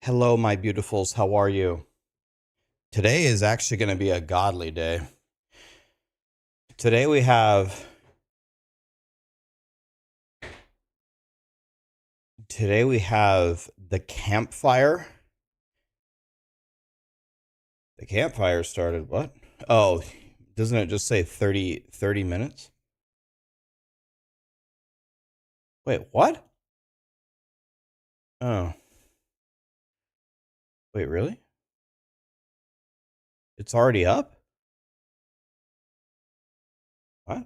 Hello, my beautifuls. How are you? Today is actually going to be a godly day. Today we have the campfire. The campfire started what? Oh, doesn't it just say 30 minutes? Wait, what? Oh. Wait, really? It's already up? What?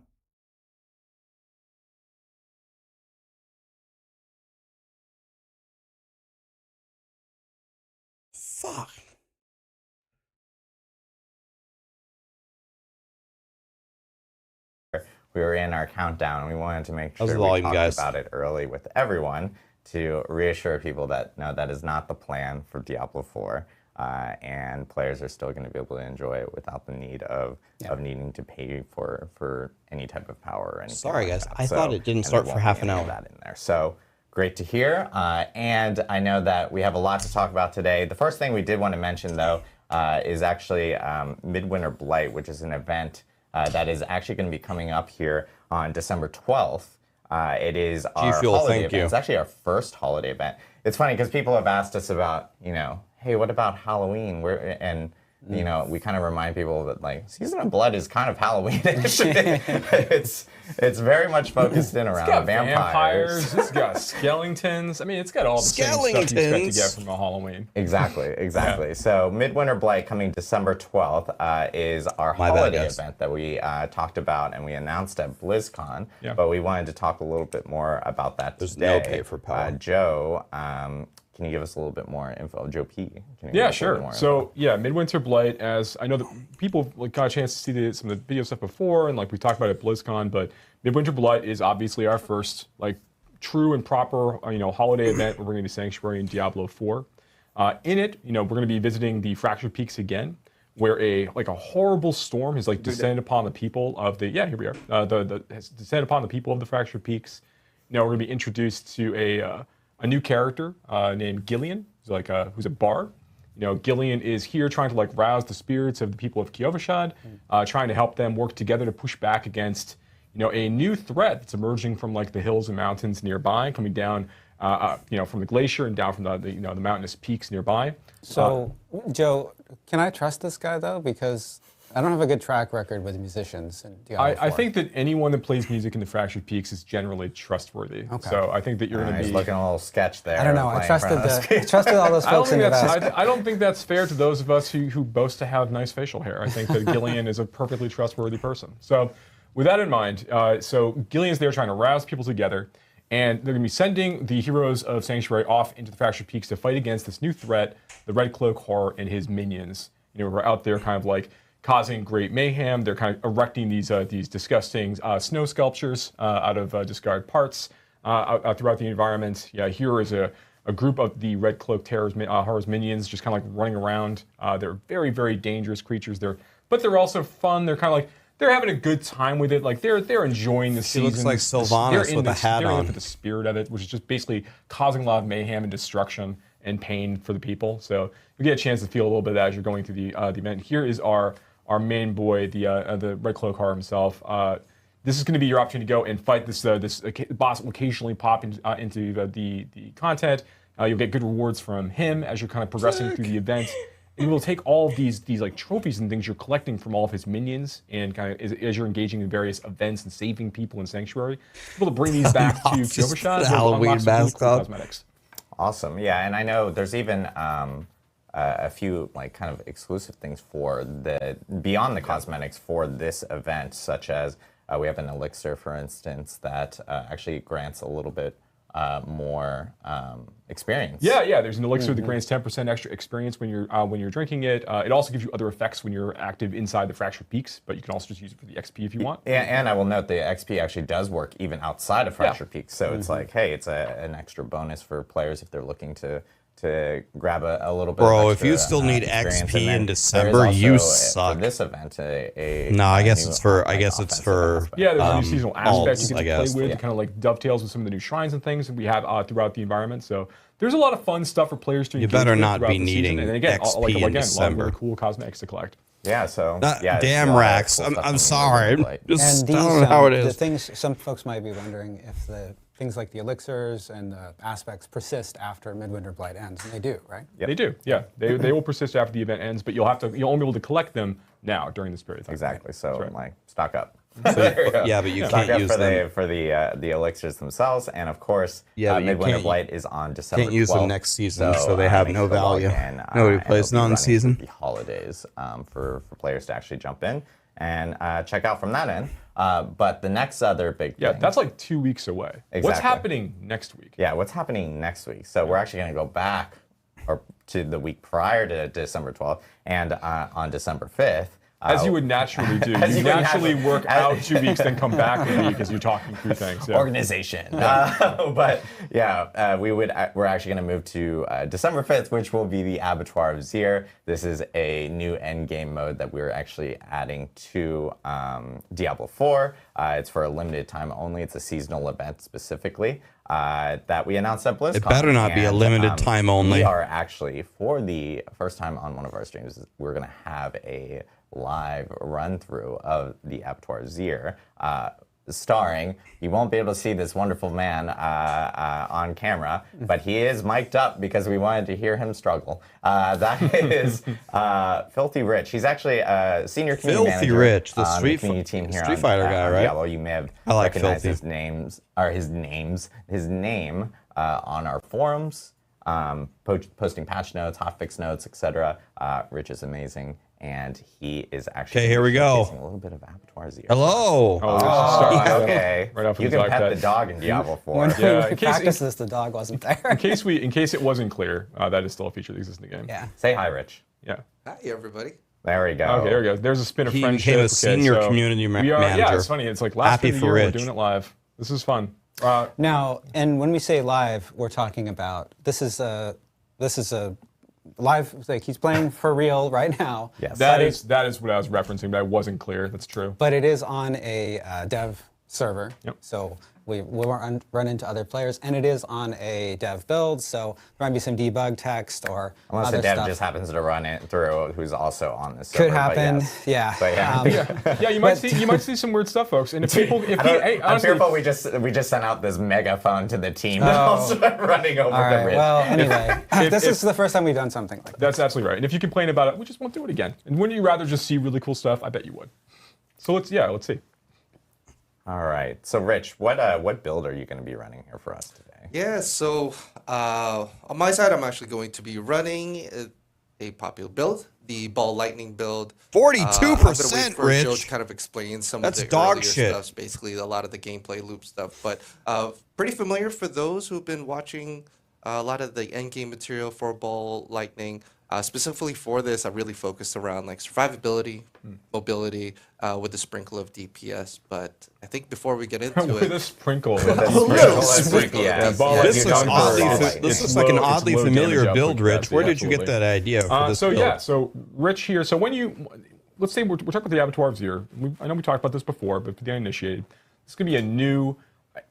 Fuck. We were in our countdown, and we wanted to make How's sure the we volume, talked guys? about it early with everyone to reassure people that no, that is not the plan for Diablo 4, and players are still going to be able to enjoy it without the need of needing to pay for any type of power or anything. Sorry, like guys. that. I thought it didn't start for half an hour. That in there. So great to hear, and I know that we have a lot to talk about today. The first thing we did want to mention, though, is actually Midwinter Blight, which is an event that is actually going to be coming up here on December 12th. It is our holiday event. It's actually our first holiday event. It's funny because people have asked us about, hey, what about Halloween? We kind of remind people that Season of Blood is kind of Halloween-ish. it's very much focused in around it's got vampires. It's got skeletons. I mean, it's got all the same stuff you expect to get from a Halloween. Exactly. Yeah. So Midwinter Blight coming December 12th is our holiday event that we talked about and we announced at BlizzCon. Yeah. But we wanted to talk a little bit more about that today. There's no pay for power. Joe, can you give us a little bit more info? Joe P. Yeah, sure. So yeah, Midwinter Blight, as I know that people got a chance to see some of the video stuff before, and we talked about it at BlizzCon, but Midwinter Blight is obviously our first true and proper holiday event. We're bringing the Sanctuary in Diablo 4. In it, we're going to be visiting the Fractured Peaks again, where a horrible storm has descended upon the people of the here we are has descended upon the people of the Fractured Peaks. We're going to be introduced to a new character named Gillian, who's a bard. Gillian is here trying to rouse the spirits of the people of Kyovashad, trying to help them work together to push back against a new threat that's emerging from the hills and mountains nearby, coming down from the glacier and down from the mountainous peaks nearby. So, Joe, can I trust this guy though? Because I don't have a good track record with musicians in Diablo 4. I think that anyone that plays music in the Fractured Peaks is generally trustworthy. Okay. So I think that you're going to be looking a little sketch there. I don't know. I trusted all those folks in the past. I don't think that's fair to those of us who boast to have nice facial hair. I think that Gillian is a perfectly trustworthy person. So with that in mind, so Gillian's there trying to rouse people together, and they're going to be sending the heroes of Sanctuary off into the Fractured Peaks to fight against this new threat, the Red Cloak Horror and his minions. We're out there kind of causing great mayhem. They're kind of erecting these disgusting snow sculptures out of discarded parts out throughout the environment. Yeah, here is a group of the Red Cloak Horror's minions just kind of running around. They're very, very dangerous creatures. But they're also fun. They're kind of they're having a good time with it. They're enjoying the season. Looks like Sylvanas with a hat on. They're in for the spirit of it, which is just basically causing a lot of mayhem and destruction and pain for the people. So you get a chance to feel a little bit of that as you're going through the event. Here is our main boy, the Red Cloak Horror himself. This is going to be your opportunity to go and fight this boss. Will occasionally pop into the content. You'll get good rewards from him as you're kind of progressing through the event. And you will take all of these trophies and things you're collecting from all of his minions, and kind of as you're engaging in various events and saving people in Sanctuary, able to bring these back to Kyovashad. Halloween mask cosmetics. Awesome. Yeah, and I know there's even a few kind of exclusive things for beyond the cosmetics for this event, such as we have an elixir, for instance, that actually grants a little bit more experience. Yeah. There's an elixir that grants 10% extra experience when you're drinking it. It also gives you other effects when you're active inside the Fractured Peaks, but you can also just use it for the XP if you want. And I will note the XP actually does work even outside of Fractured Peaks. So it's hey, it's an extra bonus for players if they're looking to to grab a little bit. Bro, of if you extra, still need experience. XP And then in there is December, you also, suck. For this event, No, I guess new, it's for. I like, guess it's offensive for. aspect. Yeah, there's a new seasonal aspect you alts, get I to guess. play with. Yeah. It kind of like dovetails with some of the new shrines and things that we have throughout the environment. So there's a lot of fun stuff for players to You engage better with not throughout be the season. needing And then again, XP like, in again, a lot of December. really cool cosmetics to collect. Yeah, so yeah, it's Damn, a lot of Rax. cool I'm stuff in sorry. Midwinter Blight. Just And these, I don't know how it the is. things, some folks might be wondering if the things like the elixirs and the aspects persist after Midwinter Blight ends, and they do, right? Yep. They do, yeah. They will persist after the event ends, but you'll only be able to collect them now during this period of time. Exactly. So right. like stock up. Yeah, but you Stock can't up use for them. the elixirs themselves, and of course, Yeah, but you Midwinter can't- Blight is on December. can't use them 12th, next season, so they have make no sure to log value. in, Nobody and plays it'll be running non-season. through the holidays for players to actually jump in and check out from that end. But the next other big Yeah, thing, that's like 2 weeks away. What's Exactly. happening next week? yeah, what's happening next week? So we're actually going to go back or to the week prior to December 12th, and on December 5th. As you would naturally do. As You you would naturally naturally- work out 2 weeks, then come back a week as you're talking through things. Yeah. Organization. But yeah, we're actually going to move to December 5th, which will be the Abattoir of Zir. This is a new end game mode that we're actually adding to Diablo 4. It's for a limited time only. It's a seasonal event specifically that we announced at BlizzCon. It better not be a And, limited time only. We are actually, for the first time on one of our streams, we're going to have a live run through of the Abattoir of Zir, starring. You won't be able to see this wonderful man on camera, but he is mic'd up because we wanted to hear him struggle. That is Filthy Rich. He's actually a senior community Filthy manager Rich, the on Street community team here Street on, Fighter guy, on right? Diablo. You may have I like recognized Filthy. his name on our forums, posting patch notes, hotfix notes, etc. Rich is amazing, and he is actually 'Kay, here we go. showcasing a little bit of Abattoir Zir. Hello. Oh, we should start Okay. right off You with the can dog pet pet. the dog in Diablo 4. When Yeah, we in case- practiced this, the dog wasn't there. In case it wasn't clear, that is still a feature that exists in the game. Yeah. Say hi, Rich. Yeah. Hi, everybody. There we go. Okay, there we go. There's a spin of He friendship. became a Okay, senior so community we are, manager. Yeah, it's funny. It's like last Happy bit of the for year, Rich. we're doing it live. This is fun. Now, and when we say live, we're talking about this is a live, like he's playing for real right now. Yes. That is what I was referencing, but I wasn't clear. That's true. But it is on a dev server. Yep. So we won't run into other players, and it is on a dev build. So there might be some debug text or Unless other the dev stuff. just happens to run it through, who's also on this Could server, but happen. yes. Yeah. But yeah. Yeah, you might see some weird stuff, folks. And if people, I'm honestly, fearful we just sent out this megaphone to the team and also running over All the right. bridge. Well, anyway, this if- is the first time we've done something like that. that's absolutely right. And if you complain about it, we just won't do it again. And wouldn't you rather just see really cool stuff? I bet you would. So let's see. All right. So, Rich, what build are you going to be running here for us today? Yeah, so on my side, I'm actually going to be running a popular build, the Ball Lightning build. 42%, Joe Rich. to kind of explain some That's of the dog earlier shit. stuff, basically a lot of the gameplay loop stuff. But pretty familiar for those who've been watching a lot of the end game material for Ball Lightning. Specifically for this, I really focused around like survivability, mobility, with a sprinkle of DPS. But I think before we get into With a it, sprinkle. sprinkle. Yeah, Ball This Lightning looks Ball oddly, Lightning. this It's looks like an low- it's oddly low familiar damage build, output Rich. capacity, Where did you get absolutely. that idea for this build? So Rich here. So let's say we're talking about the Abattoir of Zir. I know we talked about this before, but for the uninitiated, this could be a new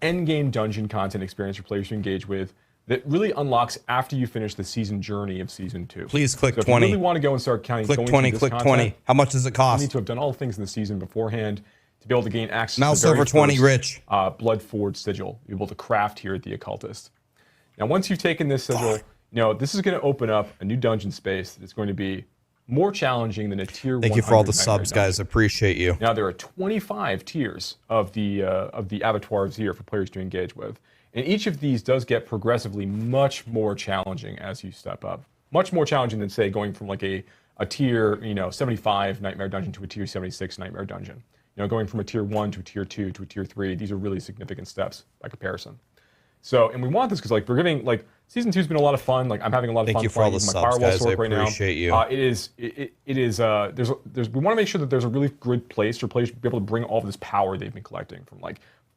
end game dungeon content experience for players to engage with that really unlocks after you finish the season journey of season 2. Please click So if 20. you really want to go and start counting, Click going 20, through this click content, 20. How much does it you cost? need to have done all the things in the season beforehand to be able to gain access Mouse to the very over 20, first, Rich. Blood Forge sigil you're able to craft here at the Occultist. Now, once you've taken this sigil, this is going to open up a new dungeon space that's going to be more challenging than a tier 100 Thank you for all the nightmare subs, dungeon. guys. Appreciate you. Now there are 25 tiers of the Abattoir of Zir for players to engage with, and each of these does get progressively much more challenging as you step up. Much more challenging than say going from like a tier 75 nightmare dungeon to a tier 76 nightmare dungeon. Going from a tier 1 to a tier 2 to a tier 3. These are really significant steps by comparison. So, and we want this because we're giving season 2's been a lot of fun. I'm having a lot of Thank fun you for all playing the using my subs, firewall guys. I sword right now. appreciate you. It is we want to make sure that there's a really good place for players to be able to bring all of this power they've been collecting from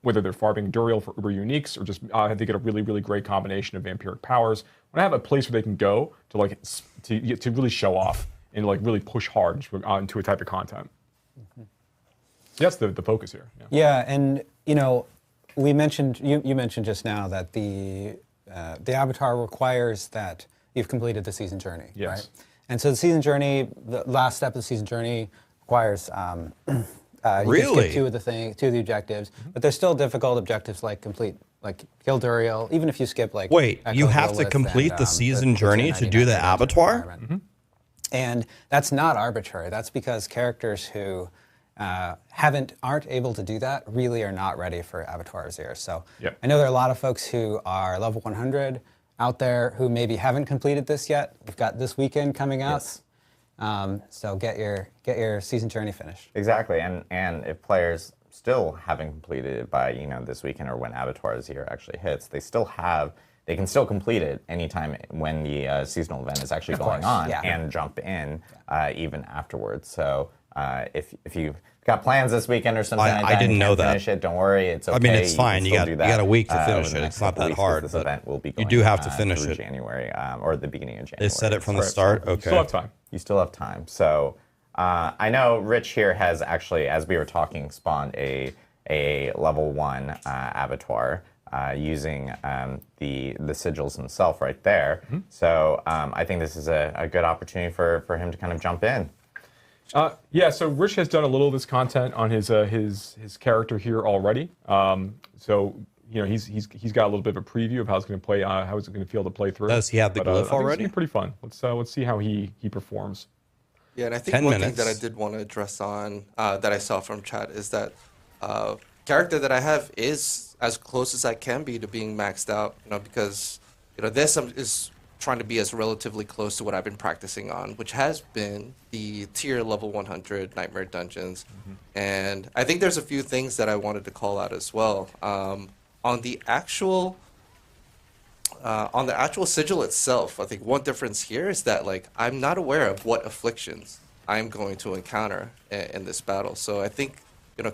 whether they're farming Duriel for Uber Uniques or just they get a really, really great combination of vampiric powers. Want to have a place where they can go to like to really show off and like really push hard into a type of content. That's the focus here. Yeah, and you know, we mentioned you mentioned just now that the avatar requires that you've completed the season journey, Yes. right? And so the season journey, the last step of the season journey requires you Really? can skip two of the objectives, but there's still difficult objectives like kill Duriel, even if you skip like. Wait, Echo you have to Lilith complete and, the season journey to 299 do the dungeon Abattoir? environment. And that's not arbitrary. That's because characters who aren't able to do that really are not ready for Abattoir of Zir. So Yep. I know there are a lot of folks who are level 100 out there who maybe haven't completed this yet. We've got this weekend coming up. Yes. So get your season journey finished. Exactly, and if players still haven't completed it by this weekend or when Abattoir Zir actually hits, they can still complete it anytime when the seasonal event is actually going on and jump in even afterwards. So if you've got plans this weekend or something like that, I didn't know that. finish it, don't worry, it's okay. I mean, it's You fine. can You still got do you that, got a week to finish over the it. next It's not couple that weeks, hard. This But event will be you going, do have to finish through it. January or the beginning of January. They said it from the Correct. start. You Okay. still have time. You still have time. So I know Rich here has actually, as we were talking, spawned a level 1 Abattoir using the sigils himself right there. So I think this is a good opportunity for him to kind of jump in. Yeah, so Rich has done a little of this content on his character here already. So he's got a little bit of a preview of how it's going to play, how it's going to feel to play through. Does he have the But, I glyph think it's already? gonna be pretty fun. Let's see how he performs. Yeah, and I think 10 one thing minutes. that I did want to address on that I saw from chat is that character that I have is as close as I can be to being maxed out. Because this is trying to be as relatively close to what I've been practicing on, which has been the tier level 100 Nightmare Dungeons. And I think there's a few things that I wanted to call out as well. On the actual sigil itself, I think one difference here is that I'm not aware of what afflictions I'm going to encounter in this battle. So I think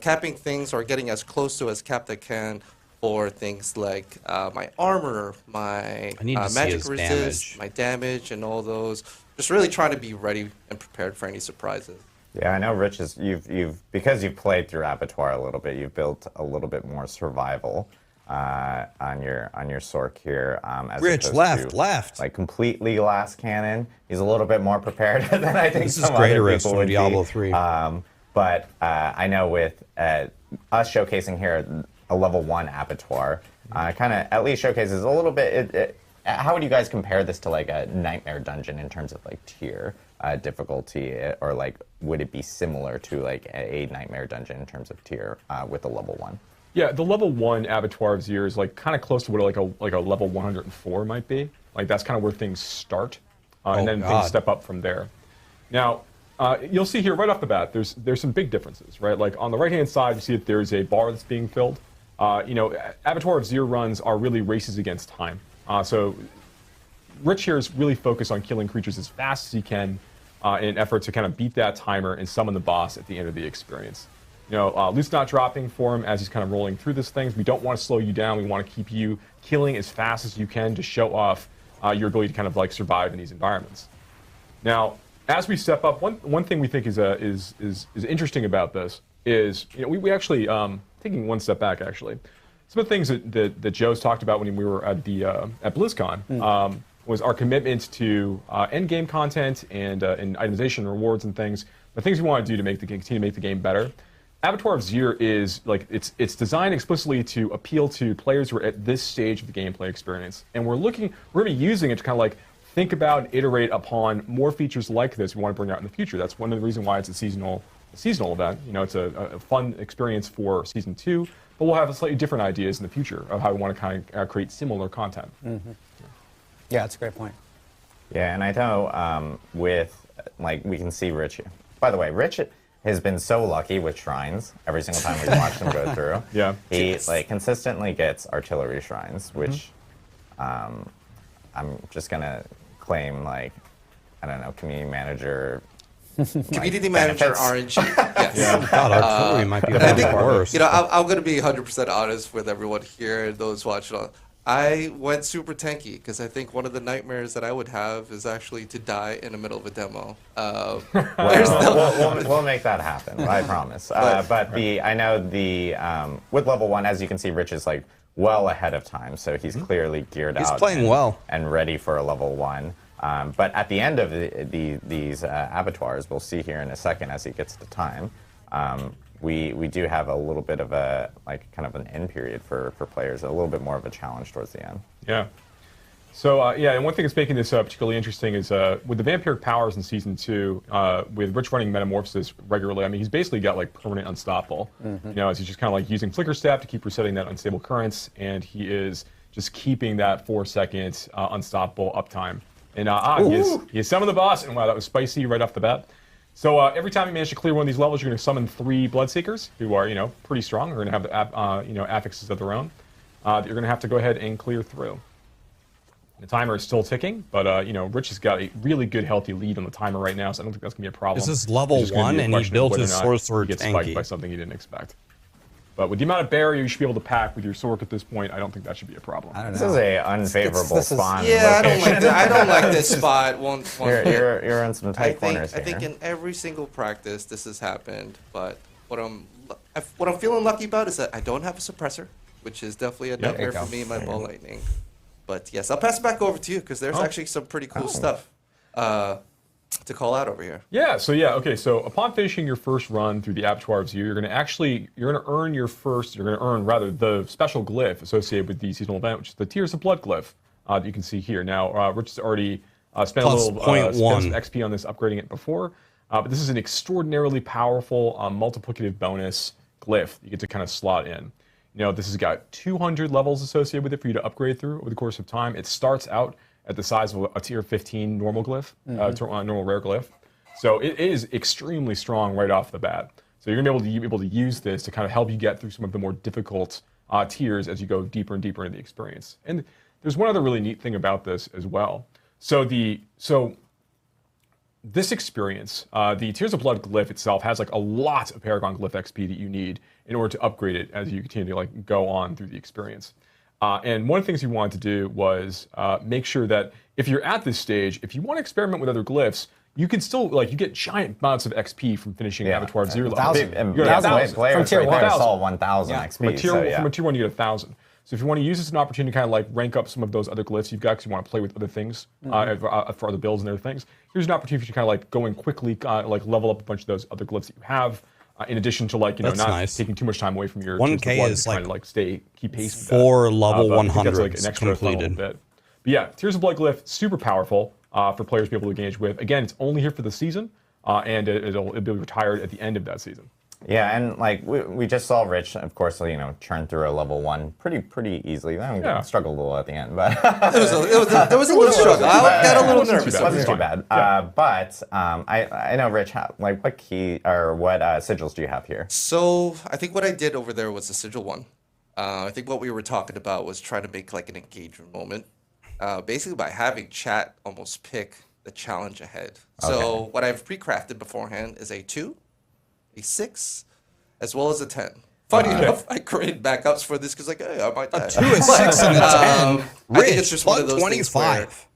capping things or getting as close to as capped I can for things like my armor, my I need to see magic his resist, damage. my damage, and all those. Just really trying to be ready and prepared for any surprises. Yeah, I know Rich is because you've played through Abattoir a little bit, you've built a little bit more survival on your Sork here. As Rich, opposed to, left. like completely glass cannon. He's a little bit more prepared than I think This is some greater other risk people from would be. Diablo 3. But I know with us showcasing here a level 1 Abattoir, kind of at least showcases a little bit. How would you guys compare this to like a Nightmare Dungeon in terms of like tier difficulty, or like would it be similar to like a Nightmare Dungeon in terms of tier with a level 1? Yeah, the level 1 Abattoir of Zir is like kind of close to what like a level 104 might be. Like that's kind of where things start, and then God. things step up from there. Now, you'll see here right off the bat, there's some big differences, right? Like on the right-hand side, you see that there's a bar that's being filled. Abattoir of Zir runs are really races against time. So Rich here is really focused on killing creatures as fast as he can in an effort to kind of beat that timer and summon the boss at the end of the experience. Loot's not dropping for him as he's kind of rolling through this thing. We don't want to slow you down. We want to keep you killing as fast as you can to show off your ability to kind of like survive in these environments. Now, as we step up, one thing we think is interesting about this is we actually taking one step back actually. Some of the things that Joe's talked about when we were at BlizzCon was our commitment to end game content and itemization rewards and things. The things we want to do to continue to make the game better. Abattoir of Zir is like it's designed explicitly to appeal to players who are at this stage of the gameplay experience, and we're going to be using it to kind of like think about and iterate upon more features like this we want to bring out in the future. That's one of the reasons why it's a seasonal event. It's a fun experience for season 2, but we'll have slightly different ideas in the future of how we want to kind of create similar content. Mm-hmm. Yeah, that's a great point. Yeah, and I know with like we can see Rich. By the way, Rich has been so lucky with shrines every single time we've watched him go through. Yeah. He like consistently gets artillery shrines, which I'm just gonna claim like, I don't know, community manager Community manager benefits. RNG. Yes. God, artillery might be a And I little think, worse. you know, I'm going to be 100% honest with everyone here and those watching. I went super tanky because I think one of the nightmares that I would have is actually to die in the middle of a demo. We'll make that happen. I promise. But I know with level 1, as you can see, Rich is like well ahead of time, so he's clearly geared out. He's playing well and ready for a level 1. But at the end of these abattoirs, we'll see here in a second as he gets to time. We do have a little bit of a kind of an end period for players, a little bit more of a challenge towards the end. Yeah. So and one thing that's making this particularly interesting is with the vampiric powers in season 2, with Rich running Metamorphosis regularly. I mean, he's basically got like permanent unstoppable. You know, as he's just kind of like using Flicker Step to keep resetting that unstable currents, and he is just keeping that 4-second unstoppable uptime. And he has summoned the boss, and wow, that was spicy right off the bat. So every time you manage to clear one of these levels, you're going to summon 3 Bloodseekers, who are, pretty strong. They're going to have the affixes of their own that you're going to have to go ahead and clear through. The timer is still ticking, but Rich has got a really good, healthy lead on the timer right now, so I don't think that's going to be a problem. This is level 1, and he built his sorcerer tanky. He gets spiked by something he didn't expect. But with the amount of barrier you should be able to pack with your sword at this point, I don't think that should be a problem. I don't know. This is a unfavorable spawn. Yeah, location. I don't like this spot. You're in some tight corners here. I think in every single practice this has happened, but what I'm feeling lucky about is that I don't have a suppressor, which is definitely a nightmare for me in my ball lightning. But yes, I'll pass it back over to you because there's actually some pretty cool stuff to call out over here. Yeah, so upon finishing your first run through the Abattoir of Zir, you're going to earn the special glyph associated with the seasonal event, which is the Tears of Blood glyph that you can see here. Now, Rich has already spent Plus a little .1 spent some XP on this, upgrading it before, but this is an extraordinarily powerful multiplicative bonus glyph you get to kind of slot in. This has got 200 levels associated with it for you to upgrade through over the course of time. It starts out at the size of a tier 15 normal glyph, normal rare glyph. So it is extremely strong right off the bat. So you're going to be able to use this to kind of help you get through some of the more difficult tiers as you go deeper and deeper into the experience. And there's one other really neat thing about this as well. So this experience, the Tears of Blood glyph itself has like a lot of Paragon glyph XP that you need in order to upgrade it as you continue to go on through the experience. And one of the things we wanted to do was make sure that if you're at this stage, if you want to experiment with other glyphs, you can still you get giant amounts of XP from finishing Abattoir of Zir level. Players from tier 1 saw 1,000 XP. From a tier 1, you get 1,000. So if you want to use this as an opportunity to kind of rank up some of those other glyphs you've got because you want to play with other things for other builds and other things, here's an opportunity for you to kind of go and quickly level up a bunch of those other glyphs that you have. In addition to not taking too much time away from your 1K is trying to keep pace with 4 level 100 an extra completed. Bit. But yeah, Tears of Blood glyph, super powerful for players to be able to engage with. Again, it's only here for the season, and it'll be retired at the end of that season. Yeah, and we just saw Rich, of course, churn through a level 1 pretty easily. I struggled a little at the end, but there was a little struggle. I got a little nervous. It wasn't too bad. But I know, Rich, what key or what sigils do you have here? So I think what I did over there was the sigil 1. I think what we were talking about was trying to make an engagement moment, basically by having chat almost pick the challenge ahead. So what I've pre-crafted beforehand is a 2. A 6, as well as a 10. Funny enough, I created backups for this because hey, I might die. A 2, a 6, and a 10. I think it's just one of Rich, those things where 25.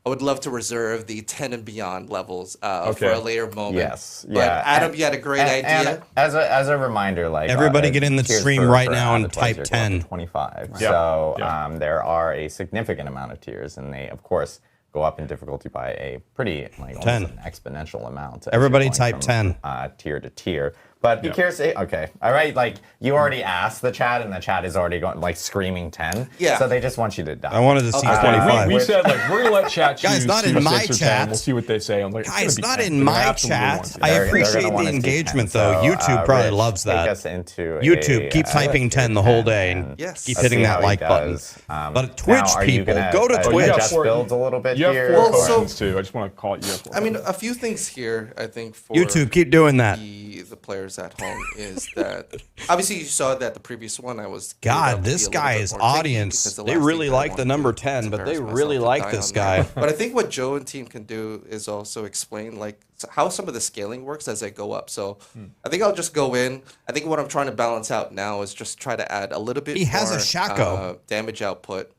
I would love to reserve the 10 and beyond levels for a later moment. Yes, but Adam, you had a great idea. And as a reminder, everybody get in the tiers stream for right now and Avatars type are 10. 25. So there are a significant amount of tiers, and they, of course, go up in difficulty by a pretty almost an exponential amount. Everybody type 10. Tier to tier. But be curious. Okay, all right. You already asked the chat, and the chat is already going screaming 10. Yeah. So they just want you to die. I wanted to see 25. We said we're gonna let chat choose. Guys, not in my 6 or 10. chat. We'll see what they say. I'm Guys, not 10. in my chat. I appreciate the engagement, though. YouTube probably loves that. Take us into YouTube, keep typing 10 the whole day and keep hitting that like button. But Twitch people, go to Twitch. Just builds a little bit you here. have 4 potions too. I just want to call it. I mean, a few things here. I think for YouTube, keep doing that. The the players at home is that obviously you saw that the previous one I was God, this guy is audience. They really like the number 10, but they really like this guy. But I think what Joe and team can do is also explain like how some of the scaling works as I go up. So I think I'll just go in. I think what I'm trying to balance out now is just try to add a little bit more damage output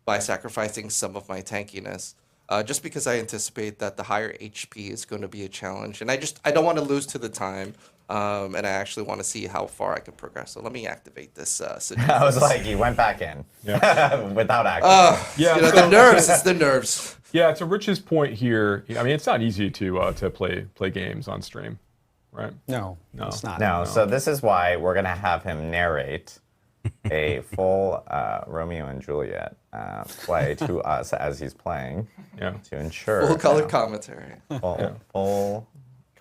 by sacrificing some of my tankiness. Just because I anticipate that the higher HP is going to be a challenge. And I don't want to lose to the time. And I actually want to see how far I can progress. So let me activate this. I was like, you went back in without activating. Yeah, the nerves. It's the nerves. Yeah, to Rich's point here, I mean, it's not easy to play games on stream, right? No, it's not. No, so this is why we're going to have him narrate a full Romeo and Juliet play to us as he's playing to ensure full color commentary, full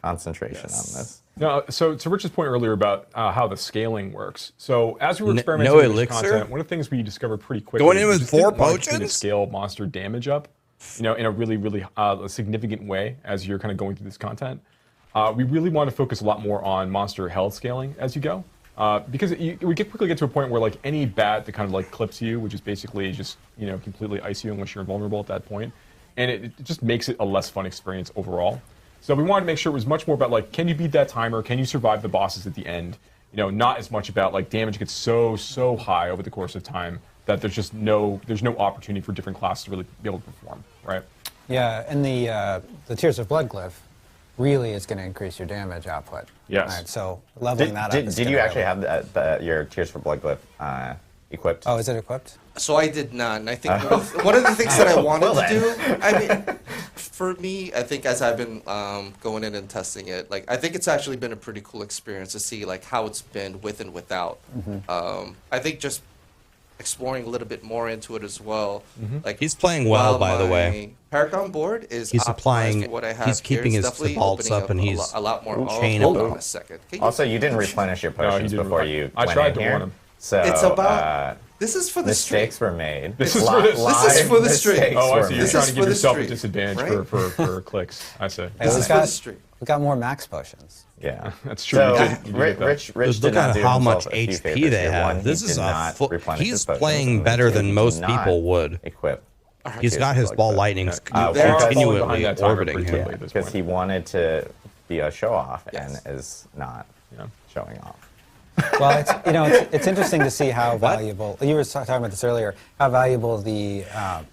concentration on this. No, so to Rich's point earlier about how the scaling works. So as we were experimenting with this content, one of the things we discovered pretty quickly going in with 4 potions to scale monster damage up, in a really significant way as you're kind of going through this content. We really want to focus a lot more on monster health scaling as you go. Because we quickly get to a point where like any bat that kind of like clips you, which is basically just completely ice you unless you're invulnerable at that point, and it just makes it a less fun experience overall. So we wanted to make sure it was much more about like, can you beat that timer? Can you survive the bosses at the end? Not as much about like damage gets so high over the course of time that there's no opportunity for different classes to really be able to perform, right? Yeah, and the Tears of Blood glyph really is going to increase your damage output. Yes. Right, so leveling that up. Did you actually have your Tears for Blood glyph equipped? Oh, is it equipped? So I did not, and I think one of the things that I wanted to do, I mean, for me, I think as I've been going in and testing it, like I think it's actually been a pretty cool experience to see like how it's been with and without. I think just exploring a little bit more into it as well. Like he's playing well, by the way. Paragon board is he's applying. What I have he's keeping his vaults up, and he's a lot more. Hold on a second. Also, you didn't replenish your potions before you. I tried to warn him. So it's about. This is for the mistakes were made. This is for the stream. Oh, I see. You're trying to give yourself a disadvantage for clicks. I see. We got more max potions. Yeah, that's true. So Rich look at how much HP they have. This is he's playing better than most people would. Equip. He's got his ball lightnings continually orbiting him because he wanted to be a show off and is not showing off. Well, it's interesting to see how valuable you were talking about this earlier. How valuable the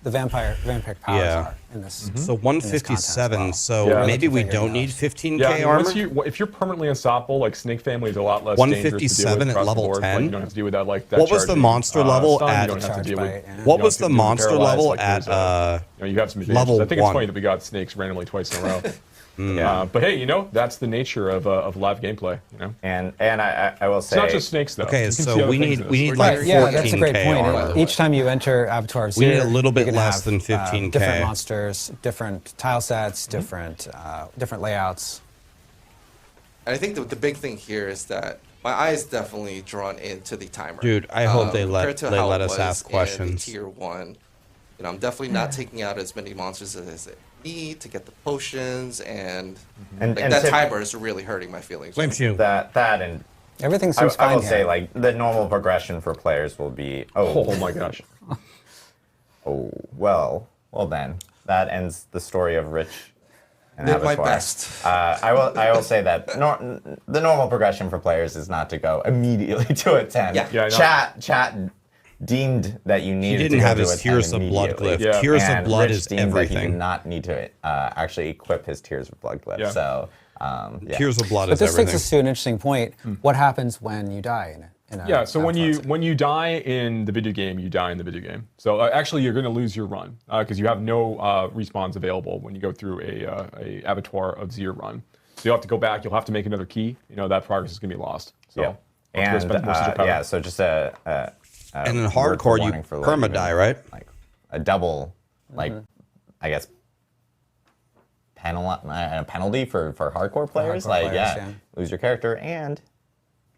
vampire powers are in this. So 157. So maybe we don't need 15k armor. If you're permanently unstoppable, like Snake Family is a lot less dangerous to deal with at level 10. You don't have to deal with that like that. What was the monster level at? What was the monster level at? You have some level 1. I think it's funny that we got snakes randomly twice in a row. But hey, that's the nature of live gameplay. And I will say it's not just snakes though. Okay, so we need like 14k that's a great point. armor. Each time you enter Avatar of Zir, we need a little bit less than 15k. Different monsters, different tile sets, different layouts. And I think the big thing here is that my eye is definitely drawn into the timer. Dude, I hope they let us ask questions. Tier 1, I'm definitely not taking out as many monsters as I need to get the potions, and that timer is really hurting my feelings. Blame you. That and everything seems fine. I will say like the normal progression for players will be oh my gosh. Well then that ends the story of Rich and Did Avatar. my best. I will say that the normal progression for players is not to go immediately to a 10. Chat deemed that you needed to go to a 10 immediately. He didn't have his Tears of Blood glyph. Tears of Blood Rich is deemed everything. That he did not need to actually equip his Tears of Blood glyph. So Tears of Blood but is this everything. takes us to an interesting point. What happens when you die in it? So when you die in the video game, you die in the video game. So actually, you're going to lose your run because you have no respawns available when you go through a Avatar of Zir run. So you'll have to go back. You'll have to make another key. That progress is going to be lost. So so just a and in hardcore, you perma-die, right? Like a double, I guess, penalty for hardcore players. Lose your character and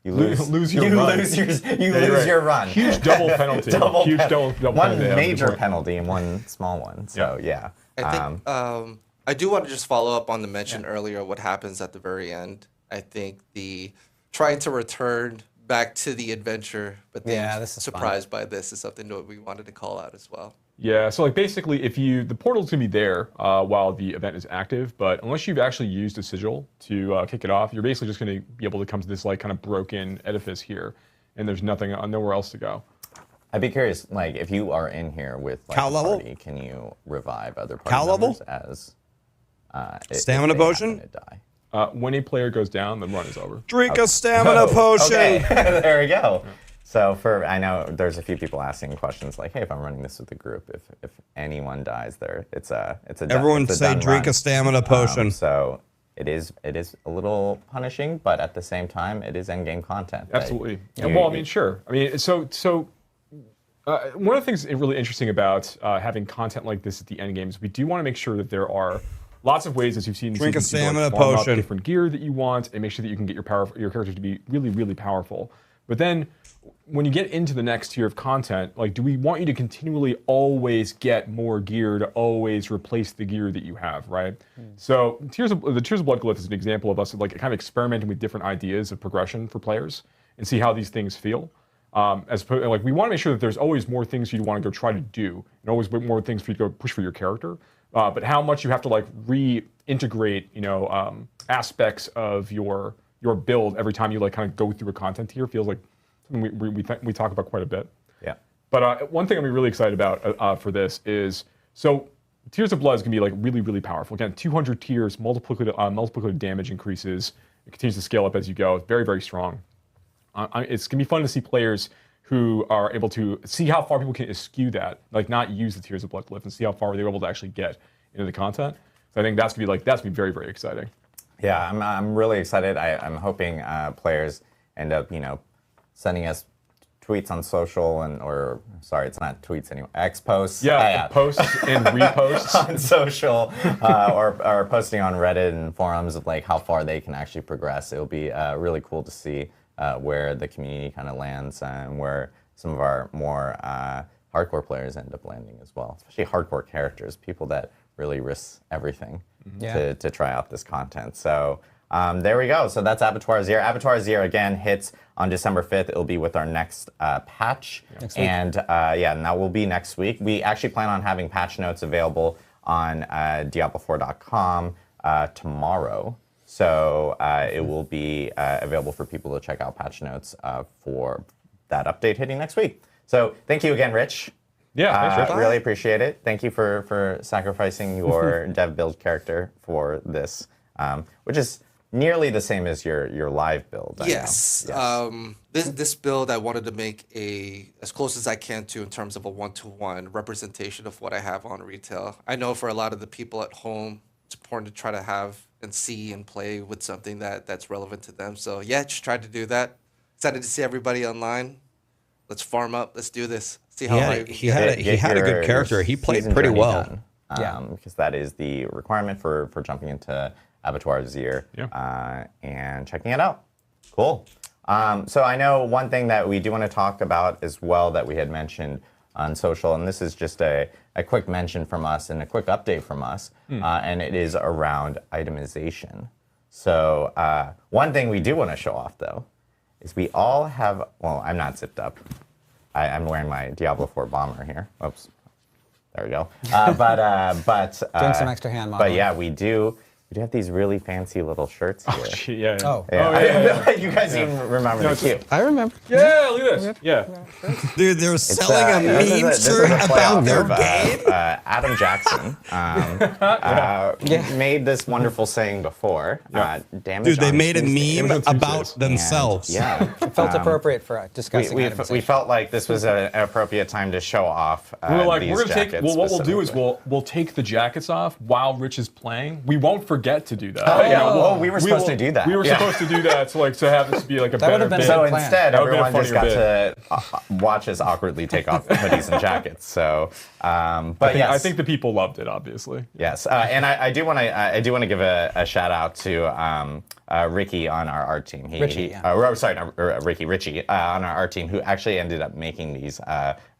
you lose your run. Huge double penalty. One major penalty and one small one. So I think I do want to just follow up on the mention earlier what happens at the very end. I think the trying to return back to the adventure, but being this is surprised by this is something that we wanted to call out as well. Yeah, so like basically, the portal's gonna be there while the event is active, but unless you've actually used a sigil to kick it off, you're basically just gonna be able to come to this like kind of broken edifice here, and there's nowhere else to go. I'd be curious, like, if you are in here with like, Cow a level? party, can you revive other party Cow level? members as Stamina if they potion? happen to die? When a player goes down, the run is over. Drink a stamina potion. Okay, there we go. So I know there's a few people asking questions like, hey, if I'm running this with a group, if anyone dies there, it's a Everyone it's a say done drink run. a stamina potion. So it is a little punishing, but at the same time, it is end-game content. that Absolutely. you- Well, I mean, sure. I mean, one of the things really interesting about having content like this at the end game is we do want to make sure that there are lots of ways, as you've seen, in Drink a season two, stamina like, farm up potion. different gear that you want, and make sure that you can get your character to be really, really powerful. But then, when you get into the next tier of content, like, do we want you to continually always get more gear to always replace the gear that you have, right? So, the Tears of Blood Glyph is an example of us like kind of experimenting with different ideas of progression for players and see how these things feel. Like, we want to make sure that there's always more things you want to go try to do, and always more things for you to go push for your character. But how much you have to like reintegrate, aspects of your build every time you like kind of go through a content tier feels like something we talk about quite a bit. Yeah. But one thing I'm really excited about for this is, so Tears of Blood is going to be like really, really powerful. Again, 200 tiers, multiplicative damage increases. It continues to scale up as you go. It's very, very strong. It's going to be fun to see players who are able to see how far people can eschew that, like not use the Tears of Blood Glyph, and see how far they're able to actually get into the content. So I think that's going to be very, very exciting. Yeah, I'm really excited. I'm hoping players end up, sending us tweets on social or sorry, it's not tweets anymore. X posts. Yeah, posts and reposts on social, or posting on Reddit and forums of like how far they can actually progress. It'll be really cool to see where the community kind of lands and where some of our more hardcore players end up landing as well, especially hardcore characters, people that really risk everything to try out this content. So there we go. So that's Abattoir Zero. Abattoir Zero again hits on December 5th. It'll be with our next patch. And and that will be next week. We actually plan on having patch notes available on Diablo4.com tomorrow. So it will be available for people to check out patch notes for that update hitting next week. So thank you again, Rich. Yeah, thanks, Rich. Really appreciate it. Thank you for sacrificing your dev build character for this, which is nearly the same as your live build. Yes. This build I wanted to make as close as I can to in terms of a one-to-one representation of what I have on retail. I know for a lot of the people at home, it's important to try to have and see and play with something that's relevant to them. So yeah, just tried to do that. Excited to see everybody online. Let's farm up. Let's do this. See how He had a good character. He played season pretty journey well. done, because that is the requirement for jumping into Abattoir Zero and checking it out. Cool. So I know one thing that we do want to talk about as well that we had mentioned on social, and this is just a quick mention from us and a quick update from us, and it is around itemization. So one thing we do want to show off, though, is we all have, well, I'm not zipped up. I'm wearing my Diablo 4 bomber here. Oops. There we go. Doing some extra hand modeling. But yeah, we do have these really fancy little shirts here. Oh, shit, yeah. Oh. Yeah. You guys even remember the cue. I remember. Yeah, look at this. Yeah. Dude, they're selling a meme shirt about their game. Adam Jackson made this wonderful saying before. Damage Dude, they on made a Tuesday. meme about themselves. Yeah. It felt appropriate for discussing We itemization. felt like this was an appropriate time to show off We were like, these we're gonna take. jackets Well, what we'll do is specifically. we'll take the jackets off while Rich is playing. We won't forget to do that. We were supposed to do that. We were supposed to do that to have this be like a That would better have been bit. So plan. instead, That would've been a everyone just got funnier to watch us awkwardly take off hoodies and jackets. So, but yes, I think the people loved it, obviously. yes, and I do want to give a shout out to Ricky on our art team. Richie on our art team, who actually ended up making these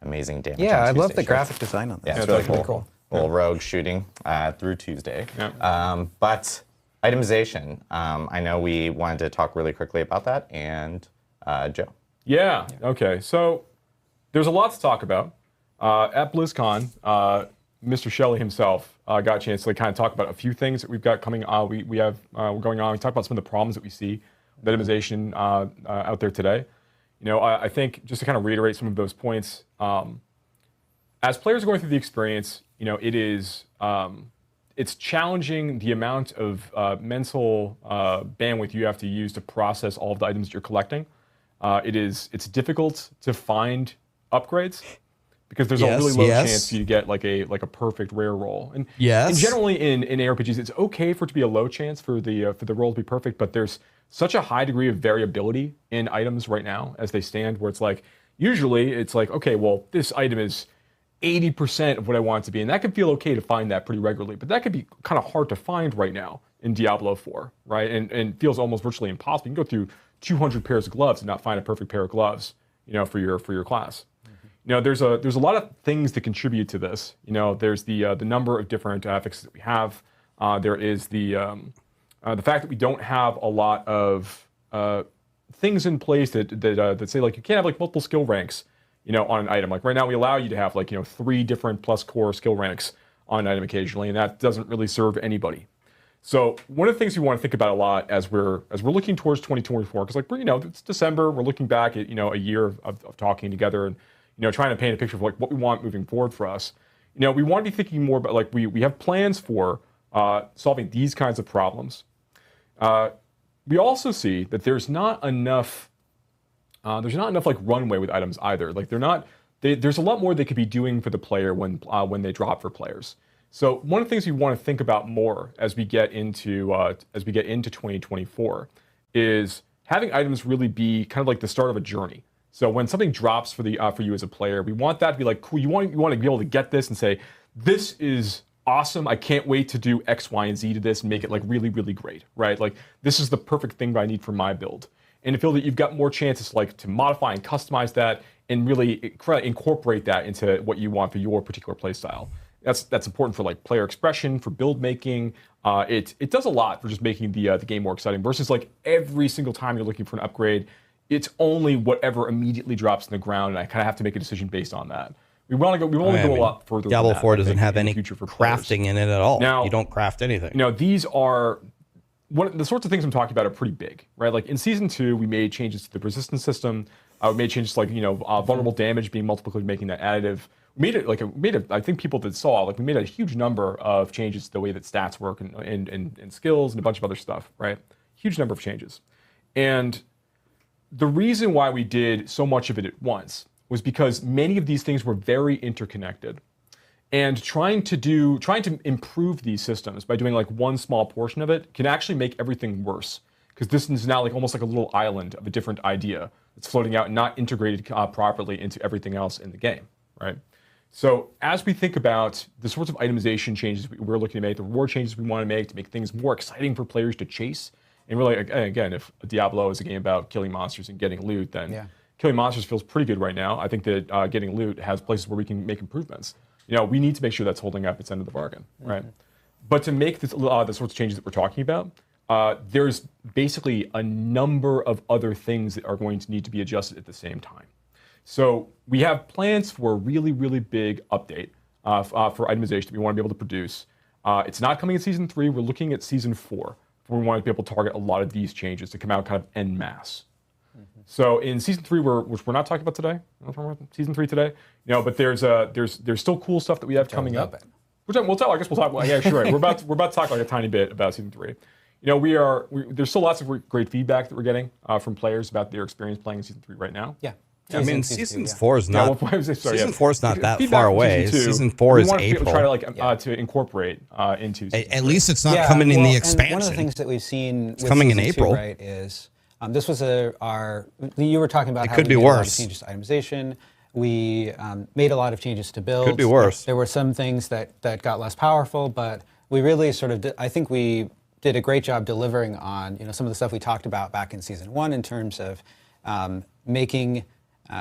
amazing damage. Yeah, on I love Tuesday the shirts. graphic design on this. Yeah, it's Yeah, really it's cool. Little rogue shooting through Tuesday. Yeah. But itemization. I know we wanted to talk really quickly about that, and Joe. Yeah. Okay. So there's a lot to talk about. At BlizzCon, Mr. Shelley himself got a chance to kind of talk about a few things that we've got coming. We have going on. We talked about some of the problems that we see with itemization out there today. I think just to kind of reiterate some of those points, as players are going through the experience, it's challenging the amount of mental bandwidth you have to use to process all of the items that you're collecting. It's difficult to find upgrades because there's a really low chance for you to get like a perfect rare roll. And generally in ARPGs, it's okay for it to be a low chance for the roll to be perfect, but there's such a high degree of variability in items right now as they stand, where it's like usually it's like, okay, well, this item is 80% of what I want it to be, and that can feel okay to find that pretty regularly, but that could be kind of hard to find right now in Diablo 4, right? And feels almost virtually impossible. You can go through 200 pairs of gloves and not find a perfect pair of gloves, for your class. There's a lot of things that contribute to this. There's the number of different fixes that we have. There is the fact that we don't have a lot of things in place that say like you can't have like multiple skill ranks, on an item. Like right now we allow you to have like 3 different plus core skill ranks on an item occasionally, and that doesn't really serve anybody. So one of the things we want to think about a lot as we're looking towards 2024, because it's December, we're looking back at a year of talking together and trying to paint a picture of like what we want moving forward for us. We want to be thinking more about like we have plans for solving these kinds of problems. We also see that there's not enough like runway with items either. Like there's a lot more they could be doing for the player when they drop for players. So one of the things we want to think about more as we get into 2024 is having items really be kind of like the start of a journey. So when something drops for you as a player, we want that to be like cool. You want to be able to get this and say, this is awesome. I can't wait to do X, Y, and Z to this and make it like really, really great, right? Like this is the perfect thing that I need for my build. And to feel that you've got more chances like to modify and customize that and really incorporate that into what you want for your particular play style. That's important for like player expression, for build making. It does a lot for just making the game more exciting versus like every single time you're looking for an upgrade, it's only whatever immediately drops in the ground, and I kind of have to make a decision based on that. We want to go a lot further. Diablo 4 doesn't have any crafting players. In it at all. Now, you don't craft anything. These are the sorts of things I'm talking about are pretty big, right? Like in season 2, we made changes to the resistance system. We made changes like vulnerable damage being multiplicative, making that additive. We made it. I think people that saw like we made a huge number of changes to the way that stats work and skills and a bunch of other stuff, right? Huge number of changes, and the reason why we did so much of it at once was because many of these things were very interconnected. And trying to improve these systems by doing like one small portion of it can actually make everything worse. Because this is now like almost like a little island of a different idea that's floating out and not integrated properly into everything else in the game, right? So as we think about the sorts of itemization changes we're looking to make, the reward changes we want to make things more exciting for players to chase, and really, again, if Diablo is a game about killing monsters and getting loot, then killing monsters feels pretty good right now. I think that getting loot has places where we can make improvements. We need to make sure that's holding up its end of the bargain, right? But to make the sorts of changes that we're talking about, there's basically a number of other things that are going to need to be adjusted at the same time. So we have plans for a really, really big update for itemization that we want to be able to produce. It's not coming in Season 3. We're looking at Season 4, where we want to be able to target a lot of these changes to come out kind of en masse. So in Season 3, which we're not talking about today, Season 3 today, but there's still cool stuff that we have coming up. I guess we'll talk. Yeah, sure. Right. We're about to talk like a tiny bit about Season 3. There's still lots of great feedback that we're getting from players about their experience playing in Season 3 right now. Yeah. I mean, Season 4 is not. Season 4 is not that far away. Season 4 is April. We try to incorporate into. At least it's not coming in the expansion. One of the things that we've seen it's coming in April, 2, right, is this was you were talking about it how could we be made a lot worse. of changes to itemization. We made a lot of changes to builds. Could be worse. There were some things that got less powerful, but we really sort of I think we did a great job delivering on some of the stuff we talked about back in Season 1 in terms of making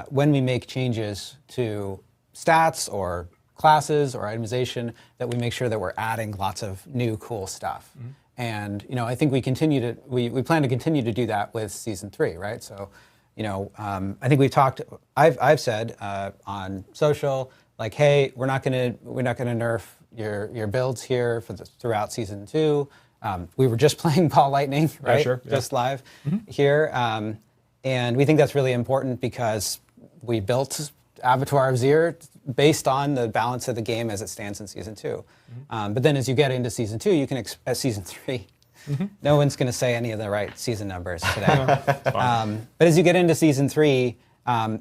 when we make changes to stats or classes or itemization, that we make sure that we're adding lots of new cool stuff. And I think we plan to continue to do that with season 3, right? So, I think we've talked. I've said on social, like, hey, we're not gonna nerf your builds here throughout season 2. We were just playing Ball Lightning, right? Yeah, sure. Yeah. Just live here, and we think that's really important because we built Avatar of Zir based on the balance of the game as it stands in season 2. But then as you get into season 2, you can season 3. No one's going to say any of the right season numbers today. But as you get into season 3,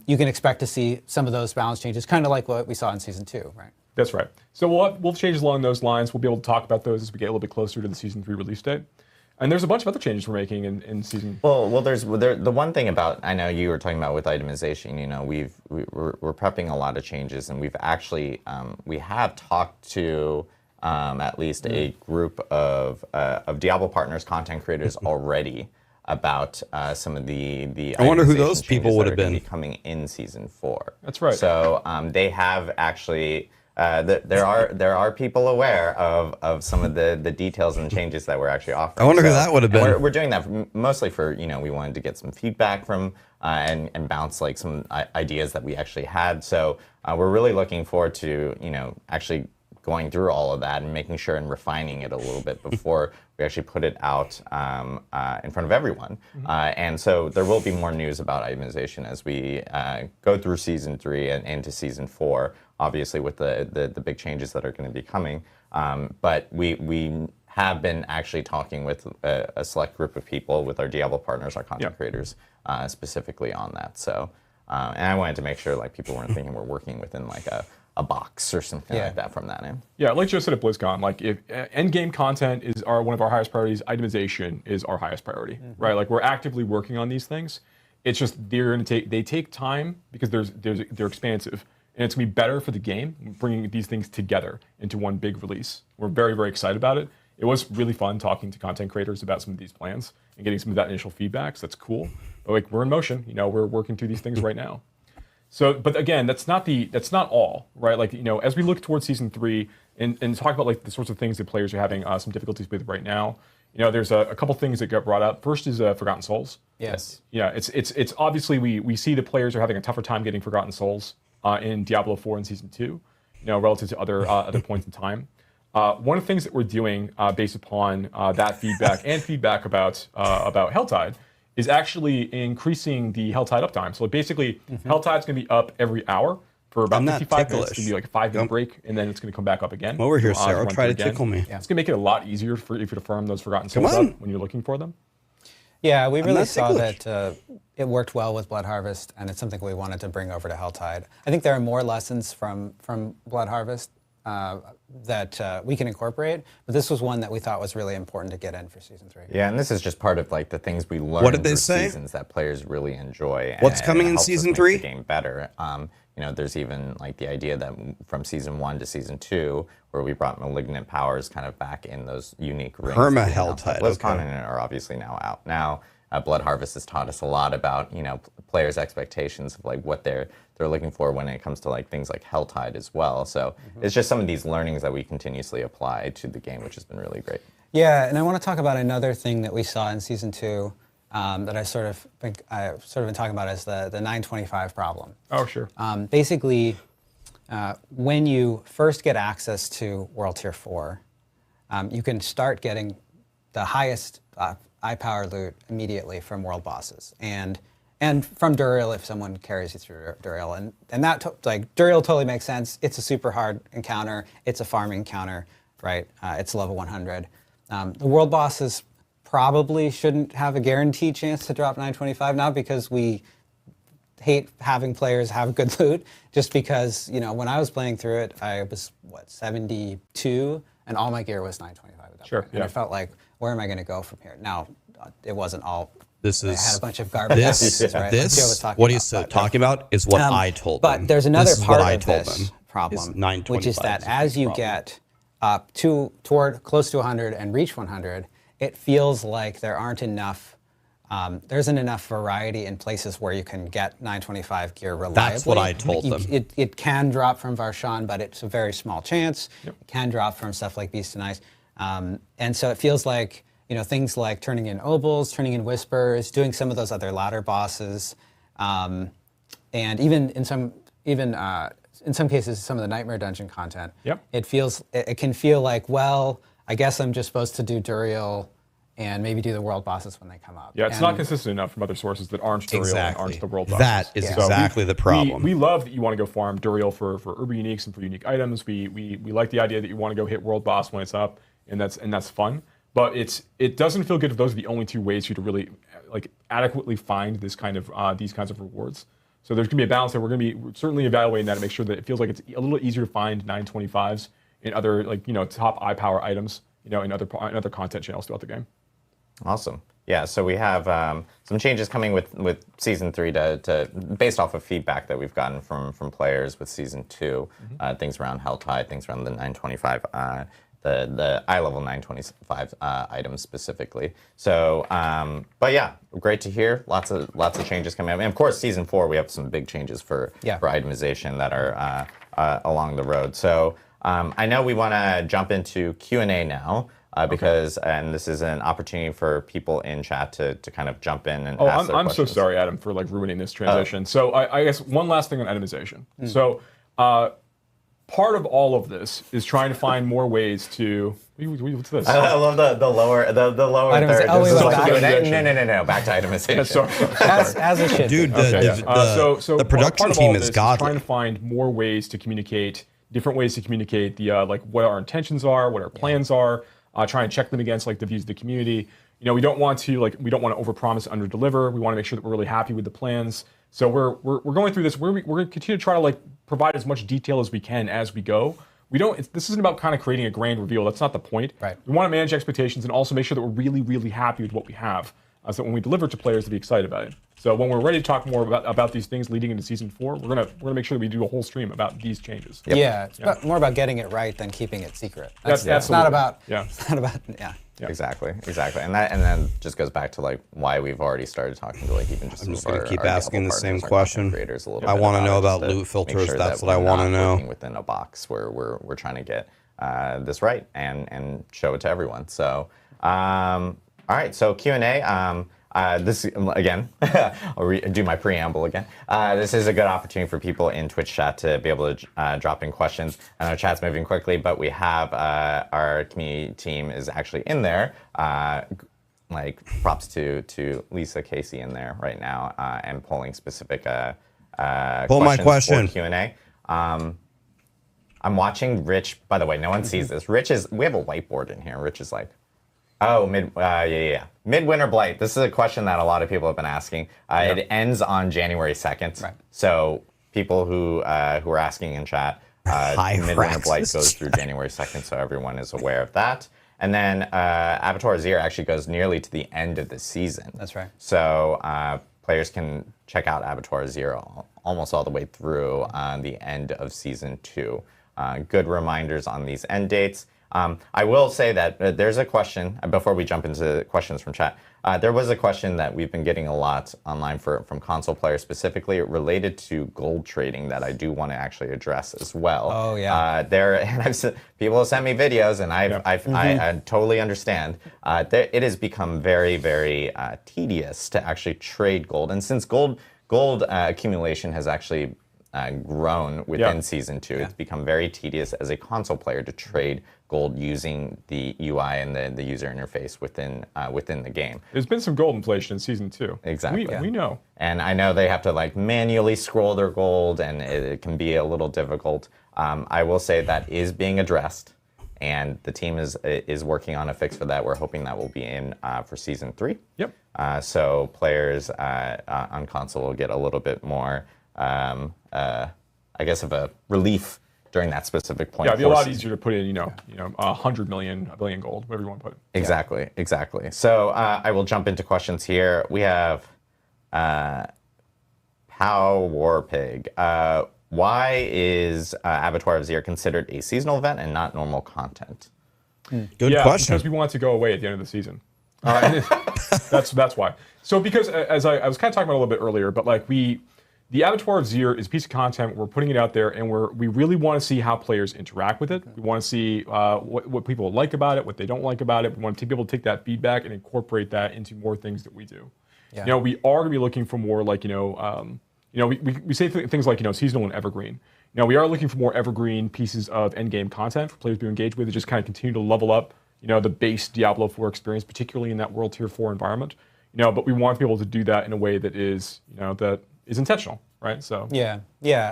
you can expect to see some of those balance changes, kind of like what we saw in season 2, right? That's right. So we'll change along those lines. We'll be able to talk about those as we get a little bit closer to the season 3 release date. And there's a bunch of other changes we're making in season. Well, there's the one thing about, I know you were talking about with itemization. We're prepping a lot of changes, and we've actually we have talked to at least a group of Diablo partners, content creators already about some of the. I wonder who those itemization people changes would that have are gonna been. be coming in season 4. That's right. So they have actually. There are people aware of some of the details and changes that we're actually offering. I wonder who that would have been. We're doing that mostly for, we wanted to get some feedback from and bounce like some ideas that we actually had. So we're really looking forward to, actually going through all of that and making sure and refining it a little bit before we actually put it out in front of everyone. And so there will be more news about itemization as we go through season 3 and into season 4. Obviously, with the big changes that are going to be coming, but we have been actually talking with a select group of people, with our Diablo partners, our content creators, specifically on that. So, and I wanted to make sure like people weren't thinking we're working within like a box or something like that from that end. Yeah, like Joe said at BlizzCon, like if end game content is one of our highest priorities, itemization is our highest priority, right? Like we're actively working on these things. It's just they take time because they're expansive. And it's going to be better for the game, bringing these things together into one big release. We're very, very excited about it. It was really fun talking to content creators about some of these plans and getting some of that initial feedback. So that's cool. But like we're in motion, we're working through these things right now. So, but again, that's not all, right? Like, as we look towards season 3 and talk about like the sorts of things that players are having some difficulties with right now, there's a couple things that got brought up. First is Forgotten Souls. Yes. Yeah, it's obviously we see the players are having a tougher time getting Forgotten Souls in Diablo 4 and season 2, relative to other points in time. One of the things that we're doing based upon that feedback and feedback about Helltide is actually increasing the Helltide uptime. So basically, Helltide's going to be up every hour for about 55 minutes. It's going to be like a 5-minute break, and then it's going to come back up again. Over here, Sarah. Try to tickle me. Yeah. It's going to make it a lot easier for you to farm those Forgotten Souls up when you're looking for them. Yeah, we really saw that it worked well with Blood Harvest, and it's something we wanted to bring over to Helltide. I think there are more lessons from Blood Harvest that we can incorporate, but this was one that we thought was really important to get in for season 3. Yeah, and this is just part of like the things we learned. What did they through say? Seasons that players really enjoy. What's coming in helps us season make 3? The game better. There's even like the idea that from season 1 to season 2, where we brought malignant powers kind of back in those unique rings. Perma Helltide. BlizzCon are obviously now out. Now, Blood Harvest has taught us a lot about players' expectations of like what they're looking for when it comes to like things like Helltide as well. So it's just some of these learnings that we continuously apply to the game, which has been really great. Yeah, and I want to talk about another thing that we saw in season 2 that I've sort of been talking about as the 925 problem. Oh, sure. Basically, when you first get access to World Tier 4, you can start getting the highest eye-power loot immediately from world bosses, and from Duriel if someone carries you through Duriel, and that Duriel totally makes sense. It's a super hard encounter. It's a farming encounter, right? It's level 100. The world bosses probably shouldn't have a guaranteed chance to drop 925, not because we hate having players have good loot, just because when I was playing through it, I was 72, and all my gear was 925 at that point. And I felt like, where am I going to go from here? Now, it wasn't all. I had a bunch of garbage. What he's talking about is what I told them. But there's another part of this problem, which is that as you get up toward close to 100 and reach 100, it feels like there aren't enough there isn't enough variety in places where you can get 925 gear reliably. That's what I told them. It can drop from Varshan, but it's a very small chance. It can drop from stuff like Beast and Ice. And so it feels like, things like turning in Obels, turning in Whispers, doing some of those other ladder bosses, and even in some cases, some of the Nightmare Dungeon content. It can feel like, well, I guess I'm just supposed to do Duriel and maybe do the world bosses when they come up. Yeah, it's not consistent enough from other sources that aren't Duriel and aren't the world bosses. That is exactly the problem. We love that you want to go farm Duriel for Urban Uniques and for unique items. We like the idea that you want to go hit world boss when it's up, and that's fun. But it doesn't feel good if those are the only two ways for you to really adequately find this kind of these kinds of rewards. So there's going to be a balance there. We're certainly evaluating that to make sure that it feels like it's a little easier to find 925s in other top eye power items, in other content channels throughout the game. Awesome. Yeah, so we have some changes coming with Season 3 to based off of feedback that we've gotten from players with Season 2, things around Helltide, things around the 925, the eye level 925 items specifically. So, but yeah, great to hear. Lots of changes coming up. And of course, Season 4, we have some big changes for itemization that are along the road. So I know we want to jump into Q&A now. Because and this is an opportunity for people in chat to kind of jump in and ask their I'm questions. so sorry, Adam, for ruining this transition. So I guess one last thing on itemization. So part of all of this is trying to find more ways to. What's this? I love the lower third. Oh, This is wait, like back. No, back to itemization. Sorry. As it should. Dude, So the production part of team all is this godly. trying to find more ways to communicate, different ways to communicate the what our intentions are, what our plans are. Try and check them against the views of the community. We don't want to overpromise, underdeliver. We want to make sure that we're really happy with the plans. So we're going through this. We're going to continue to try to provide as much detail as we can as we go. This isn't about kind of creating a grand reveal. That's not the point. Right. We want to manage expectations and also make sure that we're really, really happy with what we have, so that when we deliver to players, to be excited about it. So when we're ready to talk more about these things leading into Season 4, we're gonna make sure that we do a whole stream about these changes. It's more about getting it right than keeping it secret. That's It's not about. Yeah. It's not about. Yeah. Exactly, and then just goes back to why we've already started talking to even just. I'm just going gonna to keep asking the same question. Creators a little I bit want to about know it, about just to loot filters. make sure That's that what I we're want to not know. working within a box where we're trying to get this right and show it to everyone. So, all right. So Q&A. This again, I'll do my preamble again. This is a good opportunity for people in Twitch chat to be able to drop in questions. I know chat's moving quickly, but we have our community team is actually in there. Props to Lisa Casey in there right now and polling specific Pull my question. for Q&A. I'm watching Rich. By the way, no one sees this. We have a whiteboard in here. Rich is like, oh, Midwinter Blight. This is a question that a lot of people have been asking. It ends on January 2nd. Right. So people who are asking in chat, Midwinter Blight goes through January 2nd, so everyone is aware of that. And then Abattoir Azir actually goes nearly to the end of the season. That's right. So players can check out Abattoir Azir almost all the way through the end of Season 2. Good reminders on these end dates. I will say that there's a question, before we jump into questions from chat, there was a question that we've been getting a lot online from console players specifically related to gold trading that I do want to actually address as well. Oh, yeah. People have sent me videos, and I totally understand. It has become very, very tedious to actually trade gold. And since gold accumulation has actually grown within Season 2. It's become very tedious as a console player to trade gold using the UI and the user interface within the game. There's been some gold inflation in Season 2. Exactly. We know. And I know they have to manually scroll their gold, and it can be a little difficult. I will say that is being addressed, and the team is working on a fix for that. We're hoping that will be in for Season 3. Yep. So players on console will get a little bit more, I guess, of a relief during that specific point. Yeah, it'd be a lot easier to put in, 100 million, a billion gold, whatever you want to put it. Exactly. So I will jump into questions here. We have Pow Warpig. Why is Abattoir Azir considered a seasonal event and not normal content? Good question. Because we want it to go away at the end of the season. That's why. So because as I was kind of talking about a little bit earlier, but like the Abattoir of Zir is a piece of content. We're putting it out there, and we really want to see how players interact with it. We want to see what people like about it, what they don't like about it. We want to be able to take that feedback and incorporate that into more things that we do. Yeah. We are going to be looking for more like we say things like seasonal and evergreen. We are looking for more evergreen pieces of endgame content for players to engage with, to just kind of continue to level up the base Diablo 4 experience, particularly in that World Tier 4 environment. But we want to be able to do that in a way that is that is intentional, right? So yeah.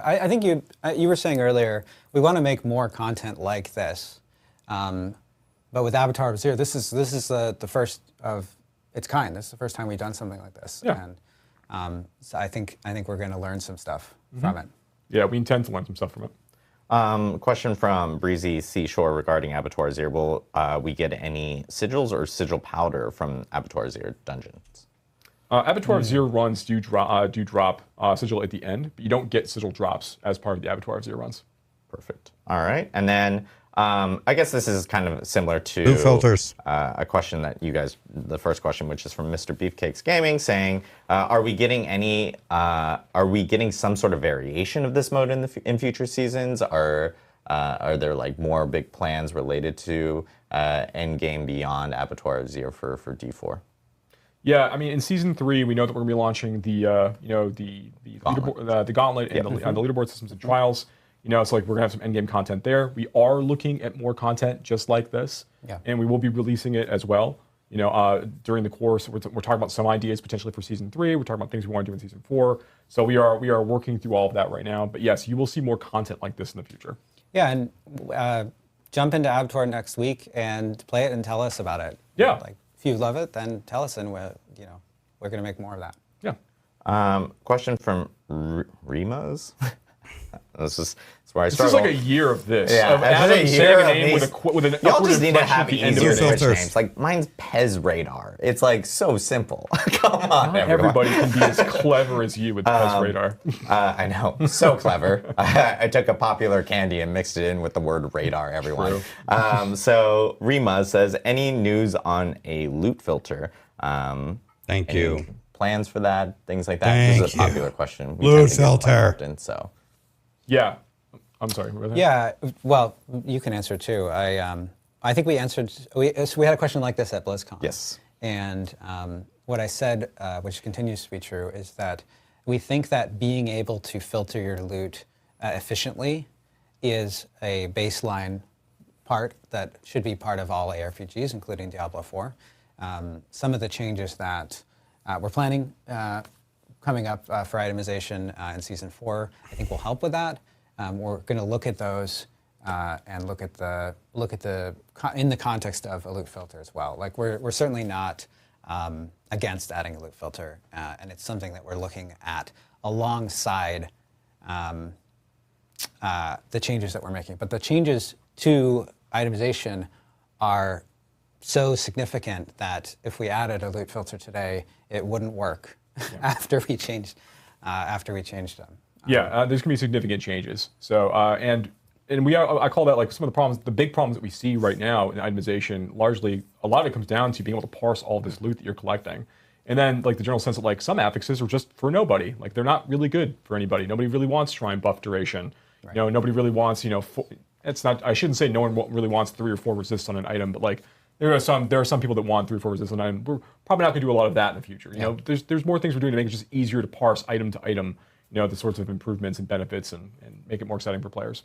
I think you were saying earlier we want to make more content like this, but with Abattoir of Zir, this is the first of its kind. This is the first time we've done something like this, and so I think we're going to learn some stuff from it. Yeah, we intend to learn some stuff from it. Question from Breezy Seashore regarding Abattoir Zir. Will we get any sigils or sigil powder from Abattoir Zir dungeons? Abattoir Zir runs do drop sigil at the end, but you don't get sigil drops as part of the Abattoir Zir runs. Perfect. All right. And then I guess this is kind of similar to Blue filters. A question that you guys, the first question, which is from Mr. Beefcakes Gaming, saying, are we getting some sort of variation of this mode in future seasons? Are there like more big plans related to endgame beyond Abattoir of Zir for D4? Yeah, I mean, in season 3, we know that we're going to be launching the gauntlet and the leaderboard systems and trials. So like we're gonna have some endgame content there. We are looking at more content just like this, and we will be releasing it as well. During the course, we're talking about some ideas potentially for season 3. We're talking about things we want to do in season 4. So we are working through all of that right now. But yes, you will see more content like this in the future. Yeah, and jump into Abattoir next week and play it and tell us about it. Yeah. Like if you love it, then tell us, and we're gonna make more of that. Yeah. Question from Rimas. This is where I This struggle. is like a year of this. Yeah, Of it's Adam a year saying a of name these- with an Y'all upward just need to inflection have at the end of easier it. Twitch filters. names. Like mine's Pez Radar. It's like so simple. Come on, Not everybody can be as clever as you with Pez Radar. I know, so clever. I took a popular candy and mixed it in with the word radar, everyone. So Rima says, any news on a loot filter? Thank Any you. plans for that? Things like that. Thank This is a popular question. We Loot tend to get quite filter. often, so. Yeah. I'm sorry. What was that? Yeah, well, you can answer too. I think we answered. We had a question like this at BlizzCon. Yes. And what I said, which continues to be true, is that we think that being able to filter your loot efficiently is a baseline part that should be part of all ARPGs, including Diablo 4. Some of the changes that we're planning coming up for itemization in Season 4, I think will help with that. We're going to look at those and look at the in the context of a loot filter as well. Like we're certainly not against adding a loot filter, and it's something that we're looking at alongside the changes that we're making. But the changes to itemization are so significant that if we added a loot filter today, it wouldn't work after we changed them. Yeah, there's gonna be significant changes. So and I call that like some of the problems, the big problems that we see right now in itemization. Largely, a lot of it comes down to being able to parse all this loot that you're collecting, and then like the general sense that like some affixes are just for nobody. Like they're not really good for anybody. Nobody really wants shrine buff duration. Right. Nobody really wants it's not. I shouldn't say no one really wants 3 or 4 resists on an item, but like there are some people that want 3 or 4 resists on an item. We're probably not gonna do a lot of that in the future. There's more things we're doing to make it just easier to parse item to item. The sorts of improvements and benefits and make it more exciting for players.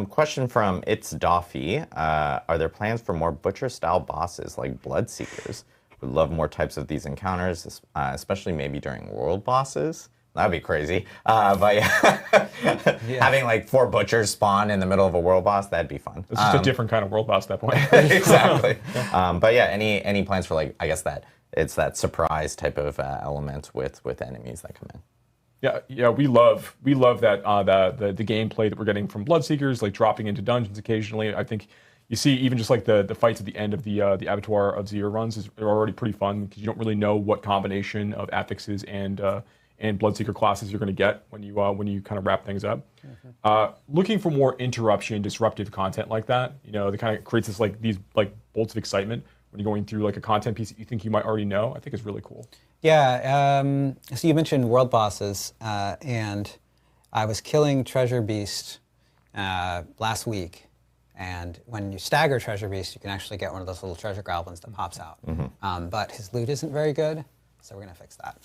Question from It's Doffy. Are there plans for more Butcher-style bosses like Bloodseekers? Would love more types of these encounters, especially maybe during world bosses. That'd be crazy. But having like 4 Butchers spawn in the middle of a world boss, that'd be fun. It's just a different kind of world boss at that point. Exactly. But yeah, any plans for like, I guess that it's that surprise type of element with enemies that come in. Yeah, we love that the gameplay that we're getting from Bloodseekers, like dropping into dungeons occasionally. I think you see even just like the fights at the end of the Abattoir of Zir runs are already pretty fun because you don't really know what combination of affixes and Bloodseeker classes you're going to get when you kind of wrap things up. Looking for more interruption, disruptive content like that, that kind of creates this these bolts of excitement. when you're going through like a content piece that you think you might already know, I think is really cool. Yeah, so you mentioned world bosses, and I was killing Treasure Beast last week, and when you stagger Treasure Beast, you can actually get one of those little treasure goblins that pops out. But his loot isn't very good, so we're gonna fix that.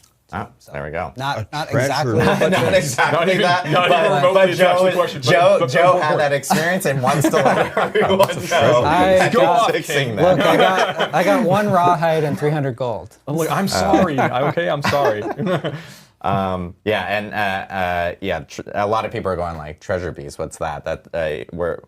So there we go. Not treasure exactly. Not exactly that. not even remotely attached to the question, but Joe had that experience and wants to let everyone know. I Fixing that. Look, I got 1 rawhide and 300 gold. I'm like, I'm sorry. Okay, I'm sorry. A lot of people are going like Treasure Beast. What's that? That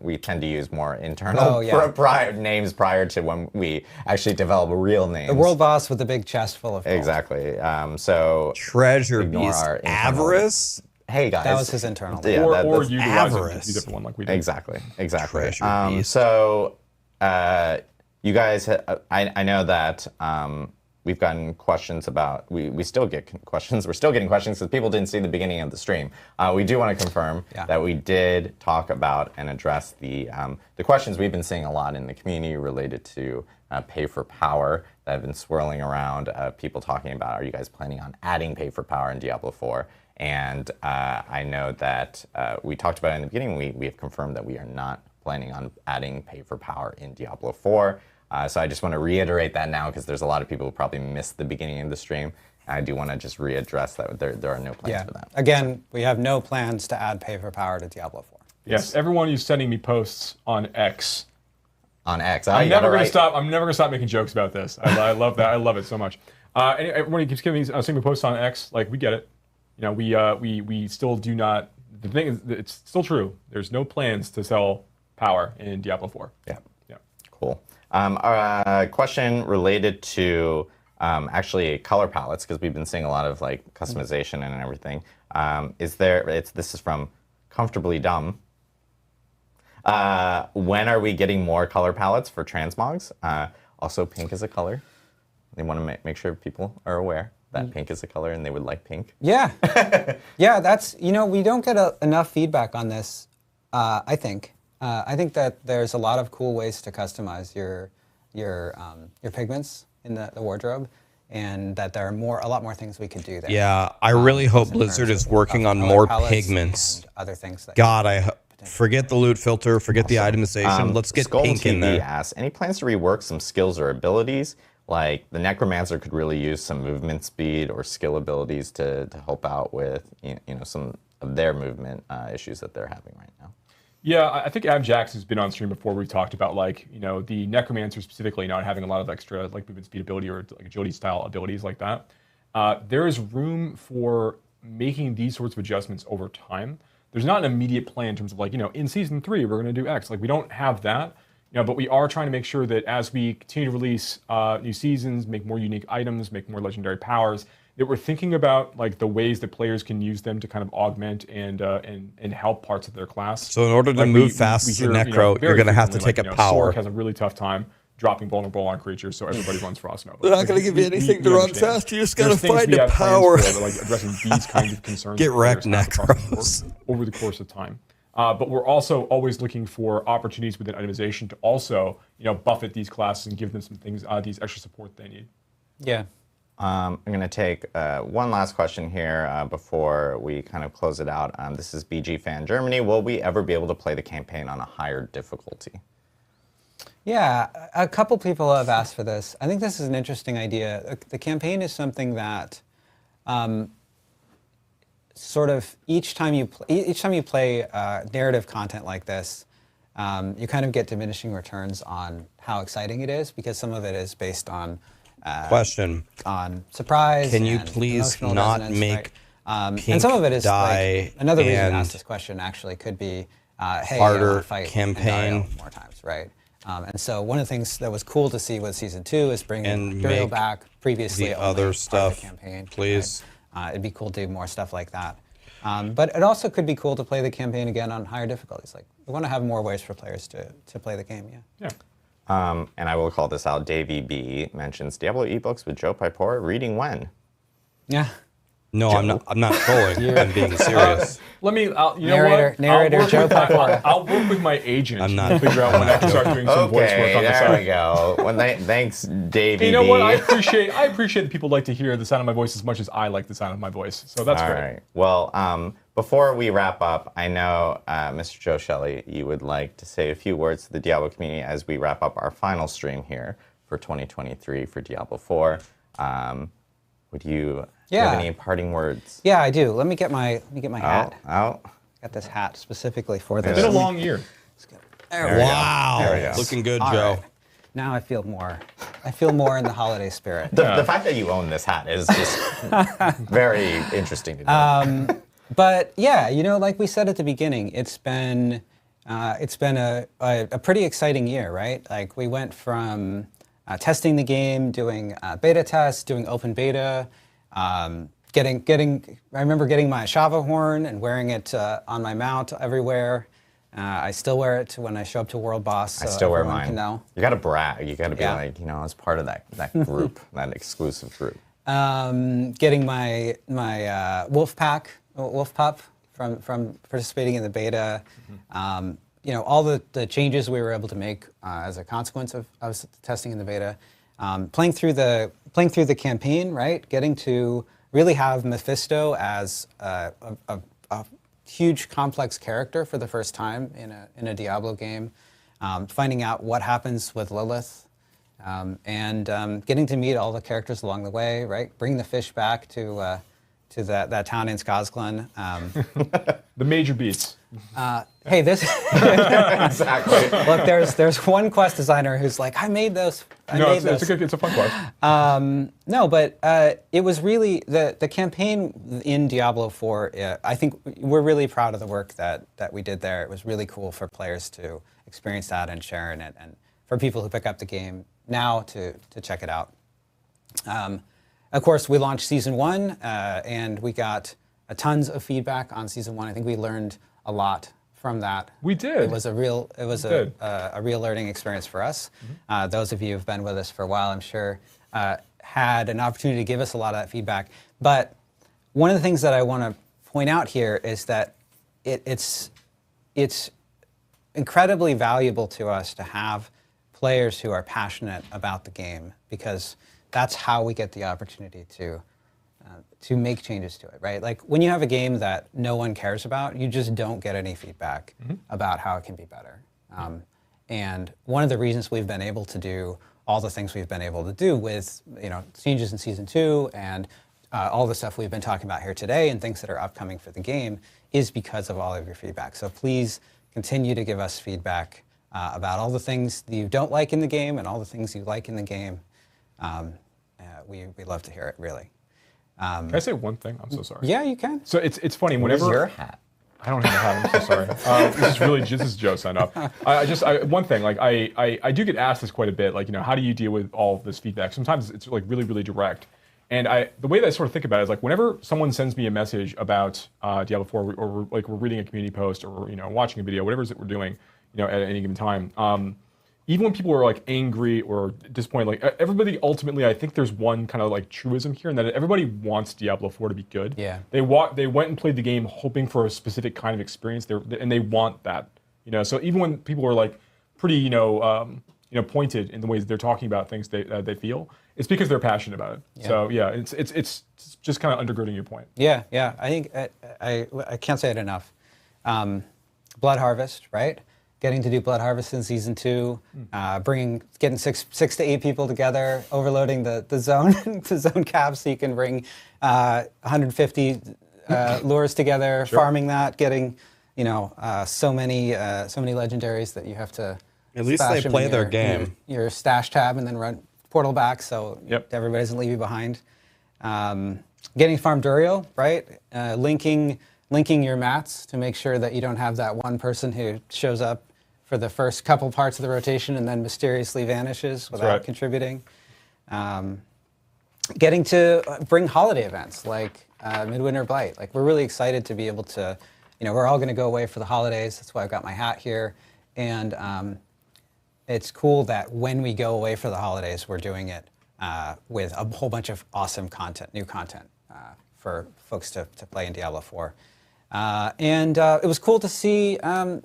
we tend to use more internal names prior to when we actually develop a real name. The world boss with the big chest full of gold. Exactly. So Treasure Beast. Avarice? Hey guys, that was his internal. Yeah, or that's utilize avarice. a different one like we did. Exactly. Treasure Beast. So you guys, I know that. We've gotten questions about, we still get questions. We're still getting questions because people didn't see the beginning of the stream. We do want to confirm that we did talk about and address the questions we've been seeing a lot in the community related to pay for power that have been swirling around. People talking about, are you guys planning on adding pay for power in Diablo 4? And I know that we talked about it in the beginning. We have confirmed that we are not planning on adding pay for power in Diablo 4. So I just want to reiterate that now because there's a lot of people who probably missed the beginning of the stream. I do want to just readdress that there are no plans for that. Again, we have no plans to add pay for power to Diablo 4. Yes, everyone who's sending me posts on X. On X. I'm never going to stop. I'm never going to stop making jokes about this. I love that. I love it so much. And everyone who keeps sending me posts on X, like we get it. You know, we still do not. The thing is, it's still true. There's no plans to sell power in Diablo 4. Yeah. Cool. Question related to actually color palettes, because we've been seeing a lot of like customization and everything. This is from Comfortably Dumb. When are we getting more color palettes for transmogs? Also, pink is a color. They want to make sure people are aware that pink is a color and they would like pink. Yeah. Yeah, that's, we don't get enough feedback on this, I think. I think that there's a lot of cool ways to customize your pigments in the wardrobe, and that there are a lot more things we could do there. Yeah, I really hope Blizzard is working on more pigments. And other things that God, forget the loot filter, forget the itemization. Let's get Skull pink TV in there. asks, any plans to rework some skills or abilities? Like the Necromancer could really use some movement speed or skill abilities to help out with some of their movement issues that they're having right now. Yeah, I think Abjax has been on stream before. We've talked about the Necromancer specifically not having a lot of extra like movement speed ability or like agility style abilities like that. There is room for making these sorts of adjustments over time. There's not an immediate plan in terms of in season 3 we're going to do X. Like we don't have that, but we are trying to make sure that as we continue to release new seasons, make more unique items, make more legendary powers, that we're thinking about like the ways that players can use them to kind of augment and help parts of their class. So in order to move fast as a Necro, you're going to have to take a power. Sork has a really tough time dropping vulnerable on creatures, so everybody runs Frost Nova. They're not going to give you anything to run fast. You just got to find a power. Like addressing these kinds of concerns. Get wrecked, Necros. Over the course of time. But we're also always looking for opportunities within itemization to also, buffet these classes and give them some things, these extra support they need. Yeah. I'm going to take one last question here before we kind of close it out. This is BG Fan Germany. Will we ever be able to play the campaign on a higher difficulty? Yeah, a couple people have asked for this. I think this is an interesting idea. The campaign is something that sort of each time you play narrative content like this, you kind of get diminishing returns on how exciting it is, because some of it is based on Question. On surprise. Can you and please emotional not resonance, make right? pink And some of it is die like, another reason to and ask this question actually could be, hey, harder I want to fight campaign Dario more times, right? And so one of the things that was cool to see with season 2 is bringing And Dario make back previously the only other part of stuff, the campaign, please. right? It'd be cool to do more stuff like that. But it also could be cool to play the campaign again on higher difficulties. Like we want to have more ways for players to play the game. Yeah. And I will call this out. Davey B mentions Diablo ebooks with Joe Pipora reading when? Yeah. No, I'm not. I'm not trolling. I'm being serious. Let me, you know Narrator- what? narrator I'll work Joe with my- Pecora. I'll work with my agent I'm to not- figure out when I can start doing some voice work Okay, on the there side. we go. Well, thanks, Davey. You know what? I B. appreciate that people like to hear the sound of my voice as much as I like the sound of my voice. So that's All great. right. Well, before we wrap up, I know, Mr. Joe Shelley, you would like to say a few words to the Diablo community as we wrap up our final stream here for 2023 for Diablo 4. Would you have any parting words? Yeah, I do. Let me get my hat. Out. Got this hat specifically for It's this. been a long year. There There we go. Wow. There we go. Looking good, All Joe. right. Now I feel more in the holiday spirit. The fact that you own this hat is just very interesting to me. But yeah, like we said at the beginning, it's been a pretty exciting year, right? Like we went from testing the game, doing beta tests, doing open beta, getting. I remember getting my Shava horn and wearing it on my mount everywhere. I still wear it when I show up to World Boss. So I still wear everyone mine. Can know. You gotta brag. You gotta be Yeah. like, as part of that group, that exclusive group. Getting my wolf pup from participating in the beta. All the changes we were able to make as a consequence of us testing in the beta. Playing through the campaign, right? Getting to really have Mephisto as a huge complex character for the first time in a Diablo game. Finding out what happens with Lilith. And getting to meet all the characters along the way, right? Bring the fish back to that town in Skosglen. The major beats. Hey, this. Exactly. Look, there's one quest designer who's like, I made those. It's a fun quest. No, but it was really the campaign in Diablo 4. I think we're really proud of the work that we did there. It was really cool for players to experience that and share in it, and for people who pick up the game now to check it out. Of course, we launched Season 1, and we got tons of feedback on Season 1. I think we learned a lot from that. We did. It was a real learning experience for us. Those of you who've been with us for a while, I'm sure, had an opportunity to give us a lot of that feedback. But one of the things that I want to point out here is that it's incredibly valuable to us to have players who are passionate about the game, because that's how we get the opportunity to make changes to it, right? Like when you have a game that no one cares about, you just don't get any feedback about how it can be better. And one of the reasons we've been able to do all the things we've been able to do with changes in Season 2 and all the stuff we've been talking about here today and things that are upcoming for the game is because of all of your feedback. So please continue to give us feedback about all the things that you don't like in the game and all the things you like in the game. We love to hear it, really. Can I say one thing? I'm so sorry. Yeah, you can. So it's funny. Where's Whenever your hat? I don't have a hat. I'm so sorry. This is Joe signed up. One thing. Like I do get asked this quite a bit. Like how do you deal with all this feedback? Sometimes it's like really really direct. And the way that I sort of think about it is like whenever someone sends me a message about Diablo 4, or like we're reading a community post, or watching a video, whatever it is that we're doing, at any given time. Even when people are like angry or disappointed, like everybody ultimately, I think there's one kind of like truism here, and that everybody wants Diablo 4 to be good. Yeah. They went and played the game hoping for a specific kind of experience, and they want that. So even when people are like pretty, pointed in the ways they're talking about things they feel, it's because they're passionate about it. Yeah. So yeah, it's just kind of undergirding your point. Yeah. I think I can't say it enough. Blood Harvest, right? Getting to do Blood Harvest in Season 2, getting six to eight people together, overloading the zone the zone cap so you can bring 150 lures together, farming that, getting so many legendaries that you have to. At least they play their game. Your stash tab and then run portal back so everybody doesn't leave you behind. Getting Farm Durio, right? Linking your mats to make sure that you don't have that one person who shows up for the first couple parts of the rotation and then mysteriously vanishes without contributing. Getting to bring holiday events like Midwinter Blight. Like we're really excited to be able to, we're all going to go away for the holidays. That's why I've got my hat here. And it's cool that when we go away for the holidays, we're doing it with a whole bunch of awesome content, new content for folks to play in Diablo 4. And it was cool to see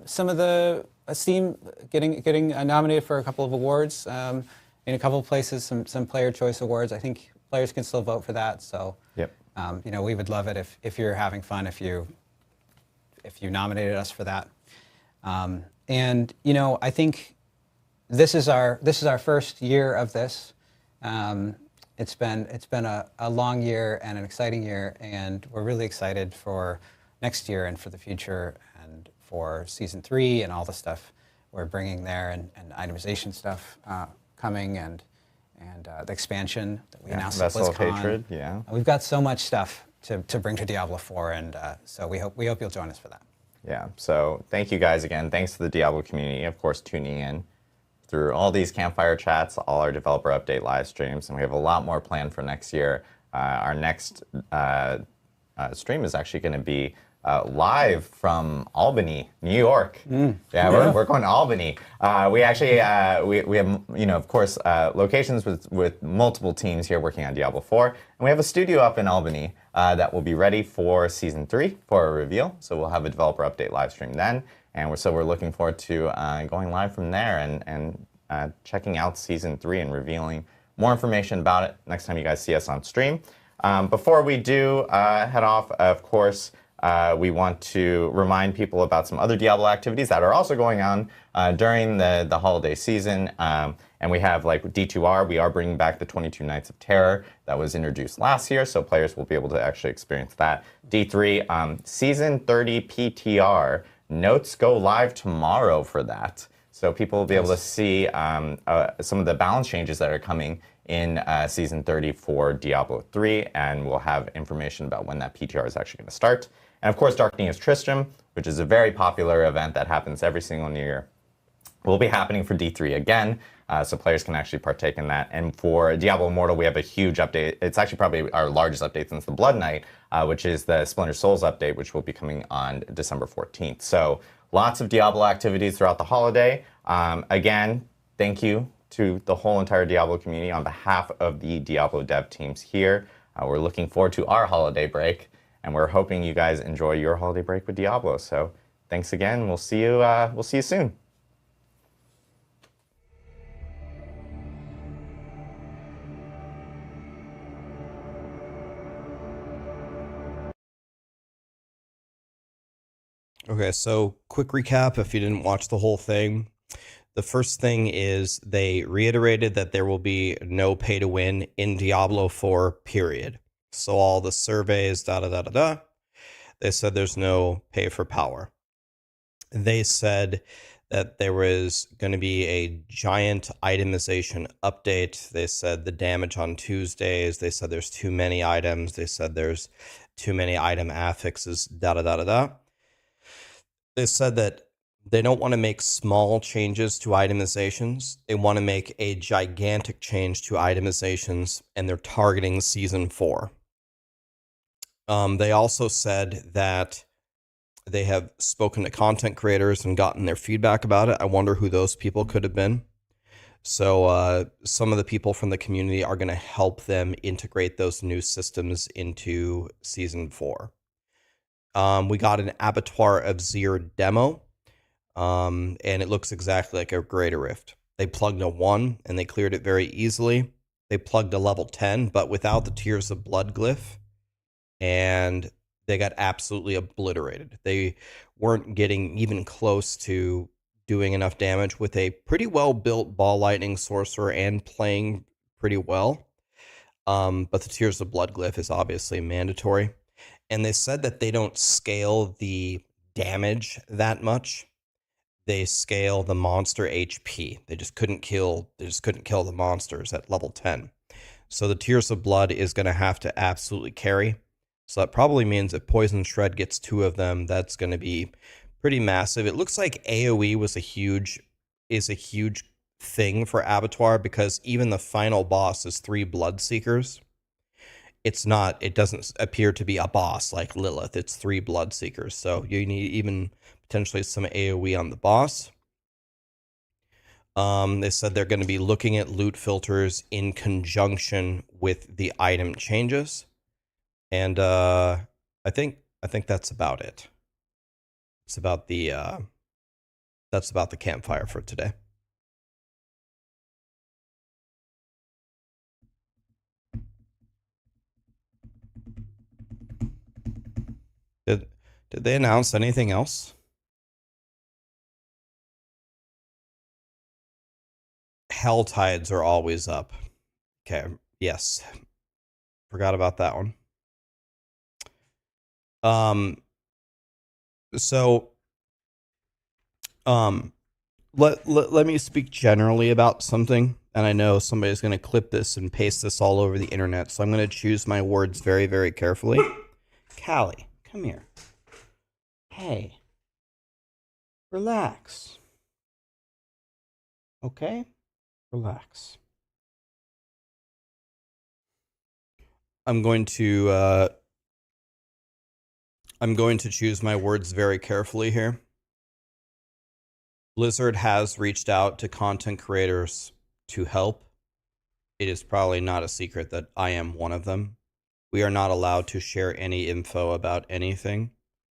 some of the Steam getting nominated for a couple of awards. In a couple of places, some player choice awards. I think players can still vote for that. So, Yep. we would love it if you're having fun, if you nominated us for that. And I think this is our first year of this. It's been a long year and an exciting year, and we're really excited for next year and for the future and for season 3 and all the stuff we're bringing there, and itemization stuff coming, and the expansion that we announced at Vessel of BlizzCon. Hatred, yeah. We've got so much stuff to bring to Diablo 4, and so we hope you'll join us for that. Yeah, so thank you guys again. Thanks to the Diablo community, of course, tuning in through all these Campfire chats, all our developer update live streams, and we have a lot more planned for next year. Our next stream is actually going to be live from Albany, New York. Yeah, we're going to Albany. We actually we have of course locations with multiple teams here working on Diablo 4, and we have a studio up in Albany that will be ready for season 3 for a reveal. So we'll have a developer update live stream then, and we're looking forward to going live from there and checking out season 3 and revealing more information about it next time you guys see us on stream. Before we do head off, of course. We want to remind people about some other Diablo activities that are also going on during the holiday season. And we have like D2R, we are bringing back the 22 Nights of Terror that was introduced last year, so players will be able to actually experience that. D3, Season 30 PTR, notes go live tomorrow for that. So people will be able to see some of the balance changes that are coming in Season 30 for Diablo 3, and we'll have information about when that PTR is actually going to start. And of course, Dark Neos Tristram, which is a very popular event that happens every single New Year, will be happening for D3 again, so players can actually partake in that. And for Diablo Immortal, we have a huge update. It's actually probably our largest update since the Blood Knight, which is the Splinter Souls update, which will be coming on December 14th. So lots of Diablo activities throughout the holiday. Again, thank you to the whole entire Diablo community on behalf of the Diablo dev teams here. We're looking forward to our holiday break, and we're hoping you guys enjoy your holiday break with Diablo. So thanks again. We'll see you soon. Okay, so quick recap if you didn't watch the whole thing. The first thing is they reiterated that there will be no pay to win in Diablo 4, period. So all the surveys, they said there's no pay for power. They said that there was going to be a giant itemization update. They said the damage on Tuesdays. They said there's too many items. They said there's too many item affixes, They said that they don't want to make small changes to itemizations. They want to make a gigantic change to itemizations, and they're targeting Season 4. They also said that they have spoken to content creators and gotten their feedback about it. I wonder who those people could have been. So some of the people from the community are going to help them integrate those new systems into Season 4. We got an Abattoir of Zir demo, and it looks exactly like a Greater Rift. They plugged a 1, and they cleared it very easily. They plugged a level 10, but without the Tears of Blood glyph, and they got absolutely obliterated. They weren't getting even close to doing enough damage with a pretty well-built Ball Lightning Sorcerer and playing pretty well. But the Tears of Blood glyph is obviously mandatory. And they said that they don't scale the damage that much. They scale the monster HP. They just couldn't kill the monsters at level 10. So the Tears of Blood is going to have to absolutely carry. So that probably means if Poison Shred gets 2 of them, that's going to be pretty massive. It looks like AoE is a huge thing for Abattoir, because even the final boss is 3 Bloodseekers. It doesn't appear to be a boss like Lilith. It's 3 Bloodseekers. So you need even potentially some AoE on the boss. They said they're going to be looking at loot filters in conjunction with the item changes. And I think that's about it. It's about the that's about the campfire for today. Did they announce anything else? Hell tides are always up. Okay, yes. Forgot about that one. So let me speak generally about something, and I know somebody's going to clip this and paste this all over the internet, so I'm going to choose my words very, very carefully. Callie, come here. Hey. Relax. Okay? Relax. I'm going to choose my words very carefully here. Blizzard has reached out to content creators to help. It is probably not a secret that I am one of them. We are not allowed to share any info about anything.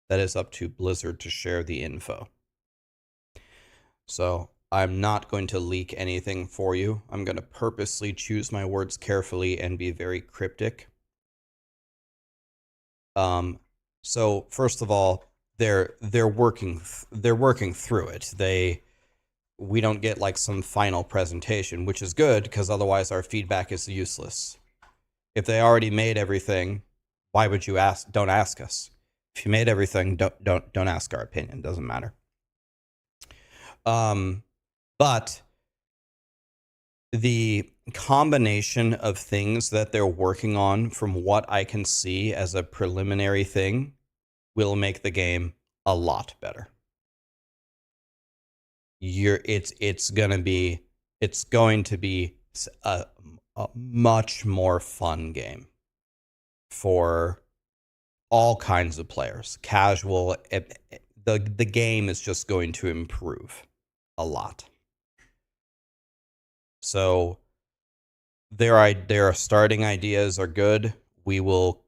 That is up to Blizzard to share the info. So I'm not going to leak anything for you. I'm going to purposely choose my words carefully and be very cryptic. So first of all, they're working through it. We don't get like some final presentation, which is good because otherwise our feedback is useless. If they already made everything, why would you ask? Don't ask us. If you made everything, don't ask our opinion. Doesn't matter. But the combination of things that they're working on, from what I can see as a preliminary thing, will make the game a lot better. It's going to be a much more fun game for all kinds of players. Casual, the game is just going to improve a lot. So their starting ideas are good. We will,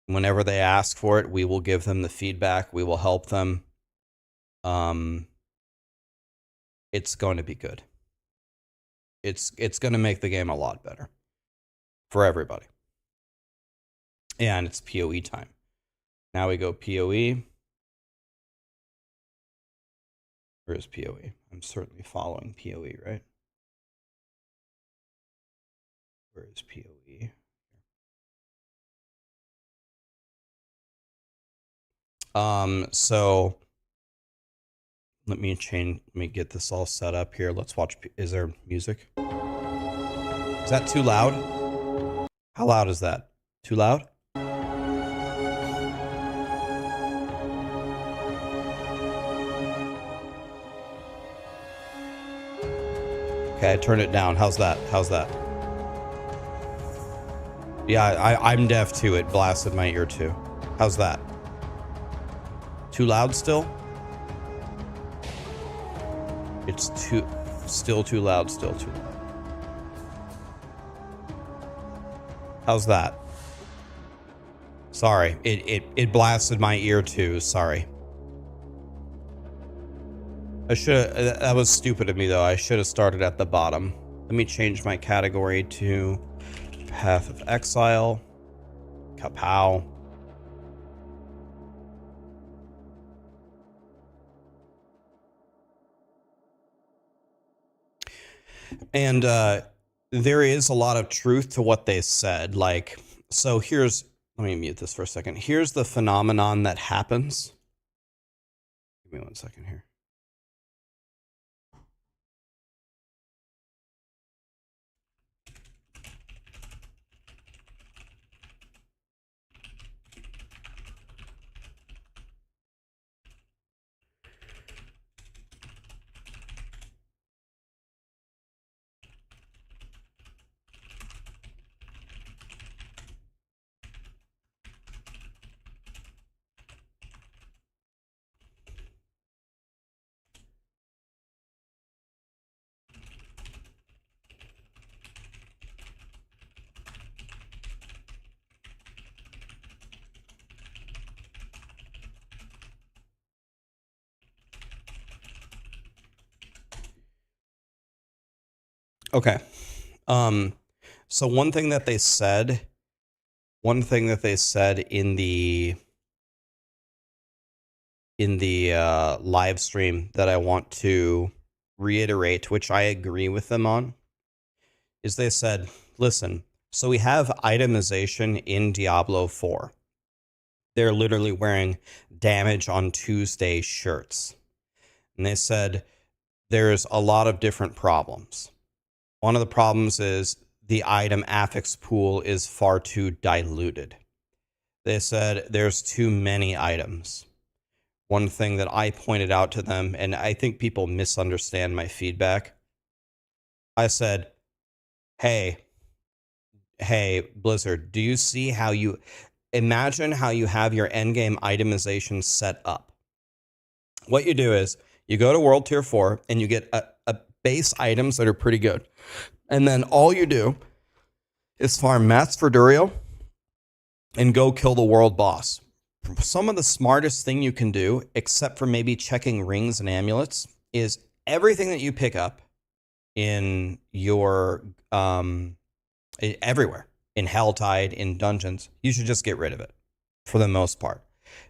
whenever they ask for it, we will give them the feedback. We will help them. It's going to be good. It's going to make the game a lot better for everybody. And it's POE time. Now we go POE. Where is POE? I'm certainly following POE, right? Where is POE? So let me get this all set up here. Let's watch. Is there music? Is that too loud? How loud is that? Too loud? Okay, I turned it down. How's that? Yeah, I'm deaf too. It blasted my ear too. How's that? Too loud still? It's still too loud. How's that? Sorry, it blasted my ear too. Sorry. That was stupid of me though. I should have started at the bottom. Let me change my category to Path of Exile. Kapow. And there is a lot of truth to what they said. Like, so let me mute this for a second. Here's the phenomenon that happens. Give me 1 second here. Okay. So one thing that they said in the live stream that I want to reiterate, which I agree with them on, is they said, listen, so we have itemization in Diablo 4. They're literally wearing damage on Tuesday shirts. And they said there's a lot of different problems. One of the problems is the item affix pool is far too diluted. They said there's too many items. One thing that I pointed out to them, and I think people misunderstand my feedback, I said, hey, Blizzard, do you see how you imagine how you have your endgame itemization set up? What you do is you go to World Tier 4 and you get a base items that are pretty good. And then all you do is farm mats for Duriel and go kill the world boss. Some of the smartest thing you can do, except for maybe checking rings and amulets, is everything that you pick up in your everywhere, in Helltide, in dungeons, you should just get rid of it for the most part.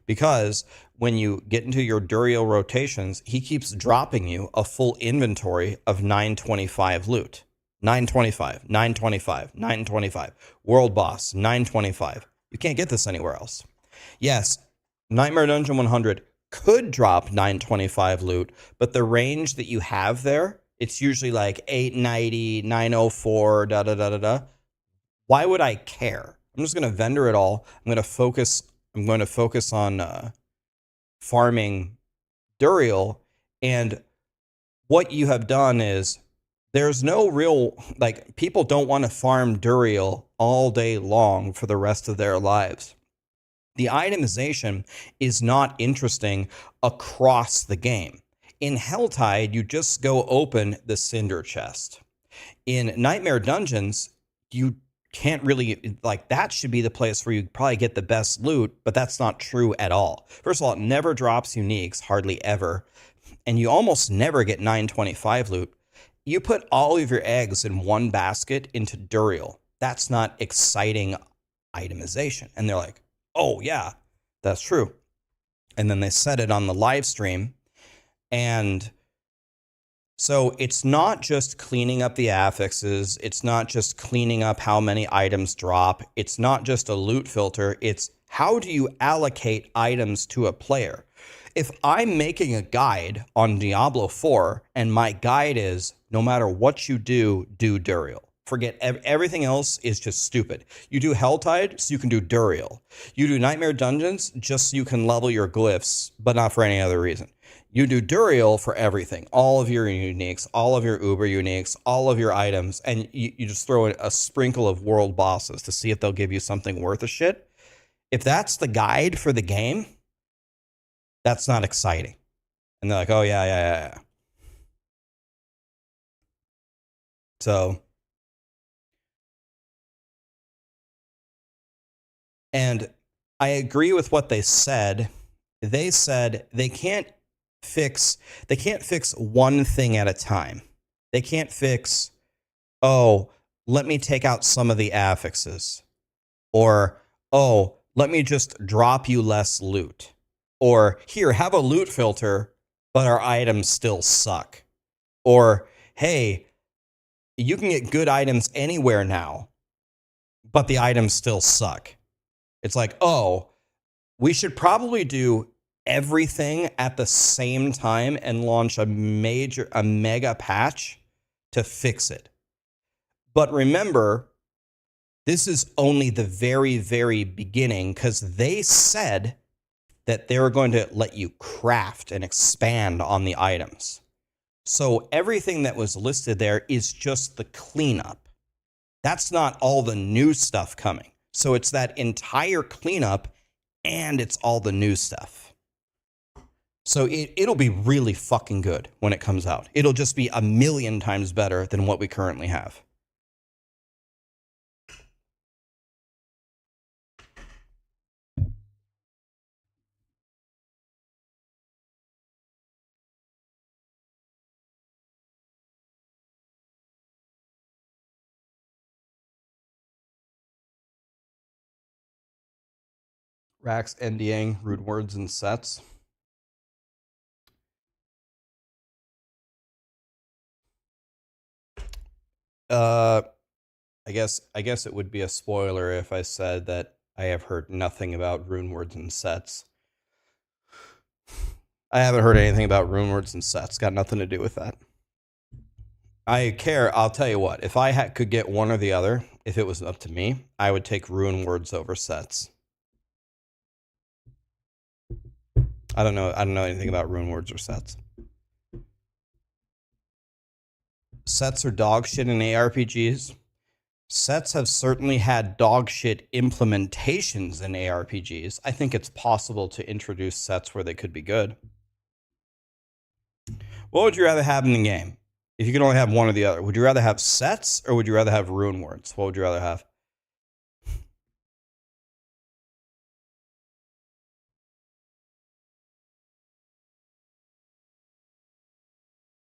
Because when you get into your Duriel rotations, he keeps dropping you a full inventory of 925 loot. 925, 925, 925. World boss, 925. You can't get this anywhere else. Yes, Nightmare Dungeon 100 could drop 925 loot, but the range that you have there, it's usually like 890, 904, da da da da da. Why would I care? I'm just going to vendor it all. I'm going to focus on farming Duriel, and what you have done is there's no real, like, people don't want to farm Duriel all day long for the rest of their lives. The itemization is not interesting across the game. In Helltide, you just go open the Cinder chest. In Nightmare Dungeons, you can't really, like, that should be the place where you probably get the best loot, but that's not true at all. First of all, it never drops uniques, hardly ever, and you almost never get 925 loot. You put all of your eggs in one basket into Duriel. That's not exciting itemization. And they're like, oh yeah, that's true. And then they said it on the live stream. And so it's not just cleaning up the affixes. It's not just cleaning up how many items drop. It's not just a loot filter. It's how do you allocate items to a player? If I'm making a guide on Diablo 4 and my guide is no matter what you do Duriel. Forget everything else is just stupid. You do Helltide so you can do Duriel. You do Nightmare Dungeons just so you can level your glyphs, but not for any other reason. You do Duriel for everything, all of your uniques, all of your uber uniques, all of your items, and you just throw in a sprinkle of world bosses to see if they'll give you something worth a shit. If that's the guide for the game, that's not exciting. And they're like, oh yeah. So, and I agree with what they said. They said they can't fix one thing at a time. They can't fix, oh, let me take out some of the affixes. Or, oh, let me just drop you less loot. Or, here, have a loot filter, but our items still suck. Or, hey, you can get good items anywhere now, but the items still suck. It's like, oh, we should probably do everything at the same time and launch a mega patch to fix it. But remember, this is only the very, very beginning, because they said that they were going to let you craft and expand on the items. So everything that was listed there is just the cleanup. That's not all the new stuff coming. So it's that entire cleanup and it's all the new stuff. So it'll be really fucking good when it comes out. It'll just be 1,000,000 times better than what we currently have. Rax NDing rude words and sets. I guess it would be a spoiler if I said that I have heard nothing about rune words and sets. I haven't heard anything about rune words and sets. Got nothing to do with that. I care. I'll tell you what. If I could get one or the other, if it was up to me, I would take rune words over sets. I don't know anything about rune words or sets. Sets are dog shit in ARPGs. Sets have certainly had dog shit implementations in ARPGs. I think it's possible to introduce sets where they could be good. What would you rather have in the game? If you could only have one or the other, would you rather have sets or would you rather have rune words? What would you rather have?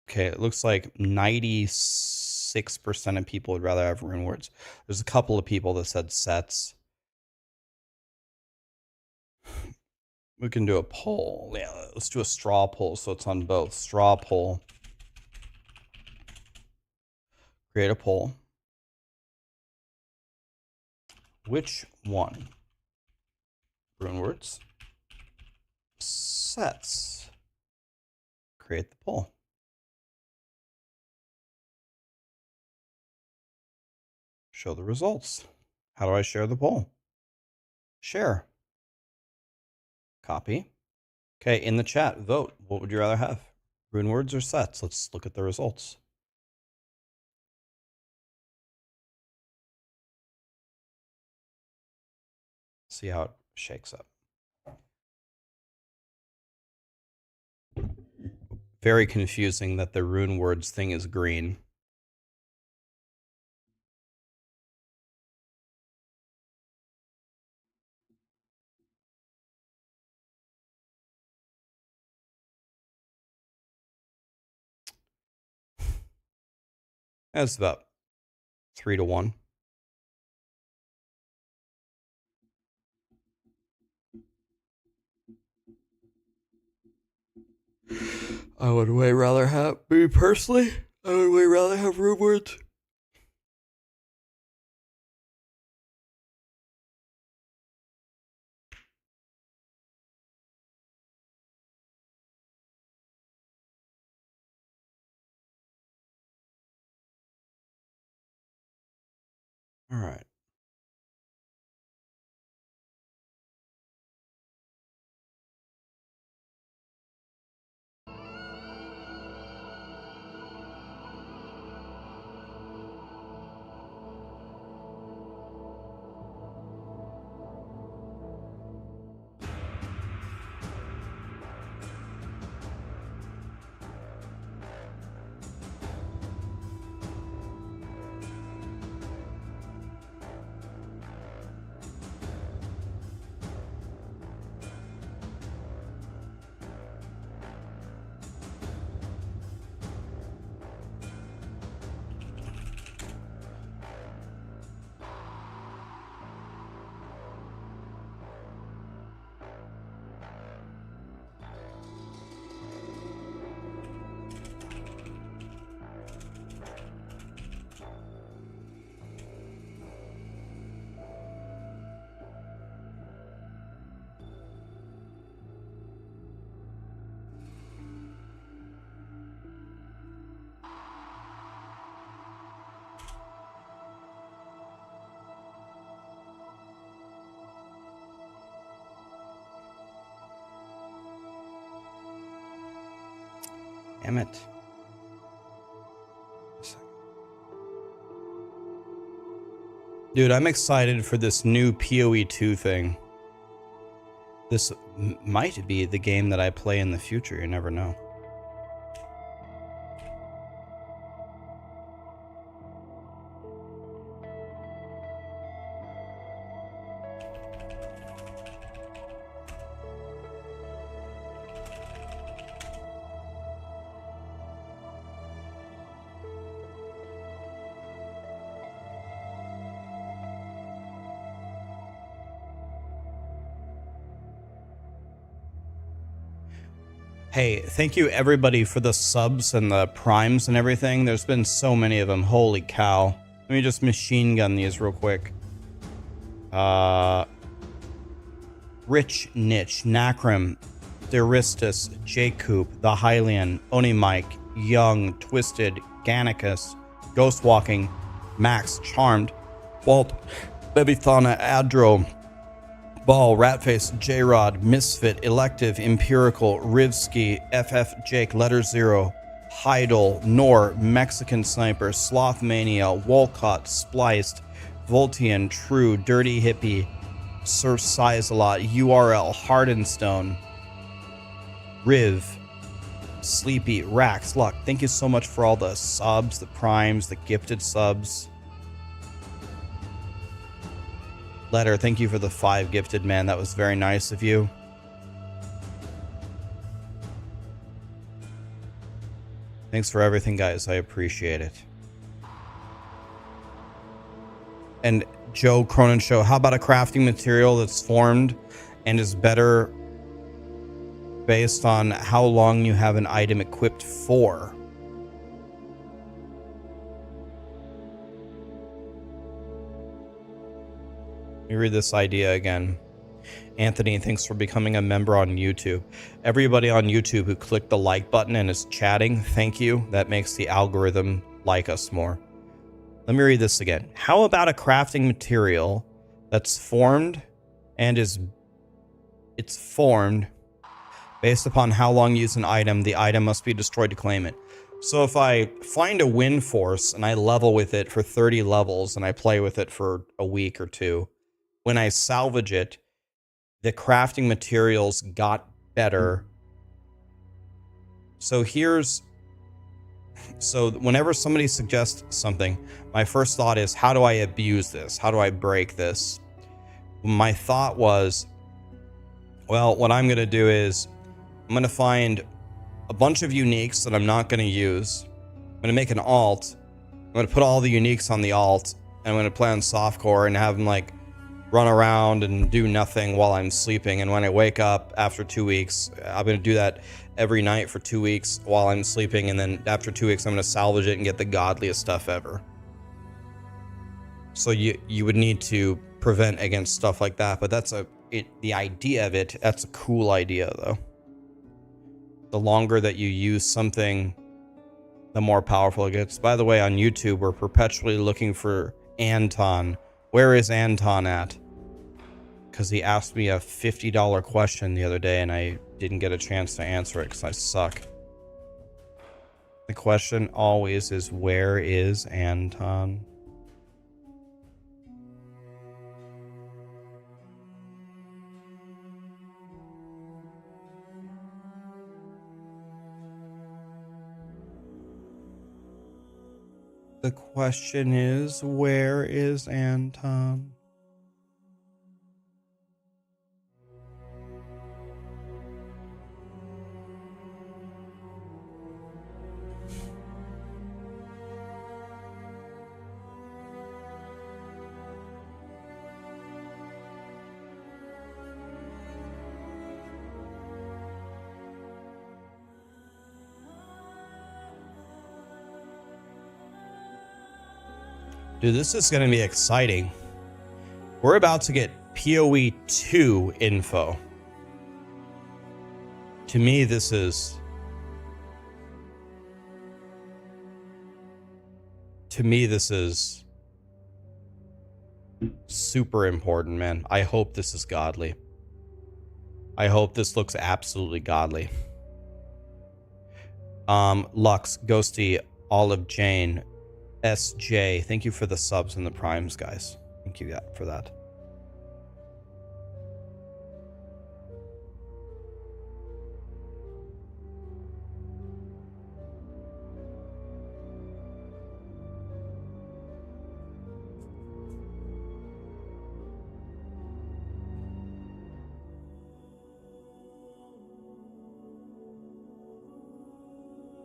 Okay, it looks like 96% of people would rather have rune words. There's a couple of people that said sets. We can do a poll. Yeah, let's do a straw poll so it's on both. Straw poll. Create a poll. Which one? Rune words. Sets. Create the poll. Show the results. How do I share the poll? Share. Copy. Okay, in the chat, vote. What would you rather have? Rune words or sets? Let's look at the results. See how it shakes up. Very confusing that the rune words thing is green. That's about 3-1. I would way rather have, me personally, I would way rather have rune words. All right. Damn it. Dude, I'm excited for this new POE2 thing. This might be the game that I play in the future. You never know. Hey, thank you everybody for the subs and the primes and everything. There's been so many of them. Holy cow. Let me just machine gun these real quick. Rich Niche, Nakram, Deristus, Jacob, The Hylian, Onimike, Young, Twisted, Gannicus, Ghostwalking, Max, Charmed, Walt, Bebithana, Adro, Ball, Ratface, J-Rod, Misfit, Elective, Empirical, Rivsky, FF Jake, Letter Zero, Heidel, Nor, Mexican Sniper, Slothmania, Walcott, Spliced, Voltian, True, Dirty Hippie, Sir Size-A-Lot, URL, Hardenstone, Riv, Sleepy, Rax, Luck. Thank you so much for all the subs, the primes, the gifted subs. Letter, thank you for the 5 gifted, man. That was very nice of you. Thanks for everything, guys. I appreciate it. And Joe Cronin Show, how about a crafting material that's formed and is better based on how long you have an item equipped for? Let me read this idea again. Anthony, thanks for becoming a member on YouTube. Everybody on YouTube who clicked the like button and is chatting, thank you. That makes the algorithm like us more. Let me read this again. How about a crafting material that's formed and it's formed based upon how long you use an item, the item must be destroyed to claim it. So if I find a wind force and I level with it for 30 levels and I play with it for a week or two, when I salvage it, the crafting materials got better. So whenever somebody suggests something, my first thought is, how do I abuse this? How do I break this? My thought was, well, what I'm going to do is I'm going to find a bunch of uniques that I'm not going to use. I'm going to make an alt. I'm going to put all the uniques on the alt. And I'm going to play on softcore and have them like run around and do nothing while I'm sleeping. And when I wake up after 2 weeks, I'm going to do that every night for 2 weeks while I'm sleeping. And then after 2 weeks, I'm going to salvage it and get the godliest stuff ever. So you would need to prevent against stuff like that. But the idea of it, that's a cool idea though. The longer that you use something, the more powerful it gets. By the way, on YouTube, we're perpetually looking for Anton. Where is Anton at? Because he asked me a $50 question the other day and I didn't get a chance to answer it because I suck. The question always is, where is Anton? The question is, where is Anton? Dude, this is going to be exciting. We're about to get POE2 info. To me, this is super important, man. I hope this is godly. I hope this looks absolutely godly. Lux, Ghosty, Olive Jane, SJ, thank you for the subs and the primes, guys. Thank you for that.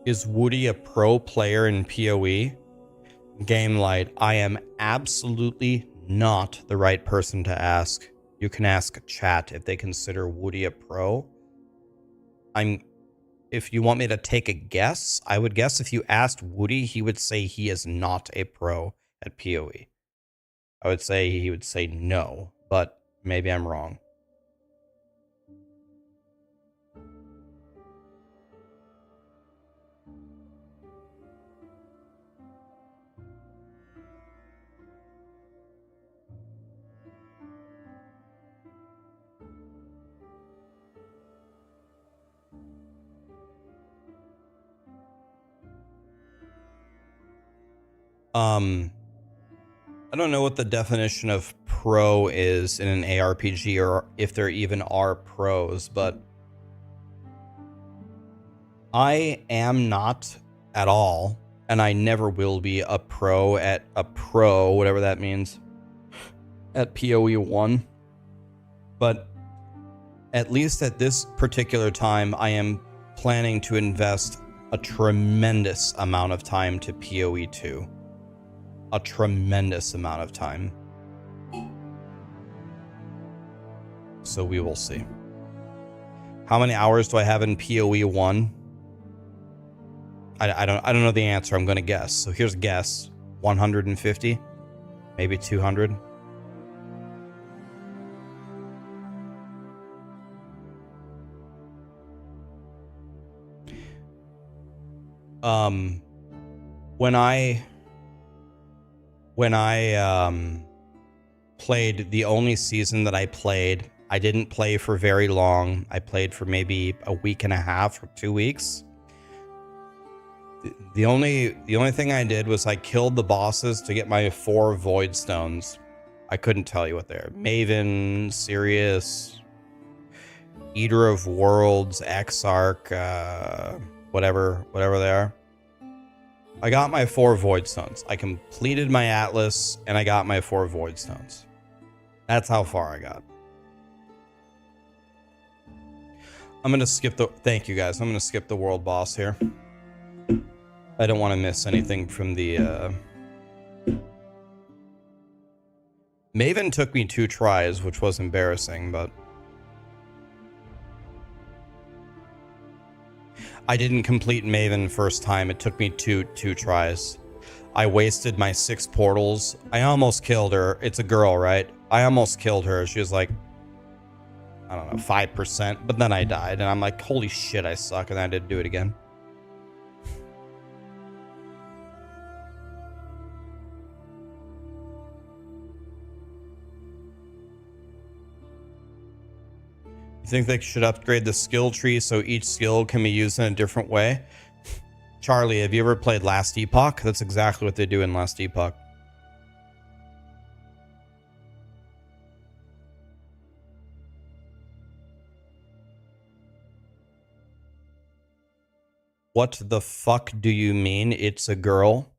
Is Woody a pro player in POE? Game Light, I am absolutely not the right person to ask. You can ask chat if they consider Woody a pro. I'm if you want me to take a guess, I would guess if you asked Woody, he would say he is not a pro at POE. I would say he would say no, but maybe I'm wrong. I don't know what the definition of pro is in an ARPG or if there even are pros, but I am not at all, and I never will be a pro at whatever that means, at POE1. But at least at this particular time, I am planning to invest a tremendous amount of time to POE2. A tremendous amount of time. So we will see. How many hours do I have in POE1? I don't know the answer. I'm going to guess. So here's a guess. 150, maybe 200. When I played the only season that I played, I didn't play for very long. I played for maybe a week and a half or 2 weeks. The only thing I did was I killed the bosses to get my 4 void stones. I couldn't tell you what they're. Maven, Sirius, Eater of Worlds, Exarch, whatever they are. I got my 4 void stones. I completed my atlas and I got my 4 void stones. That's how far I got. I'm going to skip thank you guys. I'm going to skip the world boss here. I don't want to miss anything from the, Maven took me 2 tries, which was embarrassing, but I didn't complete Maven first time. It took me two tries. I wasted my 6 portals. I almost killed her. It's a girl, right? I almost killed her. She was like, I don't know, 5%. But then I died. And I'm like, holy shit, I suck. And I did do it again. You think they should upgrade the skill tree so each skill can be used in a different way? Charlie, have you ever played Last Epoch? That's exactly what they do in Last Epoch. What the fuck do you mean it's a girl?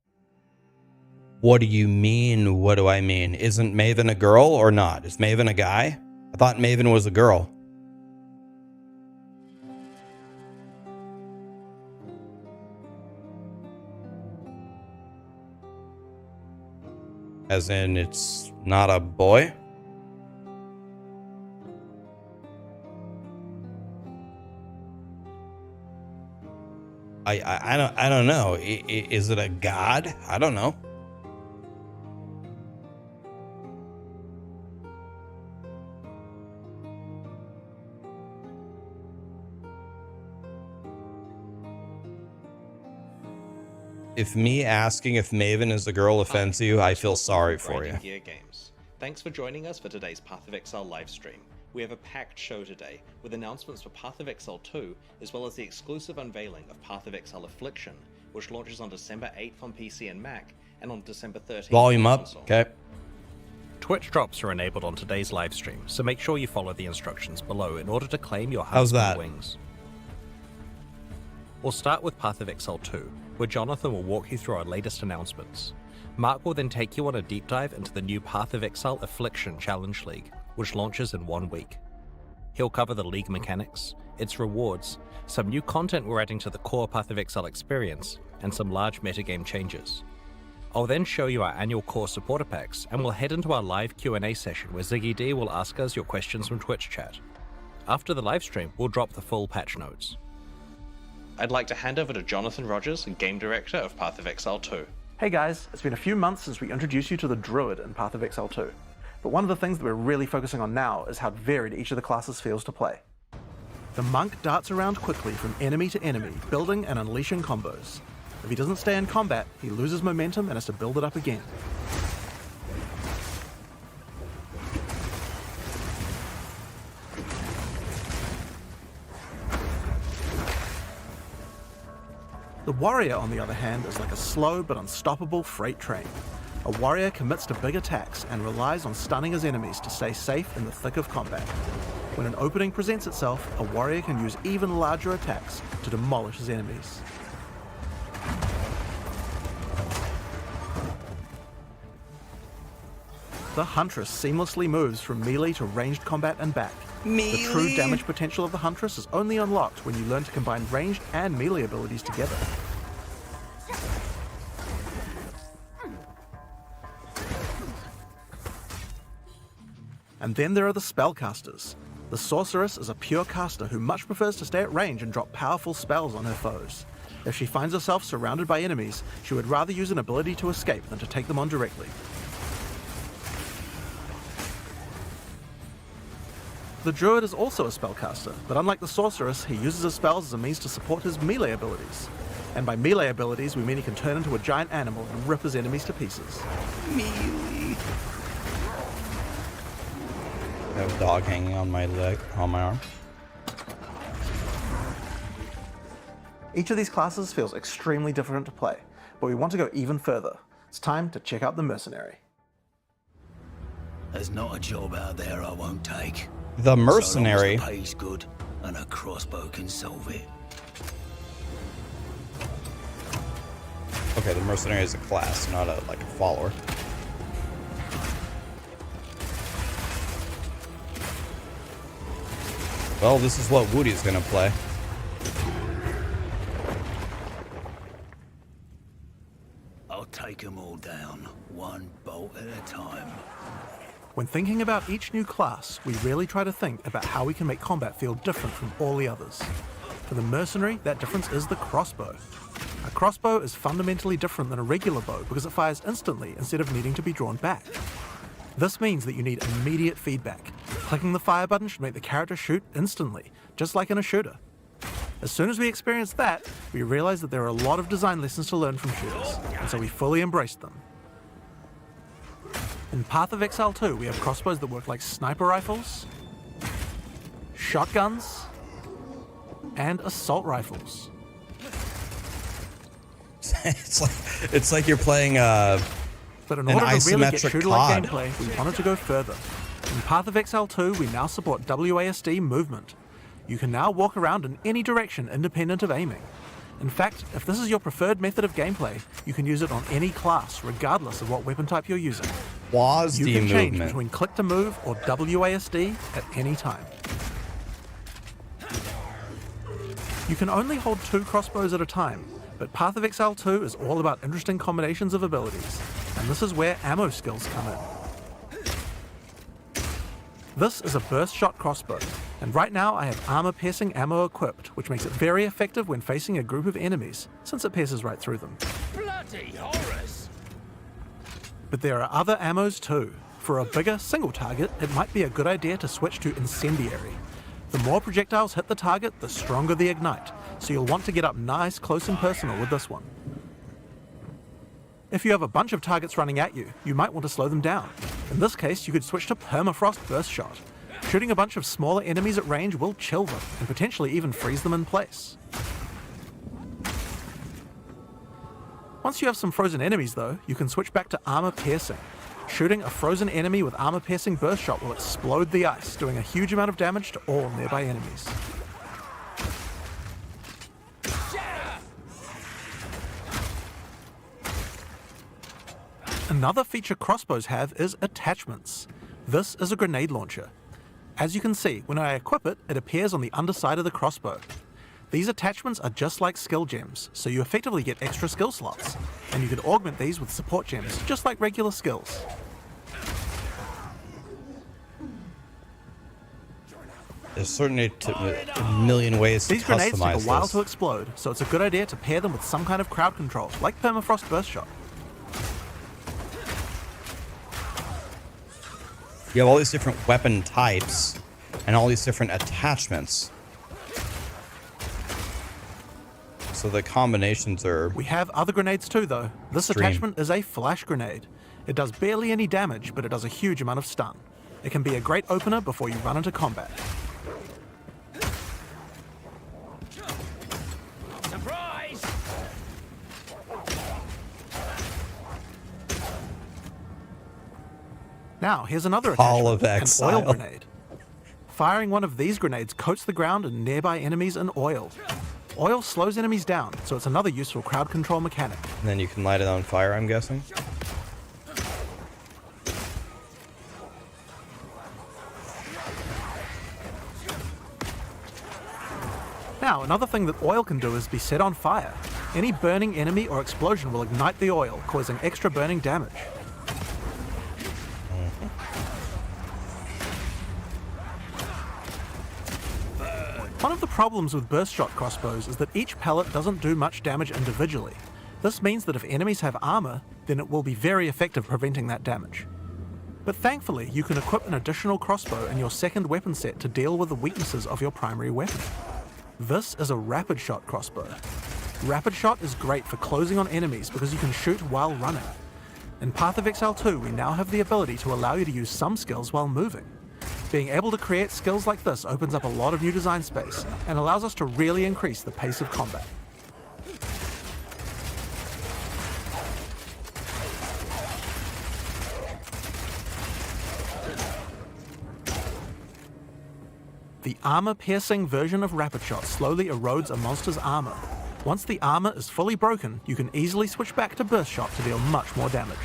What do you mean, what do I mean? Isn't Maven a girl or not? Is Maven a guy? I thought Maven was a girl. As in, it's not a boy? I don't know. Is it a god? I don't know. If me asking if Maven is a girl offends you, I feel sorry for you. Gear Games. Thanks for joining us for today's Path of Exile livestream. We have a packed show today, with announcements for Path of Exile 2, as well as the exclusive unveiling of Path of Exile Affliction, which launches on December 8th on PC and Mac, and on December 13th Volume on up, console. okay. Twitch drops are enabled on today's livestream, so make sure you follow the instructions below in order to claim your How's Huntsman that? wings. We'll start with Path of Exile 2, where Jonathan will walk you through our latest announcements. Mark will then take you on a deep dive into the new Path of Exile Affliction Challenge League, which launches in 1 week. He'll cover the league mechanics, its rewards, some new content we're adding to the core Path of Exile experience, and some large metagame changes. I'll then show you our annual core supporter packs, and we'll head into our live Q&A session where Ziggy D will ask us your questions from Twitch chat. After the livestream, we'll drop the full patch notes. I'd like to hand over to Jonathan Rogers, Game Director of Path of Exile 2. Hey guys, it's been a few months since we introduced you to the Druid in Path of Exile 2, but one of the things that we're really focusing on now is how varied each of the classes feels to play. The Monk darts around quickly from enemy to enemy, building and unleashing combos. If he doesn't stay in combat, he loses momentum and has to build it up again. The Warrior, on the other hand, is like a slow but unstoppable freight train. A Warrior commits to big attacks and relies on stunning his enemies to stay safe in the thick of combat. When an opening presents itself, a Warrior can use even larger attacks to demolish his enemies. The Huntress seamlessly moves from melee to ranged combat and back. The true damage potential of the Huntress is only unlocked when you learn to combine ranged and melee abilities together. And then there are the Spellcasters. The Sorceress is a pure caster who much prefers to stay at range and drop powerful spells on her foes. If she finds herself surrounded by enemies, she would rather use an ability to escape than to take them on directly. The Druid is also a spellcaster, but unlike the Sorceress, he uses his spells as a means to support his melee abilities. And by melee abilities, we mean he can turn into a giant animal and rip his enemies to pieces. Melee. I have a dog hanging on my leg, on my arm. Each of these classes feels extremely different to play, but we want to go even further. It's time to check out the Mercenary. There's not a job out there I won't take. The Mercenary. So long as the pay's good and a crossbow can solve it. Okay, the Mercenary is a class, not a follower. Well, this is what Woody's gonna play. I'll take them all down, one bolt at a time. When thinking about each new class, we really try to think about how we can make combat feel different from all the others. For the Mercenary, that difference is the crossbow. A crossbow is fundamentally different than a regular bow because it fires instantly instead of needing to be drawn back. This means that you need immediate feedback. Clicking the fire button should make the character shoot instantly, just like in a shooter. As soon as we experienced that, we realized that there are a lot of design lessons to learn from shooters, and so we fully embraced them. In Path of Exile 2, we have crossbows that work like sniper rifles, shotguns, and assault rifles. it's like you're playing But in an order to really get isometric shooter-like COD. gameplay, we wanted to go further. In Path of Exile 2, we now support WASD movement. You can now walk around in any direction independent of aiming. In fact, if this is your preferred method of gameplay, you can use it on any class, regardless of what weapon type you're using. WASD You can change movement. between click to move or WASD at any time. You can only hold 2 crossbows at a time, but Path of Exile 2 is all about interesting combinations of abilities, and this is where ammo skills come in. This is a burst shot crossbow, and right now I have armor piercing ammo equipped, which makes it very effective when facing a group of enemies, since it pierces right through them. Bloody horrors! But there are other ammos too. For a bigger single target, it might be a good idea to switch to Incendiary. The more projectiles hit the target, the stronger the ignite, so you'll want to get up nice, close and personal with this one. If you have a bunch of targets running at you, you might want to slow them down. In this case, you could switch to Permafrost Burst Shot. Shooting a bunch of smaller enemies at range will chill them, and potentially even freeze them in place. Once you have some frozen enemies though, you can switch back to Armor Piercing. Shooting a frozen enemy with Armor Piercing Burst Shot will explode the ice, doing a huge amount of damage to all nearby enemies. Another feature crossbows have is attachments. This is a grenade launcher. As you can see, when I equip it, it appears on the underside of the crossbow. These attachments are just like skill gems, so you effectively get extra skill slots, and you can augment these with support gems, just like regular skills. There's certainly a million ways to These grenades take customize a while this. to explode, so it's a good idea to pair them with some kind of crowd control, like permafrost burst shot. You have all these different weapon types and all these different attachments. So the combinations are... We have other grenades too, though. This Extreme. attachment is a flash grenade. It does barely any damage, but it does a huge amount of stun. It can be a great opener before you run into combat. Surprise! Now, here's another Hall attachment, of an Exile. oil grenade. Firing one of these grenades coats the ground and nearby enemies in oil. Oil slows enemies down, so it's another useful crowd control mechanic. And then you can light it on fire, I'm guessing. Now, another thing that oil can do is be set on fire. Any burning enemy or explosion will ignite the oil, causing extra burning damage. One of the problems with burst shot crossbows is that each pellet doesn't do much damage individually. This means that if enemies have armor, then it will be very effective preventing that damage. But thankfully, you can equip an additional crossbow in your second weapon set to deal with the weaknesses of your primary weapon. This is a rapid shot crossbow. Rapid shot is great for closing on enemies because you can shoot while running. In Path of Exile 2, we now have the ability to allow you to use some skills while moving. Being able to create skills like this opens up a lot of new design space and allows us to really increase the pace of combat. The armor-piercing version of Rapid Shot slowly erodes a monster's armor. Once the armor is fully broken, you can easily switch back to Burst Shot to deal much more damage.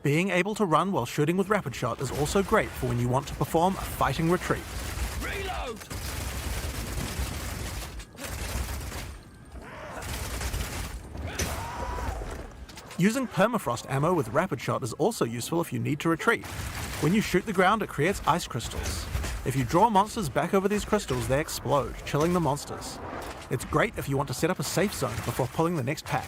Being able to run while shooting with Rapid Shot is also great for when you want to perform a fighting retreat. Reload! Using permafrost ammo with Rapid Shot is also useful if you need to retreat. When you shoot the ground, it creates ice crystals. If you draw monsters back over these crystals, they explode, chilling the monsters. It's great if you want to set up a safe zone before pulling the next pack.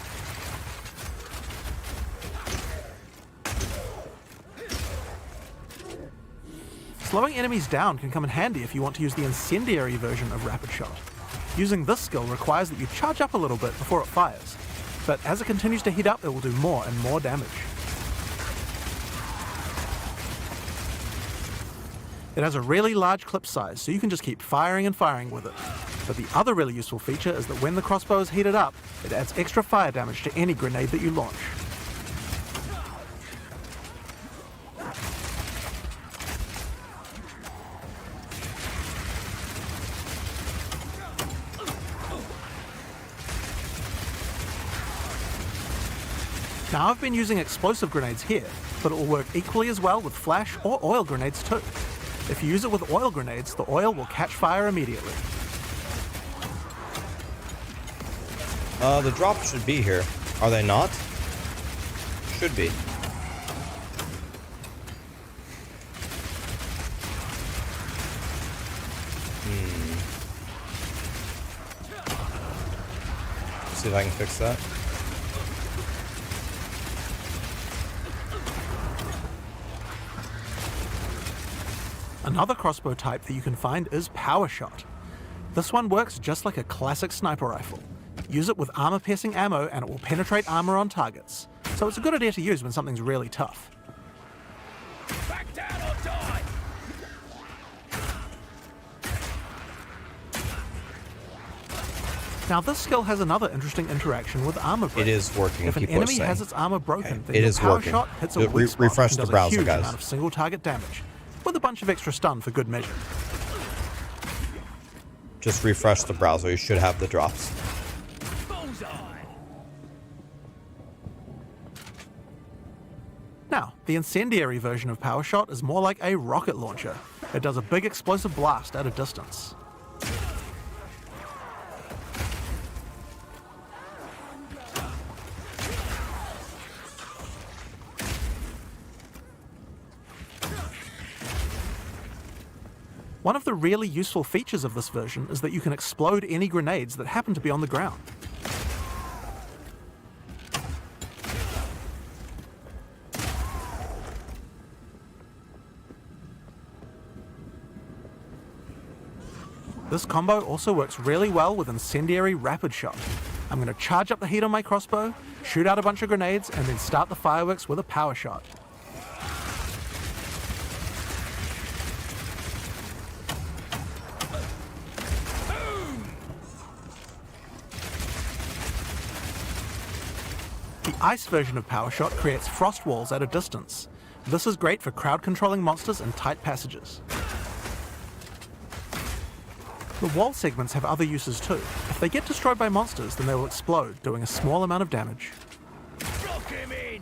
Slowing enemies down can come in handy if you want to use the incendiary version of Rapid Shot. Using this skill requires that you charge up a little bit before it fires, but as it continues to heat up, it will do more and more damage. It has a really large clip size, so you can just keep firing and firing with it. But the other really useful feature is that when the crossbow is heated up, it adds extra fire damage to any grenade that you launch. Now I've been using explosive grenades here, but it will work equally as well with flash or oil grenades too. If you use it with oil grenades, the oil will catch fire immediately. The drops should be here. Are they not? Should be. See if I can fix that. Another crossbow type that you can find is Power Shot. This one works just like a classic sniper rifle. Use it with armor-piercing ammo and it will penetrate armor on targets, so it's a good idea to use when something's really tough. Back down or die! Now this skill has another interesting interaction with armor break. It is working. If an people are enemy saying. has its armor broken, Okay, then it your is Power working. Shot hits a Re- weak spot refresh and the does browser, a huge guys. amount of single target damage, with a bunch of extra stun for good measure. Just refresh the browser. You should have the drops. Bullseye! Now, the incendiary version of Power Shot is more like a rocket launcher. It does a big explosive blast at a distance. One of the really useful features of this version is that you can explode any grenades that happen to be on the ground. This combo also works really well with Incendiary Rapid Shot. I'm going to charge up the heat on my crossbow, shoot out a bunch of grenades, and then start the fireworks with a power shot. The ice version of Power Shot creates frost walls at a distance. This is great for crowd controlling monsters in tight passages. The wall segments have other uses too. If they get destroyed by monsters, then they will explode, doing a small amount of damage. Lock him in!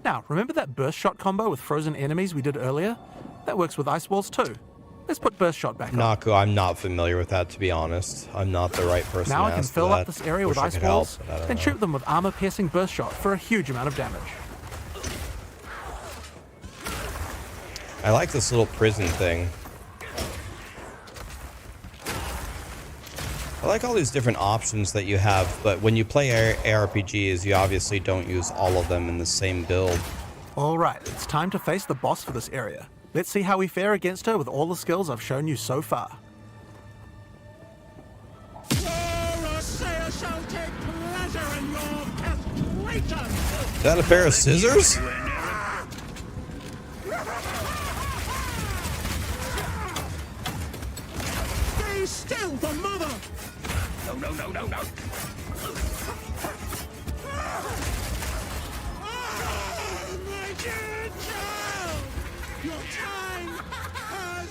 Now, remember that burst shot combo with frozen enemies we did earlier? That works with ice walls too. Let's put burst shot back on. Naku, I'm not familiar with that, to be honest. I'm not the right person Now to I can ask fill for up that. this area with Wish I ice could walls, help, but I don't then know. shoot them with armor-piercing burst shot for a huge amount of damage. I like this little prison thing. I like all these different options that you have, but when you play ARPGs, you obviously don't use all of them in the same build. Alright, it's time to face the boss for this area. Let's see how we fare against her with all the skills I've shown you so far. Is that a pair of scissors? Stay still, the mother! No. My dear child! Your time has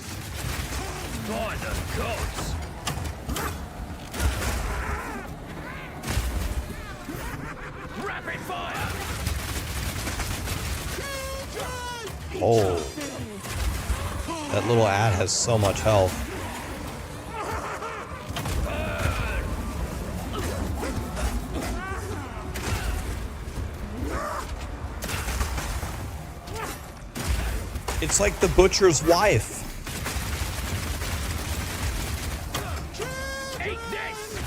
come! By the gods! Rapid fire! Oh. That little ad has so much health. It's like the butcher's wife. Take this!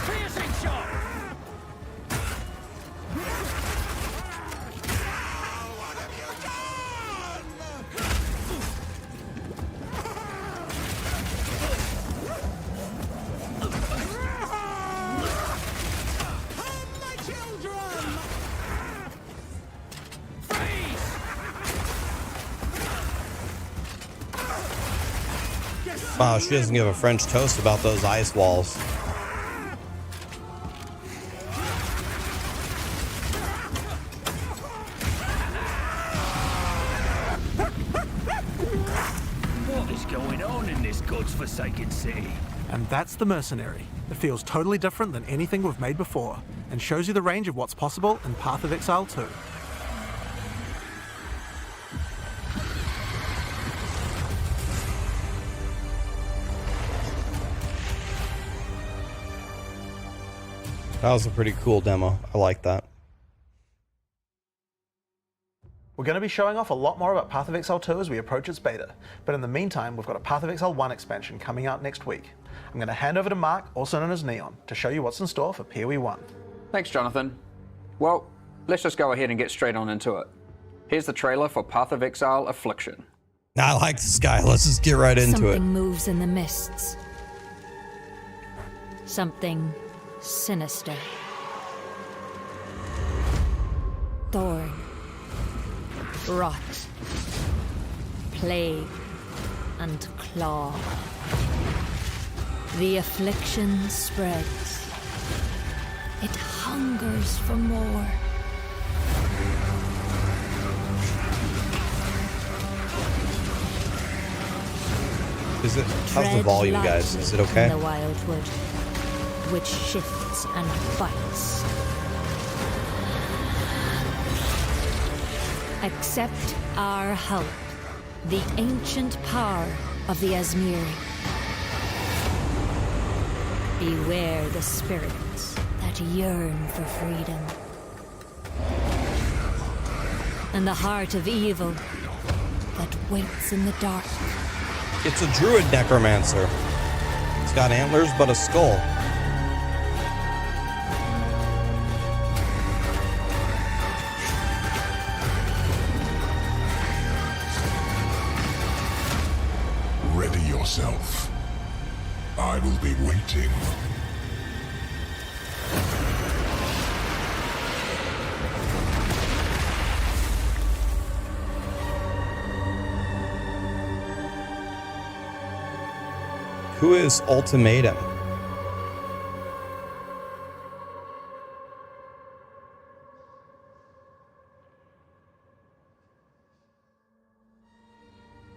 Piercing shot! Wow, she doesn't give a French toast about those ice walls. What is going on in this godforsaken city? And that's the Mercenary. It feels totally different than anything we've made before, and shows you the range of what's possible in Path of Exile 2. That was a pretty cool demo. I like that. We're going to be showing off a lot more about Path of Exile 2 as we approach its beta, but in the meantime we've got a Path of Exile 1 expansion coming out next week. I'm going to hand over to Mark, also known as Neon, to show you what's in store for POE 1. Thanks, Jonathan. Well, let's just go ahead and get straight on into it. Here's the trailer for Path of Exile Affliction. I like this guy. Let's just get right into it. Something moves in the mists. Something sinister. Thorn. Rot. Plague. And claw. The affliction spreads. It hungers for more. Is it? How's the Tread volume, light guys? Is it okay? in the wildwood, which shifts and bites. Accept our help, the ancient power of the Azmiri. Beware the spirits that yearn for freedom. And the heart of evil that waits in the dark. It's a druid necromancer. It's got antlers but a skull. Ready yourself. I will be waiting. Who is Ultimatum?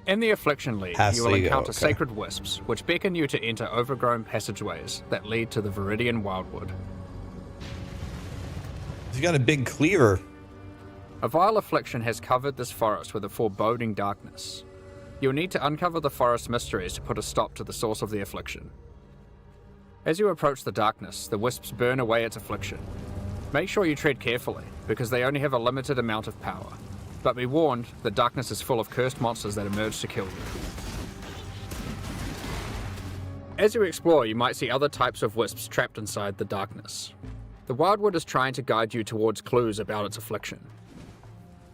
In the Affliction League, you will encounter sacred wisps, which beckon you to enter overgrown passageways that lead to the Viridian Wildwood. He's got a big cleaver. A vile affliction has covered this forest with a foreboding darkness. You'll need to uncover the forest mysteries to put a stop to the source of the affliction. As you approach the darkness, the wisps burn away its affliction. Make sure you tread carefully, because they only have a limited amount of power. But be warned, the darkness is full of cursed monsters that emerge to kill you. As you explore, you might see other types of wisps trapped inside the darkness. The Wildwood is trying to guide you towards clues about its affliction.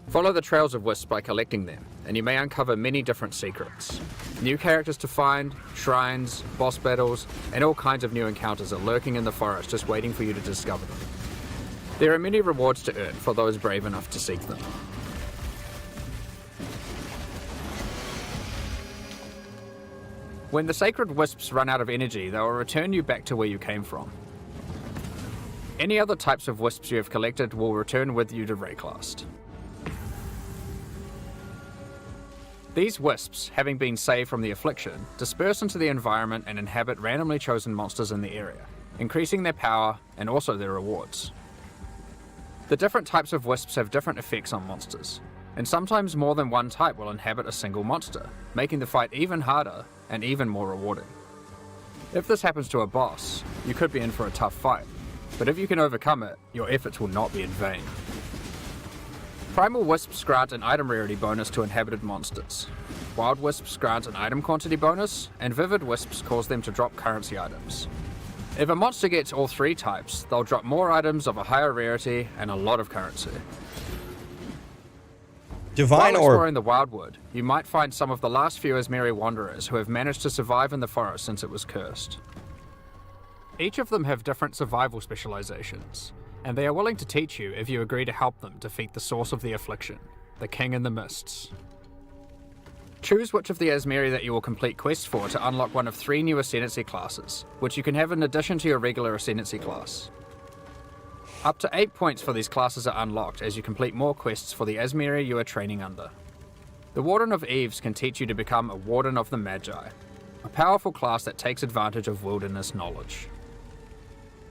Follow the trails of wisps by collecting them, and you may uncover many different secrets. New characters to find, shrines, boss battles, and all kinds of new encounters are lurking in the forest just waiting for you to discover them. There are many rewards to earn for those brave enough to seek them. When the sacred wisps run out of energy, they will return you back to where you came from. Any other types of wisps you have collected will return with you to Rayclast. These wisps, having been saved from the affliction, disperse into the environment and inhabit randomly chosen monsters in the area, increasing their power and also their rewards. The different types of wisps have different effects on monsters, and sometimes more than one type will inhabit a single monster, making the fight even harder and even more rewarding. If this happens to a boss, you could be in for a tough fight, but if you can overcome it, your efforts will not be in vain. Primal Wisps grant an item rarity bonus to inhabited monsters. Wild Wisps grant an item quantity bonus, and Vivid Wisps cause them to drop currency items. If a monster gets all three types, they'll drop more items of a higher rarity and a lot of currency. Divine While Orb. exploring the Wildwood, you might find some of the last few Azmiri wanderers who have managed to survive in the forest since it was cursed. Each of them have different survival specializations, and they are willing to teach you if you agree to help them defeat the source of the affliction, the King in the Mists. Choose which of the Azmiri that you will complete quests for to unlock one of 3 new Ascendancy classes, which you can have in addition to your regular Ascendancy class. Up to 8 points for these classes are unlocked as you complete more quests for the Azmiri you are training under. The Warden of Eves can teach you to become a Warden of the Magi, a powerful class that takes advantage of wilderness knowledge.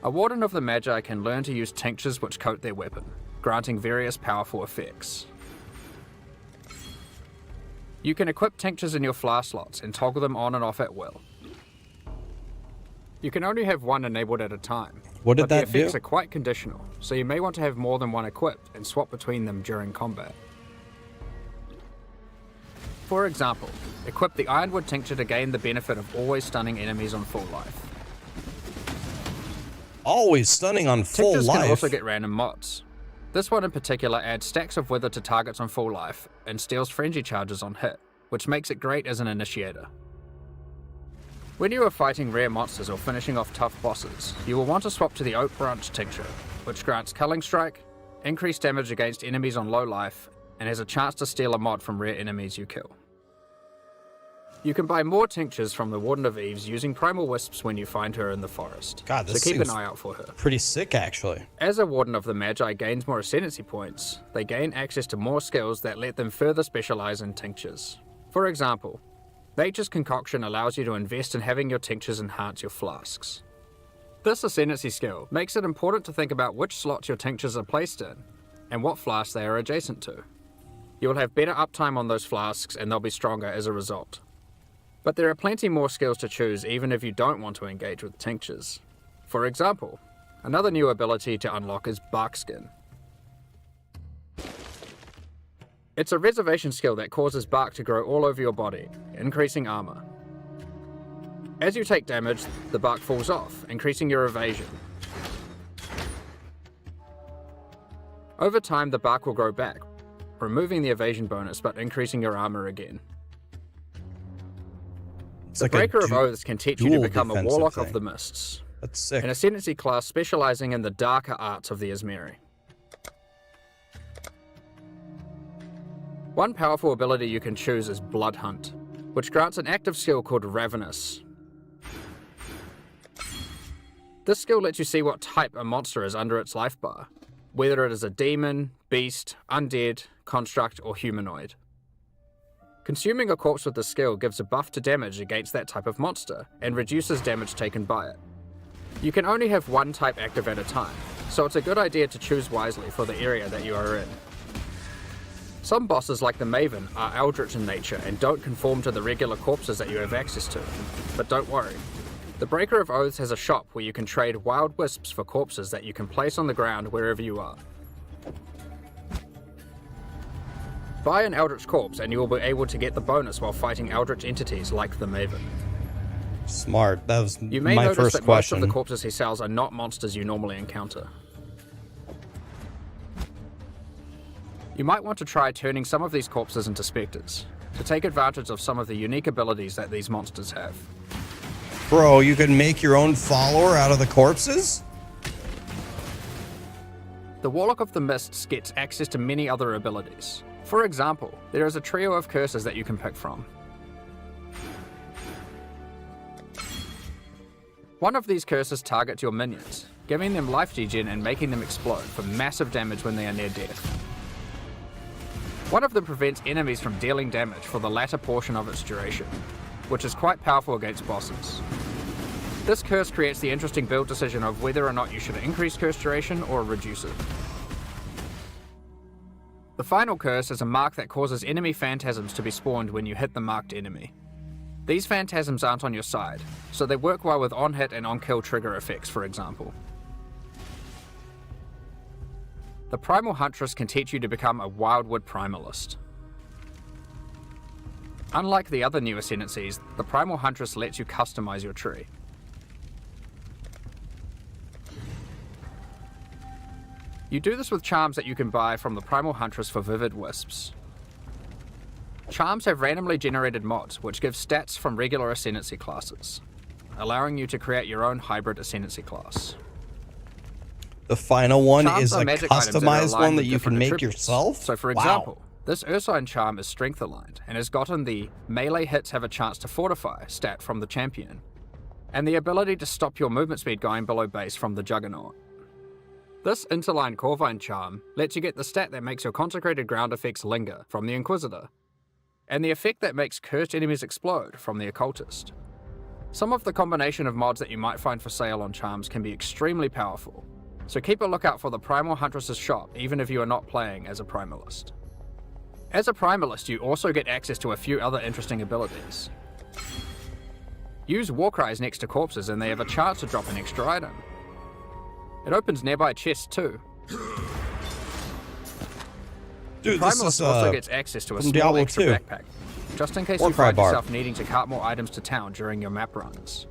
A Warden of the Magi can learn to use tinctures which coat their weapon, granting various powerful effects. You can equip tinctures in your flask slots and toggle them on and off at will. You can only have one enabled at a time, What did but that the effects do? are quite conditional, so you may want to have more than one equipped and swap between them during combat. For example, equip the Ironwood Tincture to gain the benefit of always stunning enemies on full life. Always stunning on full Tinctures life. can also get random mods. This one in particular adds stacks of wither to targets on full life and steals frenzy charges on hit, which makes it great as an initiator. When you are fighting rare monsters or finishing off tough bosses, you will want to swap to the Oak Branch Tincture, which grants Culling Strike, increased damage against enemies on low life, and has a chance to steal a mod from rare enemies you kill. You can buy more tinctures from the Warden of Eves using Primal Wisps when you find her in the forest, God, this so keep an seems eye out for her. pretty sick, actually. As a Warden of the Magi gains more Ascendancy points, they gain access to more skills that let them further specialize in tinctures. For example, Nature's Concoction allows you to invest in having your tinctures enhance your flasks. This ascendancy skill makes it important to think about which slots your tinctures are placed in, and what flasks they are adjacent to. You will have better uptime on those flasks and they'll be stronger as a result. But there are plenty more skills to choose even if you don't want to engage with tinctures. For example, another new ability to unlock is Barkskin. It's a reservation skill that causes bark to grow all over your body, increasing armor. As you take damage, the bark falls off, increasing your evasion. Over time, the bark will grow back, removing the evasion bonus but increasing your armor again. The Breaker of Oaths can teach you to become a Warlock of the Mists, That's sick. an ascendancy class specializing in the darker arts of the Esmeri. One powerful ability you can choose is Blood Hunt, which grants an active skill called Ravenous. This skill lets you see what type a monster is under its life bar, whether it is a demon, beast, undead, construct, or humanoid. Consuming a corpse with this skill gives a buff to damage against that type of monster, and reduces damage taken by it. You can only have one type active at a time, so it's a good idea to choose wisely for the area that you are in. Some bosses like the Maven are eldritch in nature and don't conform to the regular corpses that you have access to, but don't worry. The Breaker of Oaths has a shop where you can trade wild wisps for corpses that you can place on the ground wherever you are. Buy an Eldritch corpse and you will be able to get the bonus while fighting Eldritch entities like the Maven. Smart. That was You may my notice first that question. most of the corpses he sells are not monsters you normally encounter. You might want to try turning some of these corpses into specters, to take advantage of some of the unique abilities that these monsters have. Bro, you could make your own follower out of the corpses? The Warlock of the Mists gets access to many other abilities. For example, there is a trio of curses that you can pick from. One of these curses targets your minions, giving them life degen and making them explode for massive damage when they are near death. One of them prevents enemies from dealing damage for the latter portion of its duration, which is quite powerful against bosses. This curse creates the interesting build decision of whether or not you should increase curse duration or reduce it. The final curse is a mark that causes enemy phantasms to be spawned when you hit the marked enemy. These phantasms aren't on your side, so they work well with on-hit and on-kill trigger effects, for example. The Primal Huntress can teach you to become a Wildwood Primalist. Unlike the other new ascendancies, the Primal Huntress lets you customize your tree. You do this with charms that you can buy from the Primal Huntress for Vivid Wisps. Charms have randomly generated mods which give stats from regular ascendancy classes, allowing you to create your own hybrid ascendancy class. The final one Charms is are a magic items that are customized aligned one that with you can different make attributes. yourself? So for Wow. example, this Ursine charm is strength aligned and has gotten the melee hits have a chance to fortify stat from the champion, and the ability to stop your movement speed going below base from the Juggernaut. This interlined Corvine charm lets you get the stat that makes your consecrated ground effects linger from the Inquisitor, and the effect that makes cursed enemies explode from the Occultist. Some of the combination of mods that you might find for sale on charms can be extremely powerful, so keep a lookout for the Primal Huntress's shop even if you are not playing as a Primalist. As a Primalist, you also get access to a few other interesting abilities. Use Warcries next to corpses and they have a chance to drop an extra item. It opens nearby chests too. Dude, The this Primalist is also gets access to a from small Diablo extra 2. backpack, just in case you Warcry find bar. yourself needing to cart more items to town during your map runs.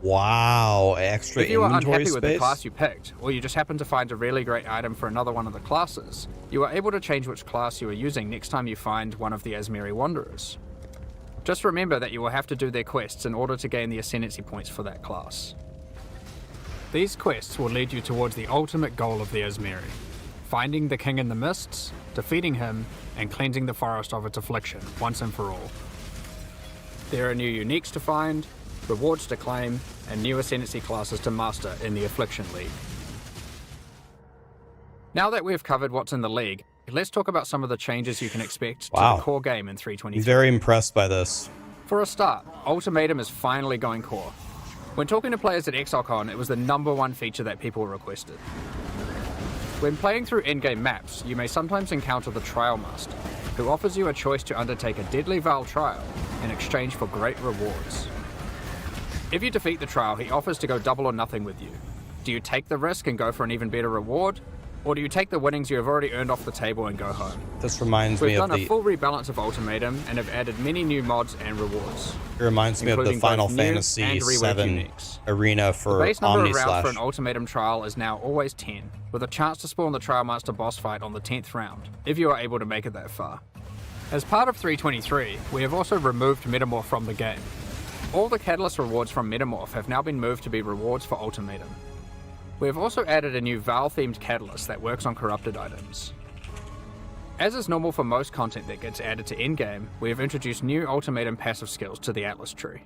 Wow, extra If you are inventory unhappy with the space? class you picked, or you just happen to find a really great item for another one of the classes, you are able to change which class you are using next time you find one of the Esmeri Wanderers. Just remember that you will have to do their quests in order to gain the ascendancy points for that class. These quests will lead you towards the ultimate goal of the Esmeri: finding the King in the Mists, defeating him, and cleansing the forest of its affliction once and for all. There are new uniques to find, rewards to claim, and new ascendancy classes to master in the Affliction League. Now that we've covered what's in the League, let's talk about some of the changes you can expect to Wow. the core game in 323. I'm very impressed by this. For a start, Ultimatum is finally going core. When talking to players at ExileCon, it was the #1 feature that people requested. When playing through in-game maps, you may sometimes encounter the Trial Master, who offers you a choice to undertake a deadly Val trial in exchange for great rewards. If you defeat the trial, he offers to go double or nothing with you. Do you take the risk and go for an even better reward? Or do you take the winnings you have already earned off the table and go home? This reminds We've me of done the. a full rebalance of Ultimatum and have added many new mods and rewards. It reminds me of the including Final both new Fantasy and reworked VII uniques. arena The for base number Omni of rounds for Slash. an Ultimatum trial is now always 10, with a chance to spawn the Trial Master boss fight on the 10th round, if you are able to make it that far. As part of 323, we have also removed Metamorph from the game. All the Catalyst rewards from Metamorph have now been moved to be rewards for Ultimatum. We have also added a new Val-themed catalyst that works on corrupted items. As is normal for most content that gets added to endgame, we have introduced new Ultimatum passive skills to the Atlas tree.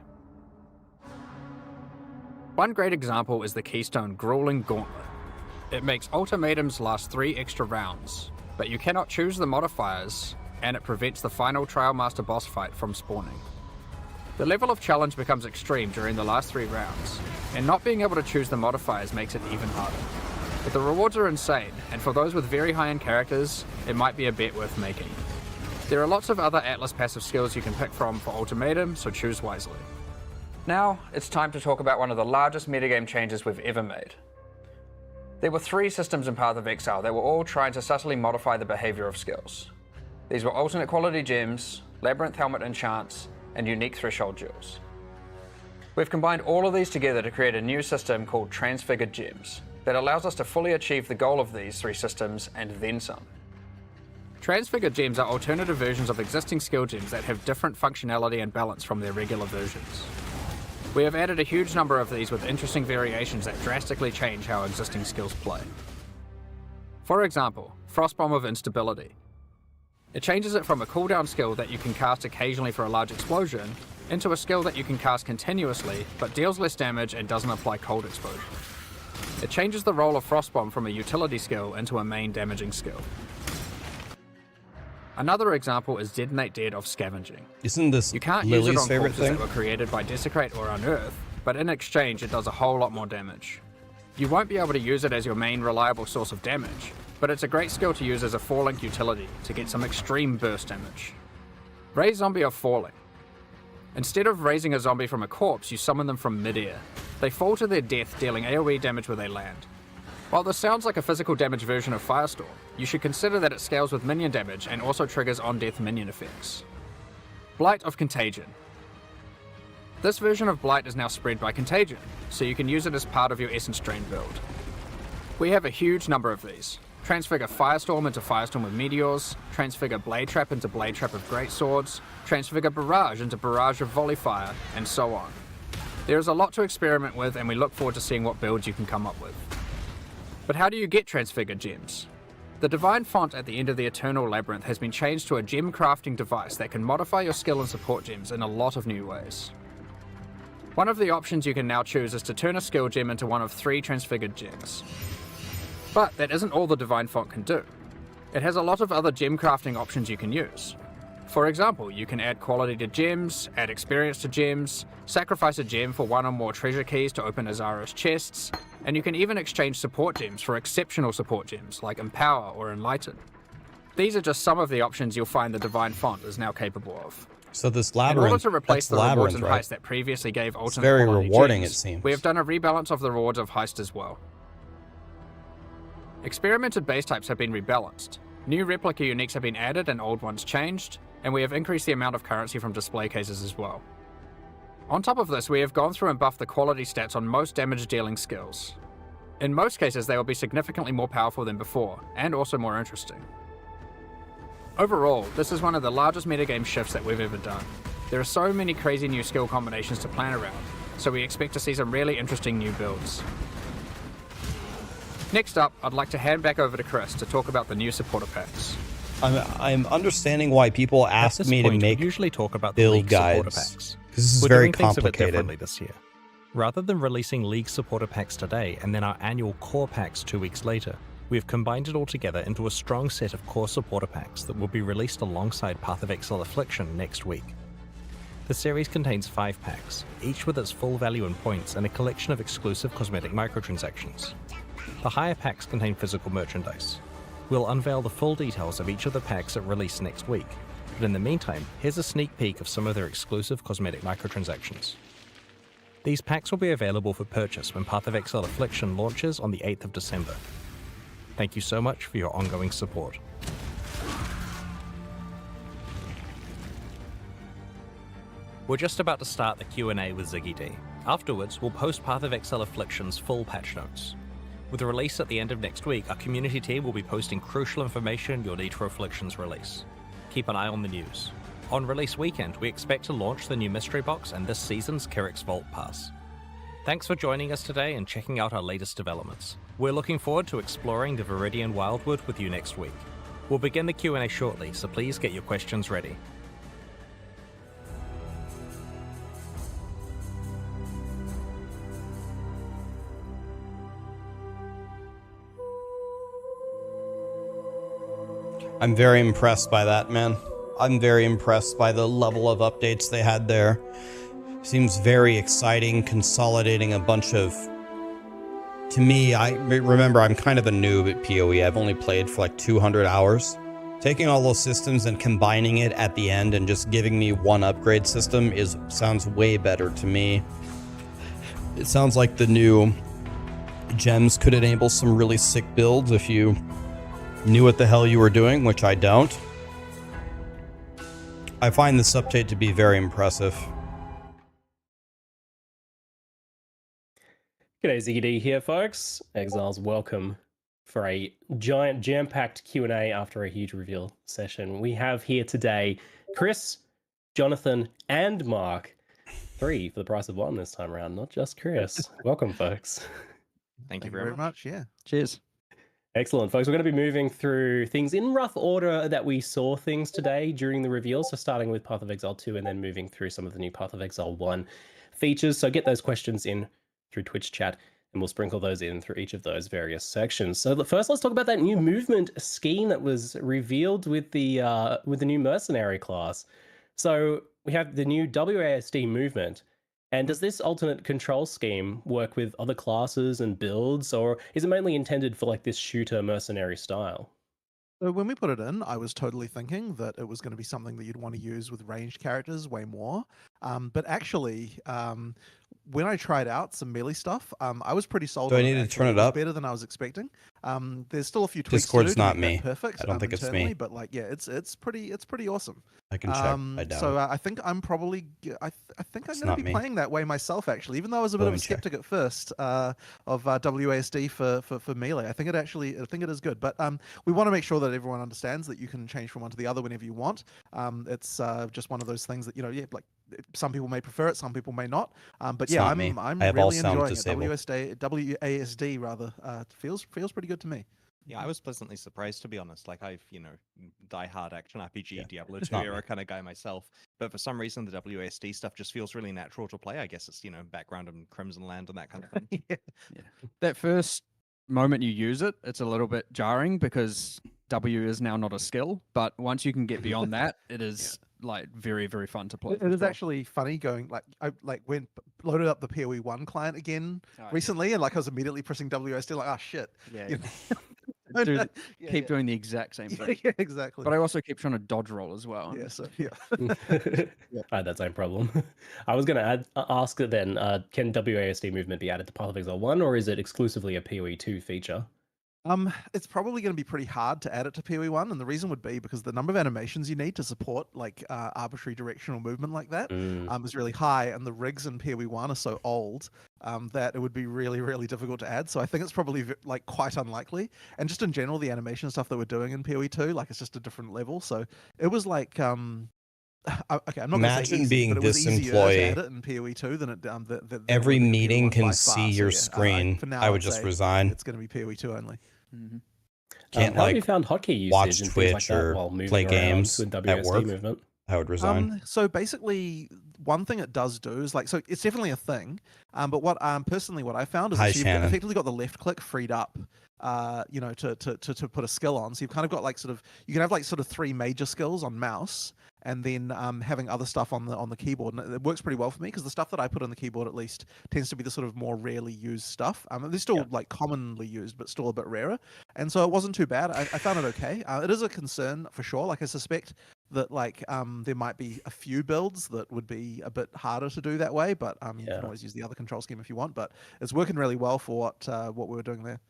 One great example is the Keystone Grueling Gauntlet. It makes Ultimatums last 3 extra rounds, but you cannot choose the modifiers, and it prevents the final Trial Master boss fight from spawning. The level of challenge becomes extreme during the last 3 rounds, and not being able to choose the modifiers makes it even harder. But the rewards are insane, and for those with very high-end characters, it might be a bet worth making. There are lots of other Atlas passive skills you can pick from for Ultimatum, so choose wisely. Now, it's time to talk about one of the largest metagame changes we've ever made. There were 3 systems in Path of Exile that were all trying to subtly modify the behavior of skills. These were alternate quality gems, Labyrinth Helmet enchants, and unique threshold jewels. We've combined all of these together to create a new system called Transfigured Gems that allows us to fully achieve the goal of these 3 systems and then some. Transfigured Gems are alternative versions of existing skill gems that have different functionality and balance from their regular versions. We have added a huge number of these with interesting variations that drastically change how existing skills play. For example, Frostbomb of Instability. It changes it from a cooldown skill that you can cast occasionally for a large explosion into a skill that you can cast continuously but deals less damage and doesn't apply cold exposure. It changes the role of Frostbomb from a utility skill into a main damaging skill. Another example is Detonate Dead of Scavenging. Isn't this You can't use it Lily's on favorite corpses thing? that were created by Desecrate or Unearth, but in exchange it does a whole lot more damage. You won't be able to use it as your main reliable source of damage, but it's a great skill to use as a 4-link utility to get some extreme burst damage. Raise Zombie of Falling. Instead of raising a zombie from a corpse, you summon them from mid-air. They fall to their death, dealing AoE damage where they land. While this sounds like a physical damage version of Firestorm, you should consider that it scales with minion damage and also triggers on-death minion effects. Blight of Contagion. This version of Blight is now spread by Contagion, so you can use it as part of your Essence Drain build. We have a huge number of these. Transfigure Firestorm into Firestorm with Meteors, Transfigure Blade Trap into Blade Trap of Greatswords, Transfigure Barrage into Barrage of Volley Fire, and so on. There is a lot to experiment with, and we look forward to seeing what builds you can come up with. But how do you get Transfigured Gems? The Divine Font at the end of the Eternal Labyrinth has been changed to a gem crafting device that can modify your skill and support gems in a lot of new ways. One of the options you can now choose is to turn a skill gem into one of 3 Transfigured Gems. But that isn't all the Divine Font can do. It has a lot of other gem crafting options you can use. For example, you can add quality to gems, add experience to gems, sacrifice a gem for 1 or more treasure keys to open Azaros chests, and you can even exchange support gems for exceptional support gems like Empower or Enlighten. These are just some of the options you'll find the Divine Font is now capable of. So this In order labyrinth, to replace that's the rewards labyrinth, and right? heist that previously gave alternate very quality rewarding, gems, it seems. we have done a rebalance of the rewards of heist as well. Experimented base types have been rebalanced. New replica uniques have been added and old ones changed, and we have increased the amount of currency from display cases as well. On top of this, we have gone through and buffed the quality stats on most damage dealing skills. In most cases, they will be significantly more powerful than before, and also more interesting. Overall, this is one of the largest metagame shifts that we've ever done. There are so many crazy new skill combinations to plan around, so we expect to see some really interesting new builds. Next up, I'd like to hand back over to Chris to talk about the new supporter packs. I'm understanding why people At ask this me to point, we make usually talk about the build League supporter guides packs. because this is We're very doing things a bit differently complicated. this year. Rather than releasing League supporter packs today and then our annual core packs 2 weeks later, We have combined it all together into a strong set of core supporter packs that will be released alongside Path of Exile Affliction next week. The series contains 5 packs, each with its full value in points and a collection of exclusive cosmetic microtransactions. The higher packs contain physical merchandise. We'll unveil the full details of each of the packs at release next week, but in the meantime, here's a sneak peek of some of their exclusive cosmetic microtransactions. These packs will be available for purchase when Path of Exile Affliction launches on the 8th of December. Thank you so much for your ongoing support. We're just about to start the Q&A with Ziggy D. Afterwards, we'll post Path of Exile Affliction's full patch notes. With the release at the end of next week, our community team will be posting crucial information you'll need for Affliction's release. Keep an eye on the news. On release weekend, we expect to launch the new mystery box and this season's Kyrix Vault Pass. Thanks for joining us today and checking out our latest developments. We're looking forward to exploring the Viridian Wildwood with you next week. We'll begin the Q&A shortly, so please get your questions ready. I'm very impressed by that, man. I'm very impressed by the level of updates they had there. Seems very exciting, consolidating a bunch of... To me, I remember I'm kind of a noob at PoE. I've only played for like 200 hours. Taking all those systems and combining it at the end and just giving me one upgrade system sounds way better to me. It sounds like the new gems could enable some really sick builds if you knew what the hell you were doing, which I don't. I find this update to be very impressive. G'day, Ziggy D here, folks. Exiles, welcome for a giant jam-packed Q&A after a huge reveal session. We have here today Chris, Jonathan, and Mark. 3 for the price of 1 this time around, not just Chris. Welcome, folks. Thank you very much. Yeah. Cheers. Excellent, folks. We're going to be moving through things in rough order that we saw things today during the reveal. So starting with Path of Exile 2 and then moving through some of the new Path of Exile 1 features. So get those questions in through Twitch chat and we'll sprinkle those in through each of those various sections. So first, let's talk about that new movement scheme that was revealed with the new mercenary class. So we have the new WASD movement. And does this alternate control scheme work with other classes and builds, or is it mainly intended for like this shooter mercenary style? So when we put it in, I was totally thinking that it was going to be something that you'd want to use with ranged characters way more. But actually, when I tried out some melee stuff, I was pretty sold. Do I need to turn it up? Better than I was expecting. There's still a few tweaks. Discord's not me. Perfect. I don't think it's me. But like, yeah, it's pretty awesome. I can check. I doubt so it. I think I'm probably I think I'm going to be me. playing that way myself. Actually, even though I was a bit of a skeptic at first of WASD for melee, I think it is good. But we want to make sure that everyone understands that you can change from one to the other whenever you want. It's just one of those things that like some people may prefer it, some people may not. But yeah, I'm really enjoying it. WASD rather feels pretty good to me. Yeah, I was pleasantly surprised, to be honest. Like, I've, die-hard action RPG, Diablo 2 era kind of guy myself. But for some reason, the WASD stuff just feels really natural to play. I guess it's, background and Crimson Land and that kind of thing. Yeah. That first moment you use it, it's a little bit jarring because W is now not a skill. But once you can get beyond that, it is like very, very fun to play. It is actually funny going I went loaded up the POE1 client again recently, and I was immediately pressing WASD like, oh shit. Yeah. Keep doing the exact same thing. Yeah, exactly. But I also keep trying to dodge roll as well. Yeah, so yeah. I had that same problem. I was going to ask then, can WASD movement be added to Path of Exile 1, or is it exclusively a POE2 feature? It's probably going to be pretty hard to add it to POE1, and the reason would be because the number of animations you need to support arbitrary directional movement like that is really high, and the rigs in POE1 are so old that it would be really, really difficult to add. So I think it's probably quite unlikely. And just in general, the animation stuff that we're doing in POE2, it's just a different level. So it was like okay, I'm not going to say easy, being but it was this easier employee. to add it in POE2 than it Every meeting can by far. see your screen. For now, I would I'd just say resign. It's going to be POE2 only. Can't how have you found hotkey usage watch and Twitch things like that or while moving play around games with at WASD work. movement? I would resign. So basically, one thing it does do is so it's definitely a thing. But what personally what I found is Hi, that you've Shannon. effectively got the left click freed up, to put a skill on. So you've kind of got you can have sort of 3 major skills on mouse, and then having other stuff on the keyboard. And it works pretty well for me because the stuff that I put on the keyboard at least tends to be the sort of more rarely used stuff. They're still commonly used, but still a bit rarer. And so it wasn't too bad. I found it okay. It is a concern for sure. I suspect that there might be a few builds that would be a bit harder to do that way, but you can always use the other control scheme if you want. But it's working really well for what we were doing there.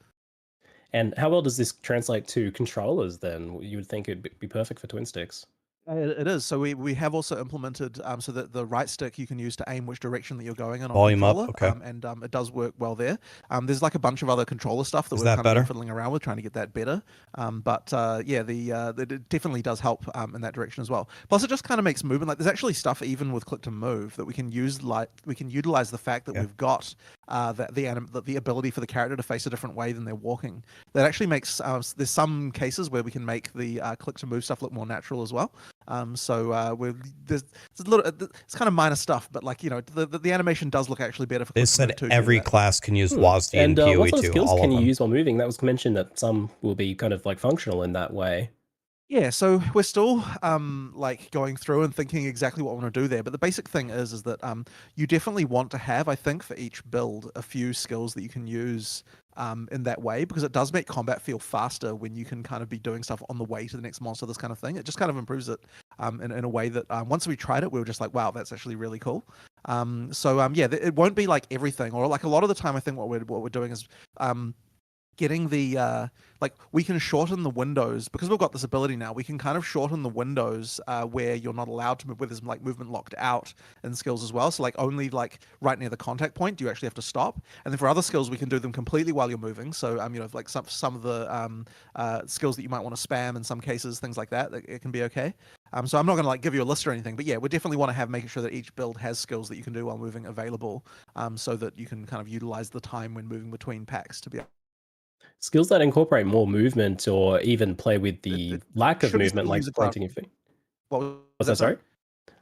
And how well does this translate to controllers then? You would think it'd be perfect for twin sticks. It is. So we have also implemented so that the right stick you can use to aim which direction that you're going in on Volume up, controller, okay. and it does work well there. There's a bunch of other controller stuff that Is we're that kind better? of fiddling around with, trying to get that better. It definitely does help in that direction as well. Plus, it just kind of makes movement. There's actually stuff even with click to move that we can use. We can utilize the fact that we've got the ability for the character to face a different way than they're walking. That actually makes there's some cases where we can make the click to move stuff look more natural as well. It's kind of minor stuff, but the animation does look actually better for They click to move said too, every class can use WASD and POE2. What sort of skills all can of you them. use while moving? That was mentioned that some will be kind of functional in that way. Yeah, so we're still going through and thinking exactly what we want to do there. But the basic thing is that you definitely want to have, I think, for each build, a few skills that you can use in that way, because it does make combat feel faster when you can kind of be doing stuff on the way to the next monster, this kind of thing. It just kind of improves it in a way that once we tried it, we were just like, wow, that's actually really cool. It won't be like everything, or a lot of the time, I think what we're doing is getting the we can shorten the windows because we've got this ability now. We can kind of shorten the windows where you're not allowed to move, where there's movement locked out in skills as well. So only right near the contact point do you actually have to stop. And then for other skills, we can do them completely while you're moving. So some of the skills that you might want to spam in some cases, things like that, it can be okay. So I'm not going to give you a list or anything, but yeah, we definitely want to making sure that each build has skills that you can do while moving available, so that you can kind of utilize the time when moving between packs to be Skills that incorporate more movement or even play with the lack of should be movement, still like user planting your feet. What was What's that, sorry?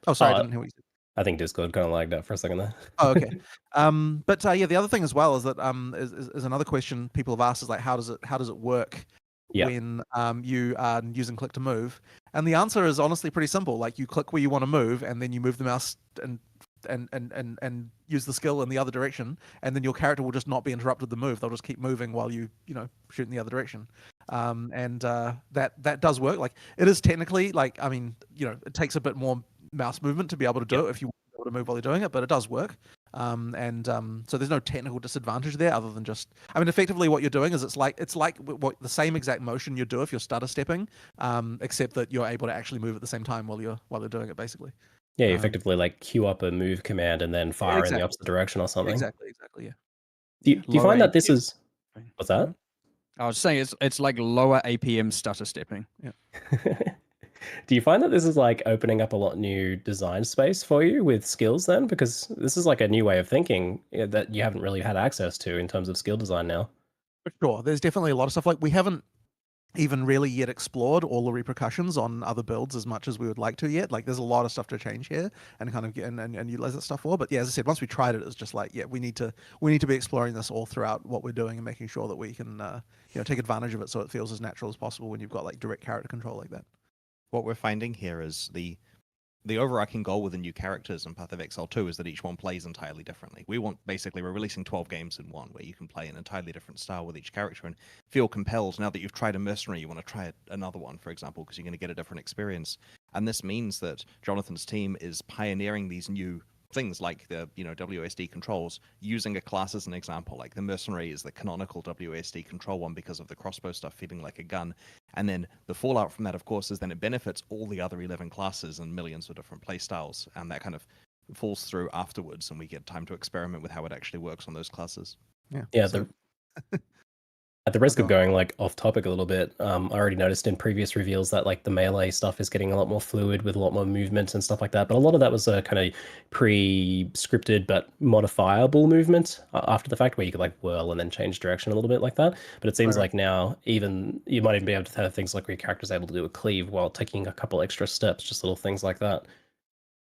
Oh, sorry, I didn't hear what you said. I think Discord kind of lagged out for a second there. Oh, okay. The other thing as well is that is another question people have asked is how does it work when you are using click to move? And the answer is honestly pretty simple. You click where you want to move, and then you move the mouse and use the skill in the other direction, and then your character will just not be interrupted the move. They'll just keep moving while you shoot in the other direction. That does work. It is technically it takes a bit more mouse movement to be able to do it if you want to be able to move while you're doing it, but it does work. So there's no technical disadvantage there other than just, effectively what you're doing is it's like the same exact motion you do if you're stutter stepping, except that you're able to actually move at the same time while you're doing it, basically. Yeah, you effectively queue up a move command and then fire in the opposite direction or something. Exactly, yeah. Do you find that this is... What's that? I was saying it's like lower APM stutter stepping. Yeah. Do you find that this is opening up a lot new design space for you with skills then? Because this is a new way of thinking that you haven't really had access to in terms of skill design now. For sure. There's definitely a lot of stuff. We haven't even really yet explored all the repercussions on other builds as much as we would like to yet. There's a lot of stuff to change here and kind of get and utilize that stuff for. But yeah, as I said, once we tried it, it's just we need to be exploring this all throughout what we're doing and making sure that we can take advantage of it so it feels as natural as possible when you've got direct character control like that. What we're finding here is the overarching goal with the new characters in Path of Exile 2 is that each one plays entirely differently. We're releasing 12 games in one, where you can play an entirely different style with each character and feel compelled. Now that you've tried a mercenary, you want to try another one, for example, because you're going to get a different experience. And this means that Jonathan's team is pioneering these new things like the WSD controls, using a class as an example. Like the mercenary is the canonical WSD control one because of the crossbow stuff feeling like a gun. And then the fallout from that, of course, is then it benefits all the other 11 classes and millions of different playstyles, and that kind of falls through afterwards, and we get time to experiment with how it actually works on those classes. Yeah. Yeah. At the risk of going like off topic a little bit, I already noticed in previous reveals that like the melee stuff is getting a lot more fluid with a lot more movement and stuff like that. But a lot of that was a kind of pre-scripted but modifiable movement after the fact, where you could like whirl and then change direction a little bit like that. But it seems like now even you might even be able to have things like where your character's able to do a cleave while taking a couple extra steps, just little things like that.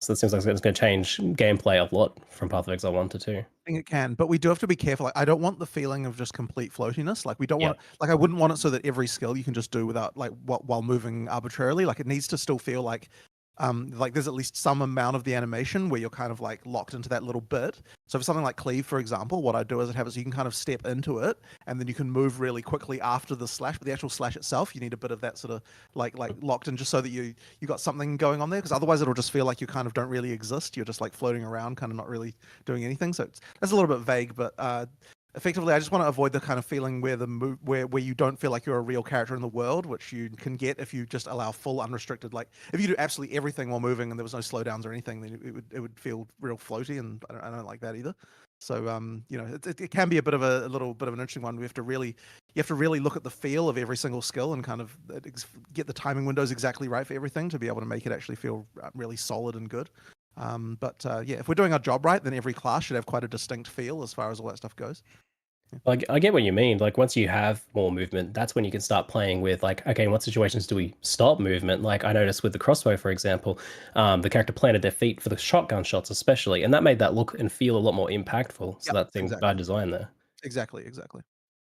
So it seems like it's going to change gameplay a lot from Path of Exile 1 to 2. I think it can, but we do have to be careful. Like, I don't want the feeling of just complete floatiness. Like we don't want, like I wouldn't want it so that every skill you can just do without like while moving arbitrarily. Like it needs to still feel like there's at least some amount of the animation where you're kind of like locked into that little bit. So for something like cleave, for example, what I do is I'd have it so you can kind of step into it and then you can move really quickly after the slash. But the actual slash itself, you need a bit of that sort of like locked in, just so that you got something going on there, because otherwise it'll just feel like you kind of don't really exist. You're just like floating around, kind of not really doing anything. So that's a little bit vague, but effectively, I just want to avoid the kind of feeling where where you don't feel like you're a real character in the world, which you can get if you just allow full unrestricted. Like if you do absolutely everything while moving and there was no slowdowns or anything, then it would feel real floaty, and I don't like that either. So you know, it can be a bit of a little bit of an interesting one. You have to really look at the feel of every single skill and kind of get the timing windows exactly right for everything to be able to make it actually feel really solid and good. But yeah, if we're doing our job right, then every class should have quite a distinct feel as far as all that stuff goes. Like, I get what you mean. Like, once you have more movement, that's when you can start playing with, like, okay, in what situations do we stop movement? Like, I noticed with the crossbow, for example, the character planted their feet for the shotgun shots especially, and that made that look and feel a lot more impactful. So that seems by design there. Exactly.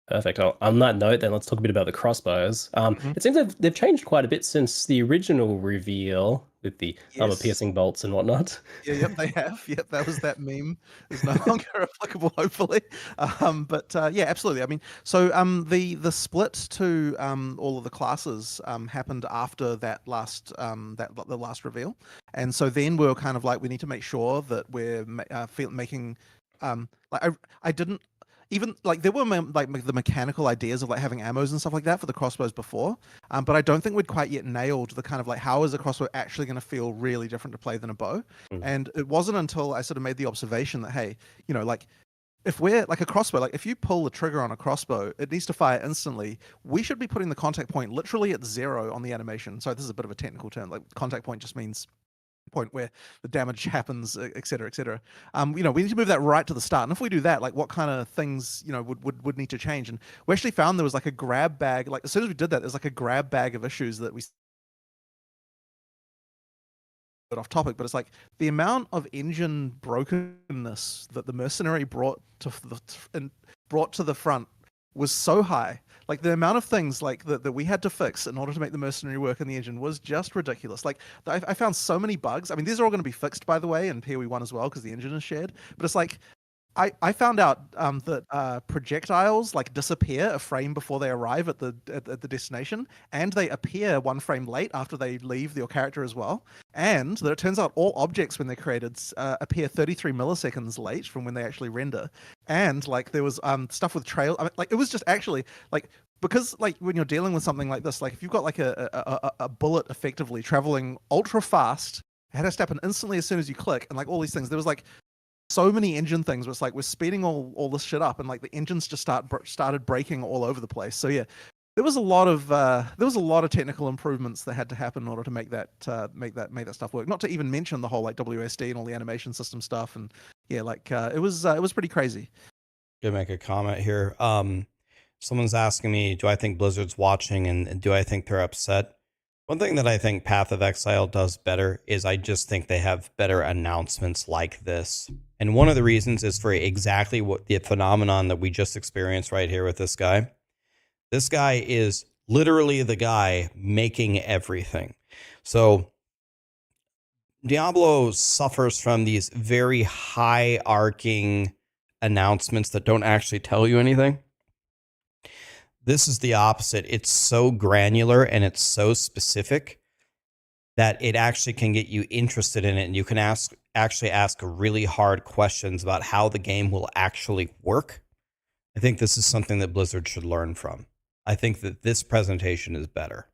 Perfect. On that note, then let's talk a bit about the crossbows. It seems they've changed quite a bit since the original reveal with the armor-piercing bolts and whatnot. Yep, they have. Yep, that was that meme. Is no longer applicable, hopefully. But yeah, absolutely. I mean, so the split to all of the classes happened after that last the last reveal, and so then we were kind of like, we need to make sure that we're making like I didn't. Even like there were like the mechanical ideas of like having ammos and stuff like that for the crossbows before, but I don't think we'd quite yet nailed the kind of like, how is a crossbow actually going to feel really different to play than a bow? And it wasn't until I sort of made the observation that, hey, you know, like if we're like a crossbow, like if you pull the trigger on a crossbow, it needs to fire instantly. We should be putting the contact point literally at 0 on the animation. So this is a bit of a technical term. Like contact point just means point where the damage happens, et cetera, et cetera. You know, we need to move that right to the start. And if we do that, like what kind of things, you know, would need to change? And we actually found there was like a grab bag. Like as soon as we did that, there's like a grab bag of issues that we off topic, but it's like the amount of engine brokenness that the mercenary brought to the front was so high. Like the amount of things like that we had to fix in order to make the mercenary work in the engine was just ridiculous. Like I found so many bugs. I mean, these are all going to be fixed, by the way, in POE1 as well, because the engine is shared. But it's like I found out that projectiles like disappear a frame before they arrive at the destination, and they appear 1 frame late after they leave your character as well. And that it turns out all objects when they're created appear 33 milliseconds late from when they actually render. And like there was stuff with trail. I mean, like it was just actually like, because like when you're dealing with something like this, like if you've got like a bullet effectively traveling ultra fast, it has to happen instantly as soon as you click, and like all these things, there was like so many engine things where it's like we're speeding all this shit up, and like the engines just started breaking all over the place. So yeah, there was a lot of technical improvements that had to happen in order to make that stuff work. Not to even mention the whole like WSD and all the animation system stuff, and yeah, like it was pretty crazy. Gonna make a comment here. Someone's asking me, do I think Blizzard's watching, and do I think they're upset? One thing that I think Path of Exile does better is I just think they have better announcements like this. And one of the reasons is for exactly what the phenomenon that we just experienced right here with this guy. This guy is literally the guy making everything. So Diablo suffers from these very high-arcing announcements that don't actually tell you anything. This is the opposite. It's so granular and it's so specific that it actually can get you interested in it, and you can actually ask really hard questions about how the game will actually work. I think this is something that Blizzard should learn from. I think that this presentation is better.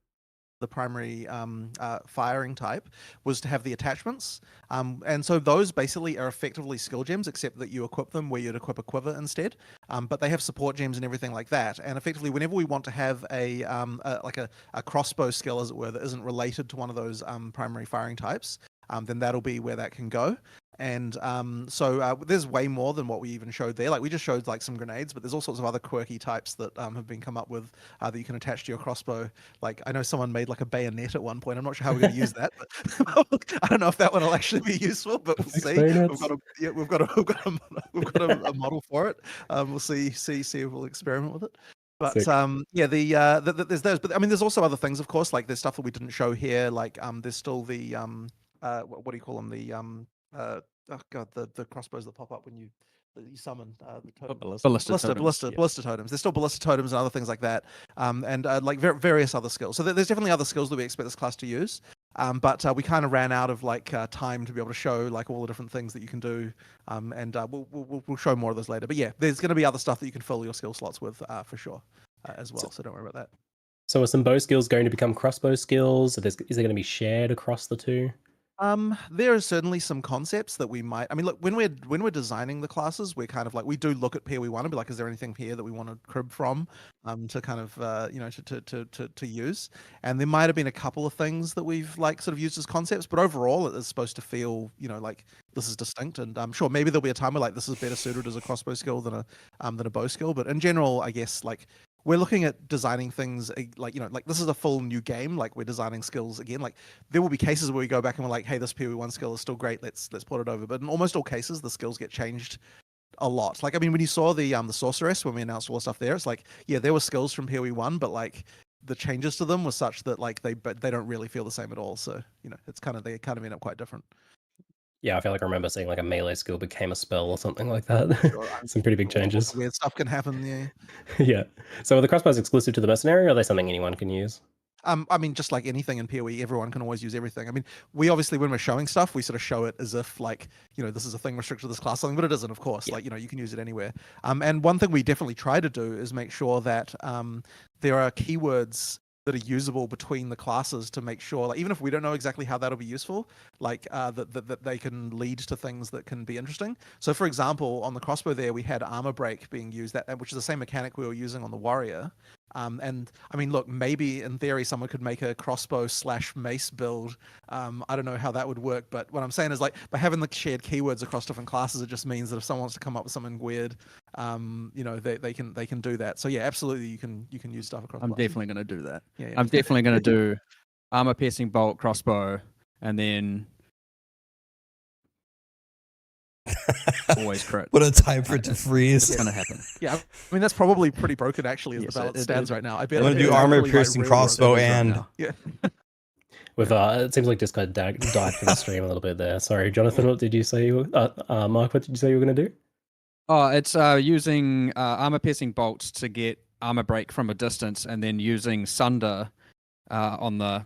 primary firing type was to have the attachments. And so those basically are effectively skill gems, except that you equip them where you'd equip a quiver instead. But they have support gems and everything like that. And effectively, whenever we want to have a crossbow skill, as it were, that isn't related to one of those primary firing types, then that'll be where that can go. And so there's way more than what we even showed there. Like we just showed like some grenades, but there's all sorts of other quirky types that have been come up with that you can attach to your crossbow. Like I know someone made like a bayonet at one point. I'm not sure how we're going to use that, but I don't know if that one will actually be useful. But we'll see. We've got a model for it. We'll see if we'll experiment with it. But there's those. But I mean, there's also other things, of course. Like there's stuff that we didn't show here. Like there's still the what do you call them? The oh god, the crossbows that pop up when you summon the ballista totems. There's still ballista totems and other things like that, and like various other skills. So there's definitely other skills that we expect this class to use, but we kind of ran out of like time to be able to show like all the different things that you can do, and we'll show more of those later. But yeah, there's going to be other stuff that you can fill your skill slots with for sure as well. So don't worry about that. So are some bow skills going to become crossbow skills? Is there going to be shared across the two? There are certainly some concepts that we might. I mean, look, when we're designing the classes, we're kind of like we do look at POE1 and be like, is there anything here that we want to crib from, to kind of to use? And there might have been a couple of things that we've like sort of used as concepts, but overall, it is supposed to feel like this is distinct. And I'm sure maybe there'll be a time where like this is better suited as a crossbow skill than a bow skill. But in general, I guess like we're looking at designing things like this is a full new game. Like we're designing skills again. Like there will be cases where we go back and we're like, hey, this POE1 skill is still great. Let's port it over. But in almost all cases, the skills get changed a lot. Like I mean, when you saw the sorceress when we announced all the stuff there, it's like there were skills from POE1, but like the changes to them were such that like they don't really feel the same at all. So it's they kind of end up quite different. Yeah, I feel like I remember seeing like a melee skill became a spell or something like that. Sure, some pretty big changes. Weird stuff can happen, yeah. Yeah. So are the crossbows exclusive to the mercenary, or are they something anyone can use? I mean, just like anything in PoE, everyone can always use everything. I mean, we obviously, when we're showing stuff, we sort of show it as if like, this is a thing restricted to this class, something, but it isn't, of course. Yeah. Like, you can use it anywhere. And one thing we definitely try to do is make sure that there are keywords that are usable between the classes to make sure, like, even if we don't know exactly how that'll be useful, like that they can lead to things that can be interesting. So, for example, on the crossbow there, we had armor break being used, which is the same mechanic we were using on the warrior. And I mean, look, maybe in theory someone could make a crossbow /mace build. I don't know how that would work, but what I'm saying is like by having the shared keywords across different classes, it just means that if someone wants to come up with something weird, they can do that. So yeah, absolutely, you can use stuff across. I'm definitely going to do that. Yeah. I'm definitely going to do armor piercing bolt crossbow, and then always crit. What a time for it to freeze. It's going to happen. Yeah, I mean that's probably pretty broken actually as the balance stands right now. I bet I'm going to do armor piercing crossbow and yeah. With it seems like Discord died for the stream a little bit there. Sorry, Jonathan, what did you say you were? Mark, what did you say you were going to do? Oh, it's using armor piercing bolts to get armor break from a distance, and then using sunder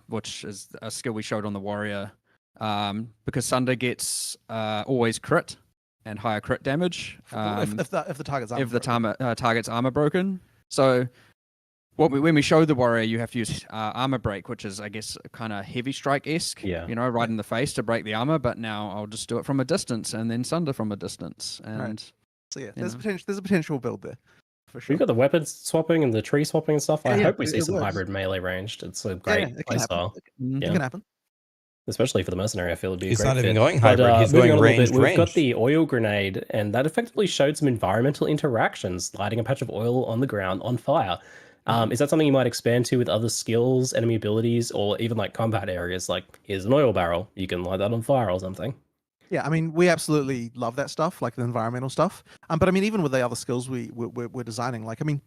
which is a skill we showed on the warrior, because sunder gets always crit and higher crit damage if the target's armor broken. So when we show the warrior, you have to use armor break, which is I guess kind of heavy strike-esque, right in the face to break the armor. But now I'll just do it from a distance and then sunder from a distance. And right. So yeah, there's a potential build there. For sure. We've got the weapons swapping and the tree swapping and stuff. I hope we see some hybrid melee ranged. It's a great playstyle. It can happen. Especially for the mercenary, I feel it'd be a great not even fit. going hybrid, he's going ranged. We've got the oil grenade, and that effectively showed some environmental interactions, lighting a patch of oil on the ground on fire. Is that something you might expand to with other skills, enemy abilities, or even like combat areas? Like, here's an oil barrel, you can light that on fire or something. Yeah, I mean, we absolutely love that stuff, like the environmental stuff. But I mean, even with the other skills we're designing, like, I mean,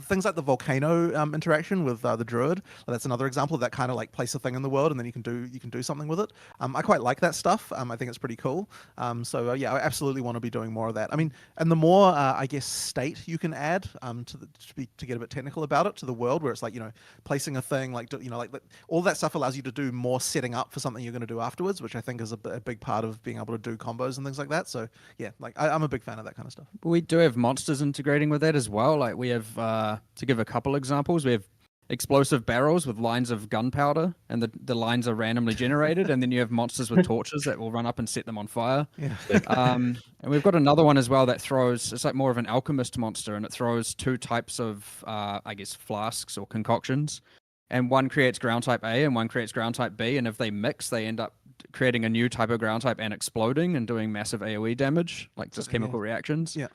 things like the volcano interaction with the druid, that's another example of that kind of like place a thing in the world and then you can do something with it. I quite like that stuff. I think it's pretty cool. So yeah, I absolutely want to be doing more of that. I mean, and the more I guess state you can add to get a bit technical about it, to the world, where it's like, placing a thing, like all that stuff allows you to do more setting up for something you're going to do afterwards, which I think is a big part of being able to do combos and things like that. So yeah, like I'm a big fan of that kind of stuff. We do have monsters integrating with that as well. Like we have, to give a couple examples, we have explosive barrels with lines of gunpowder, and the lines are randomly generated, and then you have monsters with torches that will run up and set them on fire. Yeah. And we've got another one as well that throws, it's like more of an alchemist monster, and it throws 2 types of, I guess, flasks or concoctions. And one creates ground type A and one creates ground type B, and if they mix, they end up creating a new type of ground type and exploding and doing massive AoE damage, like just chemical reactions. Yeah.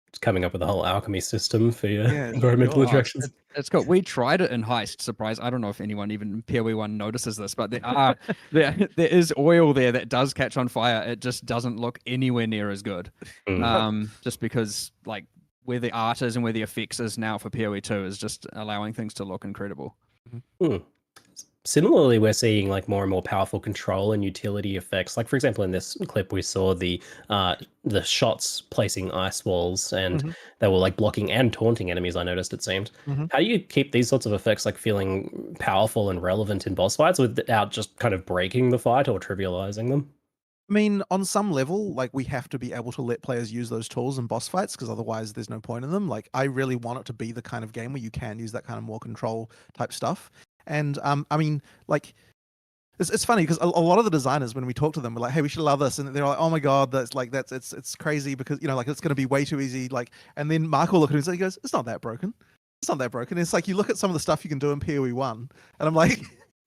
It's coming up with a whole alchemy system for your Yeah, environmental Oh, attractions. it's got. We tried it in Heist. Surprise! I don't know if anyone even in POE1 notices this, but there is oil there that does catch on fire. It just doesn't look anywhere near as good. Just because like where the art is and where the effects is now for POE2 is just allowing things to look incredible. Similarly, we're seeing like more and more powerful control and utility effects. Like for example, in this clip, we saw the shots placing ice walls, and they were like blocking and taunting enemies. I noticed it seemed. How do you keep these sorts of effects like feeling powerful and relevant in boss fights without just kind of breaking the fight or trivializing them? I mean, on some level, like we have to be able to let players use those tools in boss fights because otherwise there's no point in them. Like I really want it to be the kind of game where you can use that kind of more control type stuff. And I mean, like it's funny because a lot of the designers, when we talk to them, we're like, "Hey, we should allow this," and they're like, "Oh my god, it's crazy because like it's going to be way too easy." Like, and then Mark will look at him and he goes, "It's not that broken. It's not that broken." It's like you look at some of the stuff you can do in POE1, and I'm like.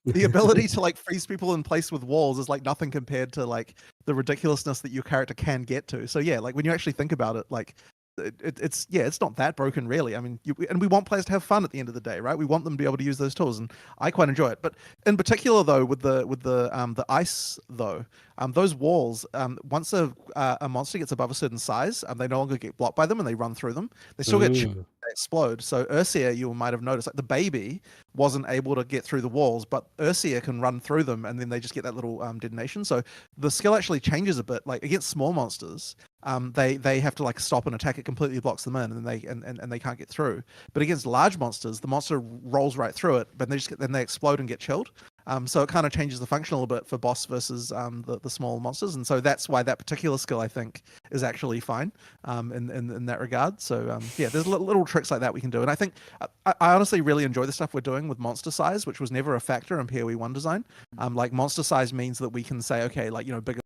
The ability to like freeze people in place with walls is like nothing compared to like the ridiculousness that your character can get to. So yeah, like when you actually think about it, like it's not that broken really. I mean, and we want players to have fun at the end of the day, right? We want them to be able to use those tools, and I quite enjoy it. But in particular though, with the ice though, those walls, once a monster gets above a certain size, they no longer get blocked by them and they run through them. They still get explode. So Ursia, you might have noticed, like the baby wasn't able to get through the walls, but Ursia can run through them, and then they just get that little detonation. So the skill actually changes a bit. Like against small monsters, they have to like stop and attack. It completely blocks them in, and they can't get through. But against large monsters, the monster rolls right through it, but then they explode and get chilled. So it kind of changes the function a little bit for boss versus the small monsters, and so that's why that particular skill I think is actually fine in that regard. So yeah, there's little tricks like that we can do, and I think I honestly really enjoy the stuff we're doing with monster size, which was never a factor in POE1 design. Like monster size means that we can say, okay, like bigger.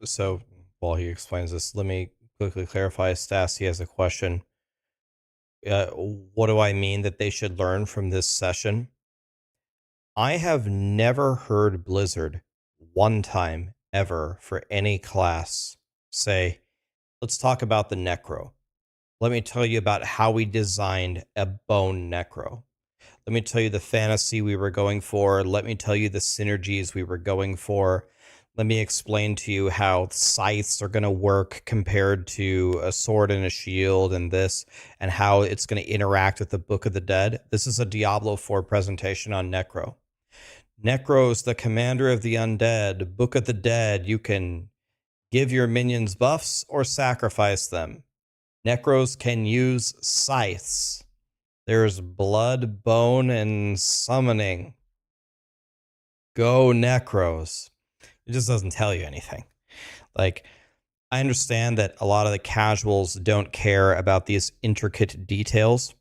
So while he explains this, let me quickly clarify. Stassi has a question. What do I mean that they should learn from this session? I have never heard Blizzard one time ever for any class say, let's talk about the Necro. Let me tell you about how we designed a bone Necro. Let me tell you the fantasy we were going for. Let me tell you the synergies we were going for. Let me explain to you how scythes are going to work compared to a sword and a shield and this, and how it's going to interact with the Book of the Dead. This is a Diablo 4 presentation on Necro. Necro's the commander of the undead. Book of the Dead, you can give your minions buffs or sacrifice them. Necros can use scythes. There's blood, bone, and summoning. Go Necros. It just doesn't tell you anything. Like, I understand that a lot of the casuals don't care about these intricate details,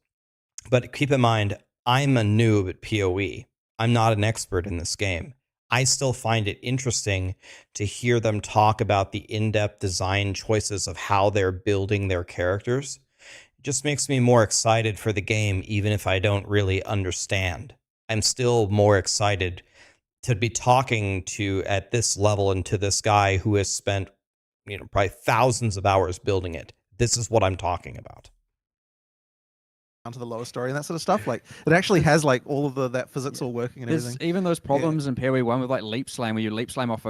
but keep in mind, I'm a noob at PoE. I'm not an expert in this game. I still find it interesting to hear them talk about the in-depth design choices of how they're building their characters. It just makes me more excited for the game, even if I don't really understand. I'm still more excited to be talking to at this level and to this guy who has spent, probably thousands of hours building it. This is what I'm talking about. To the lower story and that sort of stuff. Like it actually has like all of that physics all working and everything. Even those problems in POE1 with like leap slam, where you leap slam off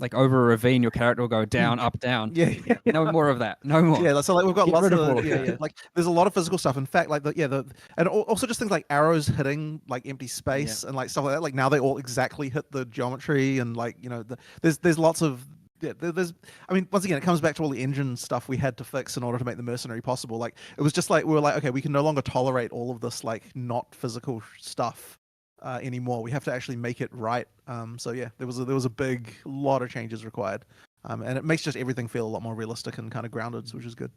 like over a ravine, your character will go down, up, down. Yeah. No more of that. No more. Yeah, so like we've got Get lots rid of all of that. like there's a lot of physical stuff. In fact, like and also just things like arrows hitting like empty space and like stuff like that. Like now they all exactly hit the geometry and like there's lots of I mean, once again, it comes back to all the engine stuff we had to fix in order to make the mercenary possible. Like, it was just like, we were like, okay, we can no longer tolerate all of this, like, not physical stuff anymore. We have to actually make it right. So yeah, there was a lot of changes required. And it makes just everything feel a lot more realistic and kind of grounded, which is good.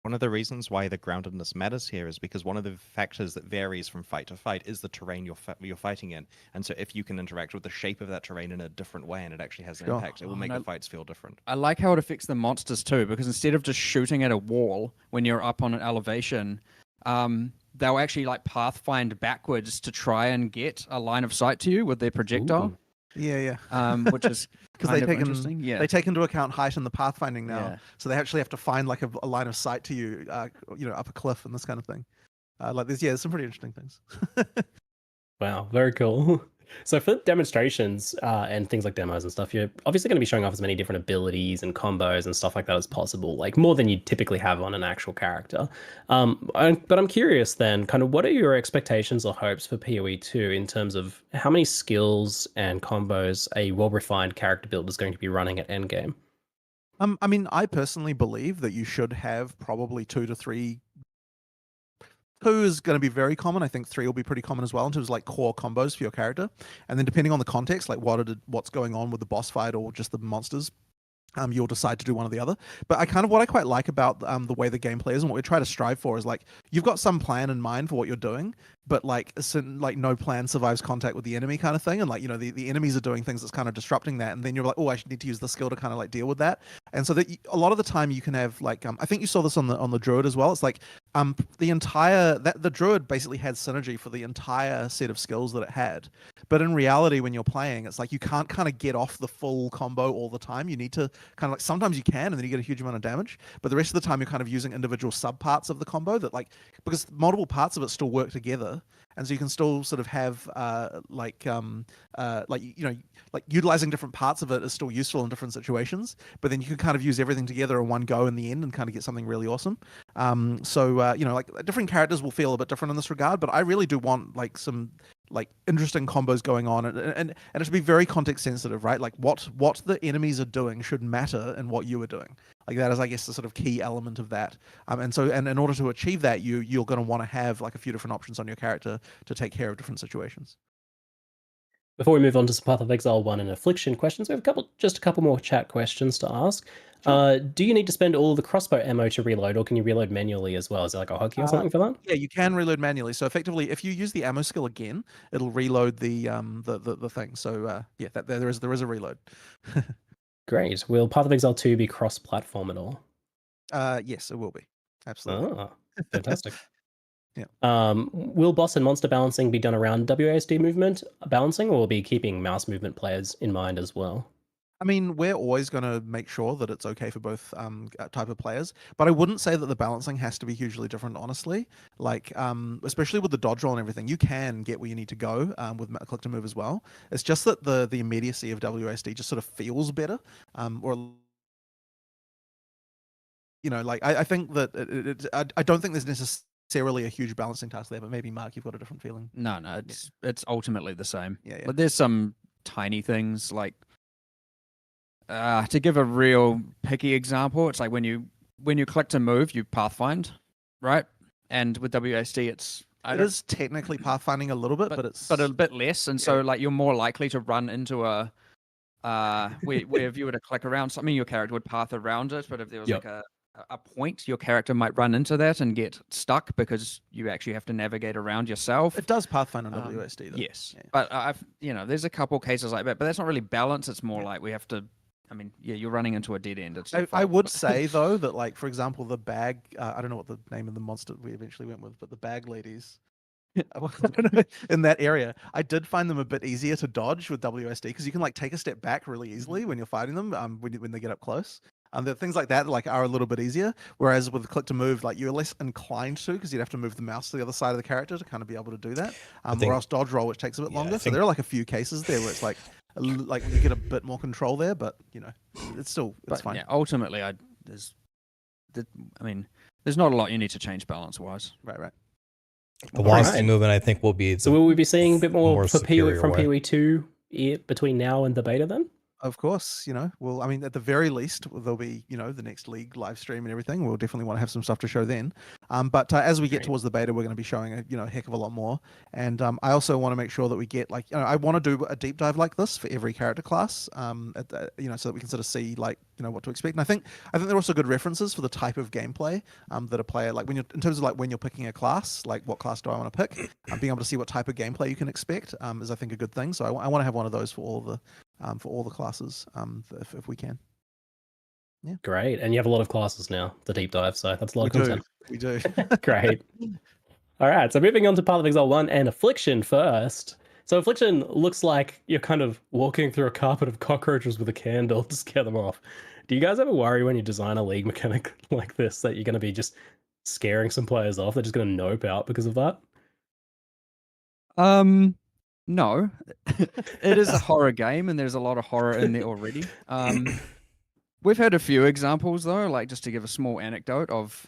One of the reasons why the groundedness matters here is because one of the factors that varies from fight to fight is the terrain you're fighting in. And so if you can interact with the shape of that terrain in a different way and it actually has an impact, it will make the fights feel different. I like how it affects the monsters too, because instead of just shooting at a wall when you're up on an elevation, they'll actually like pathfind backwards to try and get a line of sight to you with their projectile. Ooh. Yeah. Which is because interesting. Yeah. They take into account height in the pathfinding now, so they actually have to find like a line of sight to you, up a cliff and this kind of thing. There's some pretty interesting things. Wow, very cool. So for demonstrations and things like demos and stuff, you're obviously going to be showing off as many different abilities and combos and stuff like that as possible, like more than you typically have on an actual character. But I'm curious then, kind of what are your expectations or hopes for POE2 in terms of how many skills and combos a well-refined character build is going to be running at endgame? I mean, I personally believe that you should have probably 2 to 3. 2 is going to be very common. I think 3 will be pretty common as well in terms of like core combos for your character. And then depending on the context, like what's going on with the boss fight or just the monsters, you'll decide to do one or the other. But what I quite like about the way the gameplay is and what we try to strive for is like you've got some plan in mind for what you're doing, but like no plan survives contact with the enemy kind of thing. And like, the enemies are doing things that's kind of disrupting that. And then you're like, oh, I should need to use the skill to kind of like deal with that. And so that a lot of the time you can have like, I think you saw this on the Druid as well. It's like the Druid basically had synergy for the entire set of skills that it had. But in reality, when you're playing, it's like you can't kind of get off the full combo all the time. You need to kind of like, sometimes you can, and then you get a huge amount of damage. But the rest of the time, you're kind of using individual subparts of the combo that like, because multiple parts of it still work together. And so you can still sort of have utilizing different parts of it is still useful in different situations. But then you can kind of use everything together in one go in the end and kind of get something really awesome. Different characters will feel a bit different in this regard. But I really do want like some like interesting combos going on, and it should be very context sensitive, right? Like what the enemies are doing should matter in what you are doing. Like that is, I guess, the sort of key element of that. And in order to achieve that, you're going to want to have like a few different options on your character to take care of different situations. Before we move on to some Path of Exile 1 and Affliction questions, we have just a couple more chat questions to ask. Sure. Do you need to spend all the crossbow ammo to reload, or can you reload manually as well? Is there like a hotkey or something for that? Yeah, you can reload manually. So effectively, if you use the ammo skill again, it'll reload the thing. So there is a reload. Great. Will Path of Exile 2 be cross-platform at all? Yes, it will be. Absolutely. Oh, fantastic. Yeah. Will boss and monster balancing be done around WASD movement balancing, or will be keeping mouse movement players in mind as well? I mean, we're always going to make sure that it's okay for both type of players, but I wouldn't say that the balancing has to be hugely different, honestly. Like, especially with the dodge roll and everything, you can get where you need to go with click to move as well. It's just that the immediacy of WASD just sort of feels better, or I think that I don't think there's necessarily a huge balancing task there, but maybe Mark, you've got a different feeling. No, it's ultimately the same. Yeah. But there's some tiny things like. To give a real picky example, it's like when you click to move, you pathfind, right? And with WASD, it is technically pathfinding a little bit, but a bit less. And so like you're more likely to run into a where if you were to click around something, your character would path around it. But if there was like a point, your character might run into that and get stuck because you actually have to navigate around yourself. It does pathfind on WASD, though. Yes, but there's a couple cases like that, but that's not really balance. It's more like we have to. I mean, yeah, you're running into a dead end. I would say, though, that, like, for example, the bag, I don't know what the name of the monster we eventually went with, but the bag ladies, I don't know, in that area, I did find them a bit easier to dodge with WSD because you can, like, take a step back really easily when you're fighting them when they get up close. The things like that like are a little bit easier, whereas with click to move, like you're less inclined to because you'd have to move the mouse to the other side of the character to kind of be able to do that. Or else dodge roll, which takes a bit longer. So there are like a few cases there where it's like you get a bit more control there, but it's fine. Yeah, ultimately, there's not a lot you need to change balance wise. Right. The velocity movement, I think, will be. So will we be seeing a bit more for superior from way. POE2 between now and the beta then? Of course, well, I mean, at the very least, there'll be, the next league live stream and everything. We'll definitely want to have some stuff to show then. But as we get towards the beta, we're going to be showing a heck of a lot more. And I also want to make sure that we get I want to do a deep dive like this for every character class, so that we can sort of see what to expect. And I think there are also good references for the type of gameplay that a player in terms of when you're picking a class, what class do I want to pick? Being able to see what type of gameplay you can expect is I think a good thing. So I want to have one of those for all the classes, if we can. Yeah. Great, and you have a lot of classes now to deep dive, so that's a lot of content. We do. Great. All right, so moving on to Path of Exile 1 and Affliction first. So Affliction looks like you're kind of walking through a carpet of cockroaches with a candle to scare them off. Do you guys ever worry when you design a league mechanic like this that you're going to be just scaring some players off? They're just going to nope out because of that? No. It is a horror game, and there's a lot of horror in there already. We've had a few examples, though, just to give a small anecdote of...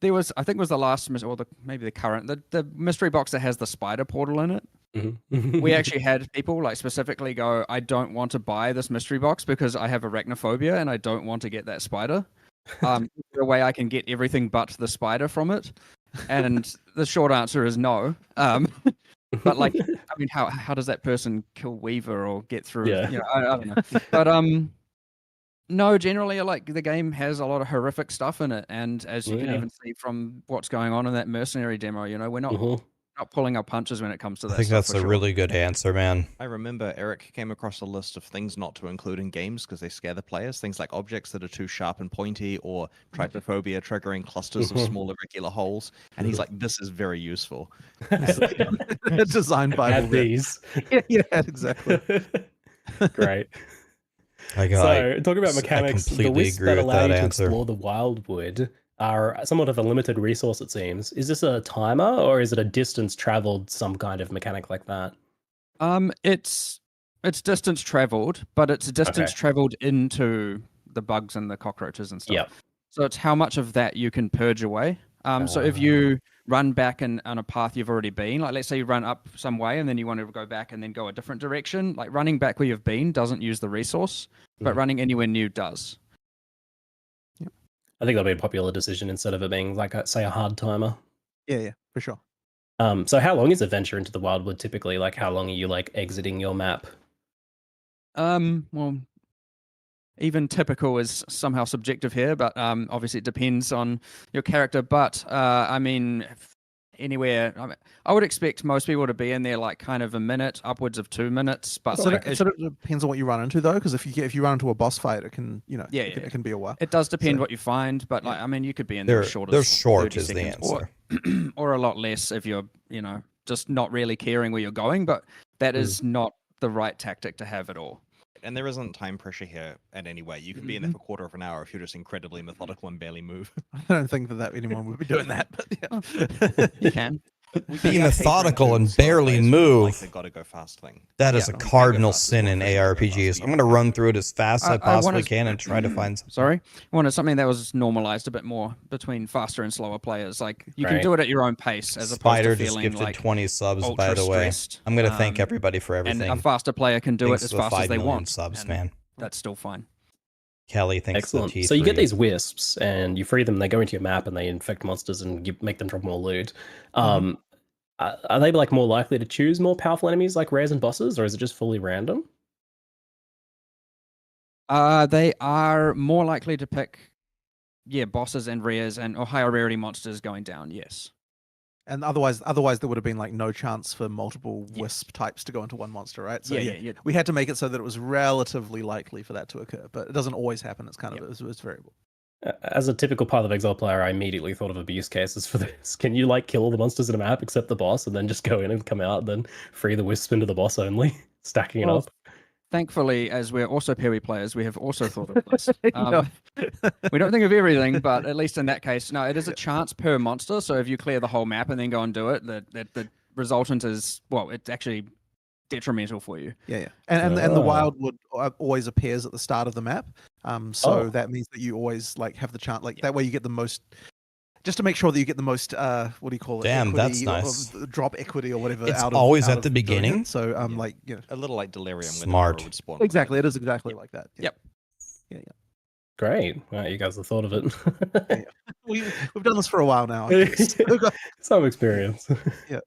there was, I think it was the last, or maybe the current, the mystery box that has the spider portal in it. Mm-hmm. We actually had people specifically go, I don't want to buy this mystery box because I have arachnophobia and I don't want to get that spider. Is there a way I can get everything but the spider from it? And the short answer is no. But I mean, how does that person kill Weaver or get through? Yeah. I don't know. But no, generally, the game has a lot of horrific stuff in it, and as you can even see from what's going on in that mercenary demo, we're not pulling our punches when it comes to that. I think that's a really good answer, man. I remember Eric came across a list of things not to include in games because they scare the players. Things like objects that are too sharp and pointy, or trypophobia triggering clusters of small irregular holes. And he's like, "This is very useful." Designed by Add these. Yeah, exactly. Great. So, talking about mechanics, the wisps that allow you to explore the wildwood are somewhat of a limited resource, it seems. Is this a timer, or is it a distance traveled, some kind of mechanic like that? It's distance traveled, but it's distance traveled into the bugs and the cockroaches and stuff. Yep. So it's how much of that you can purge away. So if you run back on a path you've already been, let's say you run up some way and then you want to go back and then go a different direction, running back where you've been doesn't use the resource, but running anywhere new does. Yep. I think that'll be a popular decision instead of it being say a hard timer. Yeah, for sure. So how long is a venture into the wildwood typically? How long are you exiting your map? Well, even typical is somehow subjective here, but obviously it depends on your character. But I mean, anywhere, I would expect most people to be in there kind of a minute, upwards of 2 minutes. But it sort of depends on what you run into, though, because if you run into a boss fight, it can it can be a while. It does depend what you find, but I mean, you could be in there as short as 30 is the seconds, answer, or a lot less if you're just not really caring where you're going. But that is not the right tactic to have at all. And there isn't time pressure here in any way. You can be in there for a quarter of an hour if you're just incredibly methodical and barely move. I don't think that anyone would be doing that, but yeah. You can. Be methodical and barely move. They've got to go fast thing. That is a cardinal sin in ARPGs. I'm going to run through it as fast as I possibly can and try to find something. Sorry? I wanted something that was normalized a bit more between faster and slower players. You can do it at your own pace as opposed to feeling just gifted 20 subs, by the way. I'm going to thank everybody for everything. And a faster player can do it as fast as they want. Subs, man. That's still fine. Kelly, thanks. Excellent. So you get these wisps and you free them. They go into your map and they infect monsters and you make them drop more loot. Are they more likely to choose more powerful enemies like rares and bosses, or is it just fully random? They are more likely to pick, bosses and rares or higher rarity monsters going down. Yes. And otherwise there would have been no chance for multiple wisp types to go into one monster, right? So we had to make it so that it was relatively likely for that to occur, but it doesn't always happen. It's kind of it's variable. As a typical Path of Exile player, I immediately thought of abuse cases for this. Can you kill all the monsters in a map except the boss, and then just go in and come out, and then free the wisp into the boss only, stacking it up? Thankfully, as we're also POE players, we have also thought of this. We don't think of everything, but at least in that case, no, it is a chance per monster. So if you clear the whole map and then go and do it, the resultant is it's actually detrimental for you. Yeah. And the wildwood always appears at the start of the map. So that means that you always have the chance, that way you get the most just to make sure that you get the most what do you call it? Damn, equity that's nice. Or drop equity or whatever. It's out of, always out at the of doing beginning? it. So like a little like Delirium. Smart. When would spawn. Exactly, it is exactly like that. Yeah. Yep. Yeah. Great. Well, you guys have thought of it. We've done this for a while now. I guess. Some experience. Yeah.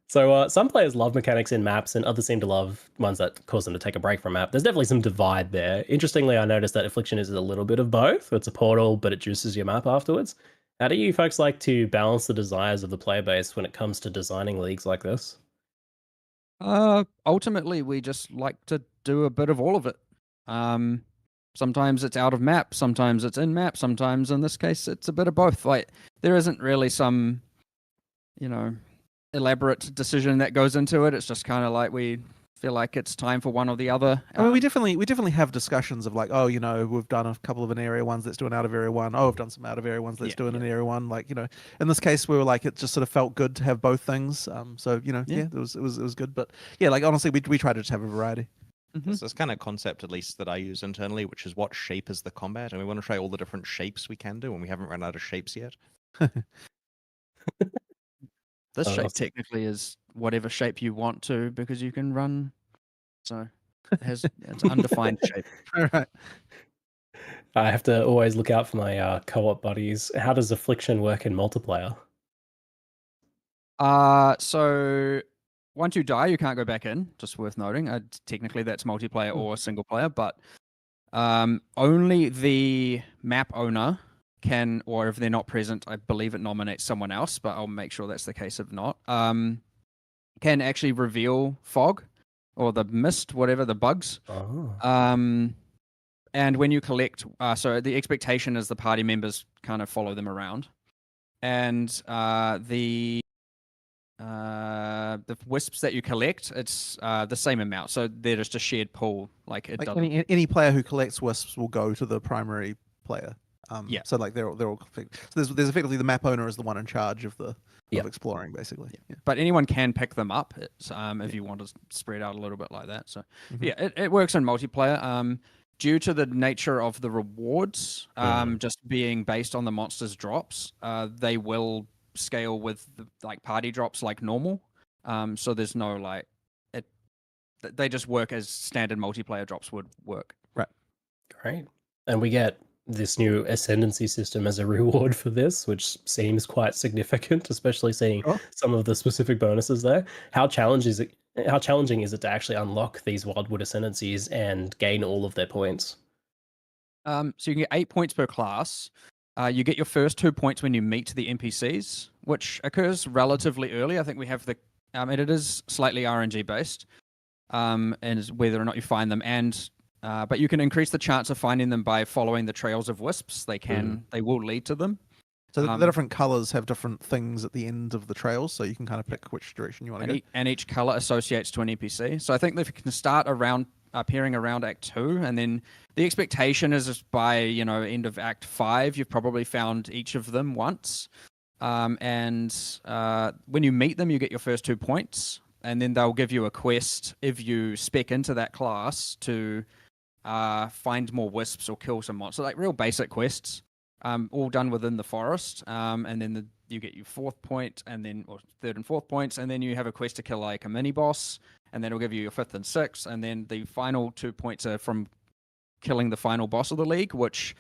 So some players love mechanics in maps and others seem to love ones that cause them to take a break from a map. There's definitely some divide there. Interestingly, I noticed that Affliction is a little bit of both. It's a portal, but it juices your map afterwards. How do you folks like to balance the desires of the player base when it comes to designing leagues like this? Ultimately, we just like to do a bit of all of it. Sometimes it's out of map, sometimes it's in map, sometimes in this case it's a bit of both. Like there isn't really some, elaborate decision that goes into it. It's just kind of like we feel like it's time for one or the other. I mean, we definitely have discussions of like, we've done a couple of an area ones, let's do an out of area one. We've done some out of area ones, let's do an area one. Like, in this case, we were like, it just sort of felt good to have both things. It was good. But yeah, like honestly, we try to just have a variety. There's this kind of concept, at least that I use internally, which is what shape is the combat, and we want to try all the different shapes we can do, and we haven't run out of shapes yet. This shape technically is whatever shape you want to, because you can run. So it's an undefined shape. All right. I have to always look out for my co-op buddies. How does Affliction work in multiplayer? So once you die, you can't go back in. Just worth noting. Technically, that's multiplayer or single player, but only the map owner can, or if they're not present, I believe it nominates someone else, but I'll make sure that's the case if not, can actually reveal fog or the mist, whatever, the bugs. And when you collect, so the expectation is the party members kind of follow them around. And the wisps that you collect, it's the same amount. So they're just a shared pool. Like it doesn't... any player who collects wisps will go to the primary player. So like they're all so there's effectively the map owner is the one in charge of of exploring basically. Yeah. But anyone can pick them up if you want to spread out a little bit like that. So it works in multiplayer. Due to the nature of the rewards, just being based on the monsters' drops, they will scale with like party drops like normal. So there's no they just work as standard multiplayer drops would work. Right. Great. And we get this new ascendancy system as a reward for this, which seems quite significant, especially seeing some of the specific bonuses there. How challenging is it to actually unlock these Wildwood ascendancies and gain all of their points? So you can get 8 points per class. You get your first 2 points when you meet the NPCs, which occurs relatively early. I think we have and it is slightly RNG based, and whether or not you find them. And but you can increase the chance of finding them by following the trails of wisps. They will lead to them. So the different colors have different things at the end of the trails, so you can kind of pick which direction you want to go. And each color associates to an NPC. So I think that you can start appearing around Act 2, and then the expectation is by end of Act 5, you've probably found each of them once. And when you meet them, you get your first 2 points, and then they'll give you a quest if you spec into that class to find more wisps or kill some monsters, like real basic quests, all done within the forest. And then you get your 4th point, and then or 3rd and 4th points, and then you have a quest to kill like a mini boss, and then it'll give you your 5th and 6th, and then the final 2 points are from killing the final boss of the league, which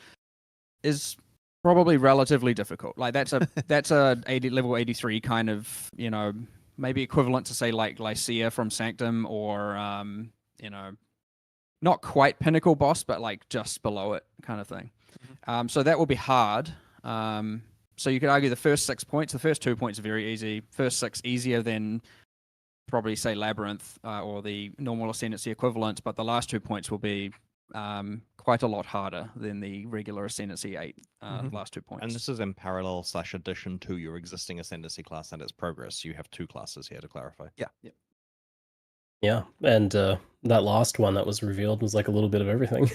is probably relatively difficult. Like that's a level 83 kind of, maybe equivalent to say like Lycia from Sanctum, or not quite pinnacle boss, but like just below it kind of thing. So that will be hard. So you could argue the first 6 points, the first 2 points are very easy. First 6 easier than probably say Labyrinth or the normal Ascendancy equivalent, but the last 2 points will be quite a lot harder than the regular Ascendancy 8 last 2 points. And this is in parallel / addition to your existing Ascendancy class and its progress. So you have 2 classes here to clarify. Yeah, and that last one that was revealed was like a little bit of everything.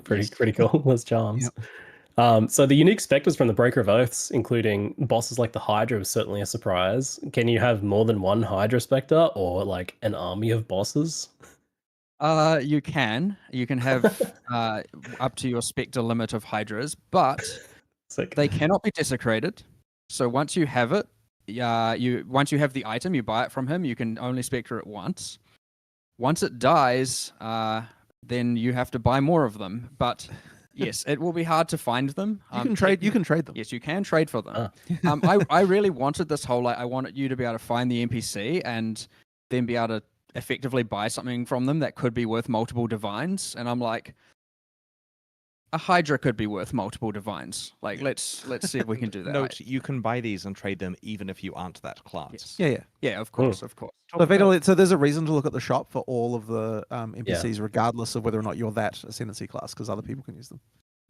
pretty cool. Was charms. So the unique specters from the Breaker of Oaths, including bosses like the Hydra, was certainly a surprise. Can you have more than one Hydra Spectre, or like an army of bosses? You can have up to your Spectre limit of Hydras, but They cannot be desecrated. So once you have it, once you have the item, you buy it from him. You can only spectre it once. Once it dies, then you have to buy more of them. But yes, it will be hard to find them. You can trade. You can trade them. Yes, you can trade for them. I really wanted this whole I wanted you to be able to find the NPC and then be able to effectively buy something from them that could be worth multiple divines. And I'm like, a Hydra could be worth multiple divines. Like, let's see if we can do that. Note, you can buy these and trade them even if you aren't that class. Yeah. Yeah, of course, of course. So there's a reason to look at the shop for all of the NPCs, regardless of whether or not you're that ascendancy class, because other people can use them.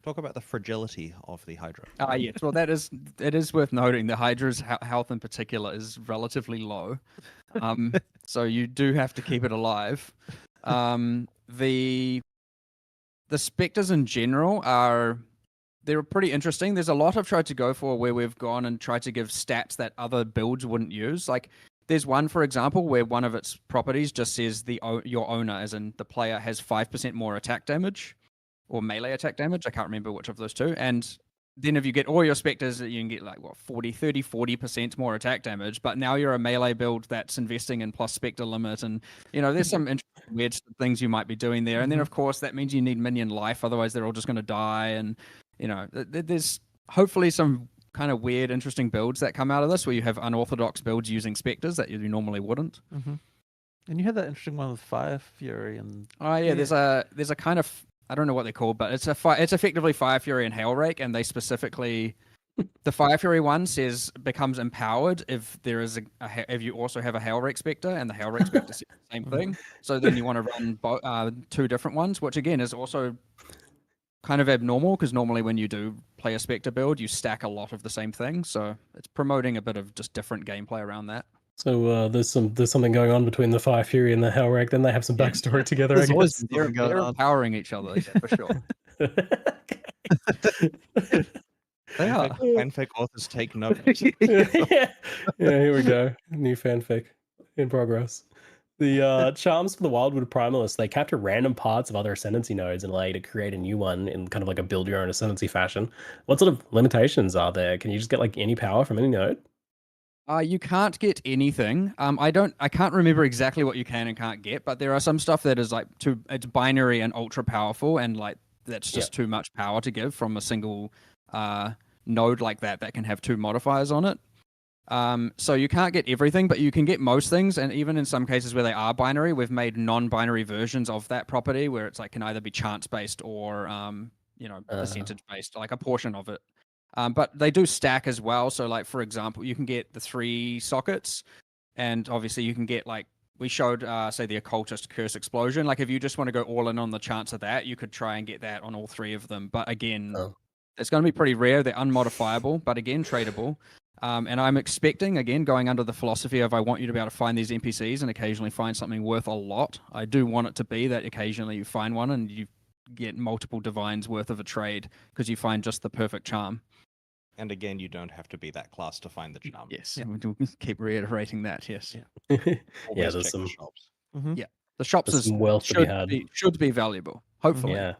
Talk about the fragility of the Hydra. Yes. Well, it is worth noting the Hydra's health in particular is relatively low, so you do have to keep it alive. The specters in general they're pretty interesting. There's a lot I've tried to go for where we've gone and tried to give stats that other builds wouldn't use. Like there's one, for example, where one of its properties just says your owner, as in the player, has 5% more attack damage or melee attack damage. I can't remember which of those two. And then if you get all your specters, you can get like 40% more attack damage. But now you're a melee build that's investing in plus specter limit, and there's some interesting weird things you might be doing there. And then of course that means you need minion life, otherwise they're all just going to die. And there's hopefully some kind of weird, interesting builds that come out of this, where you have unorthodox builds using specters that you normally wouldn't. And you had that interesting one with Fire Fury and. Oh yeah, there's a kind of. I don't know what they're called, but it's effectively Fire Fury and Hailrake, and they specifically, the Fire Fury one says becomes empowered if there is if you also have a Hailrake Spectre, and the Hailrake Spectre says the same thing. So then you want to run two different ones, which again is also kind of abnormal, because normally when you do play a Spectre build, you stack a lot of the same thing. So it's promoting a bit of just different gameplay around that. So there's something going on between the Fire Fury and the Hellrack. Then they have some backstory together. I guess they're empowering each other, for sure. They are. Fanfic authors take note. Yeah, here we go. New fanfic in progress. The charms for the Wildwood Primalist, they capture random parts of other Ascendancy nodes and allow you to create a new one in kind of like a build your own Ascendancy fashion. What sort of limitations are there? Can you just get like any power from any node? You can't get anything. I can't remember exactly what you can and can't get, but there are some stuff that is like it's binary and ultra powerful, and like that's just too much power to give from a single node like that can have two modifiers on it. So you can't get everything, but you can get most things, and even in some cases where they are binary, we've made non-binary versions of that property where it's like can either be chance-based or percentage-based, like a portion of it. But they do stack as well. So like, for example, you can get the 3 sockets, and obviously you can get like, we showed, say the Occultist Curse Explosion. Like if you just want to go all in on the chance of that, you could try and get that on all 3 of them. But again, it's going to be pretty rare. They're unmodifiable, but again, tradable. And I'm expecting, again, going under the philosophy of I want you to be able to find these NPCs and occasionally find something worth a lot. I do want it to be that occasionally you find one and you get multiple divines worth of a trade because you find just the perfect charm. And again, you don't have to be that class to find the charm. Yes, yeah, we'll keep reiterating that. Yes. Yeah, there's some shops. Yeah, the shops some wealth to be had. Should be valuable. Hopefully.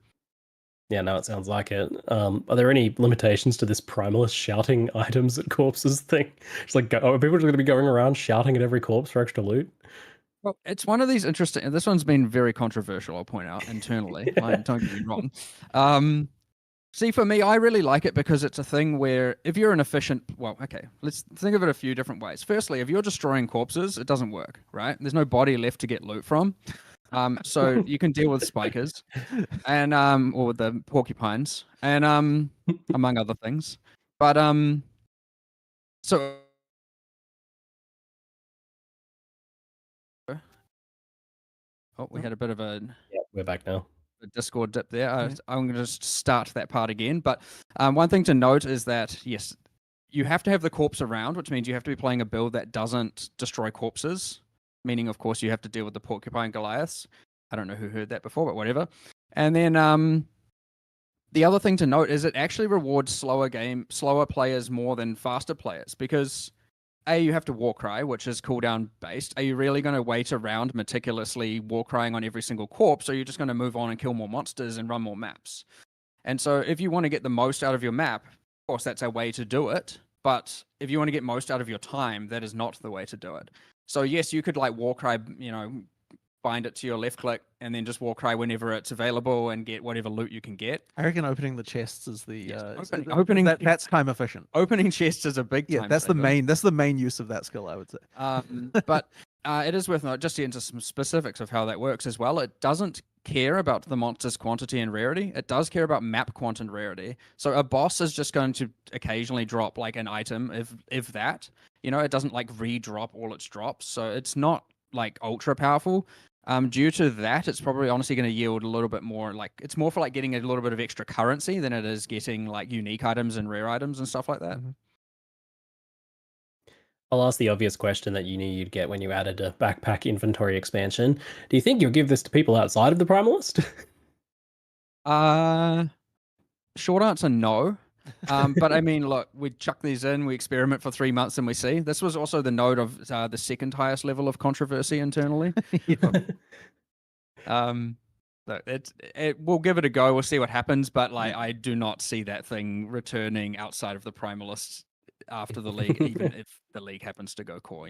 Yeah, no, it sounds like it. Are there any limitations to this Primalist shouting items at corpses thing? It's like, are people just going to be going around shouting at every corpse for extra loot? Well, it's one of these interesting. This one's been very controversial, I'll point out internally. Don't get me wrong. See, for me, I really like it because it's a thing where if you're an efficient, let's think of it a few different ways. Firstly, if you're destroying corpses, it doesn't work, right? There's no body left to get loot from. So you can deal with spikers and or the porcupines and among other things. But so we had a bit of a we're back now. Discord dip there. I'm going to just start that part again. But one thing to note is that, yes, you have to have the corpse around, which means you have to be playing a build that doesn't destroy corpses, meaning, of course, you have to deal with the Porcupine Goliaths. I don't know who heard that before, but whatever. And then the other thing to note is it actually rewards slower players more than faster players because you have to Warcry, which is cooldown based. Are you really going to wait around meticulously Warcrying on every single corpse, or are you just going to move on and kill more monsters and run more maps? And so if you want to get the most out of your map, course, that's a way to do it. But if you want to get most out of your time, that is not the way to do it. So yes, you could like Warcry, bind it to your left click and then just Warcry whenever it's available and get whatever loot you can get. I reckon opening the chests is the opening that's time efficient. Opening chests is a big time. That's saver. the main use of that skill, I would say. But it is worth noting, just to get into some specifics of how that works as well. It doesn't care about the monster's quantity and rarity. It does care about map quant and rarity. So a boss is just going to occasionally drop like an item, if that. It doesn't like re-drop all its drops. So it's not like ultra powerful. Due to that, it's probably honestly going to yield a little bit more. Like it's more for like getting a little bit of extra currency than it is getting like unique items and rare items and stuff like that. I'll ask the obvious question that you knew you'd get when you added a backpack inventory expansion. Do you think you'll give this to people outside of the Primalist? Short answer, no. But I mean, look, we chuck these in, we experiment for 3 months, and we see. This was also the node of the second highest level of controversy internally. We'll give it a go. We'll see what happens. But like, I do not see that thing returning outside of the Primalists after the league, even if the league happens to go core.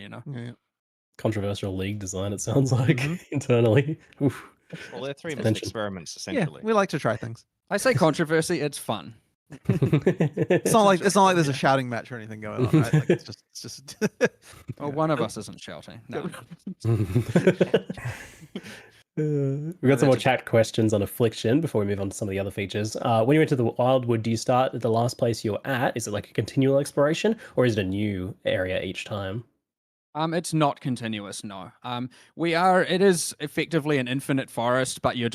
Controversial league design, it sounds like, internally. Oof. Well, they're 3 month experiments, essentially. Yeah, we like to try things. I say controversy, it's fun. It's not like there's a shouting match or anything going on, right? Like it's just Well, one of us isn't shouting. No. We've got some more chat questions on Affliction before we move on to some of the other features. When you enter the Wildwood, do you start at the last place you're at? Is it like a continual exploration, or is it a new area each time? It's not continuous, no. It is effectively an infinite forest, but you're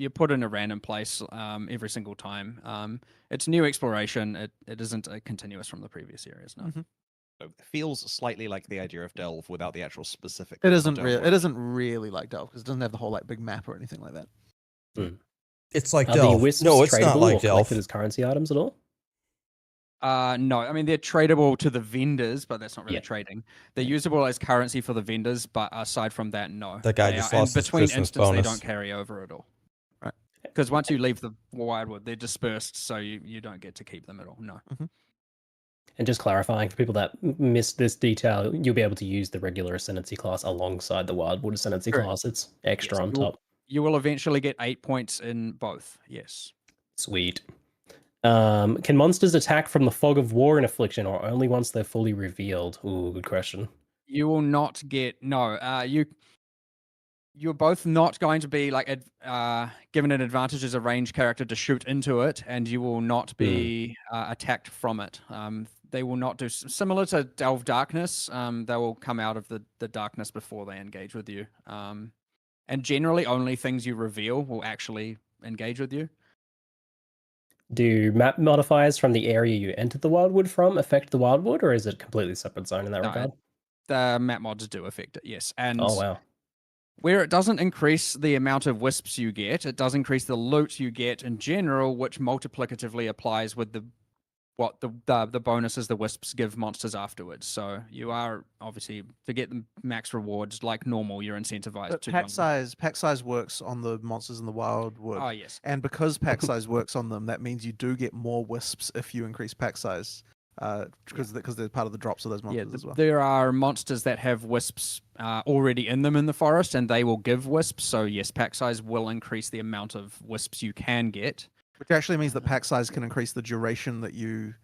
put in a random place every single time. It's new exploration. It isn't continuous from the previous areas, no. So it feels slightly like the idea of Delve without the actual specific. It isn't really like Delve because it doesn't have the whole like big map or anything like that. It's like Are Delve. the wisps No, it's not tradable like or Delve. collected as currency items at all? No, I mean they're tradable to the vendors, but that's not really trading. They're usable as currency for the vendors, but aside from that, no. That guy just lost his between Christmas instants, bonus. they don't carry over at all. Right? Because once you leave the Wildwood, they're dispersed, so you don't get to keep them at all. No. And just clarifying for people that missed this detail, you'll be able to use the regular Ascendancy class alongside the Wildwood Ascendancy class. It's extra on top. You will eventually get 8 points in both. Yes. Sweet. Can monsters attack from the Fog of War in Affliction, or only once they're fully revealed? Ooh, good question. You will not get You're both not going to be like given an advantage as a range character to shoot into it, and you will not be attacked from it. They will not do similar to Delve Darkness. They will come out of the darkness before they engage with you. And generally, only things you reveal will actually engage with you. Do map modifiers from the area you entered the Wildwood from affect the Wildwood, or is it a completely separate zone in that regard? The map mods do affect it, yes. And oh, wow. Where it doesn't increase the amount of wisps you get, it does increase the loot you get in general, which multiplicatively applies with the bonuses the wisps give monsters afterwards. So you are obviously, to get the max rewards like normal, you're incentivized to pack size works on the monsters in the Wildwood. Oh yes. And because pack size works on them, that means you do get more wisps if you increase pack size. Because they're part of the drops of those monsters as well. There are monsters that have wisps already in them in the forest, and they will give wisps. So yes, pack size will increase the amount of wisps you can get. Which actually means that pack size can increase the duration that you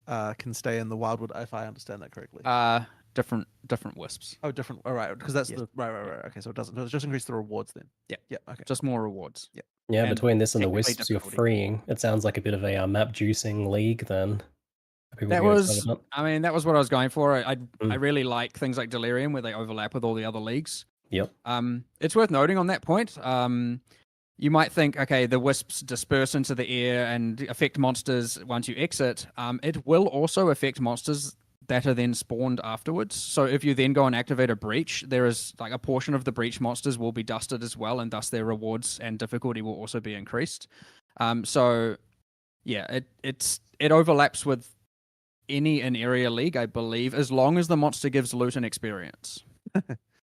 can stay in the Wildwood, if I understand that correctly. Different wisps. Oh, different. All right, because that's the right. Okay, so it doesn't. It's just increase the rewards then. Yeah. Okay. Just more rewards. Yeah. Yeah. And between this and the technically wisps you're freeing, it sounds like a bit of a map juicing league then. That was what I was going for. I really like things like Delirium where they overlap with all the other leagues. Yep. It's worth noting on that point. You might think, okay, the wisps disperse into the air and affect monsters once you exit. It will also affect monsters that are then spawned afterwards. So if you then go and activate a breach, there is like a portion of the breach monsters will be dusted as well, and thus their rewards and difficulty will also be increased. So yeah, it overlaps with any in-area league, I believe, as long as the monster gives loot and experience.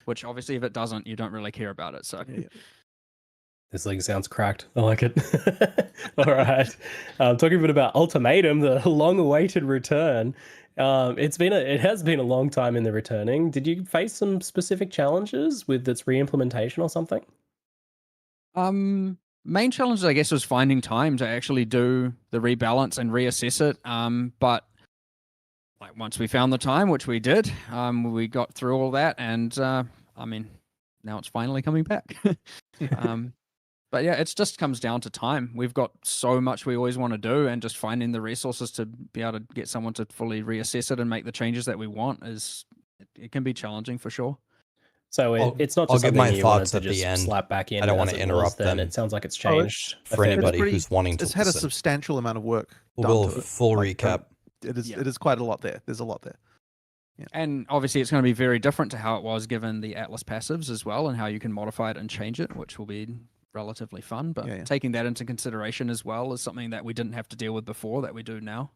Which obviously, if it doesn't, you don't really care about it. So, This league sounds cracked. I like it. All right. Talking a bit about Ultimatum, the long-awaited return. It has been a long time in the returning. Did you face some specific challenges with its re-implementation or something? Main challenge, I guess, was finding time to actually do the rebalance and reassess it. But like once we found the time, which we did, we got through all that, and I mean, now it's finally coming back. But yeah, it just comes down to time. We've got so much we always want to do, and just finding the resources to be able to get someone to fully reassess it and make the changes that we want it can be challenging for sure. So it's not just I'll give something my you thoughts wanted to at the just end. slap back in. I don't as want to it interrupt was then. them. It sounds like it's changed For anybody who's wanting to It's had a listen. substantial amount of work. We'll done do to a full recap. It is quite a lot there. There's a lot there. And obviously it's going to be very different to how it was given the Atlas passives as well, and how you can modify it and change it, which will be relatively fun. But taking that into consideration as well is something that we didn't have to deal with before that we do now.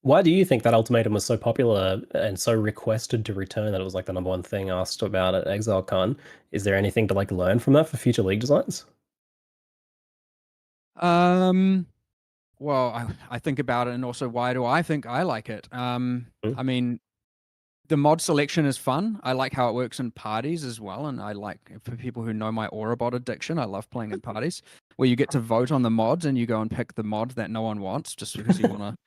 Why do you think that Ultimatum was so popular and so requested to return that it was like the #1 thing asked about at ExileCon? Is there anything to like learn from that for future league designs? Well, I think about it, and also why do I think I like it? I mean, the mod selection is fun. I like how it works in parties as well, and I like, for people who know my Aurabot addiction, I love playing in parties where you get to vote on the mods and you go and pick the mod that no one wants just because you want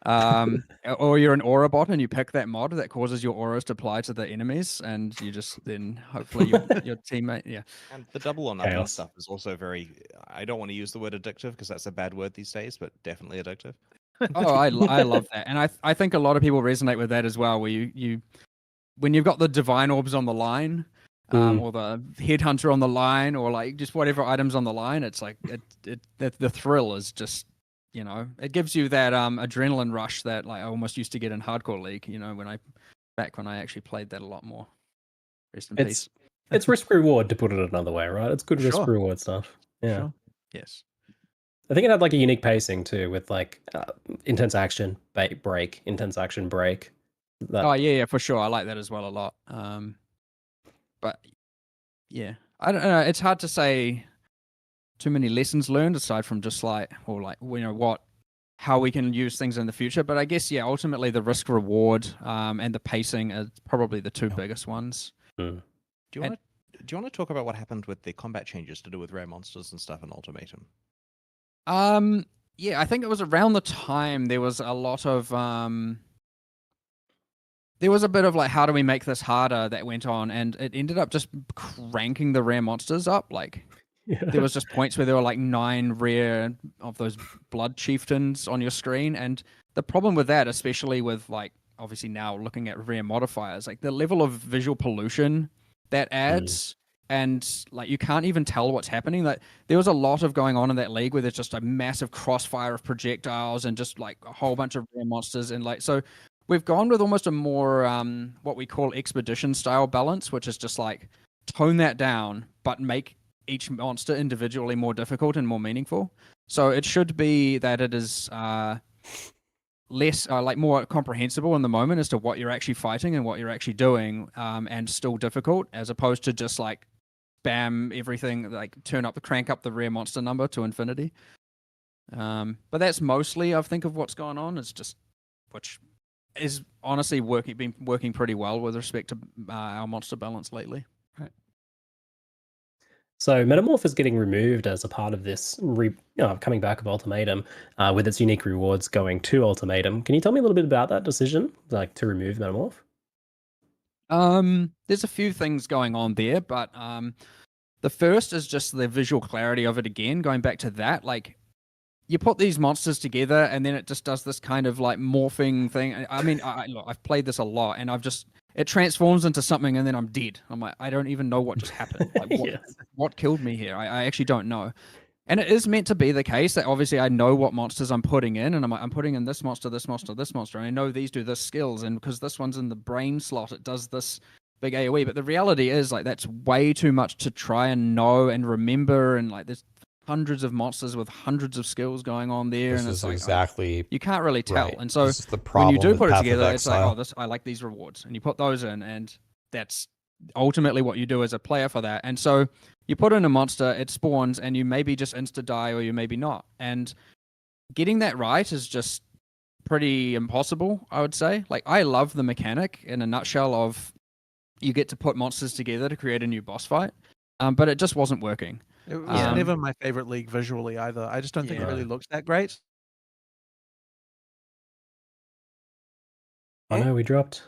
to. Or you're an Aurabot and you pick that mod that causes your auras to apply to the enemies, and you just then hopefully your teammate, And the double on up and stuff is also very. I don't want to use the word addictive because that's a bad word these days, but definitely addictive. Oh, I love that, and I think a lot of people resonate with that as well. Where you when you've got the divine orbs on the line, or the headhunter on the line, or like just whatever items on the line, it's like the thrill is just, it gives you that adrenaline rush that like I almost used to get in hardcore league. When I actually played that a lot more. Rest in peace. It's risk reward, to put it another way, right? It's good risk reward stuff. Yeah. Sure. Yes. I think it had like a unique pacing too, with like intense action break, intense action break. Oh yeah, for sure. I like that as well a lot. But yeah, I don't know. It's hard to say too many lessons learned aside from just like, or like, how we can use things in the future. But I guess ultimately the risk reward and the pacing are probably the two biggest ones. Do you want to talk about what happened with the combat changes to do with rare monsters and stuff in Ultimatum? Yeah, I think it was around the time there was a lot of there was a bit of like, how do we make this harder that went on, and it ended up just cranking the rare monsters up. Like there was just points where there were like 9 rare of those blood chieftains on your screen, and the problem with that, especially with like obviously now looking at rare modifiers, like the level of visual pollution that adds. And like you can't even tell what's happening. Like there was a lot of going on in that league where there's just a massive crossfire of projectiles and just like a whole bunch of rare monsters, and like so we've gone with almost a more what we call expedition style balance, which is just like tone that down but make each monster individually more difficult and more meaningful. So it should be that it is less like more comprehensible in the moment as to what you're actually fighting and what you're actually doing, and still difficult, as opposed to just like spam everything, like crank up the rare monster number to infinity. But that's mostly, I think, of what's going on. It's just, which is honestly been working pretty well with respect to our monster balance lately. Right. So Metamorph is getting removed as a part of this coming back of Ultimatum, with its unique rewards going to Ultimatum. Can you tell me a little bit about that decision, like to remove Metamorph? There's a few things going on there, but the first is just the visual clarity of it again, going back to that. Like, you put these monsters together and then it just does this kind of like morphing thing. I mean, look, I've played this a lot, and it transforms into something and then I'm dead. I'm like, I don't even know what just happened. Like, what killed me here? I actually don't know. And it is meant to be the case that obviously I know what monsters I'm putting in, and I'm putting in this monster, this monster, this monster, and I know these do this skills, and because this one's in the brain slot, it does this big AoE. But the reality is, like, that's way too much to try and know and remember, and like there's hundreds of monsters with hundreds of skills going on there, This and is it's like, exactly you can't really tell. right. And so This is the when you problem do with put it Path of together, it's like, Exile. I like these rewards, and you put those in, and that's ultimately what you do as a player for that. And so you put in a monster, it spawns, and you maybe just insta die or you maybe not. And getting that right is just pretty impossible, I would say. Like, I love the mechanic in a nutshell of you get to put monsters together to create a new boss fight, but it just wasn't working. It was never my favorite league visually either. I just don't think it really looks that great. Oh no, we dropped.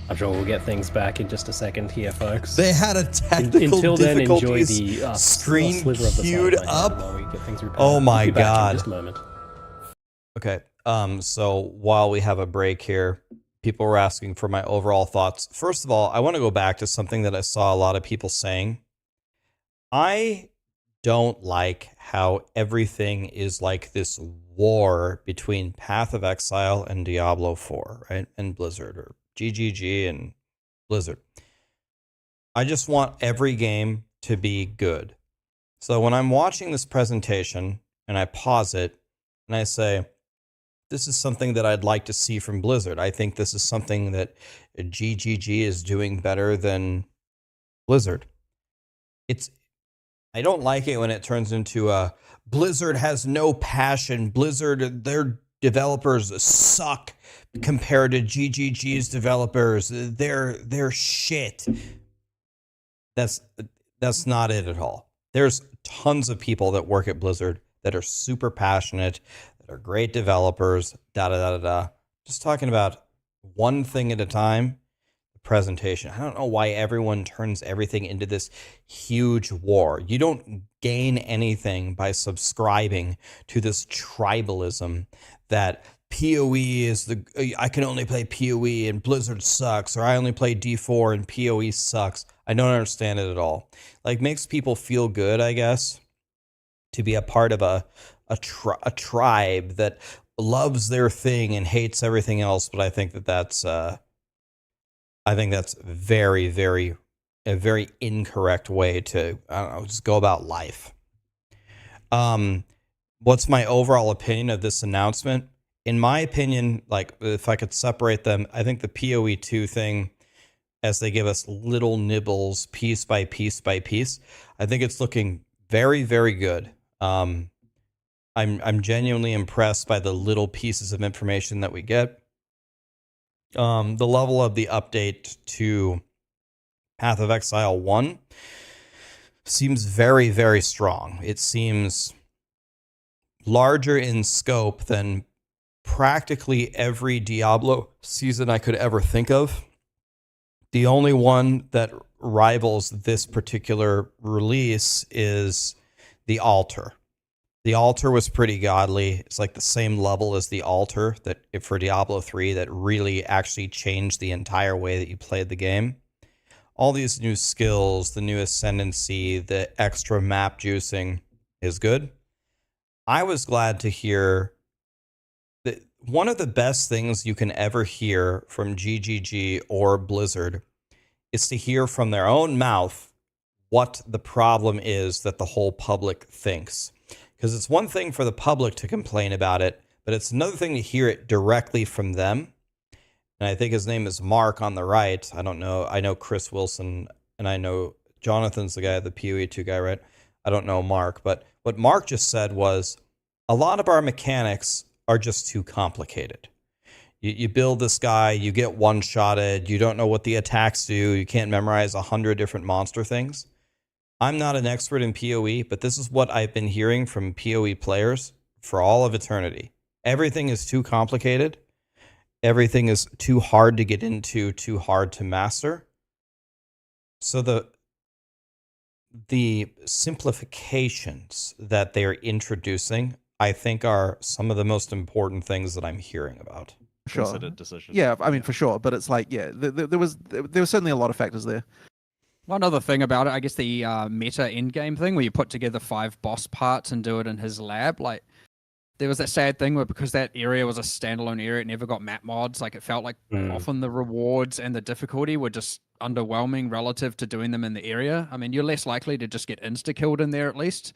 I'm sure we'll get things back in just a second here, folks. They had a technical Until then, enjoy difficulties the screen sliver of the queued side up. while we get things repaired. Oh We'll my be back in god. just a moment. Okay. So while we have a break here, people were asking for my overall thoughts. First of all, I want to go back to something that I saw a lot of people saying. I don't like how everything is like this war between Path of Exile and Diablo 4, right? And Blizzard, or GGG and Blizzard. I just want every game to be good. So when I'm watching this presentation and I pause it and I say, this is something that I'd like to see from Blizzard. I think this is something that GGG is doing better than Blizzard. I don't like it when it turns into a Blizzard has no passion. Blizzard, their developers suck compared to GGG's developers. They're shit. That's not it at all. There's tons of people that work at Blizzard that are super passionate, that are great developers, Just talking about one thing at a time. Presentation. I don't know why everyone turns everything into this huge war. You don't gain anything by subscribing to this tribalism that POE is I can only play POE and Blizzard sucks, or I only play D4 and POE sucks. I don't understand it at all. Like, makes people feel good, I guess, to be a part of a tribe that loves their thing and hates everything else. But I think that's very, very, a very incorrect way to, I don't know, just go about life. What's my overall opinion of this announcement? In my opinion, like, if I could separate them, I think the POE2 thing, as they give us little nibbles, piece by piece by piece, I think it's looking very, very good. I'm genuinely impressed by the little pieces of information that we get. The level of the update to Path of Exile 1 seems very, very strong. It seems larger in scope than practically every Diablo season I could ever think of. The only one that rivals this particular release is the Altar. The Altar was pretty godly. It's like the same level as the Altar that for Diablo 3 that really actually changed the entire way that you played the game. All these new skills, the new ascendancy, the extra map juicing is good. I was glad to hear that one of the best things you can ever hear from GGG or Blizzard is to hear from their own mouth what the problem is that the whole public thinks. Because it's one thing for the public to complain about it, but it's another thing to hear it directly from them. And I think his name is Mark on the right. I don't know. I know Chris Wilson, and I know Jonathan's the guy, the POE2 guy, right? I don't know Mark. But what Mark just said was, a lot of our mechanics are just too complicated. You build this guy, you get one-shotted, you don't know what the attacks do, you can't memorize 100 different monster things. I'm not an expert in PoE, but this is what I've been hearing from PoE players for all of eternity. Everything is too complicated. Everything is too hard to get into, too hard to master. So the simplifications that they're introducing, I think, are some of the most important things that I'm hearing about. Sure. Considered decision. Yeah, I mean, for sure. But it's like, yeah, there was certainly a lot of factors there. One other thing about it, I guess the meta endgame thing where you put together 5 boss parts and do it in his lab, like there was that sad thing where because that area was a standalone area, it never got map mods. Like it felt like often the rewards and the difficulty were just underwhelming relative to doing them in the area. I mean, you're less likely to just get insta-killed in there at least.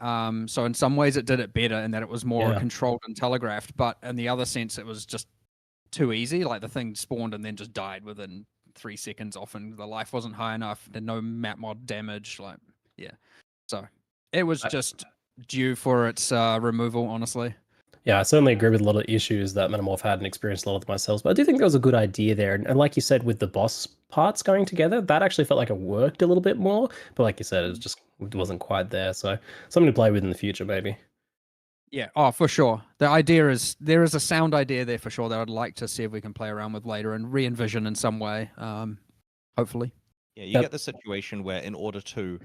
So in some ways it did it better in that it was more controlled and telegraphed, but in the other sense it was just too easy. Like the thing spawned and then just died within 3 seconds often. The life wasn't high enough. There's no map mod damage. Like, yeah. So it was just due for its removal, honestly. Yeah, I certainly agree with a lot of issues that Metamorph had and experienced a lot of them myself. But I do think there was a good idea there. And like you said, with the boss parts going together, that actually felt like it worked a little bit more. But like you said, it wasn't quite there. So something to play with in the future, maybe. Yeah, oh, for sure. The idea is, there is a sound idea there for sure that I'd like to see if we can play around with later and re-envision in some way, hopefully. Yeah, you get the situation where in order to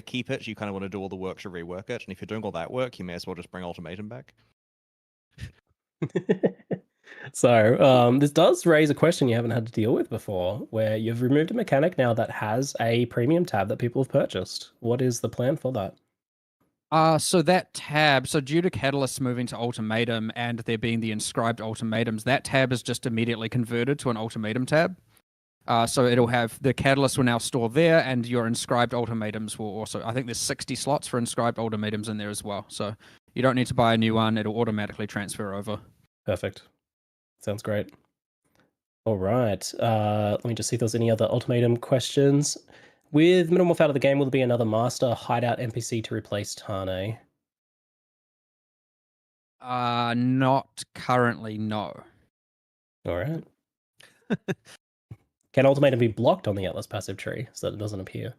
keep it, you kind of want to do all the work to rework it, and if you're doing all that work, you may as well just bring Ultimatum back. So this does raise a question you haven't had to deal with before, where you've removed a mechanic now that has a premium tab that people have purchased. What is the plan for that? So that tab, so due to Catalyst moving to Ultimatum and there being the inscribed ultimatums, that tab is just immediately converted to an Ultimatum tab. So it'll have, the Catalyst will now store there, and your inscribed ultimatums will also, I think there's 60 slots for inscribed ultimatums in there as well. So you don't need to buy a new one, it'll automatically transfer over. Perfect. Sounds great. All right. Let me just see if there's any other ultimatum questions. With Metamorph out of the game, will there be another master hideout NPC to replace Tane? Not currently, no. All right. Can ultimatum be blocked on the Atlas passive tree so that it doesn't appear?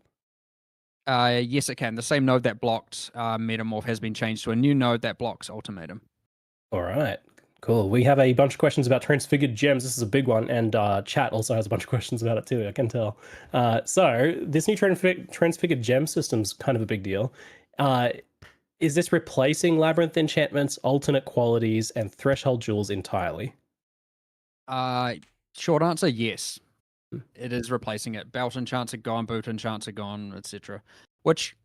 Yes, it can. The same node that blocked Metamorph has been changed to a new node that blocks Ultimatum. All right. Cool. We have a bunch of questions about transfigured gems. This is a big one, and chat also has a bunch of questions about it too, I can tell. So this new transfigured gem system's kind of a big deal. Is this replacing Labyrinth enchantments, alternate qualities, and threshold jewels entirely? Short answer, yes. It is replacing it. Belt enchants are gone, boot enchants are gone, etc. Which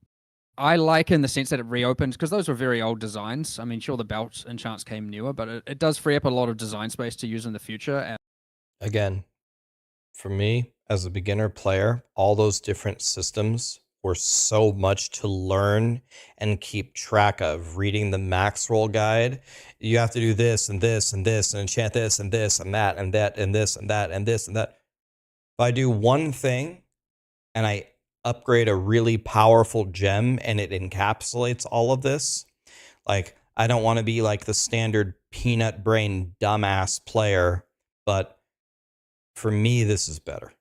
I like in the sense that it reopens, because those were very old designs. I mean, sure, the belt enchants came newer, but it does free up a lot of design space to use in the future. And again, for me, as a beginner player, all those different systems were so much to learn and keep track of. Reading the Maxroll guide, you have to do this and this and this and enchant this and this and that and that and this and that and this and that. If I do one thing and I upgrade a really powerful gem and it encapsulates all of this, like, I don't want to be like the standard peanut brain dumbass player, but for me, this is better.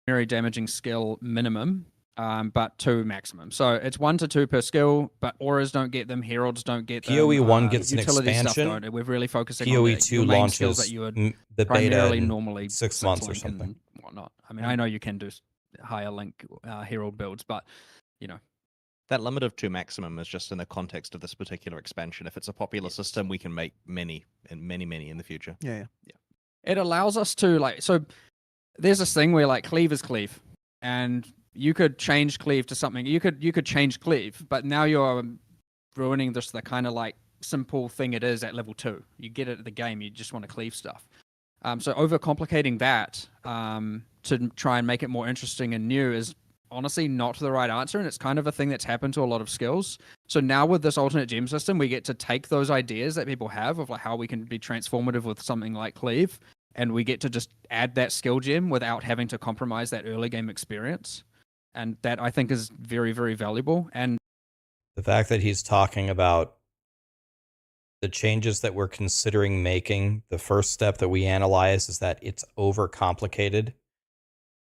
Very damaging skill minimum, but 2 maximum. So it's 1 to 2 per skill, but auras don't get them, heralds don't get them. POE1 gets an utility expansion. Stuff don't. We're really focusing POE2 on your launches skills that you would the primarily beta in normally 6 months or something. And whatnot. I mean, I know you can do higher link herald builds, but you know. That limit of 2 maximum is just in the context of this particular expansion. If it's a popular system, we can make many in the future. Yeah. It allows us to, like, so there's this thing where, like, cleave is cleave, and you could change cleave to something. You could change cleave, but now you're ruining just the kind of like simple thing it is at level 2. You get it at the game, you just want to cleave stuff. So overcomplicating that to try and make it more interesting and new is honestly not the right answer, and it's kind of a thing that's happened to a lot of skills. So now with this alternate gem system, we get to take those ideas that people have of like how we can be transformative with something like cleave, and we get to just add that skill gem without having to compromise that early game experience. And that, I think, is very, very valuable. And the fact that he's talking about the changes that we're considering making, the first step that we analyze is that it's overcomplicated.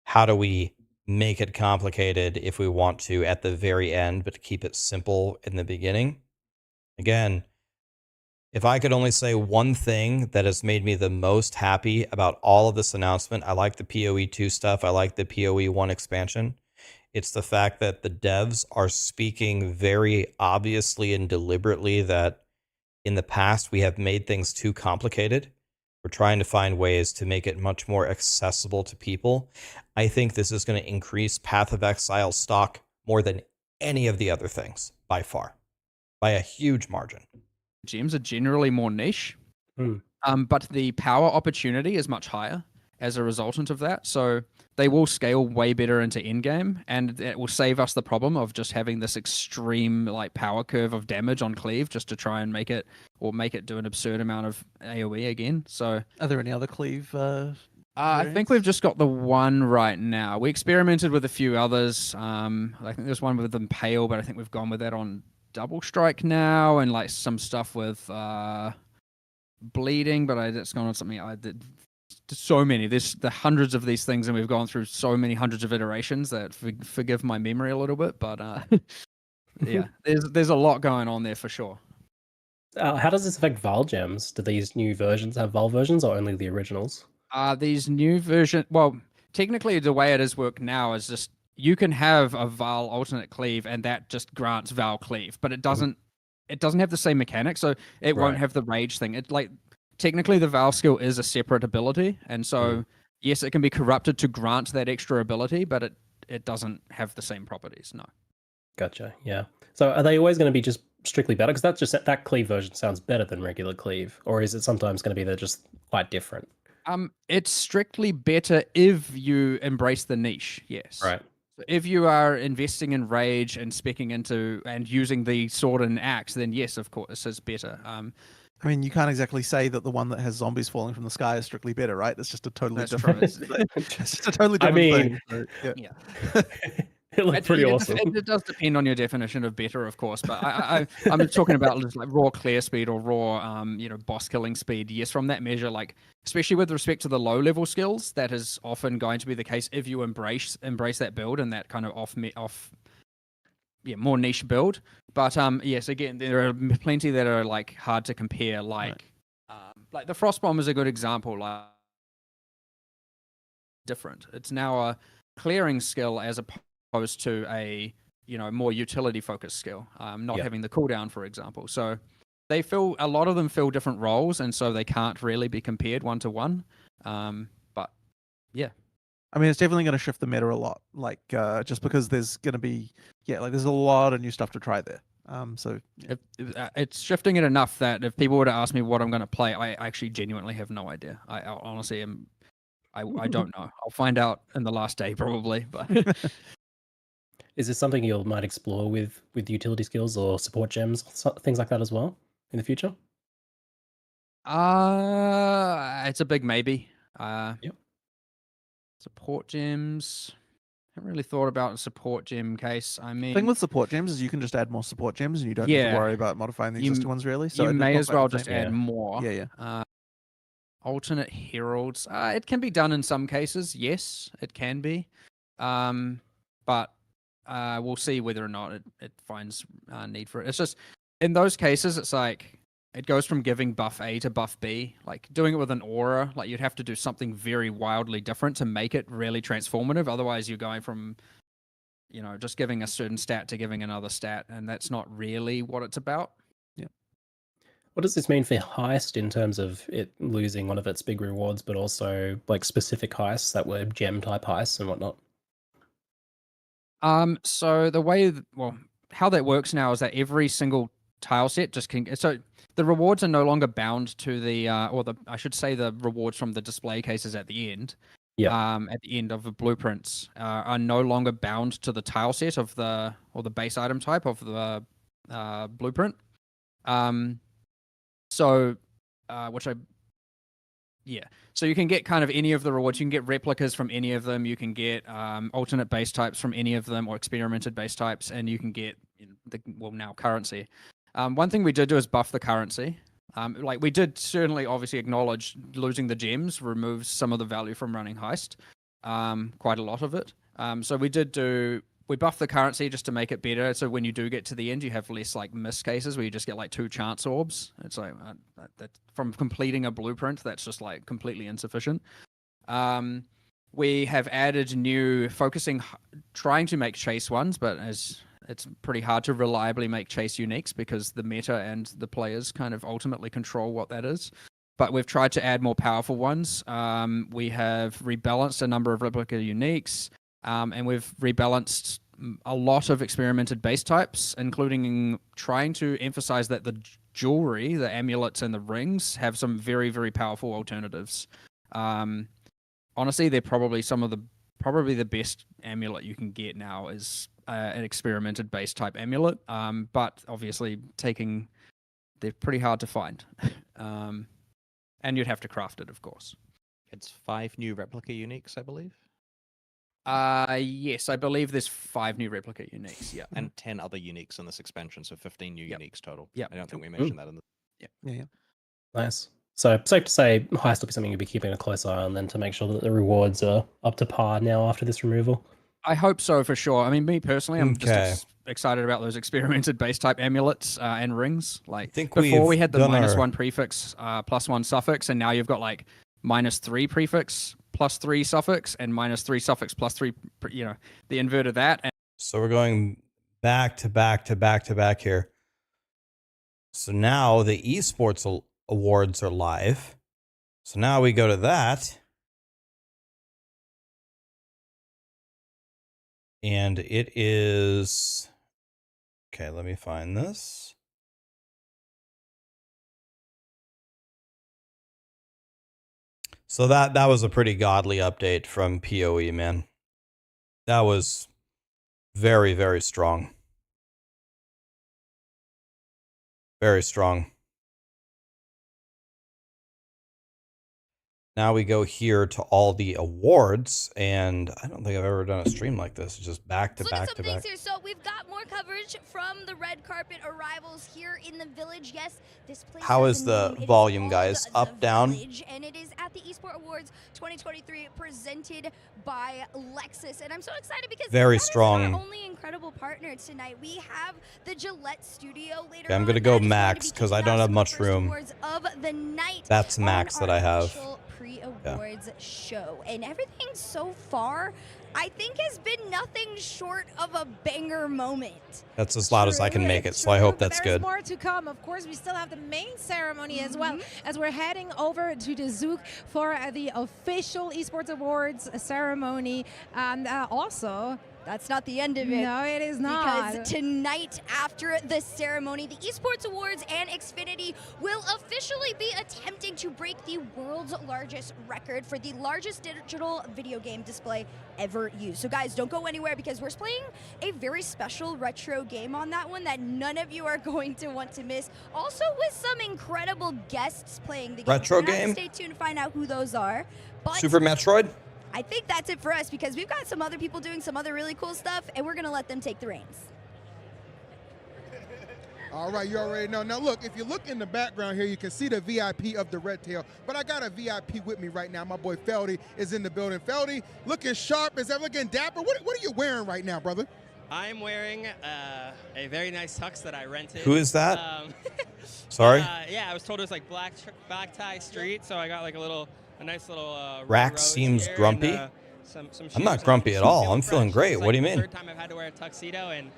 How do we make it complicated if we want to at the very end, but to keep it simple in the beginning? Again, if I could only say one thing that has made me the most happy about all of this announcement, I like the POE2 stuff, I like the POE1 expansion. It's the fact that the devs are speaking very obviously and deliberately that in the past we have made things too complicated. We're trying to find ways to make it much more accessible to people. I think this is going to increase Path of Exile stock more than any of the other things, by far, by a huge margin. gems are generally more niche, but the power opportunity is much higher as a resultant of that. So they will scale way better into endgame, and it will save us the problem of just having this extreme like power curve of damage on cleave just to try and make it do an absurd amount of AoE again. So are there any other cleave I think we've just got the one right now. We experimented with a few others. I think there's one with Impale, but I think we've gone with that on Double Strike now, and like some stuff with Bleeding, but it's gone on something I did. So many. There's the hundreds of these things, and we've gone through so many hundreds of iterations that forgive my memory a little bit. But yeah, there's a lot going on there for sure. How does this affect Val gems? Do these new versions have Val versions or only the originals? These new version. Well, technically, the way it is worked now is just you can have a Val alternate cleave, and that just grants Val cleave, but it doesn't. It doesn't have the same mechanics, so it won't have the rage thing. It like technically the Val skill is a separate ability, and so yes, it can be corrupted to grant that extra ability, but it doesn't have the same properties. No. Gotcha. Yeah. So are they always going to be just strictly better? Because that's just that cleave version sounds better than regular cleave, or is it sometimes going to be they're just quite different? It's strictly better if you embrace the niche. Yes. Right. So if you are investing in rage and specking into and using the sword and axe, then yes, of course, it's better. I mean, you can't exactly say that the one that has zombies falling from the sky is strictly better, right? It's just a totally different. It's just a totally different thing. So, yeah. It looked pretty awesome. It does depend on your definition of better, of course, but I'm talking about just like raw clear speed or raw, boss killing speed. Yes, from that measure, like especially with respect to the low level skills, that is often going to be the case if you embrace that build and that kind of more niche build. But yes, again, there are plenty that are like hard to compare. Like the Frostbomb is a good example. Like different. It's now a clearing skill as opposed to a more utility focused skill, not having the cooldown, for example. So a lot of them fill different roles, and so they can't really be compared one to one. But yeah, I mean, it's definitely going to shift the meta a lot. Like just because there's going to be there's a lot of new stuff to try there. So it's shifting it enough that if people were to ask me what I'm going to play, I actually genuinely have no idea. I honestly am. I don't know. I'll find out in the last day probably, but. Is this something you might explore with utility skills or support gems, things like that as well in the future? It's a big maybe. Yep. Support gems. Haven't really thought about a support gem case. I mean, the thing with support gems is you can just add more support gems and you don't need to worry about modifying the existing ones really. So you may as well just add more. Yeah. Alternate heralds. It can be done in some cases. Yes, it can be. But we'll see whether or not it finds need for it. It's just in those cases, it's like it goes from giving buff A to buff B. Like doing it with an aura, like you'd have to do something very wildly different to make it really transformative. Otherwise, you're going from just giving a certain stat to giving another stat, and that's not really what it's about. Yeah. What does this mean for Heist in terms of it losing one of its big rewards, but also like specific heists that were gem type heists and whatnot? So the way, how that works now is that every single tile set so the rewards are no longer bound to I should say the rewards from the display cases at the end. Yeah. At the end of the blueprints are no longer bound to the tile set or the base item type of the blueprint. So you can get kind of any of the rewards. You can get replicas from any of them. You can get alternate base types from any of them, or experimented base types, and you can get now currency. One thing we did do is buff the currency. Like we did certainly obviously acknowledge losing the gems removes some of the value from running Heist, quite a lot of it. So we buffed the currency just to make it better. So when you do get to the end, you have less like miss cases where you just get like 2 chance orbs. It's like that from completing a blueprint, that's just like completely insufficient. We have added new trying to make chase ones, but as it's pretty hard to reliably make chase uniques because the meta and the players kind of ultimately control what that is. But we've tried to add more powerful ones. We have rebalanced a number of replica uniques. And we've rebalanced a lot of experimented base types, including trying to emphasize that the jewelry, the amulets and the rings have some very, very powerful alternatives. Honestly, they're probably the best amulet you can get now is an experimented base type amulet. But obviously they're pretty hard to find. And you'd have to craft it, of course. It's 5 new replica uniques, I believe. Yes, I believe there's 5 new replica uniques. Yeah, and 10 other uniques in this expansion, so 15 new uniques total. Yep. I don't think we mentioned that in the. Yeah. Nice. So safe to say, Heist will be something you'll be keeping a close eye on then to make sure that the rewards are up to par now after this removal. I hope so for sure. I mean, me personally, I'm Okay. just excited about those experimented base type amulets and rings. Like think before, we we've had the done -1 prefix, +1 suffix, and now you've got like -3 prefix, +3 suffix, and -3 suffix, +3. You know, the invert of that. And So we're going back to back to back to back here. So now the Esports awards are live. So now we go to that. And it is... Okay, let me find this. So that was a pretty godly update from POE, man. That was very, very strong. Very strong. Now we go here to all the awards, and I don't think I've ever done a stream like this. It's just back to back to back. Here. So we've got more coverage from the red carpet arrivals here in the village. Yes, this place. How is the volume, guys? Up, down? And it is at the Esports Awards 2023, presented by Lexus, and I'm so excited because very strong. Our only incredible partner tonight. We have the Gillette Studio later. Okay, I'm gonna go max because I don't have much room. Of the night. That's max that I have. Pre-awards show, and everything so far I think has been nothing short of a banger moment. That's as loud as I can make it, so I hope that's good. There's more to come. Of course, we still have the main ceremony as well, as we're heading over to the Zook for the official Esports Awards ceremony, and also. That's not the end of it. No, it is not. Because tonight, after the ceremony, the Esports Awards and Xfinity will officially be attempting to break the world's largest record for the largest digital video game display ever used. So guys, don't go anywhere because we're playing a very special retro game on that one that none of you are going to want to miss. Also with some incredible guests playing the game. Retro game? Stay tuned to find out who those are. But Super Metroid? I think that's it for us because we've got some other people doing some other really cool stuff, and we're going to let them take the reins. All right, you already know. Now, look, if you look in the background here, you can see the VIP of the Red Tail, but I got a VIP with me right now. My boy Feldy is in the building. Feldy, looking sharp. Is that looking dapper? What are you wearing right now, brother? I'm wearing a very nice tux that I rented. Who is that? Sorry? Yeah, I was told it was like black tie street, so I got like a nice little Rax seems grumpy. And, some I'm not grumpy at all. I'm feeling great. It's What do you the mean? third time I've had to wear a tuxedo, and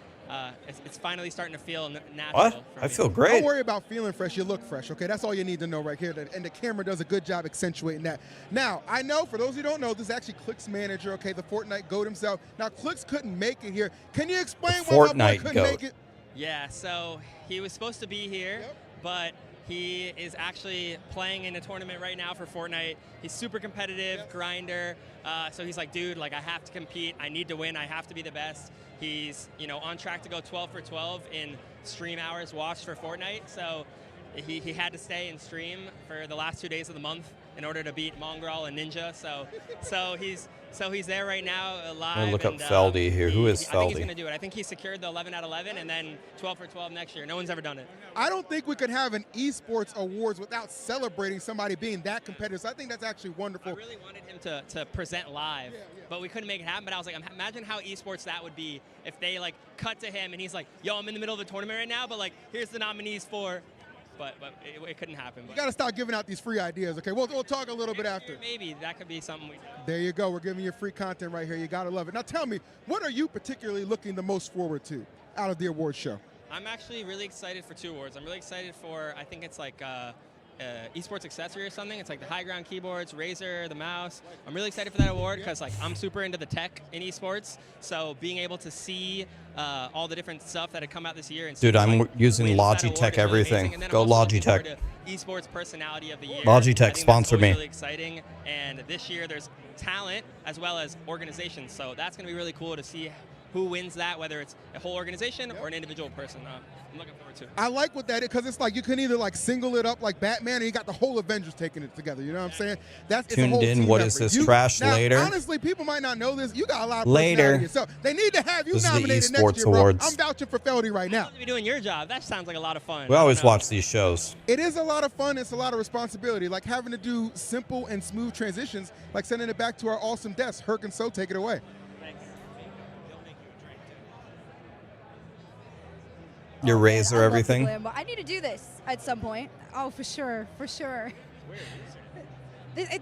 it's finally starting to feel natural. What? I feel great. Don't worry about feeling fresh. You look fresh, okay? That's all you need to know right here. And the camera does a good job accentuating that. Now, I know, for those who don't know, this is actually Click's manager, okay, the Fortnite GOAT himself. Now, Clicks couldn't make it here. Can you explain why my boy couldn't make it? Yeah, so he was supposed to be here, but he is actually playing in a tournament right now for Fortnite. He's super competitive, grinder. So he's like, dude, like I have to compete. I need to win. I have to be the best. He's, on track to go 12 for 12 in stream hours watched for Fortnite. So he had to stay and stream for the last 2 days of the month in order to beat Mongrel and Ninja. So he's there right now live. I'm gonna look up Feldy here. Who is I think he's Feldy? gonna do it. I think he secured the 11 out of 11 and then 12 for 12 next year. No one's ever done it. I don't think we could have an Esports Awards without celebrating somebody being that competitive. So I think that's actually wonderful. I really wanted him to present live, but we couldn't make it happen. But I was like, imagine how esports that would be if they like cut to him and he's like, yo, I'm in the middle of a tournament right now, but like here's the nominees for. But it couldn't happen. You got to start giving out these free ideas, okay? We'll talk a little bit after. Maybe that could be something we do. There you go. We're giving you free content right here. You got to love it. Now tell me, what are you particularly looking the most forward to out of the awards show? I'm actually really excited for 2 awards. I'm really excited for, I think it's like esports accessory or something. It's like the high ground keyboards, Razer, the mouse. I'm really excited for that award because like I'm super into the tech in esports. So being able to see all the different stuff that had come out this year. And Dude, I'm using Logitech everything. Go Logitech. Esports personality of the year. Logitech, sponsor me. Really exciting. And this year there's talent as well as organizations. So that's going to be really cool to see who wins that, whether it's a whole organization or an individual person. I'm looking forward to it. I like what that is because it's like you can either like single it up like Batman, or you got the whole Avengers taking it together. You know what I'm saying? It's a Tuned whole in. team What effort. is this You- trash now, later? Honestly, people might not know this. You got a lot of Later. personality yourself. They need to have you This is the nominated Esports next year, bro. Awards. I'm vouching for Feldy right now. To be doing your job, that sounds like a lot of fun. We always watch these shows. It is a lot of fun. It's a lot of responsibility. Like having to do simple and smooth transitions, like sending it back to our awesome desk. Herc and So, take it away. Your razor, I love the everything. glam ball. I need to do this at some point. Oh, for sure, for sure.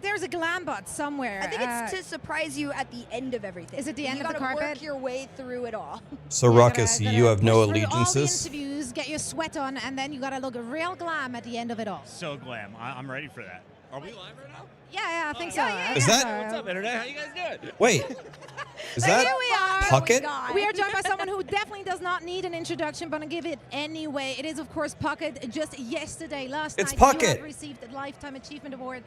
There's a glam bot somewhere. I think it's to surprise you at the end of everything. Is it the end you of the gotta carpet? work your way through it all. So Ruckus, you have no Push through all the allegiances. interviews, get your sweat on, and then you gotta look real glam at the end of it all. So glam. I'm ready for that. Are we live right now? Yeah, I think so. Is that- What's up, Internet? How you guys doing? Wait, is that Here we are. Puckett? We are joined by someone who definitely does not need an introduction, but I'll give it anyway. It is, of course, Puckett. Just yesterday, last It's night, you Puckett. have received the Lifetime Achievement Award.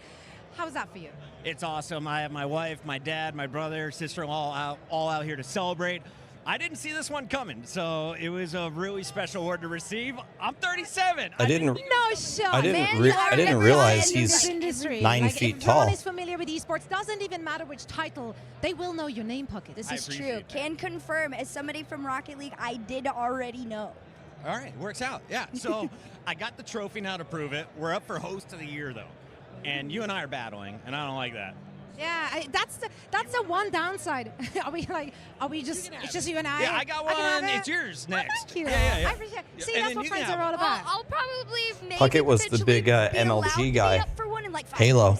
How was that for you? It's awesome. I have my wife, my dad, my brother, sister-in-law all out here to celebrate. I didn't see this one coming, so it was a really special award to receive. I'm 37. I didn't. No shot, I didn't man. re- You are I didn't the realize best in this he's industry. 9 Like, feet if everyone tall. is familiar with esports, doesn't even matter which title, they will know your name, Puckett. This is true. Can confirm, as somebody from Rocket League, I did already know. All right, works out. Yeah, so I got the trophy now to prove it. We're up for Host of the Year, though. And you and I are battling, and I don't like that. Yeah, that's the one downside. Are we just, it's just you and I? Yeah, I got one. can have It's yours Well, next. thank you. Yeah. I appreciate Yeah, See, and that's then what you friends can are all about. I'll probably maybe Puckett was the big MLG guy. Halo.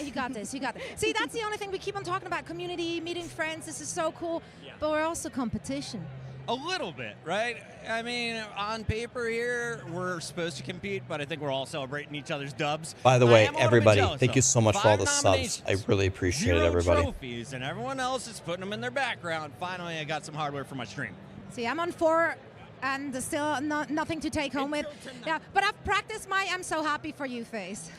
You got this. You got this. See, that's the only thing we keep on talking about: community, meeting friends. This is so cool. But we're also competition. A little bit, right? I mean, on paper here, we're supposed to compete, but I think we're all celebrating each other's dubs. By the I way, am a little bit everybody, jealous, thank though. you so much for all 5 the subs. nominations, I really appreciate it, 0 everybody. trophies, and everyone else is putting them in their background. Finally, I got some hardware for my stream. See, I'm on 4 and still nothing to take home with. Yeah, but I've practiced my I'm so happy for you face.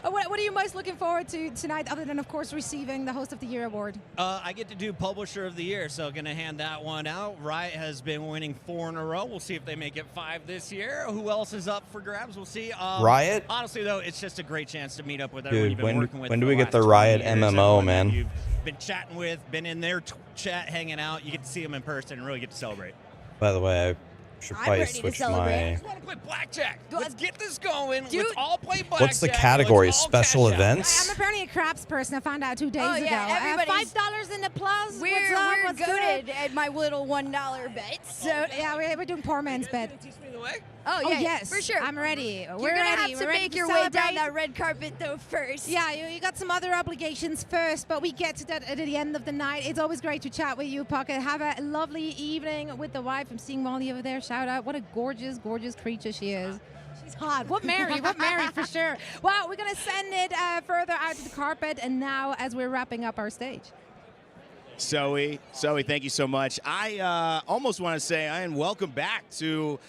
What are you most looking forward to tonight, other than, of course, receiving the Host of the Year award? I get to do Publisher of the Year, so going to hand that one out. Riot has been winning 4 in a row. We'll see if they make it 5 this year. Who else is up for grabs? We'll see. Riot? Honestly, though, it's just a great chance to meet up with everyone you've Dude, been working with. when for do we the get the last 20 Riot years, MMO, everyone that man? You've been chatting with, been in their chat, hanging out. You get to see them in person and really get to celebrate. By the way, I should probably switch my. Want to play blackjack? Let's get this going. Dude. Let's all play blackjack. What's the category? Let's all Special cash out. events? I'm apparently a craps person. I found out 2 days Oh, ago. yeah, everybody's- $5 in the plus. We're What's goated good? at my little $1 bet. So Yeah, we're doing poor man's bet. Oh, yeah, yes, for sure. I'm ready. You're We're gonna ready. have We're to ready make to your way down celebrate. that red carpet though first. Yeah, you got some other obligations first, but we get to that at the end of the night. It's always great to chat with you, Puckett. Have a lovely evening with the wife. I'm seeing Molly over there. Shout out. What a gorgeous, gorgeous creature she is. She's hot. What Mary for sure. Well, we're going to send it further out to the carpet, and now as we're wrapping up our stage. Zoe, thank you so much. I almost want to say, and welcome back to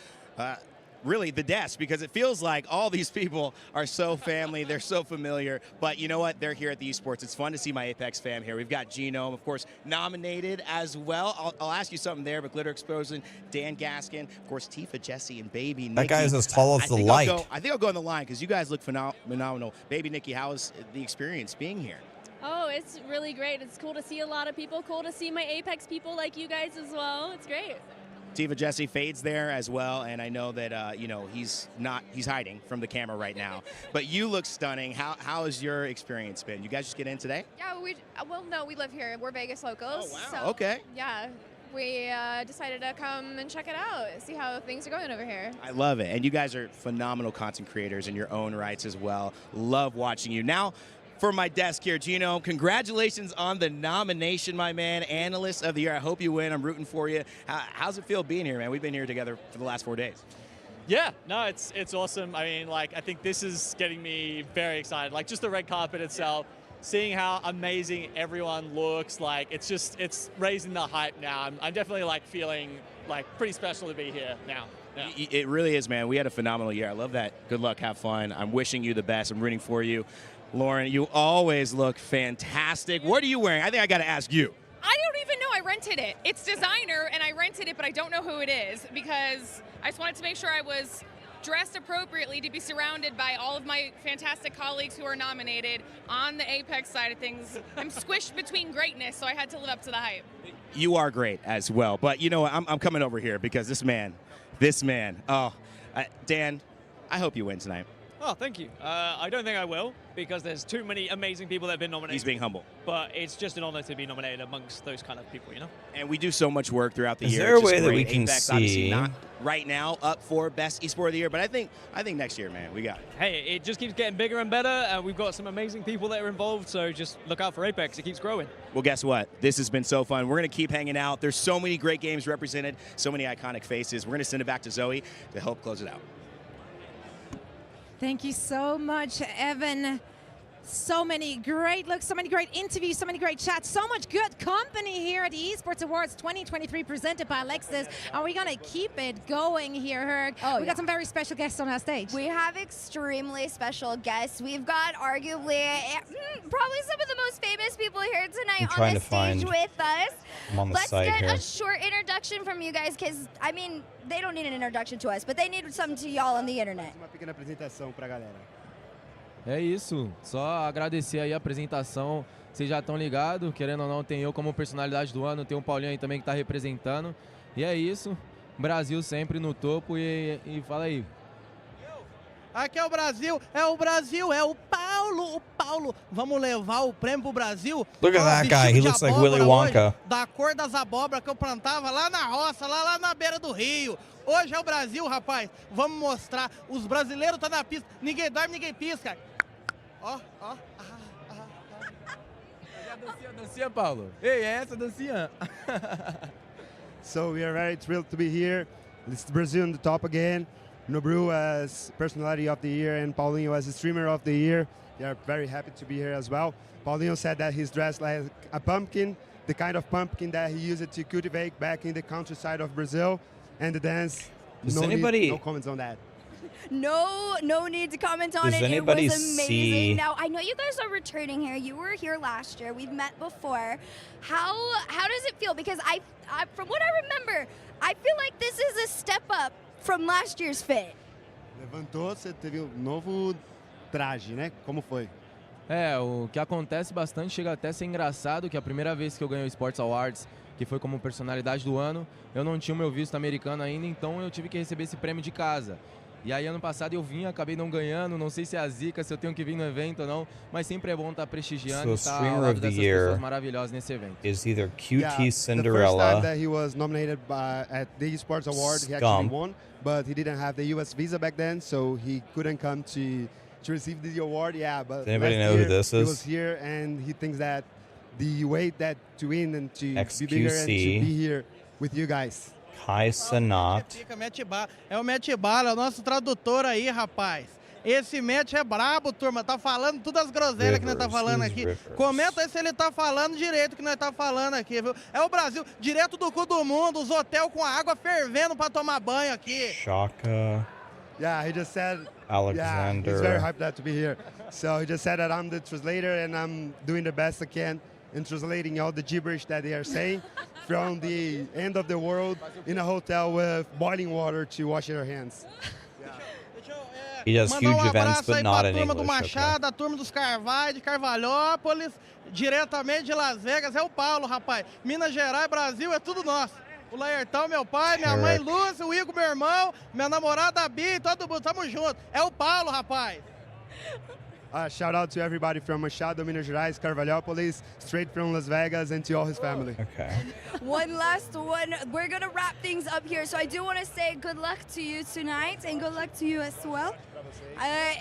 really the desk, because it feels like all these people are so family, they're so familiar, but you know what? They're here at the Esports. It's fun to see my Apex fam here. We've got Genome, of course, nominated as well. I'll ask you something there, but Glitter Explosion, Dan Gaskin, of course, Tifa, Jesse, and Baby Nikki. That guy is as tall as the think light. I think I'll go on the line, because you guys look phenomenal. Baby Nikki, how is the experience being here? Oh, it's really great. It's cool to see a lot of people. Cool to see my Apex people like you guys as well. It's great. Tifa, Jesse, Fade's there as well, and I know that you know he's hiding from the camera right now. But you look stunning. How has your experience been? You guys just get in today? Yeah, no, we live here. We're Vegas locals. Oh, wow. So, Okay. Yeah, we decided to come and check it out, see how things are going over here. I love it, and you guys are phenomenal content creators in your own rights as well. Love watching you. Now, for my desk here, Gino, congratulations on the nomination, my man. Analyst of the Year. I hope you win. I'm rooting for you. How's it feel being here, man? We've been here together for the last 4 days. Yeah, no, it's awesome. I mean, like, I think this is getting me very excited. Like, just the red carpet itself, seeing how amazing everyone looks, like, it's raising the hype now. I'm definitely, like, feeling, like, pretty special to be here now. Yeah. It really is, man. We had a phenomenal year. I love that. Good luck. Have fun. I'm wishing you the best. I'm rooting for you. Lauren, you always look fantastic. What are you wearing? I think I got to ask you. I don't even know. I rented it. It's designer, and I rented it, but I don't know who it is because I just wanted to make sure I was dressed appropriately to be surrounded by all of my fantastic colleagues who are nominated on the Apex side of things. I'm squished between greatness, so I had to live up to the hype. You are great as well. But you know what? I'm coming over here because this man, Dan, I hope you win tonight. Oh, thank you. I don't think I will because there's too many amazing people that have been nominated. He's being humble. But it's just an honor to be nominated amongst those kind of people, you know? And we do so much work throughout the Is year. there a It's just way that we great. can Apex, obviously see- not right now up for Best Esport of the Year, but I think next year, man, we got it. Hey, it just keeps getting bigger and better, and we've got some amazing people that are involved, so just look out for Apex. It keeps growing. Well, guess what? This has been so fun. We're going to keep hanging out. There's so many great games represented, so many iconic faces. We're going to send it back to Zoe to help close it out. Thank you so much, Evan. So many great looks, so many great interviews, so many great chats, so much good company here at the Esports Awards 2023 presented by Alexis. And we're going to keep it going here, Herc. We got some very special guests on our stage. We have extremely special guests. We've got arguably probably some of the most famous people here tonight on the stage with us. I'm on the Let's site get here. a short introduction from you guys, because, I mean, they don't need an introduction to us, but they need something to y'all on the internet. Uma pequena apresentação pra galera. É isso, só agradecer aí a apresentação, vocês já estão ligados, querendo ou não, tem eu como personalidade do ano, tem o Paulinho aí também que está representando, e é isso, Brasil sempre no topo e fala aí. Aqui é o Brasil, é o Paulo, vamos levar o prêmio pro Brasil. Look at that guy, he looks like Willy Wonka. Da cor das abóboras que eu plantava lá na roça, lá na beira do rio. Hoje é o Brasil, rapaz, vamos mostrar, os brasileiros tá na pista, ninguém dorme, ninguém pisca. Ó. Dancinha, Paulo. Ei, é essa dancinha? So we are very thrilled to be here. It's Brazil on the top again. Nobru as Personality of the Year and Paulinho as Streamer of the Year. We are very happy to be here as well. Paulinho said that he's dressed like a pumpkin, the kind of pumpkin that he used to cultivate back in the countryside of Brazil. And the dance, no comments on that. No need to comment on Does it. anybody It was amazing. see- Now, I know you guys are returning here. You were here last year. We've met before. How does it feel? Because I from what I remember, I feel like this is a step up from last year's fit. Levantou, você teve novo traje, né? Como foi? É, o que acontece bastante, chega até a ser engraçado, que a primeira vez que eu ganhei o Esports Awards, que foi como personalidade do ano, eu não tinha o meu visto americano ainda, então eu tive que receber esse prêmio de casa. E aí ano passado eu vim, acabei não ganhando, não sei se é a zica, se eu tenho que vir no evento ou não, mas sempre é bom estar prestigiando e estar ao Streamer lado of the dessas Year pessoas maravilhosas nesse evento. is either QT The first time Cinderella, that he was nominated at the Esports Award, he actually Scump. won, but he didn't have the U.S. visa back then, so he couldn't come to receive the award. Yeah, but Does anybody last know who year, this he is? was here, and he thinks that the way that to win and to be bigger and to XQC. be here with you guys. Kai Sanat, É o Matt Bala, é o nosso tradutor aí, rapaz. Esse Matt é brabo, turma, tá falando todas as groselhas que nós tá falando aqui. Comenta aí se ele tá falando direito que nós tá falando aqui, viu? É o Brasil, direto do cu do mundo, os hotéis com a água fervendo pra tomar banho aqui. Shaka, Yeah, he just said. Alexander. Yeah, he's very hyped to be here. So he just said that I'm the translator and I'm doing the best I can in translating all the gibberish that they are saying from the end of the world in a hotel with boiling water to wash your hands. He does Mandar huge events, abraço but aí not pra in turma do English. Machado, a turma dos Carvalho, de Carvalhópolis, diretamente de Las Vegas. É o Paulo, rapaz. Minas Gerais, Brasil, é tudo nosso. O Laertão, meu pai, minha mãe Lúcia, o Igor, meu irmão, minha namorada Bia, todo mundo, tamo junto. É o Paulo, rapaz. Shout out to everybody from Machado, Minas Gerais, Carvalhópolis, straight from Las Vegas, and to all his family. Okay. One last one. We're going to wrap things up here. So I do want to say good luck to you tonight and good luck to you as well.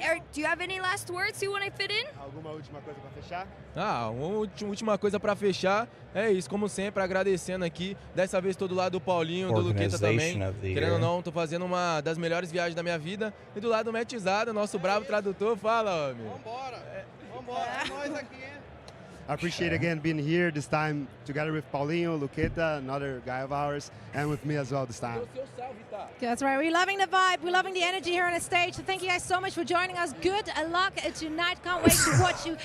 Eric, do you have any last words you want to fit in? Alguma última coisa para fechar? Ah, última coisa para fechar, é isso, como sempre, agradecendo aqui, dessa vez todo lado do Paulinho, do Luqueta também, Organization of the querendo ou year. não, tô fazendo uma das melhores viagens da minha vida, e do lado do Matizada, nosso bravo tradutor, fala, homem. Vambora, é nóis aqui. I appreciate again being here this time together with Paulinho, Luqueta, another guy of ours, and with me as well this time. That's right. We're loving the vibe. We're loving the energy here on the stage. So thank you guys so much for joining us. Good luck tonight. Can't wait to watch you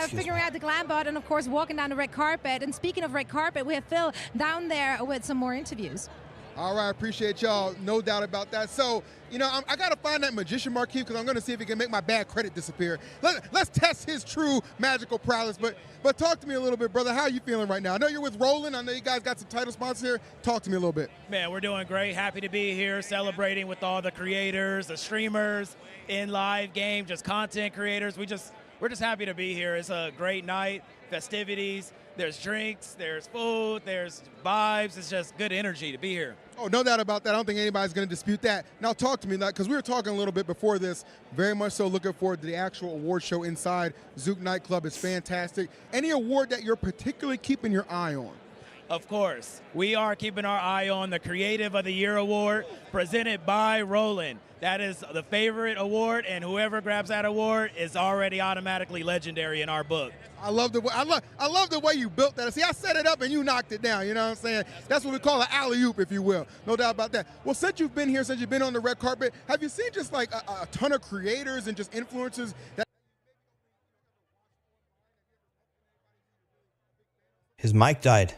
figuring out the glam bot and, of course, walking down the red carpet. And speaking of red carpet, we have Phil down there with some more interviews. All right, appreciate y'all. No doubt about that. So, you know, I got to find that magician Marquis because I'm going to see if he can make my bad credit disappear. Let's test his true magical prowess. But talk to me a little bit, brother. How are you feeling right now? I know you're with Roland. I know you guys got some title sponsors here. Talk to me a little bit. Man, we're doing great. Happy to be here celebrating with all the creators, the streamers, in live game, just content creators. We're just happy to be here. It's a great night, festivities. There's drinks, there's food, there's vibes. It's just good energy to be here. Oh, no doubt about that. I don't think anybody's going to dispute that. Now talk to me, because we were talking a little bit before this. Very much so looking forward to the actual award show inside Zouk Nightclub. It's fantastic. Any award that you're particularly keeping your eye on? Of course, we are keeping our eye on the Creative of the Year Award presented by Roland. That is the favorite award, and whoever grabs that award is already automatically legendary in our book. I love the way I love the way you built that. See, I set it up and you knocked it down. You know what I'm saying? That's what we call an alley-oop, if you will. No doubt about that. Well, since you've been here, since you've been on the red carpet, have you seen just like a ton of creators and just influencers that? His mic died.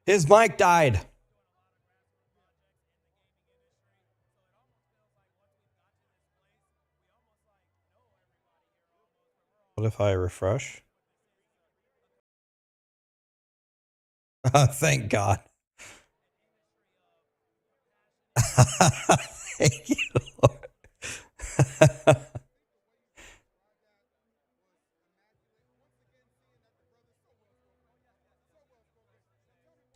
His mic died. What if I refresh? Thank God. Thank you, Lord.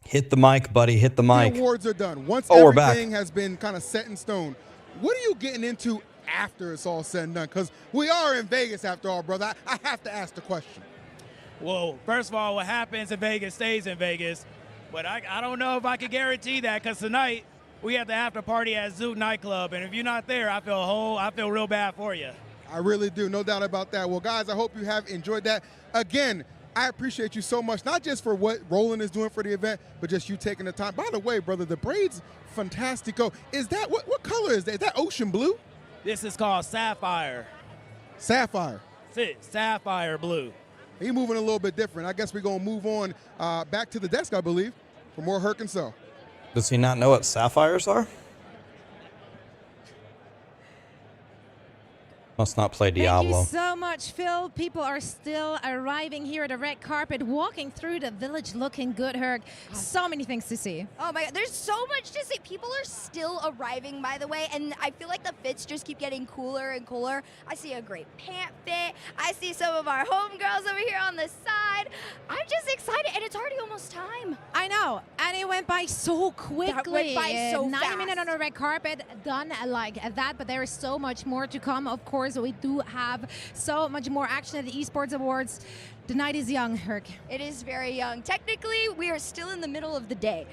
Hit the mic, buddy. Hit the mic. The awards are done. Once we're back. everything has been kind of set in stone, what are you getting into after it's all said and done? Because we are in Vegas after all, brother. I have to ask the question. Well, first of all, what happens in Vegas stays in Vegas. But I don't know if I can guarantee that, because tonight we have the after party at Zouk Nightclub. And if you're not there, I feel real bad for you. I really do. No doubt about that. Well, guys, I hope you have enjoyed that. Again, I appreciate you so much, not just for what Roland is doing for the event, but just you taking the time. By the way, brother, the braids, fantastico. Is that, what color is that? Is that ocean blue? This is called Sapphire. Sapphire. That's it, Sapphire blue. He moving a little bit different. I guess we're going to move on back to the desk, I believe, for more Herc and So. Does he not know what sapphires are? Must not play Diablo. Thank you so much, Phil. People are still arriving here at the red carpet, walking through the village looking good, Herc. So many things to see. Oh my God, there's so much to see. People are still arriving, by the way, and I feel like the fits just keep getting cooler and cooler. I see a great pant fit. I see some of our homegirls over here on the side. I'm just excited, and it's already almost time. I know, and it went by so quickly. That went by so 9 fast. minutes on the red carpet, done like that, but there is so much more to come, of course. We do have so much more action at the Esports Awards. The night is young, Herc. It is very young. Technically, we are still in the middle of the day.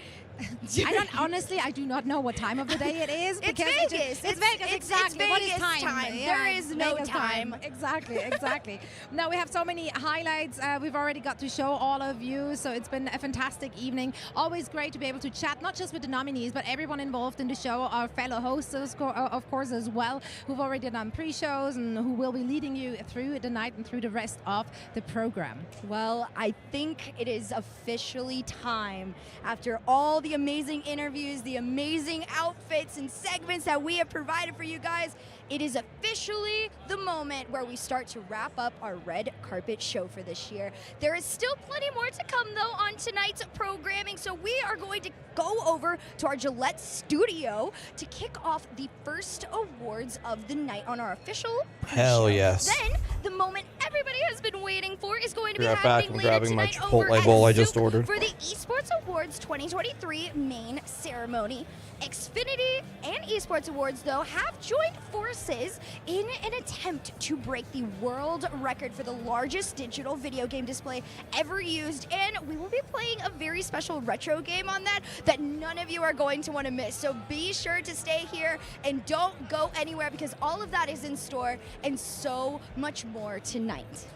I do not know what time of the day it is. It's because Vegas. It's Vegas, exactly. What is Vegas time? Yeah, there is no Vegas time. Exactly. Now we have so many highlights. We've already got to show all of you, so it's been a fantastic evening. Always great to be able to chat, not just with the nominees, but everyone involved in the show, our fellow hosts, of course, as well, who've already done pre-shows and who will be leading you through the night and through the rest of the program. Well, I think it is officially time. After all the amazing interviews, the amazing outfits and segments that we have provided for you guys, it is officially the moment where we start to wrap up our red carpet show for this year. There is still plenty more to come, though, on tonight's programming, so we are going to go over to our Gillette studio to kick off the first awards of the night on our official pre-show. Hell yes. Then, the moment everybody has been waiting for is going to be Be right back. happening I'm later grabbing my tonight over Chipotle at bowl I just Zouk ordered. for the Esports Awards 2023 main ceremony. Xfinity and Esports Awards, though, have joined forces in an attempt to break the world record for the largest digital video game display ever used, and we will be playing a very special retro game on that none of you are going to want to miss. So be sure to stay here and don't go anywhere, because all of that is in store and so much more tonight.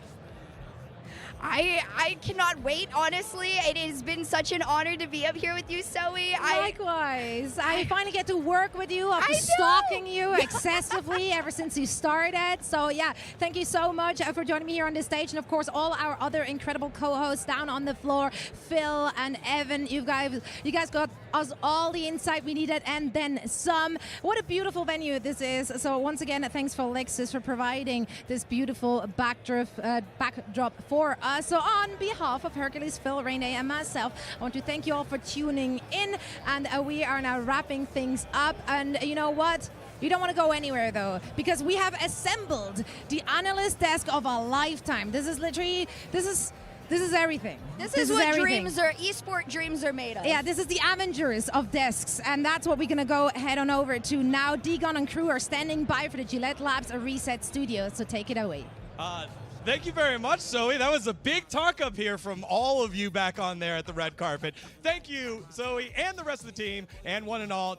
I cannot wait, honestly. It has been such an honor to be up here with you, Zoe. Likewise. I finally get to work with you after stalking you excessively ever since you started. So yeah, thank you so much for joining me here on the stage. And of course, all our other incredible co-hosts down on the floor, Phil and Evan. You guys got us all the insight we needed and then some. What a beautiful venue this is. So once again, thanks for Lexus for providing this beautiful backdrop for us. So on behalf of Hercules, Phil, Renee, and myself, I want to thank you all for tuning in. And we are now wrapping things up. And you know what? You don't want to go anywhere, though, because we have assembled the analyst desk of a lifetime. This is literally, this is everything. This is what esport dreams are made of. Yeah, this is the Avengers of desks, and that's what we're gonna go head on over to now. Digon and crew are standing by for the Gillette Labs Reset Studio, so take it away. Thank you very much, Zoe. That was a big talk up here from all of you back on there at the red carpet. Thank you, Zoe, and the rest of the team, and one and all,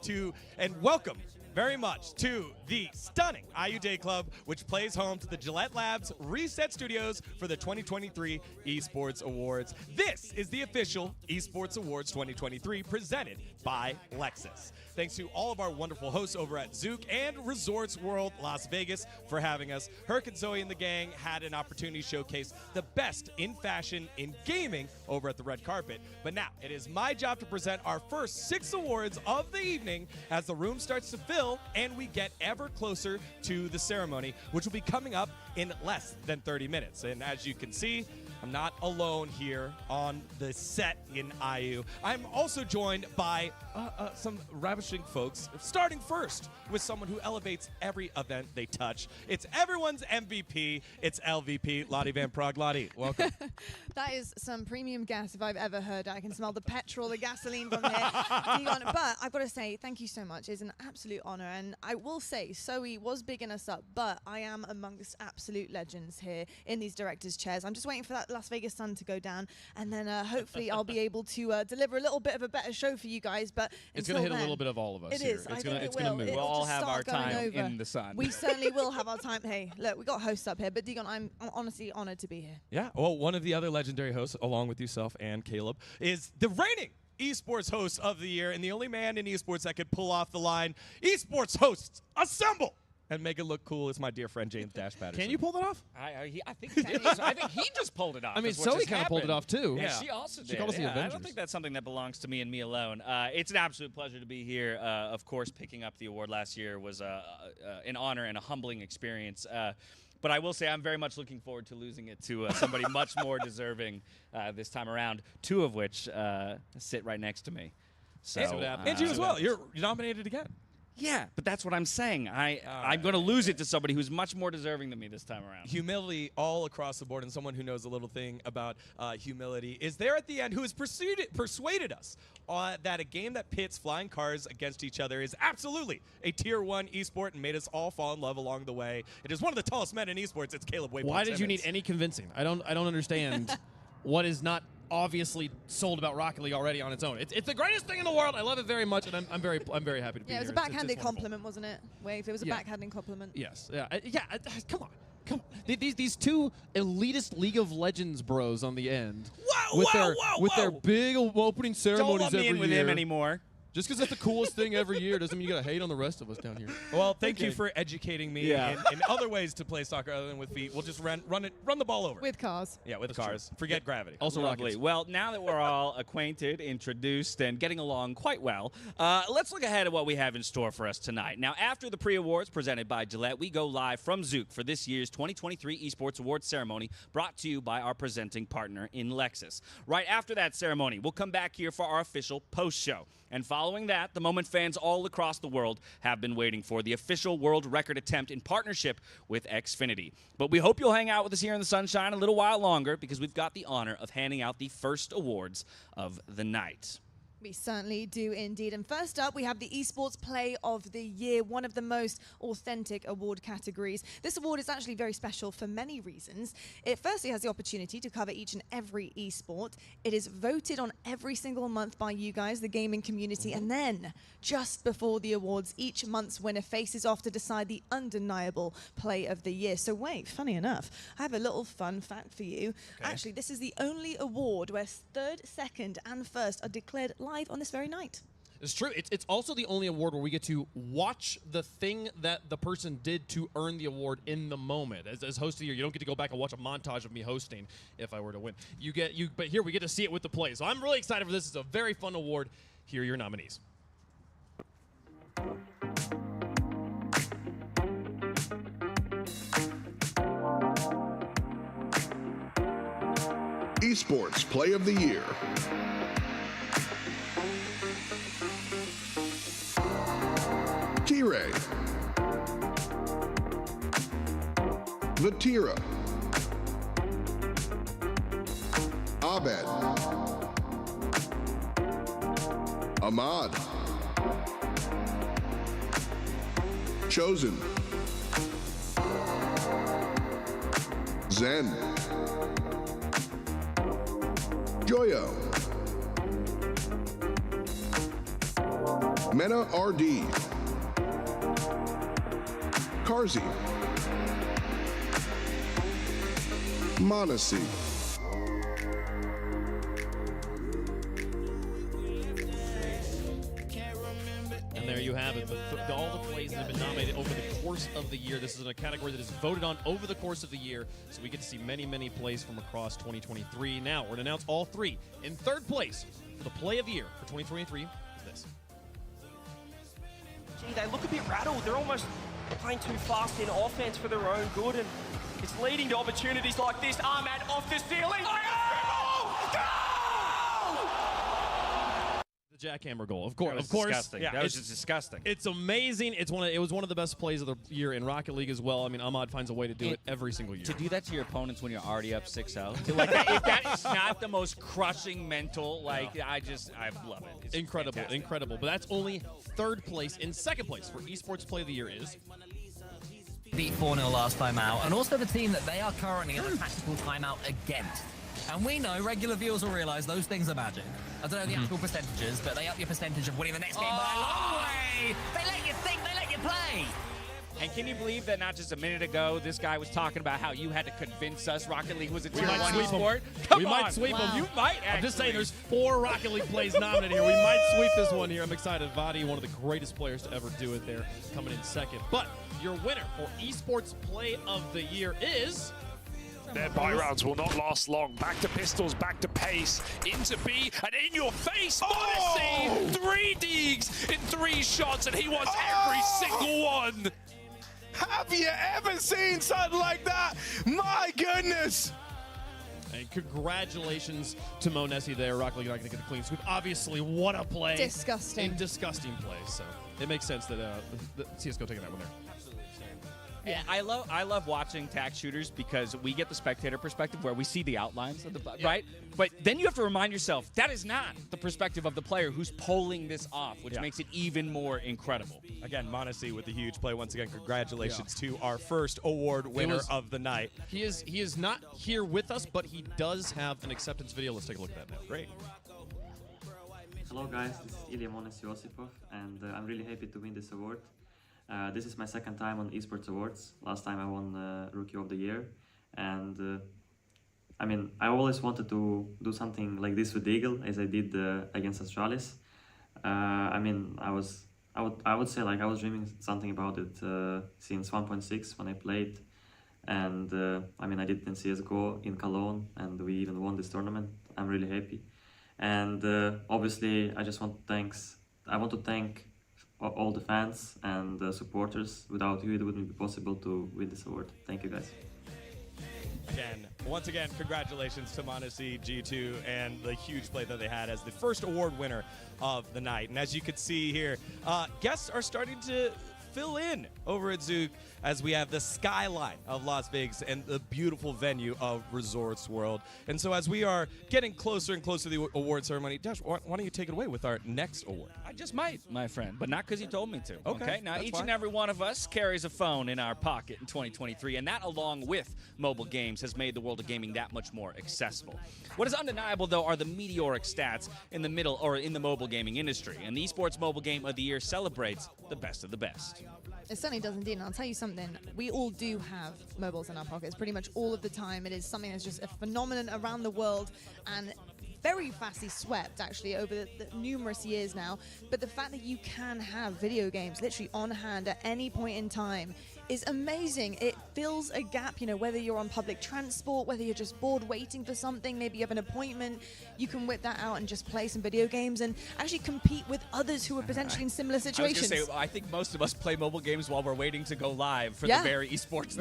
and welcome very much to the stunning IU Day Club, which plays home to the Gillette Labs Reset Studios for the 2023 Esports Awards. This is the official Esports Awards 2023 presented by Lexus. Thanks to all of our wonderful hosts over at Zook and Resorts World Las Vegas for having us. Herc and Zoe and the gang had an opportunity to showcase the best in fashion in gaming over at the red carpet. But now it is my job to present our first 6 awards of the evening as the room starts to fill and we get ever closer to the ceremony, which will be coming up in less than 30 minutes. And as you can see, I'm not alone here on the set in IU. I'm also joined by some ravishing folks, starting first with someone who elevates every event they touch. It's everyone's MVP. It's LVP, Lottie Van Prague. Lottie, welcome. That is some premium gas if I've ever heard it. I can smell the petrol, the gasoline from here. But I've got to say, thank you so much. It's an absolute honor. And I will say, Zoe was bigging us up, but I am amongst absolute legends here in these directors' chairs. I'm just waiting for that Las Vegas sun to go down, and then hopefully I'll be able to deliver a little bit of a better show for you guys. But it's going to hit a little bit of all of us. It here. is. It's going to move. We'll all have our time over. in the sun. We certainly will have our time. Hey, look, we got hosts up here, but Digon, I'm honestly honored to be here. Yeah, well, one of the other legendary hosts, along with yourself and Caleb, is the reigning esports host of the year and the only man in esports that could pull off the line, esports hosts, assemble! And make it look cool is my dear friend James Dash Patterson. Can you pull that off? I think he just pulled it off. I mean, Zoe kind of pulled it off too. Yeah, she also did. She called us the Avengers. I don't think that's something that belongs to me and me alone. It's an absolute pleasure to be here. Of course, picking up the award last year was an honor and a humbling experience. But I will say I'm very much looking forward to losing it to somebody much more deserving this time around, 2 of which sit right next to me. So, and you as well. You're nominated again. Yeah, but that's what I'm saying. I'm going to lose it to somebody who's much more deserving than me this time around. Humility all across the board, and someone who knows a little thing about humility is there at the end, who has persuaded us that a game that pits flying cars against each other is absolutely a tier 1 esport and made us all fall in love along the way. It is one of the tallest men in esports. It's Caleb Waypoint. Why did you need any convincing? I don't understand what is not obviously sold about Rocket League already on its own. It's the greatest thing in the world. I love it very much, and I'm very happy to be here. Yeah, it was a backhanded compliment, wasn't it? Wave. It was a backhanded compliment. Yes. Yeah. Come on. These 2 elitist League of Legends bros on the end. With their big opening ceremonies Don't let me every in with year. him anymore. Just because it's the coolest thing every year doesn't mean you gotta hate on the rest of us down here. Well, thank you for educating me in other ways to play soccer other than with feet. We'll just run the ball over. With cars. Yeah, with cars. Forget gravity. Also lovely. Well, now that we're all acquainted, introduced, and getting along quite well, let's look ahead at what we have in store for us tonight. Now, after the pre-awards presented by Gillette, we go live from Zook for this year's 2023 Esports Awards ceremony, brought to you by our presenting partner in Lexus. Right after that ceremony, we'll come back here for our official post-show. And following that, the moment fans all across the world have been waiting for, the official world record attempt in partnership with Xfinity. But we hope you'll hang out with us here in the sunshine a little while longer, because we've got the honor of handing out the first awards of the night. We certainly do indeed. And first up, we have the Esports Play of the Year, one of the most authentic award categories. This award is actually very special for many reasons. It firstly has the opportunity to cover each and every esport. It is voted on every single month by you guys, the gaming community. And then, just before the awards, each month's winner faces off to decide the undeniable Play of the Year. So wait, funny enough, I have a little fun fact for you. Okay. Actually, this is the only award where third, second, and first are declared live on this very night. It's true. It's also the only award where we get to watch the thing that the person did to earn the award in the moment. As host of the year, you don't get to go back and watch a montage of me hosting if I were to win. But here we get to see it with the play. So I'm really excited for this. It's a very fun award. Here are your nominees. Esports Play of the Year. T-Ray, Vatira, Abed, Ahmad, Chosen, Zen, Joyo, Mena RD, Karzi, Monasi, And there you have it. All the plays that have been nominated over the course of the year. This is a category that is voted on over the course of the year, so we get to see many, many plays from across 2023. Now, we're going to announce all three. In third place for the Play of the Year for 2023 is this. Gee, they look a bit rattled. They're almost playing too fast in offense for their own good, and it's leading to opportunities like this. Ahmad off the ceiling. The jackhammer goal, of course. That was Of course, disgusting. yeah, That was just disgusting. It's amazing. It was one of the best plays of the year in Rocket League as well. I mean, Ahmad finds a way to do it every single year. To do that to your opponents when you're already up 6-0, like if that is not the most crushing mental, like I love it. It's incredible, fantastic. incredible. But that's only third place. In second place for Esports Play of the Year is beat 4-0 last time out, and also the team that they are currently in a tactical timeout against. And we know regular viewers will realise those things are magic. I don't know the actual percentages, but they up your percentage of winning the next game by a long way. They let you think, they let you play. And can you believe that not just a minute ago, this guy was talking about how you had to convince us Rocket League was a tier 1 esport? Come we on. might sweep them. You might I'm just saying there's 4 Rocket League plays nominated here. We might sweep this one here. I'm excited. Vadi, one of the greatest players to ever do it there, coming in second. But your winner for Esports Play of the Year is... Their buy rounds will not last long. Back to pistols, back to pace, into B, and in your face, Modesty! 3 digs in 3 shots, and he wants every single one! Have you ever seen something like that? My goodness! And congratulations to Monesi there. Rocket League not going to get the clean sweep. Obviously, what a play. Disgusting. A disgusting play. So it makes sense that the CSGO taking that one there. Yeah, I love watching tac shooters because we get the spectator perspective where we see the outlines of the right. But then you have to remind yourself that is not the perspective of the player who's pulling this off, which makes it even more incredible. Again, Monesi with the huge play. Once again, congratulations to our first award winner of the night. He is not here with us, but he does have an acceptance video. Let's take a look at that now. Great. Hello guys, this is Ilya Mones-Josipov, and I'm really happy to win this award. This is my second time on Esports Awards. Last time I won Rookie of the Year, and I mean, I always wanted to do something like this with Eagle, as I did against Astralis. I mean, I would say like I was dreaming something about it since 1.6 when I played, and I mean, I did it in CS:GO in Cologne, and we even won this tournament. I'm really happy, and obviously, I want to thank all the fans and supporters. Without you, it wouldn't be possible to win this award. Thank you, guys. Once again, congratulations to Monesi, G2, and the huge play that they had as the first award winner of the night. And as you can see here, guests are starting to fill in over at Zook as we have the skyline of Las Vegas and the beautiful venue of Resorts World. And so as we are getting closer and closer to the award ceremony, Dash, why don't you take it away with our next award? I just might, my friend, but not because you told me to. Okay, Now, that's each fine. and every one of us carries a phone in our pocket in 2023, and that, along with mobile games, has made the world of gaming that much more accessible. What is undeniable, though, are the meteoric stats in the middle or in the mobile gaming industry, and the Esports Mobile Game of the Year celebrates the best of the best. It certainly does indeed, and I'll tell you something, we all do have mobiles in our pockets pretty much all of the time. It is something that's just a phenomenon around the world and very fastly swept actually over the numerous years now. But the fact that you can have video games literally on hand at any point in time is amazing. It fills a gap, you know, whether you're on public transport, whether you're just bored waiting for something, maybe you have an appointment, you can whip that out and just play some video games and actually compete with others who are potentially in similar situations. I was gonna say, I think most of us play mobile games while we're waiting to go live for Yeah. the very esports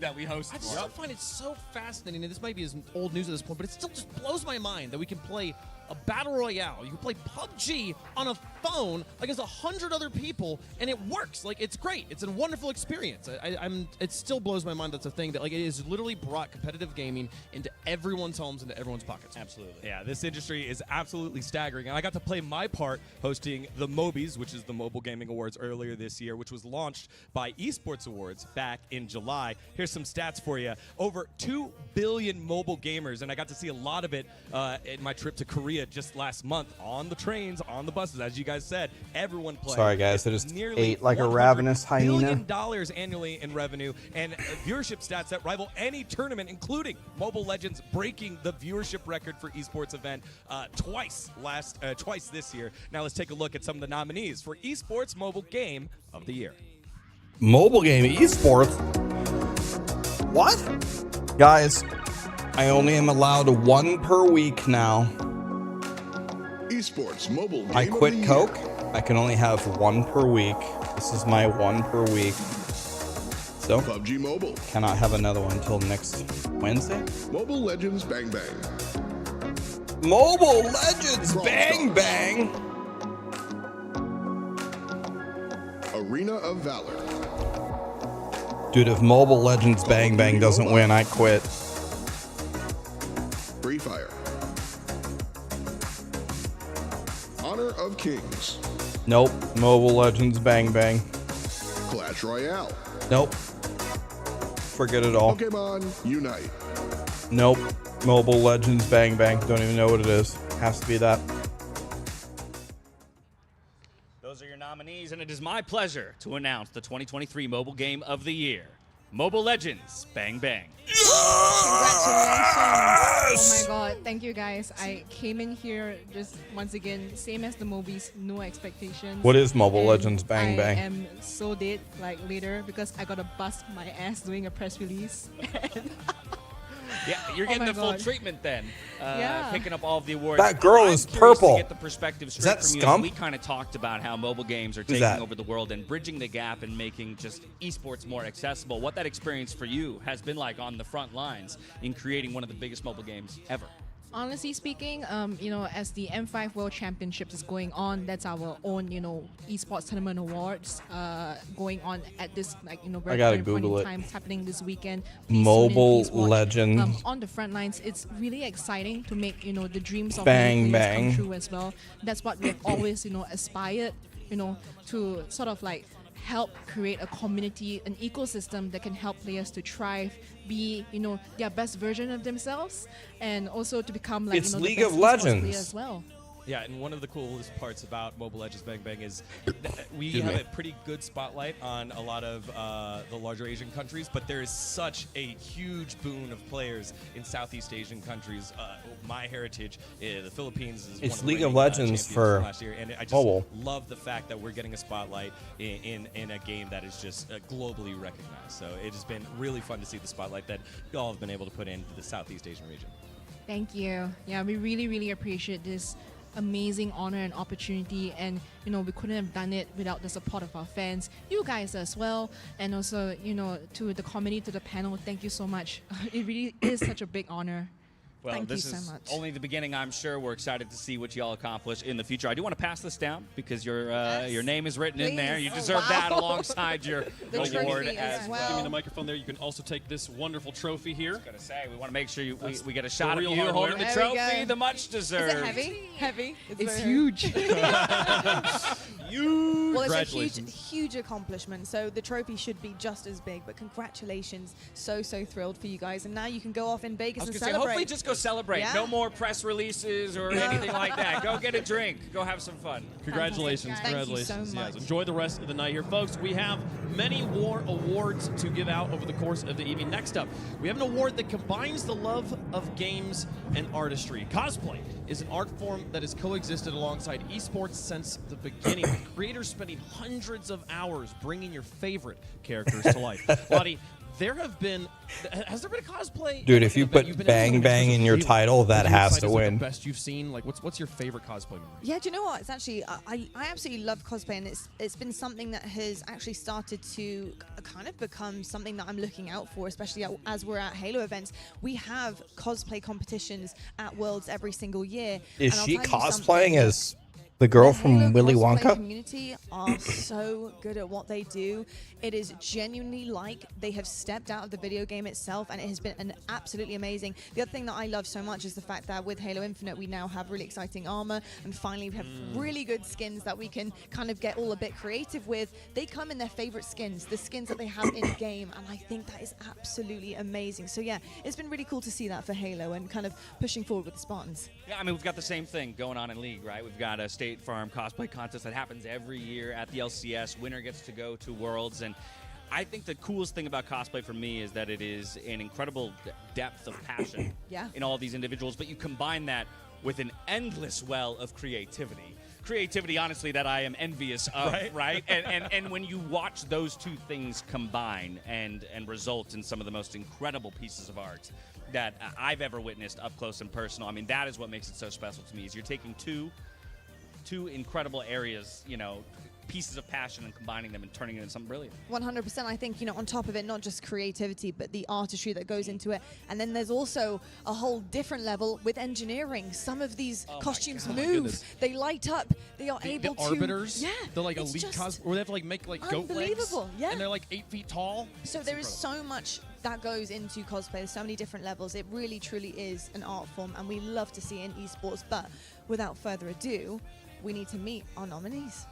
that we host. I still find it so fascinating, and this might be as old news at this point, but it still just blows my mind that we can play a battle royale. You can play PUBG on a phone against 100 other people, and it works. Like, it's great. It's a wonderful experience. It still blows my mind that's a thing that, like, it has literally brought competitive gaming into everyone's homes, into everyone's pockets. Absolutely. Yeah, this industry is absolutely staggering. And I got to play my part hosting the Mobies, which is the Mobile Gaming Awards earlier this year, which was launched by Esports Awards back in July. Here's some stats for you. Over 2 billion mobile gamers, and I got to see a lot of it in my trip to Korea just last month on the trains, on the buses, as you guys said, everyone playing. Sorry, guys, I just Nearly ate like a $100 ravenous hyena. billion annually in revenue and viewership stats that rival any tournament, including Mobile Legends breaking the viewership record for esports event twice this year. Now let's take a look at some of the nominees for Esports Mobile Game of the Year. Mobile game esports? What? Guys, I only am allowed one per week now. Esports Mobile Game I of the quit Year. Coke. I can only have one per week. This is my one per week. So PUBG Mobile. Cannot have another one until next Wednesday. Mobile Legends Bang Bang. Mobile Legends Brawl Bang Stars. Bang. Arena of Valor. Dude, if Mobile Legends Bang Bang doesn't win, I quit. Free Fire. Honor of Kings. Nope. Mobile Legends Bang Bang. Clash Royale. Nope. Forget it all. Pokemon Unite. Nope. Mobile Legends Bang Bang. Don't even know what it is. Has to be that. Those are your nominees, and it is my pleasure to announce the 2023 Mobile Game of the Year, Mobile Legends Bang Bang. Oh my god, thank you guys. I came in here just once again, same as the Mobies, no expectations. What is Mobile And Legends Bang Bang? I am so dead like later because I gotta bust my ass doing a press release. Yeah, you're Oh getting my the full God. treatment then. Yeah. Picking up all of the awards. That girl I'm is curious purple. To get the perspective Is straight that from you. Scump? We kind of talked about how mobile games are Who's taking that? over the world and bridging the gap and making just esports more accessible. What that experience for you has been like on the front lines in creating one of the biggest mobile games ever. Honestly speaking, you know, as the M5 World Championships is going on, that's our own, you know, esports tournament awards going on at this, like, you know, very gotta current point Google in it. time. It's happening this weekend. Please tune in, Mobile please watch. Legends. On the front lines, it's really exciting to make, you know, the dreams of Bang, many players come bang. true as well. That's what we've always, you know, aspired, you know, to sort of like help create a community, an ecosystem that can help players to thrive, be, you know, their best version of themselves, and also to become like, It's you know, League the best of esports player Legends. as well. Yeah, and one of the coolest parts about Mobile Legends Bang Bang is we Excuse have me. a pretty good spotlight on a lot of the larger Asian countries, but there is such a huge boon of players in Southeast Asian countries. My heritage, the Philippines is It's one of the League of reigning, Legends champions for from last year, and I just mobile. love the fact that we're getting a spotlight in a game that is just globally recognized. So it has been really fun to see the spotlight that y'all have been able to put into the Southeast Asian region. Thank you. Yeah, we really, really appreciate this amazing honor and opportunity, and you know, we couldn't have done it without the support of our fans, you guys as well, and also, you know, to the committee, to the panel, thank you so much. It really is such a big honor. Well, Thank this you so is much. only the beginning, I'm sure. We're excited to see what y'all accomplish in the future. I do want to pass this down because your name is written in there. You Please. deserve Oh, that wow. alongside your The award trophy as as well. well. Give me the microphone there. You can also take this wonderful trophy here. I was going to say, we want to make sure we get a the shot of real you hardware. holding the There we trophy, go. the much deserved. Is it heavy? Heavy? It's very- huge. Well, it's a Congratulations. huge accomplishment. So the trophy should be just as big. But congratulations! So thrilled for you guys. And now you can go off in Vegas I was and going to say, celebrate. hopefully just go celebrate. Yeah. No more press releases or anything like that. Go get a drink. Go have some fun. Congratulations. Thank you so Congratulations. much. Yes. Enjoy the rest of the night here, folks. We have many war awards to give out over the course of the evening. Next up, we have an award that combines the love of games and artistry. Cosplay is an art form that has coexisted alongside esports since the beginning, with creators spending hundreds of hours bringing your favorite characters to life. Lottie, has there been a cosplay? Dude, if you event you've put been Bang in Bang in your favorite? title, that Would you has cite to as, like, win. the best you've seen? Like, what's your favorite cosplay memory? Yeah, do you know what? It's actually I absolutely love cosplay, and it's been something that has actually started to kind of become something that I'm looking out for, especially as we're at Halo events. We have cosplay competitions at Worlds every single year. Is and I'll she tell you something. cosplaying as the girl The Halo from Willy cosplay Wonka? community are so good at what they do. It is genuinely like they have stepped out of the video game itself, and it has been absolutely amazing. The other thing that I love so much is the fact that with Halo Infinite, we now have really exciting armor, and finally we have really good skins that we can kind of get all a bit creative with. They come in their favorite skins, the skins that they have in game, and I think that is absolutely amazing. So yeah, it's been really cool to see that for Halo and kind of pushing forward with the Spartans. Yeah, I mean, we've got the same thing going on in League, right? We've got a State Farm cosplay contest that happens every year at the LCS. Winner gets to go to Worlds, and I think the coolest thing about cosplay for me is that it is an incredible depth of passion Yeah. in all of these individuals, but you combine that with an endless well of creativity. Creativity, honestly, that I am envious of, right? And when you watch those two things combine and result in some of the most incredible pieces of art that I've ever witnessed up close and personal, I mean, that is what makes it so special to me, is you're taking two incredible areas, pieces of passion, and combining them and turning it into something brilliant. 100%. I think, on top of it, not just creativity, but the artistry that goes into it. And then there's also a whole different level with engineering. Some of these costumes God. Oh my move. goodness. They light up. They are able The to... arbiters, Yeah. they're like it's elite just cosplay, where they have to like make like goat legs, unbelievable, yeah. and they're like 8 feet tall. So there is so much that goes into cosplay. There's so many different levels. It really, truly is an art form, and we love to see it in esports. But without further ado, we need to meet our nominees.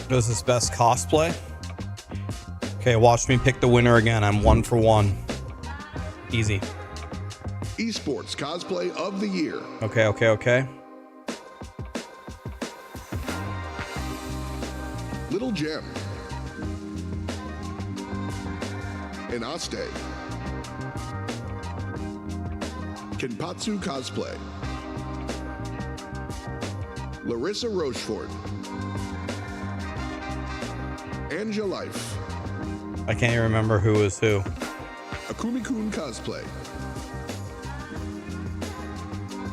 Does this best cosplay? Okay, watch me pick the winner again. I'm 1 for 1. Easy. Esports Cosplay of the Year. Okay. Little Gem. Inaste. Kenpatsu Cosplay. Larissa Rochefort. Angelife. I can't even remember who is who. Akumi-kun Cosplay.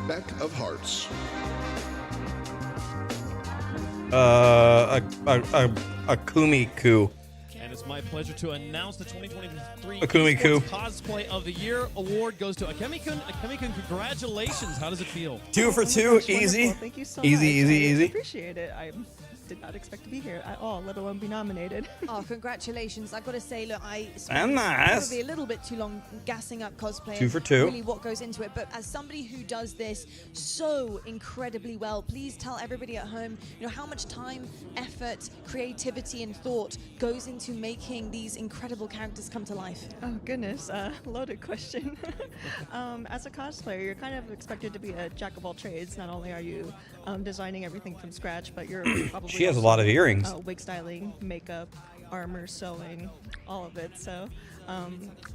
Beck of Hearts. Akumi-ku. And it's my pleasure to announce the 2023 Akumi-ku. Esports Cosplay of the Year award goes to Akemi-kun. Akemi-kun, congratulations. How does it feel? 2 for 2, easy. Thank you so Easy, much. easy. I appreciate it. I did not expect to be here at all, let alone be nominated. Oh, congratulations. I've got to say, look, I And nice. probably a little bit too long gassing up cosplay. 2 for 2. Really what goes into it. But as somebody who does this so incredibly well, please tell everybody at home, how much time, effort, creativity, and thought goes into making these incredible characters come to life. Oh, goodness. Loaded question. As a cosplayer, you're kind of expected to be a jack of all trades. Not only are you designing everything from scratch, but you're probably She has a also, lot of earrings. Wig styling, makeup, armor, sewing, all of it. So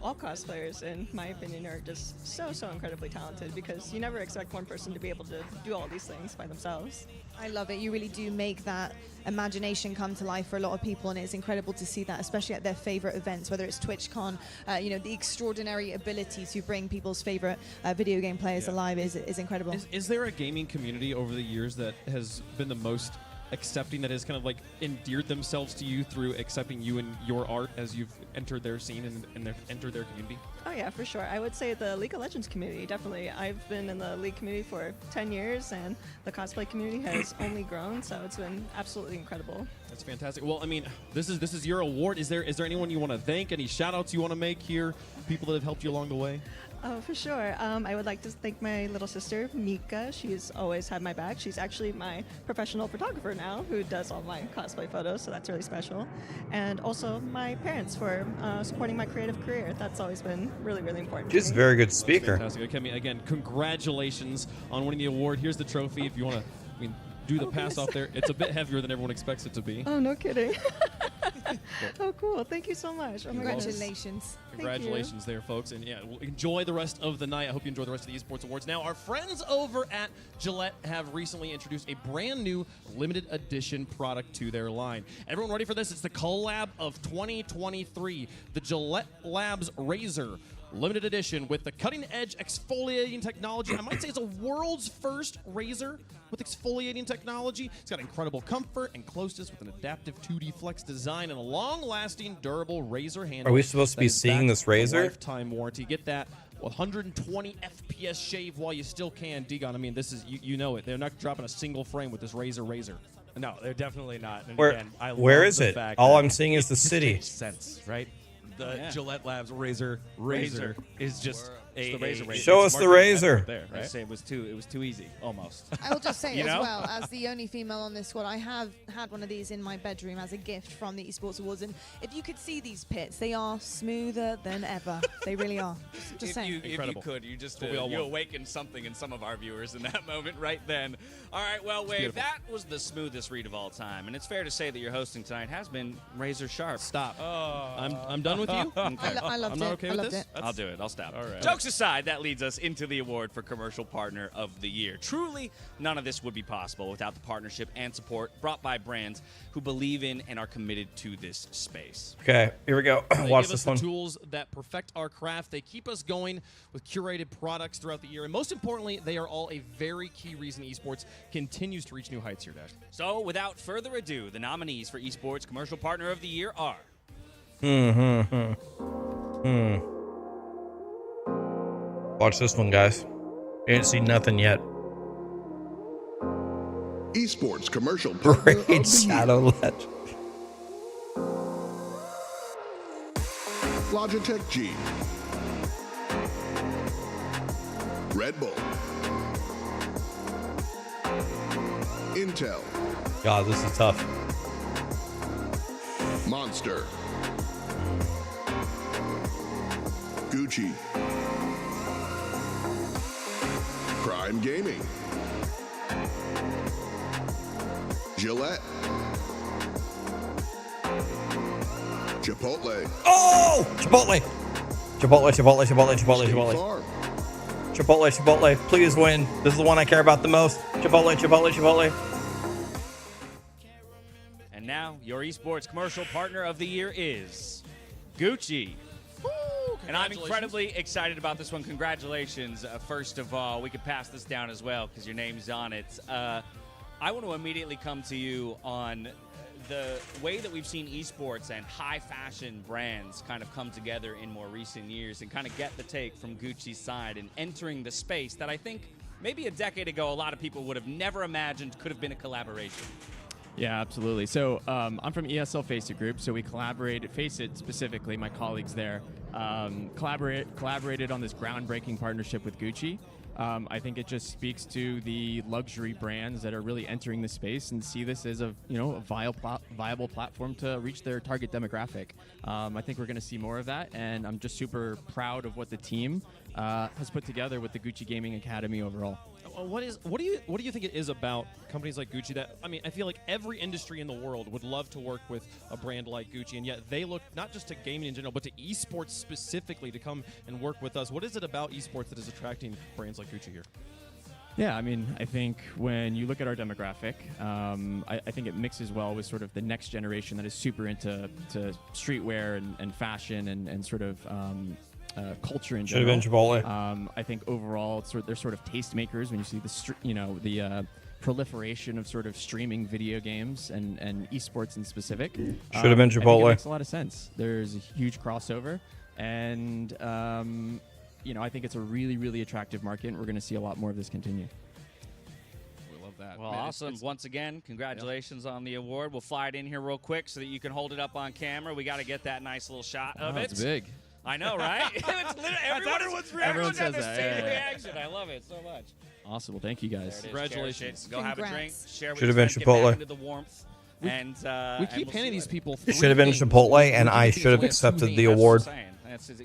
all cosplayers, in my opinion, are just so incredibly talented, because you never expect one person to be able to do all these things by themselves. I love it. You really do make that imagination come to life for a lot of people, and it's incredible to see that, especially at their favorite events, whether it's TwitchCon. The extraordinary ability to bring people's favorite video game players alive is incredible. Is there a gaming community over the years that has been the most accepting, that has kind of like endeared themselves to you through accepting you and your art as you've entered their scene and they've entered their community? Oh yeah, for sure. I would say the League of Legends community, definitely. I've been in the League community for 10 years, and the cosplay community has only grown, so it's been absolutely incredible. That's fantastic. Well, I mean, this is your award. Is there anyone you want to thank? Any shout-outs you want to make here? People that have helped you along the way? Oh, for sure. I would like to thank my little sister, Mika. She's always had my back. She's actually my professional photographer now, who does all my cosplay photos, so that's really special. And also my parents for supporting my creative career. That's always been really, really important. She's a very good speaker. Fantastic. Okay, again, congratulations on winning the award. Here's the trophy. If you want to, do the pass off there. It's a bit heavier than everyone expects it to be. Oh, no kidding. Oh, cool. Thank you so much. Oh, my goodness. Congratulations. Congratulations there, folks. And yeah, we'll enjoy the rest of the night. I hope you enjoy the rest of the Esports Awards. Now, our friends over at Gillette have recently introduced a brand new limited edition product to their line. Everyone ready for this? It's the collab of 2023, the Gillette Labs Razor. Limited edition with the cutting-edge exfoliating technology. I might say it's a world's first razor with exfoliating technology. It's got incredible comfort and closeness with an adaptive 2D flex design and a long-lasting, durable razor handle. Are we supposed to be seeing this razor? Lifetime warranty. Get that 120 FPS shave while you still can. Digon, I mean, this is you know it. They're not dropping a single frame with this razor. No, they're definitely not. And Where, again, I where love is the it? fact All that I'm seeing is the city. makes sense, right? The Yeah. Gillette Labs razor is just It's the razor. Show us the razor. There, I right? say it was too easy, almost. I will just say You as know? well, as the only female on this squad, I have had one of these in my bedroom as a gift from the Esports Awards, and if you could see these pits, they are smoother than ever. They really are. Just If saying. you could, you just What we all you want. awakened something in some of our viewers in that moment right then. All right, well, Wave, beautiful. that was the smoothest read of all time, and it's fair to say that your hosting tonight has been razor sharp. Stop. I'm done with you. Okay. I loved I'm not it. okay I with loved this. it. I'll do it. I'll stop. All right. Jokes aside, that leads us into the award for Commercial Partner of the Year. Truly, none of this would be possible without the partnership and support brought by brands who believe in and are committed to this space. Okay, here we go. They Watch give us this the one. tools that perfect our craft. They keep us going with curated products throughout the year. And most importantly, they are all a very key reason esports continues to reach new heights here, Dash. So, without further ado, the nominees for Esports Commercial Partner of the Year are... Watch this one, guys. You ain't seen nothing yet. Esports Commercial Partner of Raid the Shadow Year. Legend. Logitech G. Red Bull. Intel. God, this is tough. Monster. Gucci. Prime Gaming. Gillette. Chipotle. Oh! Chipotle! Chipotle, Chipotle, Chipotle, Chipotle, State Chipotle. Farm. Chipotle, Chipotle, please win. This is the one I care about the most. Chipotle, Chipotle, Chipotle. And now, your Esports Commercial Partner of the Year is Gucci. And I'm incredibly excited about this one. Congratulations, first of all. We could pass this down as well because your name's on it. I want to immediately come to you on the way that we've seen esports and high fashion brands kind of come together in more recent years and kind of get the take from Gucci's side and entering the space that I think maybe a decade ago a lot of people would have never imagined could have been a collaboration. Yeah, absolutely. So I'm from ESL Faceit Group, so we collaborated, Faceit specifically, my colleagues there, collaborated on this groundbreaking partnership with Gucci. I think it just speaks to the luxury brands that are really entering the space and see this as a viable platform to reach their target demographic. I think we're going to see more of that, and I'm just super proud of what the team has put together with the Gucci Gaming Academy overall. What do you think it is about companies like Gucci that, I mean, I feel like every industry in the world would love to work with a brand like Gucci, and yet they look not just to gaming in general, but to esports specifically to come and work with us. What is it about esports that is attracting brands like Gucci here? Yeah, I mean, I think when you look at our demographic, I think it mixes well with sort of the next generation that is super into streetwear and fashion and sort of culture in general. Should have been Chipotle. I think overall, they're sort of tastemakers when you see the proliferation of sort of streaming video games and esports in specific. Should have been I think Chipotle. it makes a lot of sense. There's a huge crossover, and you know, I think it's a really, really attractive market, and we're going to see a lot more of this continue. We love that. Well, Man, awesome. Once again, congratulations on the award. We'll fly it in here real quick so that you can hold it up on camera. We got to get that nice little shot of it. It's big. I know, right? It's literally, everyone's Everyone had says the that, same yeah, yeah. reaction. I love it so much. Awesome. Well, thank you guys. Congratulations. Go have a drink. Share with Should have your been friends, get back Chipotle. into the warmth. We And keep we'll handing see these what- people. It should have been Chipotle, and I should have accepted the award.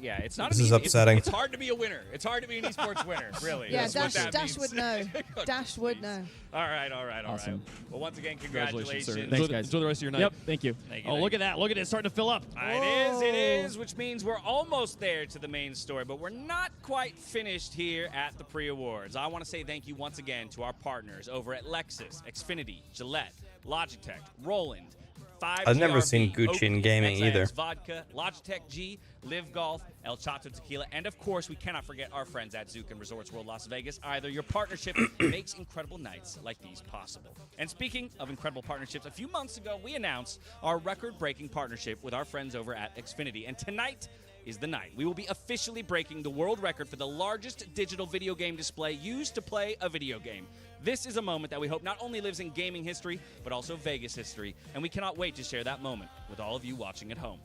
Yeah, it's not. This an is easy- upsetting. It's hard to be a winner. It's hard to be an esports winner, really. Yeah, That's what that Dash means. would know. Dash would know. All right. Awesome. Well, once again, Congratulations, sir. congratulations. Thanks, guys. Enjoy the rest of your night. Yep. Thank you. Thank you, Oh, thank look at that. Look at it. It's starting to fill up. It is, which means we're almost there to the main story, but we're not quite finished here at the pre-awards. I want to say thank you once again to our partners over at Lexus, Xfinity, Gillette, Logitech, Roland, 5 I've never GRB, seen Gucci in gaming XX either. Vodka, Logitech G, Live Golf, El Chato Tequila, and of course, we cannot forget our friends at Zouk and Resorts World Las Vegas. Either your partnership makes incredible nights like these possible. And speaking of incredible partnerships, a few months ago, we announced our record-breaking partnership with our friends over at Xfinity. And tonight is the night. We will be officially breaking the world record for the largest digital video game display used to play a video game. This is a moment that we hope not only lives in gaming history, but also Vegas history, and we cannot wait to share that moment with all of you watching at home.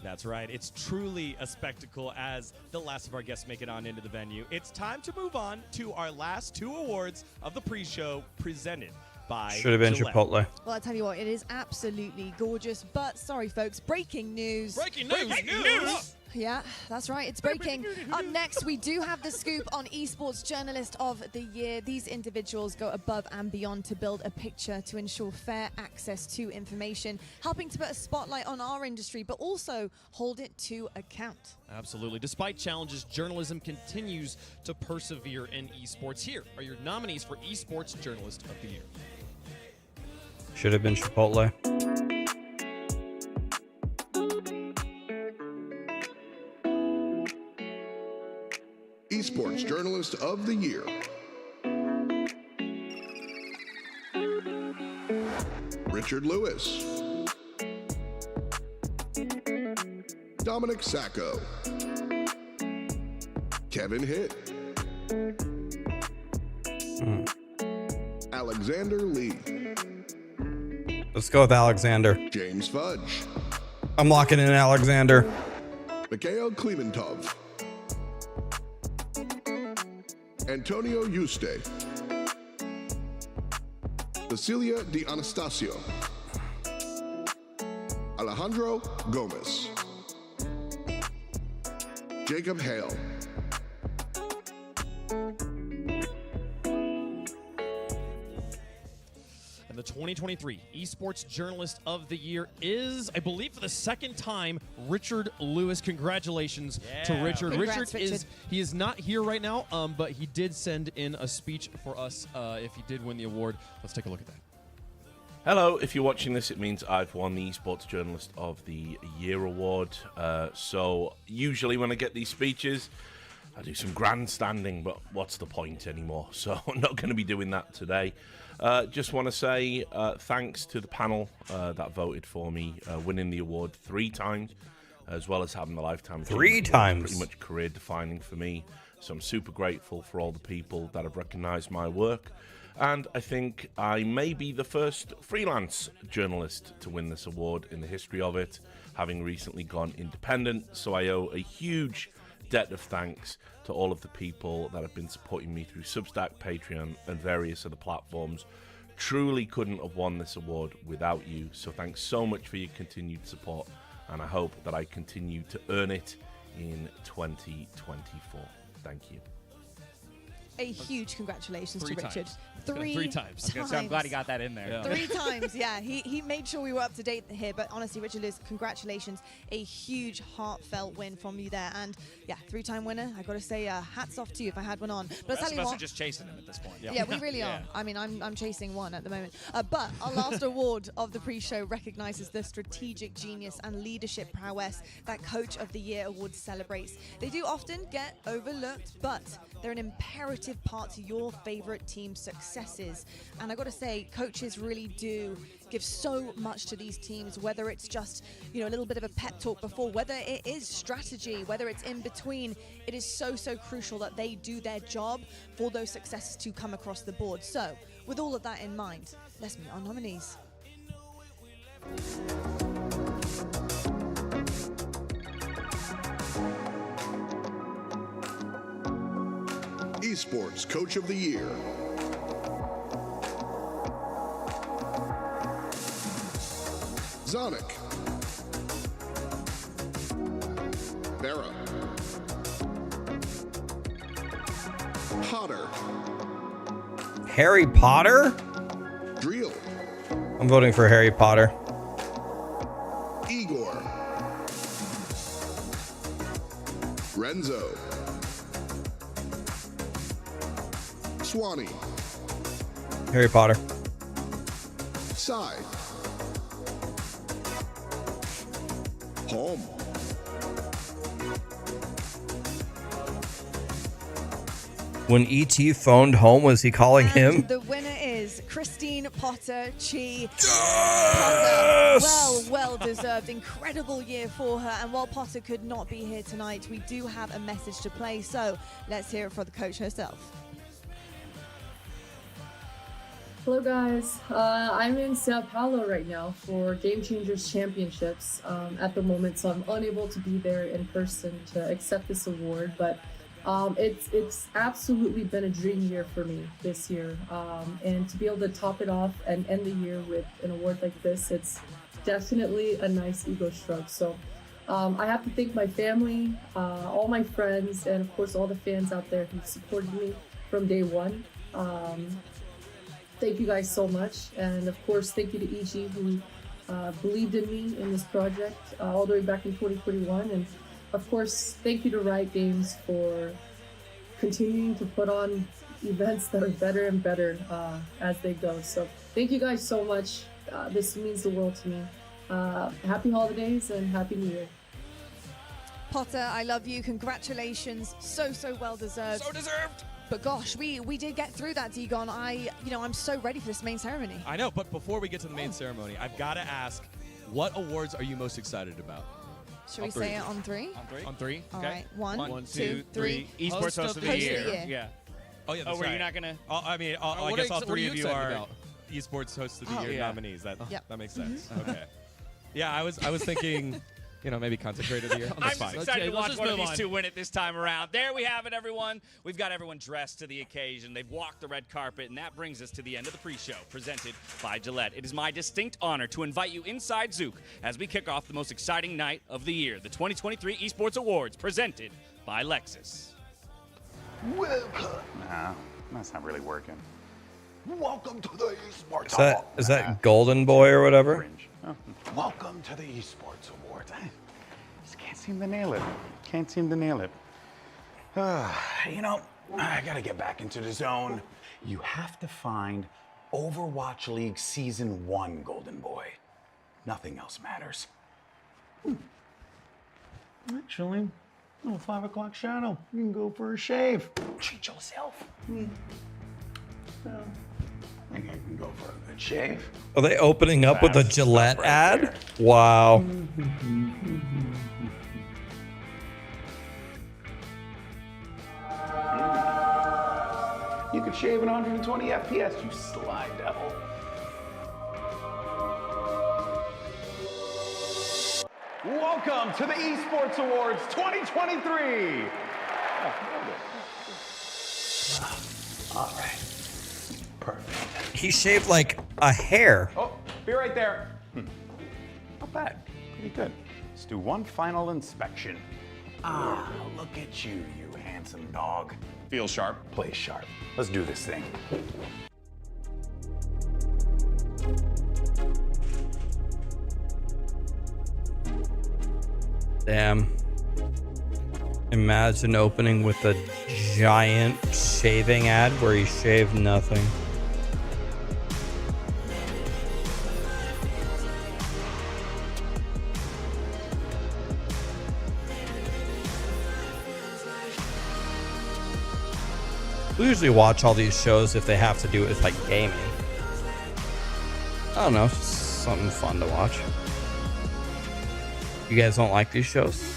That's right. It's truly a spectacle as the last of our guests make it on into the venue. It's time to move on to our last 2 awards of the pre-show presented by Should have been Gillette. Chipotle. Well, I tell you what, it is absolutely gorgeous. But sorry, folks, breaking news. Breaking news. Yeah, that's right. It's breaking. Up next, we do have the scoop on Esports Journalist of the Year. These individuals go above and beyond to build a picture to ensure fair access to information, helping to put a spotlight on our industry, but also hold it to account. Absolutely. Despite challenges, journalism continues to persevere in esports. Here are your nominees for Esports Journalist of the Year. Should have been Chipotle. Esports Journalist of the Year. Richard Lewis. Dominic Sacco. Kevin Hitt. Alexander Lee. Let's go with Alexander. James Fudge. I'm locking in Alexander. Mikhail Klementov. Antonio Yuste. Cecilia Di Anastasio. Alejandro Gomez. Jacob Hale. And the 2023 Esports Journalist of the Year is, I believe for the second time, Richard Lewis. Congratulations to Richard. Congrats, Richard is not here right now, but he did send in a speech for us if he did win the award. Let's take a look at that. Hello, if you're watching this, it means I've won the Esports Journalist of the Year award. So usually when I get these speeches, I do some grandstanding, but what's the point anymore? So I'm not going to be doing that today. Just want to say thanks to the panel that voted for me, winning the award 3 times, as well as having the Lifetime Achievement 3 Award, times. pretty much career-defining for me. So I'm super grateful for all the people that have recognized my work. And I think I may be the first freelance journalist to win this award in the history of it, having recently gone independent. So I owe a huge debt of thanks to all of the people that have been supporting me through Substack, Patreon, and various other platforms. Truly couldn't have won this award without you. So thanks so much for your continued support, and I hope that I continue to earn it in 2024. Thank you. A huge congratulations to 3 Richard. times. 3 times. I was gonna say, I'm glad he got that in there. Yeah. 3 times, yeah. He made sure we were up to date here. But honestly, Richard Lewis, congratulations. A huge, heartfelt win from you there. And yeah, 3-time winner. I got to say, hats off to you if I had one on. But I'll The tell rest you of us what. are just chasing him at this point. Yeah, we really are. Yeah. I mean, I'm chasing one at the moment. But our last award of the pre-show recognizes the strategic genius and leadership prowess that Coach of the Year Award celebrates. They do often get overlooked, but they're an imperative distinctive part to your favorite team's successes. And I got to say, coaches really do give so much to these teams, whether it's just, a little bit of a pep talk before, whether it is strategy, whether it's in between. It is so crucial that they do their job for those successes to come across the board. So, with all of that in mind, let's meet our nominees. Esports Coach of the Year. Zonic. Vera. Potter. Harry Potter? Drill. I'm voting for Harry Potter. Igor. Renzo. Swanee. Harry Potter. Sai. Home. When E.T. phoned home, was he calling him? The winner is Christine Potter Chi. Yes! Potter, well deserved. Incredible year for her. And while Potter could not be here tonight, we do have a message to play. So let's hear it from the coach herself. Hello guys, I'm in Sao Paulo right now for Game Changers Championships at the moment, so I'm unable to be there in person to accept this award, but it's absolutely been a dream year for me this year, and to be able to top it off and end the year with an award like this, it's definitely a nice ego stroke. So I have to thank my family, all my friends, and of course all the fans out there who supported me from day one. Thank you guys so much, and of course thank you to EG who believed in me in this project all the way back in 2021, and of course thank you to Riot Games for continuing to put on events that are better and better as they go. So thank you guys so much. This means the world to me. Happy holidays and Happy New Year. Potter, I love you. Congratulations. So well deserved. So deserved. But gosh, we did get through that, Degon. I'm so ready for this main ceremony. I know, but before we get to the main ceremony, I've got to ask, what awards are you most excited about? Should we say it on three? On three? All Okay. right. One, two, three. Esports Host of the Year. Yeah. Oh, yeah, that's were right. you not going to? I mean, I guess all three of you are Esports Host of the Year nominees. That makes sense. Okay. Yeah, I was thinking... maybe Content Creator of the Year. I'm just excited to watch one of these two win it this time around. There we have it, everyone. We've got everyone dressed to the occasion. They've walked the red carpet, and that brings us to the end of the pre-show, presented by Gillette. It is my distinct honor to invite you inside Zook as we kick off the most exciting night of the year, the 2023 Esports Awards, presented by Lexus. Welcome. Nah, that's not really working. Welcome to the Esports Is that Golden Boy or whatever? Oh. Welcome to the Esports Awards. I just can't seem to nail it. Can't seem to nail it. I gotta get back into the zone. You have to find Overwatch League Season 1, Golden Boy. Nothing else matters. Actually, 5 o'clock shadow. You can go for a shave. Treat yourself. I think I can go for a good shave. Are they opening up with a Gillette ad? Wow. You could shave at 120 FPS, you sly devil. Welcome to the Esports Awards 2023. All right. Perfect. He shaved like a hair. Oh, be right there. Not bad. Pretty good. Let's do one final inspection. Look at you, you handsome dog. Feel sharp. Play sharp. Let's do this thing. Damn. Imagine opening with a giant shaving ad where he shaved nothing. People usually watch all these shows if they have to do it with like gaming. I don't know, it's just something fun to watch. You guys don't like these shows?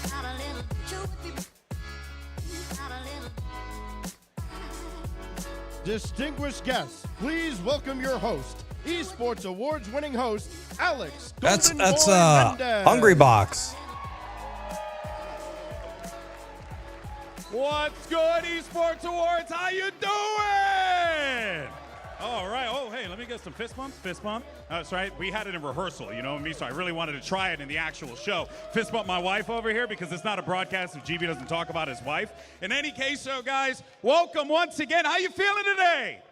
Distinguished guests, please welcome your host, Esports Awards winning host, Alex. That's Golden Boy Mendez. Hungry Box. What's good, Esports Awards? How you doing? All right. Oh, hey, let me get some fist bumps. Fist bump. That's right. We had it in rehearsal, you know me, so I really wanted to try it in the actual show. Fist bump my wife over here because it's not a broadcast if GB doesn't talk about his wife. In any case, so guys, welcome once again. How you feeling today?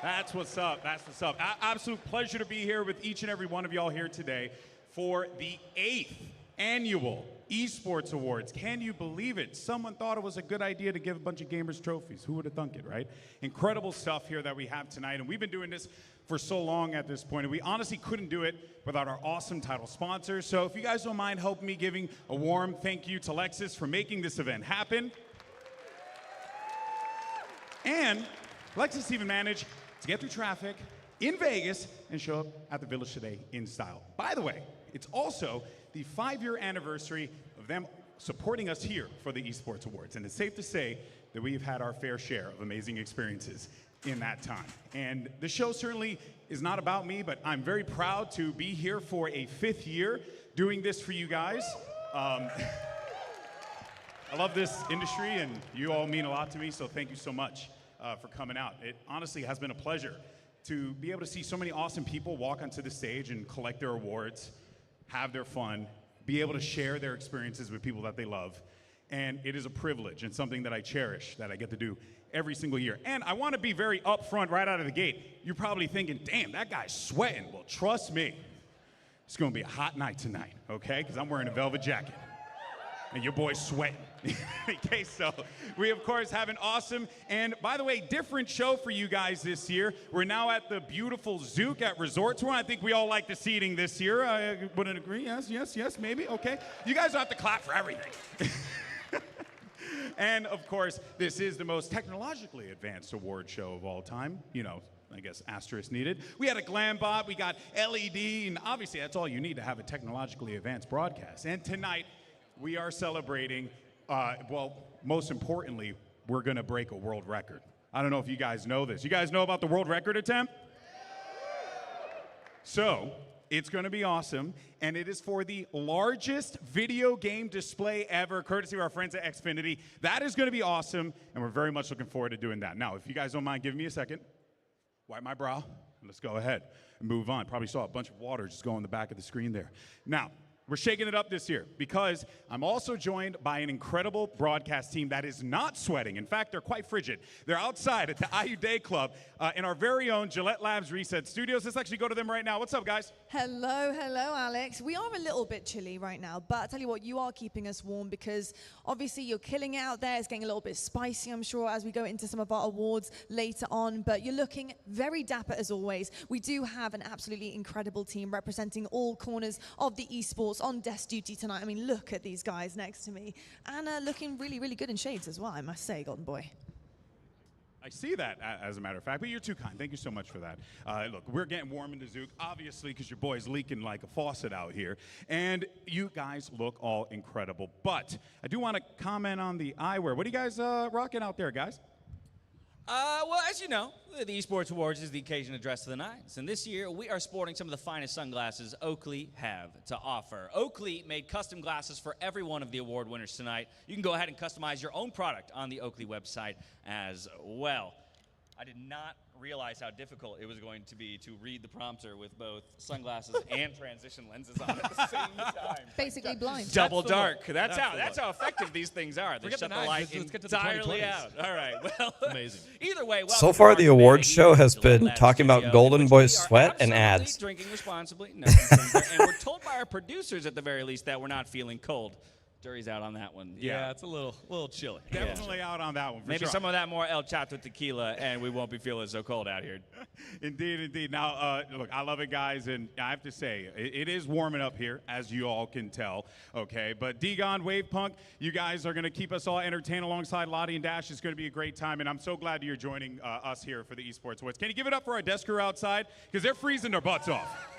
That's what's up. That's what's up. Absolute pleasure to be here with each and every one of y'all here today for the 8th annual Esports Awards. Can you believe it? Someone thought it was a good idea to give a bunch of gamers trophies. Who would have thunk it, right? Incredible stuff here that we have tonight, and we've been doing this for so long at this point, and we honestly couldn't do it without our awesome title sponsors. So if you guys don't mind helping me giving a warm thank you to Lexus for making this event happen. And Lexus even managed to get through traffic in Vegas and show up at the Village today in style. By the way, it's also the 5-year anniversary of them supporting us here for the Esports Awards. And it's safe to say that we've had our fair share of amazing experiences in that time. And the show certainly is not about me, but I'm very proud to be here for a 5th year doing this for you guys. I love this industry, and you all mean a lot to me, so thank you so much for coming out. It honestly has been a pleasure to be able to see so many awesome people walk onto the stage and collect their awards, have their fun, be able to share their experiences with people that they love. And it is a privilege and something that I cherish, that I get to do every single year. And I want to be very upfront right out of the gate. You're probably thinking, damn, that guy's sweating. Well, trust me, it's going to be a hot night tonight, okay? Because I'm wearing a velvet jacket. And your boy's sweating. Okay, so we, of course, have an awesome and, by the way, different show for you guys this year. We're now at the beautiful Zook at Resort Tour. I think we all like the seating this year. I wouldn't agree. Yes, maybe. Okay. You guys don't have to clap for everything. And, of course, this is the most technologically advanced award show of all time. You know, I guess asterisk needed. We had a glam bot. We got LED. And obviously, that's all you need to have a technologically advanced broadcast. And tonight, we are celebrating, well, most importantly, we're going to break a world record. I don't know if you guys know this. You guys know about the world record attempt? So, it's going to be awesome, and it is for the largest video game display ever, courtesy of our friends at Xfinity. That is going to be awesome, and we're very much looking forward to doing that. Now, if you guys don't mind giving me a second, wipe my brow, and let's go ahead and move on. Probably saw a bunch of water just go in the back of the screen there. Now, we're shaking it up this year because I'm also joined by an incredible broadcast team that is not sweating. In fact, they're quite frigid. They're outside at the IU Day Club in our very own Gillette Labs Reset Studios. Let's actually go to them right now. What's up, guys? Hello, Alex. We are a little bit chilly right now, but I tell you what, you are keeping us warm because obviously you're killing it out there. It's getting a little bit spicy, I'm sure, as we go into some of our awards later on, but you're looking very dapper as always. We do have an absolutely incredible team representing all corners of the esports on desk duty tonight. I mean, look at these guys next to me. And looking really, really good in shades as well, I must say, Golden Boy. I see that, as a matter of fact, but you're too kind. Thank you so much for that. Look, we're getting warm in the Zook, obviously, because your boy's leaking like a faucet out here. And you guys look all incredible. But I do want to comment on the eyewear. What are you guys rocking out there, guys? Well, as you know, the Esports Awards is the occasion to dress to the nines. And this year, we are sporting some of the finest sunglasses Oakley have to offer. Oakley made custom glasses for every one of the award winners tonight. You can go ahead and customize your own product on the Oakley website as well. I did not realize how difficult it was going to be to read the prompter with both sunglasses and transition lenses on at the same time. Basically blind. Double dark. That's how effective these things are. They shut the light entirely out. All right. Well, amazing. Either way, So far, the awards show has been talking about Golden Boy's sweat and ads. Drinking responsibly, no concern there. And we're told by our producers at the very least that we're not feeling cold. Jury's out on that one. Yeah, it's a little chilly. Definitely out on that one. For Maybe sure. some of that more El Chato tequila, and we won't be feeling so cold out here. Indeed. Now, look, I love it, guys, and I have to say, it is warming up here, as you all can tell, okay? But Digon, Wave Punk, you guys are going to keep us all entertained alongside Lottie and Dash. It's going to be a great time, and I'm so glad you're joining us here for the Esports Awards. Can you give it up for our desk crew outside? Because they're freezing their butts off.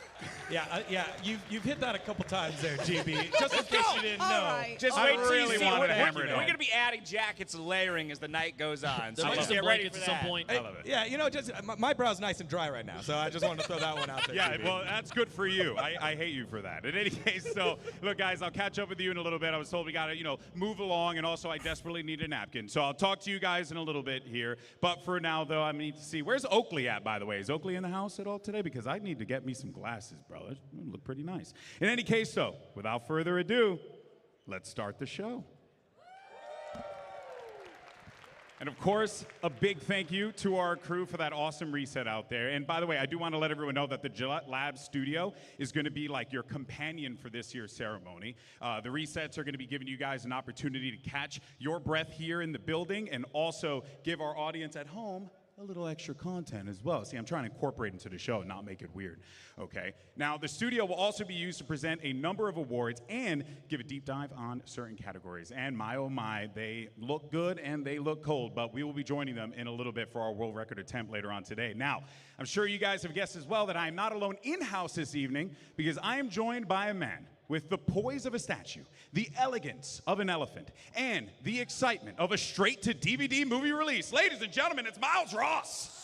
Yeah, you've hit that a couple times there, GB. Just in case you didn't know. Right. Just I wait till really you see. wanted to hammer We're it home. going to be adding jackets and layering as the night goes on. So There might just be get some ready for blankets at some point. I love it. Yeah, just my brow's nice and dry right now, so I just wanted to throw that one out there. Yeah, GB. well, that's good for you. I hate you for that. In any case, so look, guys, I'll catch up with you in a little bit. I was told we got to, move along, and also I desperately need a napkin. So I'll talk to you guys in a little bit here. But for now, though, I need to see where's Oakley at, by the way. Is Oakley in the house at all today? Because I need to get me some glasses, bro. They look pretty nice. In any case, though, without further ado, let's start the show. And of course, a big thank you to our crew for that awesome reset out there. And by the way, I do want to let everyone know that the Gillette Labs studio is going to be like your companion for this year's ceremony. The resets are going to be giving you guys an opportunity to catch your breath here in the building and also give our audience at home a little extra content as well. See, I'm trying to incorporate into the show and not make it weird, okay? Now, the studio will also be used to present a number of awards and give a deep dive on certain categories. And my, oh my, they look good and they look cold, but we will be joining them in a little bit for our world record attempt later on today. Now, I'm sure you guys have guessed as well that I am not alone in-house this evening because I am joined by a man with the poise of a statue, the elegance of an elephant, and the excitement of a straight-to-DVD movie release. Ladies and gentlemen, it's Miles Ross.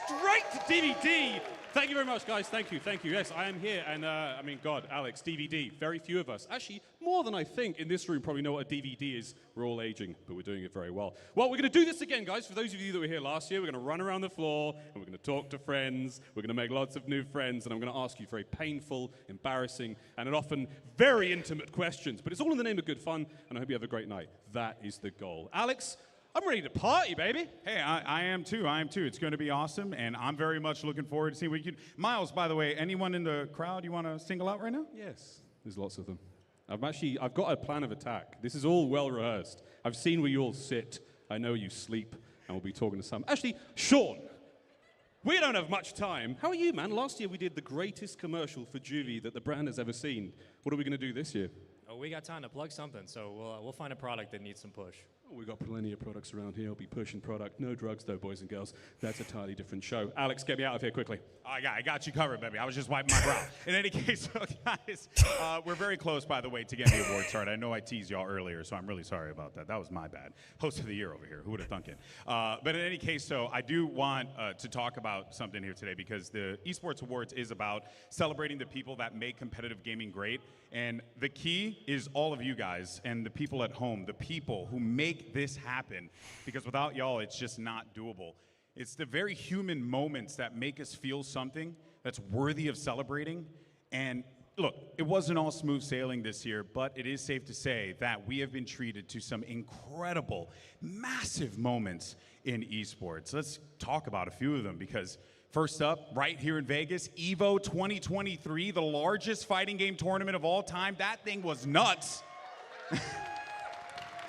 Straight to DVD. Thank you very much, guys. Thank you. Yes, I am here. And, God, Alex, DVD. Very few of us. Actually, more than I think in this room probably know what a DVD is. We're all aging, but we're doing it very well. Well, we're going to do this again, guys. For those of you that were here last year, we're going to run around the floor, and we're going to talk to friends. We're going to make lots of new friends, and I'm going to ask you very painful, embarrassing, and often very intimate questions. But it's all in the name of good fun, and I hope you have a great night. That is the goal. Alex, I'm ready to party, baby. Hey, I am too. It's going to be awesome, and I'm very much looking forward to seeing what you can. Miles, by the way, anyone in the crowd you want to single out right now? Yes, there's lots of them. I've got a plan of attack. This is all well rehearsed. I've seen where you all sit. I know you sleep, and we'll be talking to some. Actually, Sean, we don't have much time. How are you, man? Last year we did the greatest commercial for Juvie that the brand has ever seen. What are we going to do this year? Oh, we got time to plug something, so we'll find a product that needs some push. We've got plenty of products around here. I'll be pushing product. No drugs, though, boys and girls. That's a entirely different show. Alex, get me out of here quickly. I got you covered, baby. I was just wiping my brow. In any case, guys, we're very close, by the way, to getting the award started. I know I teased y'all earlier, so I'm really sorry about that. That was my bad. Host of the year over here. Who would have thunk it? But in any case, so I do want to talk about something here today because the Esports Awards is about celebrating the people that make competitive gaming great. And the key is all of you guys and the people at home, the people who make this happen. Because without y'all, it's just not doable. It's the very human moments that make us feel something that's worthy of celebrating. And look, it wasn't all smooth sailing this year, but it is safe to say that we have been treated to some incredible, massive moments in esports. Let's talk about a few of them because first up, right here in Vegas, EVO 2023, the largest fighting game tournament of all time. That thing was nuts.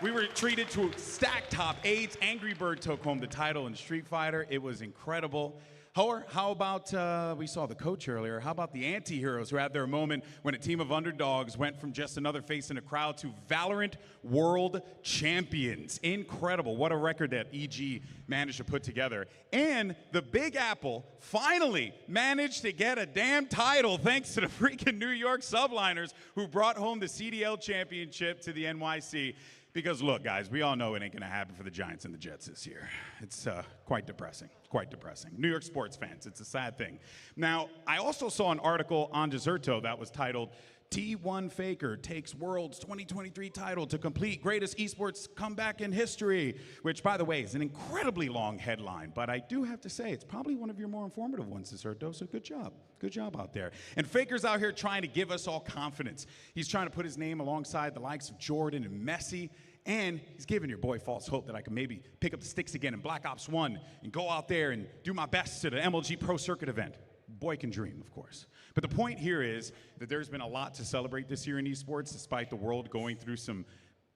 We were treated to stack top 8s. Angry Bird took home the title in Street Fighter. It was incredible. How about, we saw the coach earlier, how about the anti-heroes who had their moment when a team of underdogs went from just another face in a crowd to Valorant World Champions. Incredible. What a record that EG managed to put together. And the Big Apple finally managed to get a damn title thanks to the freaking New York Subliners who brought home the CDL championship to the NYC. Because look, guys, we all know it ain't going to happen for the Giants and the Jets this year. It's quite depressing, quite depressing. New York sports fans, it's a sad thing. Now, I also saw an article on Deserto that was titled, T1 Faker takes World's 2023 title to complete greatest esports comeback in history, which, by the way, is an incredibly long headline. But I do have to say, it's probably one of your more informative ones, Deserto, so good job. Good job out there. And Faker's out here trying to give us all confidence. He's trying to put his name alongside the likes of Jordan and Messi, and he's giving your boy false hope that I can maybe pick up the sticks again in Black Ops 1 and go out there and do my best at the MLG Pro Circuit event. Boy can dream, of course. But the point here is that there's been a lot to celebrate this year in esports, despite the world going through some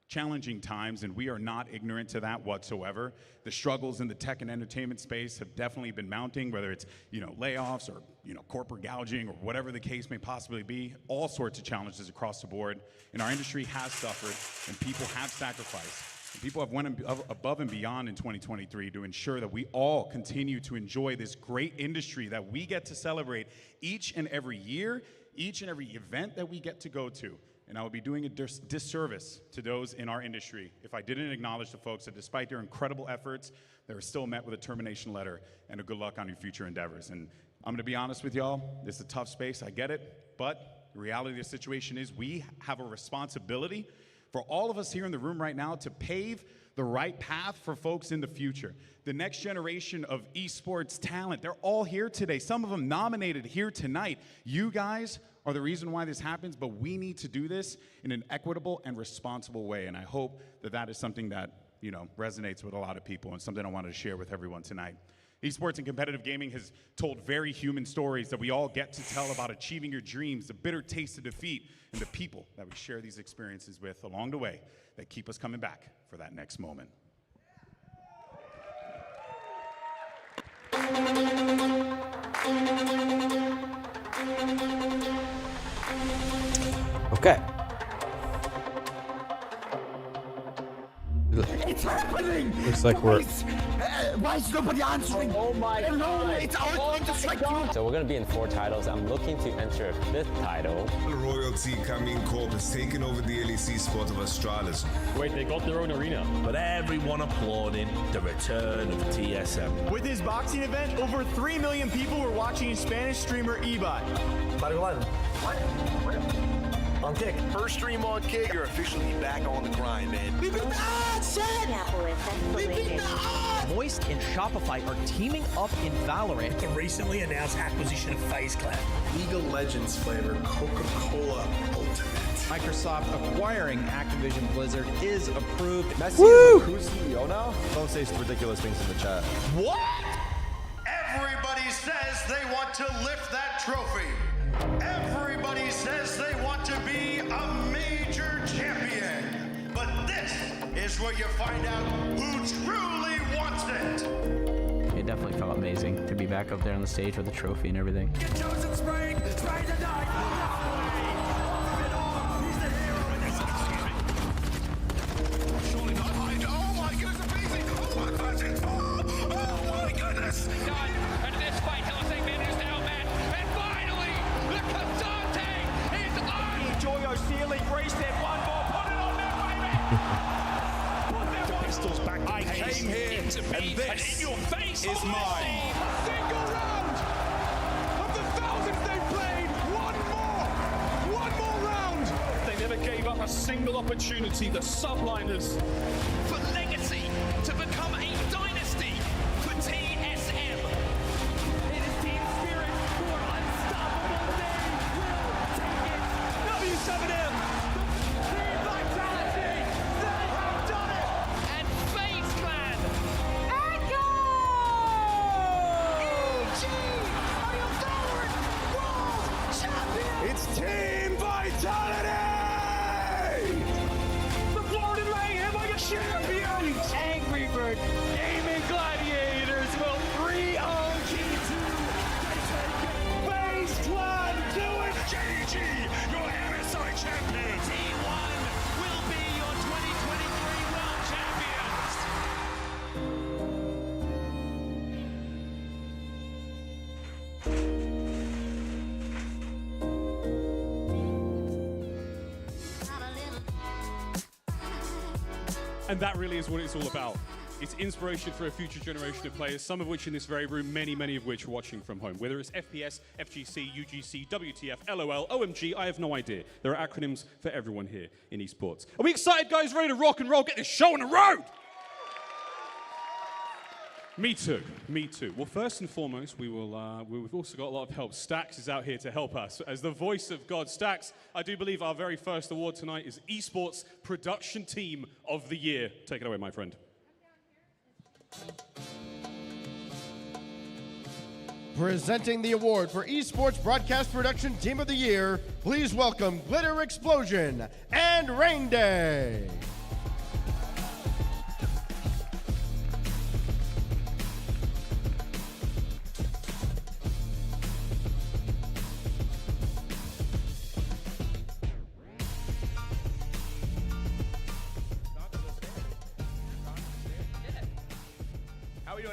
challenging times, and we are not ignorant to that whatsoever. The struggles in the tech and entertainment space have definitely been mounting, whether it's, layoffs or, corporate gouging or whatever the case may possibly be. All sorts of challenges across the board. And our industry has suffered, and people have sacrificed. And people have went above and beyond in 2023 to ensure that we all continue to enjoy this great industry that we get to celebrate each and every year, each and every event that we get to go to. And I would be doing a disservice to those in our industry if I didn't acknowledge the folks that despite their incredible efforts, they were still met with a termination letter and a good luck on your future endeavors. And I'm gonna be honest with y'all, this is a tough space, I get it, but the reality of the situation is we have a responsibility for all of us here in the room right now to pave the right path for folks in the future. The next generation of esports talent, they're all here today. Some of them nominated here tonight. You guys are the reason why this happens, but we need to do this in an equitable and responsible way. And I hope that that is something that, resonates with a lot of people and something I wanted to share with everyone tonight. Esports and competitive gaming has told very human stories that we all get to tell about achieving your dreams, the bitter taste of defeat, and the people that we share these experiences with along the way that keep us coming back for that next moment. Okay. It's happening! Looks like we're... Why is nobody answering? Oh my God. It's our time to strike you! So we're going to be in 4 titles. I'm looking to enter a 5th title. Royalty Camille Corp has taken over the LEC sport of Australis. Wait, they got their own arena. But everyone applauding the return of TSM. With his boxing event, over 3 million people were watching Spanish streamer Ebi. What? On Kick. First stream on Kick. You're officially back on the grind, man. We beat the odds, We beat the odds! Moist and Shopify are teaming up in Valorant. The recently announced acquisition of FaZe Clan. League of Legends flavor Coca-Cola Ultimate. Microsoft acquiring Activision Blizzard is approved. Messi Woo! is a Cruz CEO now? Don't say some ridiculous things in the chat. What? Everybody says they want to lift that trophy. Everybody says they want to be a major champion. But this is where you find out who truly wants it. It definitely felt amazing to be back up there on the stage with the trophy and everything. Get Joseph Sprague! Sprague to die! He's the hero in this. Surely not hide. Oh my goodness, amazing! Oh my goodness! Oh my goodness! Done. And this fight, Hillside manages to outmatch. And finally, the Cassante is on! Enjoy O'Sealy, reset one more, put it on there, baby! The pistols back to I pace. came here, Into and B, this and in your face is mine. A single round of the thousands they've played. One more round. They never gave up a single opportunity. The subliners for legacy to become a dynasty for TSM. It is team spirit for unstoppable. They will take it. W7M. Team vitality. They have done it. And FaZe Clan. Echo. EG are your Valorant World Champions. It's Team Vitality! The Florida Mayhem are your champions. Angry Bird Gaming Gladiators will 3-0 G2. FaZe Clan do it. GG, your MSI champion. T1 will be your 2023 world champions. And that really is what it's all about. It's inspiration for a future generation of players, some of which in this very room, many of which are watching from home. Whether it's FPS, FGC, UGC, WTF, LOL, OMG, I have no idea. There are acronyms for everyone here in esports. Are we excited, guys? Ready to rock and roll? Get this show on the road! Me too. Well, first and foremost, we've also got a lot of help. Stax is out here to help us. As the voice of God, Stax, I do believe our very first award tonight is Esports Production Team of the Year. Take it away, my friend. Presenting the award for Esports Broadcast Production Team of the Year, please welcome Glitter Explosion and Rain Day.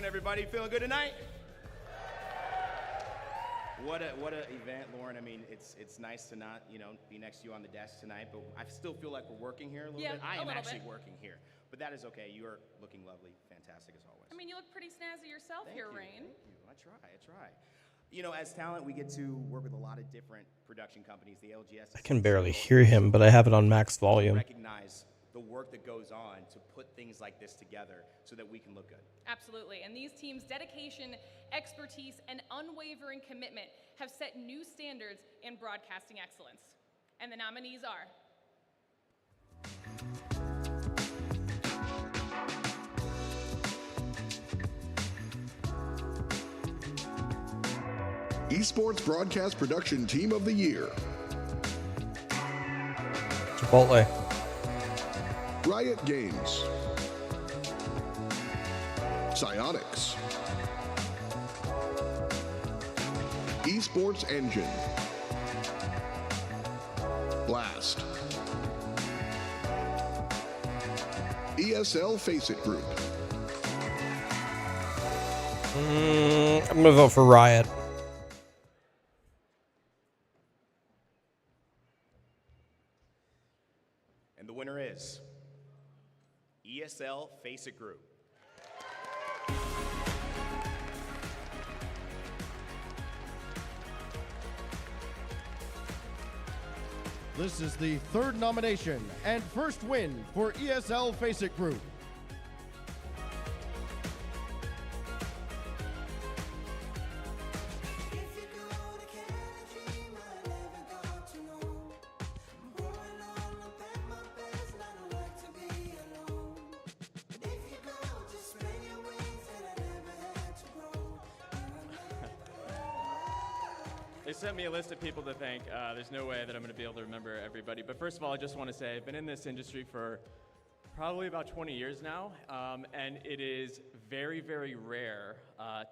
doing, everybody? Feeling good tonight? What a event, Lauren. I mean, it's nice to not, be next to you on the desk tonight, but I still feel like we're working here a little bit. I am actually working here, but that is okay. You are looking lovely, fantastic as always. I mean, you look pretty snazzy yourself here, Rain. Thank you. I try. As talent, we get to work with a lot of different production companies. The LGS. I can barely hear him, but I have it on max volume. Recognize the work that goes on to put things like this together so that we can look good. Absolutely. And these teams' dedication, expertise, and unwavering commitment have set new standards in broadcasting excellence. And the nominees are Esports Broadcast Production Team of the Year. Chipotle. Riot Games. Psyonix. Esports Engine. Blast. ESL Faceit Group. I'm going to vote for Riot. And the winner is ESL Faceit Group. This is the third nomination and first win for ESL Faceit Group. They sent me a list of people to thank. There's no way that I'm going to be able to remember everybody. But first of all, I just want to say I've been in this industry for probably about 20 years now, and it is very, very rare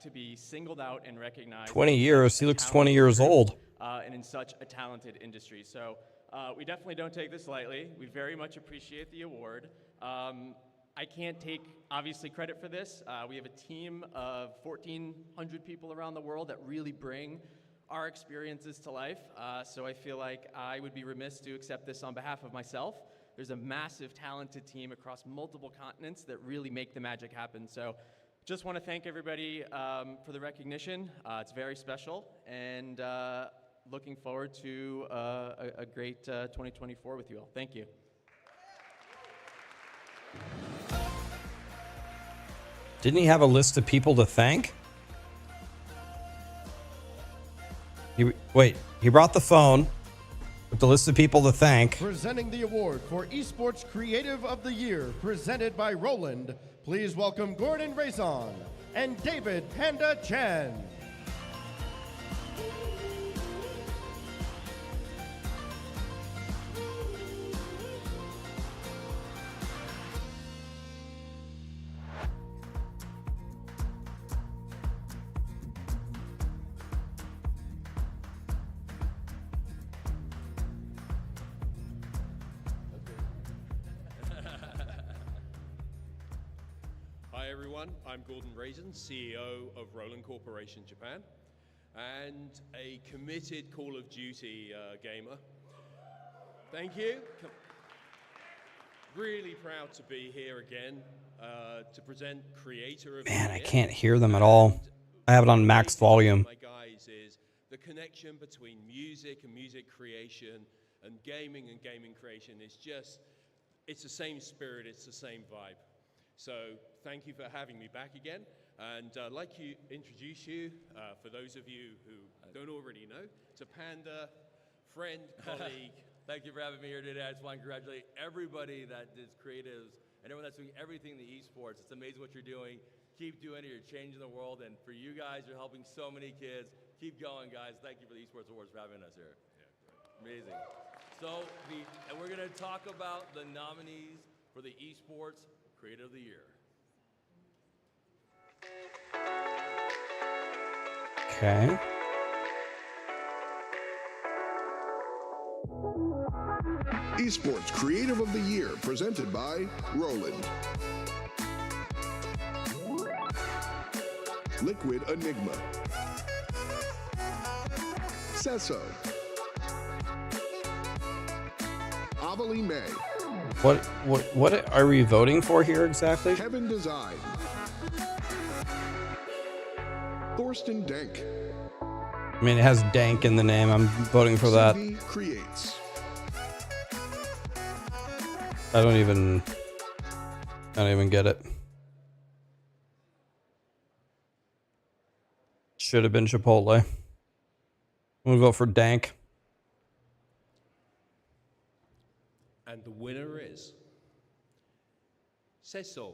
to be singled out and recognized. 20 years. He looks 20 years old. And in such a talented industry. So we definitely don't take this lightly. We very much appreciate the award. I can't take, obviously, credit for this. We have a team of 1,400 people around the world that really bring our experiences to life. So I feel like I would be remiss to accept this on behalf of myself. There's a massive, talented team across multiple continents that really make the magic happen. So just want to thank everybody for the recognition. It's very special, and looking forward to a great 2024 with you all. Thank you. Didn't he have a list of people to thank? He brought the phone with the list of people to thank. Presenting the award for Esports Creative of the Year, presented by Roland. Please welcome Gordon Raison and David Panda Chen. Hi everyone, I'm Gordon Raison, CEO of Roland Corporation Japan, and a committed Call of Duty gamer. Thank you. Really proud to be here again to present Creator of the Year. Man, I can't hear them at all. I have it on max volume. My guys is the connection between music and music creation and gaming creation is just, it's the same spirit, it's the same vibe. So thank you for having me back again. And I'd like to introduce you, for those of you who don't already know, to Panda, friend, colleague. Thank you for having me here today. I just want to congratulate everybody that is creatives and everyone that's doing everything in the esports. It's amazing what you're doing. Keep doing it. You're changing the world. And for you guys, you're helping so many kids. Keep going, guys. Thank you for the Esports Awards for having us here. Amazing. So, and we're going to talk about the nominees for the Esports Creator of the Year. Okay. Esports Creative of the Year, presented by Roland. Liquid Enigma, Sesso, Avali May, What are we voting for here exactly? Heaven Design, Thorsten Dank, I mean, it has dank in the name. I'm voting for that. CV Creates, I don't even get it. Should have been Chipotle. I'm gonna vote for dank. And the winner is Sesso.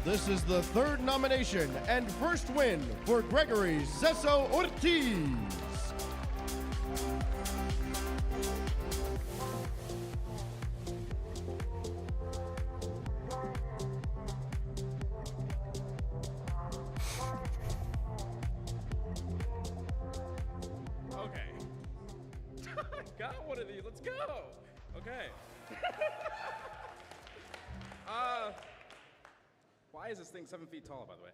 This is the third nomination and first win for Gregory Sesso Ortiz. Okay. Got one of these. Let's go. Okay. Why is this thing 7 feet tall, by the way?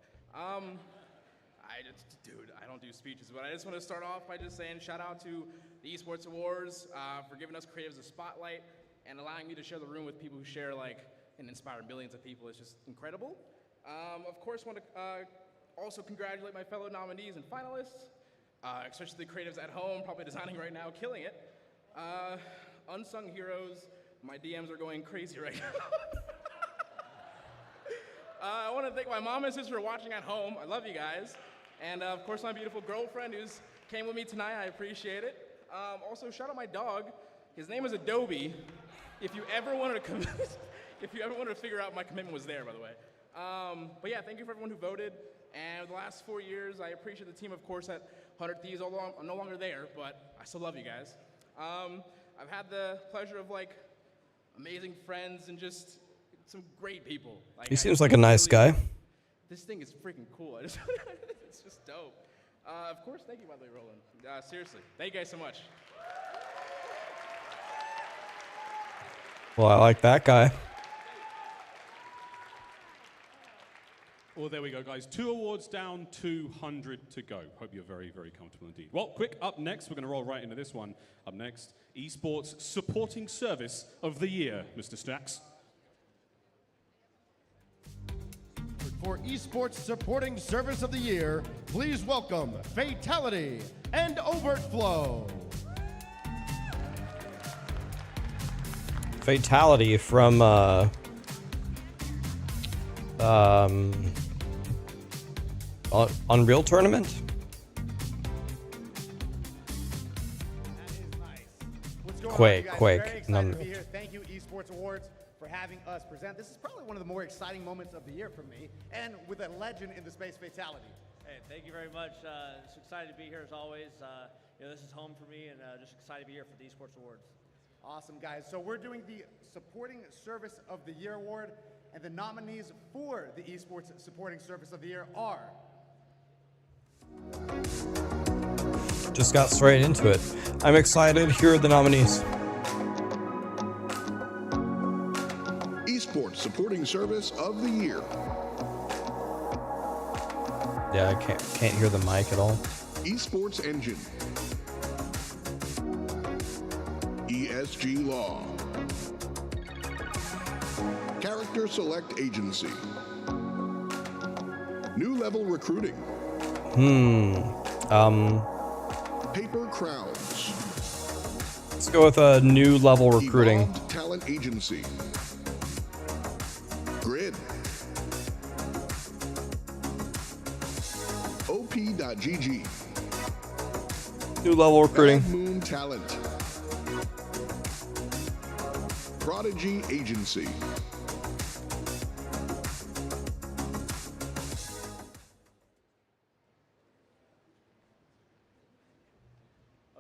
Dude, I don't do speeches, but I just want to start off by just saying shout out to the Esports Awards for giving us creatives a spotlight and allowing me to share the room with people who share and inspire millions of people. It's just incredible. Of course, want to also congratulate my fellow nominees and finalists, especially the creatives at home, probably designing right now, killing it. Unsung heroes, my DMs are going crazy right now. I want to thank my mom and sister for watching at home. I love you guys. And of course, my beautiful girlfriend who's came with me tonight. I appreciate it. Also, shout out my dog. His name is Adobe. If you ever wanted to figure out, my commitment was there, by the way. But yeah, thank you for everyone who voted. And the last 4 years, I appreciate the team, of course, at 100 Thieves, although I'm no longer there, but I still love you guys. I've had the pleasure of amazing friends and just some great people. He seems like a nice guy. This thing is freaking cool. It's just dope. Of course, thank you, by the way, Roland. Seriously, thank you guys so much. Well, I like that guy. Well, there we go, guys. 2 awards down, 200 to go. Hope you're very, very comfortable indeed. Well, quick, up next, we're going to roll right into this one. Up next, Esports Supporting Service of the Year, Mr. Stacks. For Esports Supporting Service of the Year, please welcome Fatality and Overt Flow. Fatality from Unreal Tournament. What's going Quake. on, you guys? Very excited to be here. Thank you, Esports Awards, for having us present. This is probably one of the more exciting moments of the year for me, and with a legend in the space, Fatality. Hey, thank you very much. Just excited to be here as always. This is home for me, and just excited to be here for the Esports Awards. Awesome, guys. So we're doing the Supporting Service of the Year Award, and the nominees for the Esports Supporting Service of the Year are... Just got straight into it. I'm excited. Here are the nominees. Esports Supporting Service of the Year, Yeah, I can't hear the mic at all. Esports Engine, ESG Law, Character Select Agency, New Level Recruiting, Paper Crowds, let's go with a New Level Recruiting. Evolved Talent Agency, Grid, OP.GG, New Level Recruiting. Bad Moon Talent, Prodigy Agency,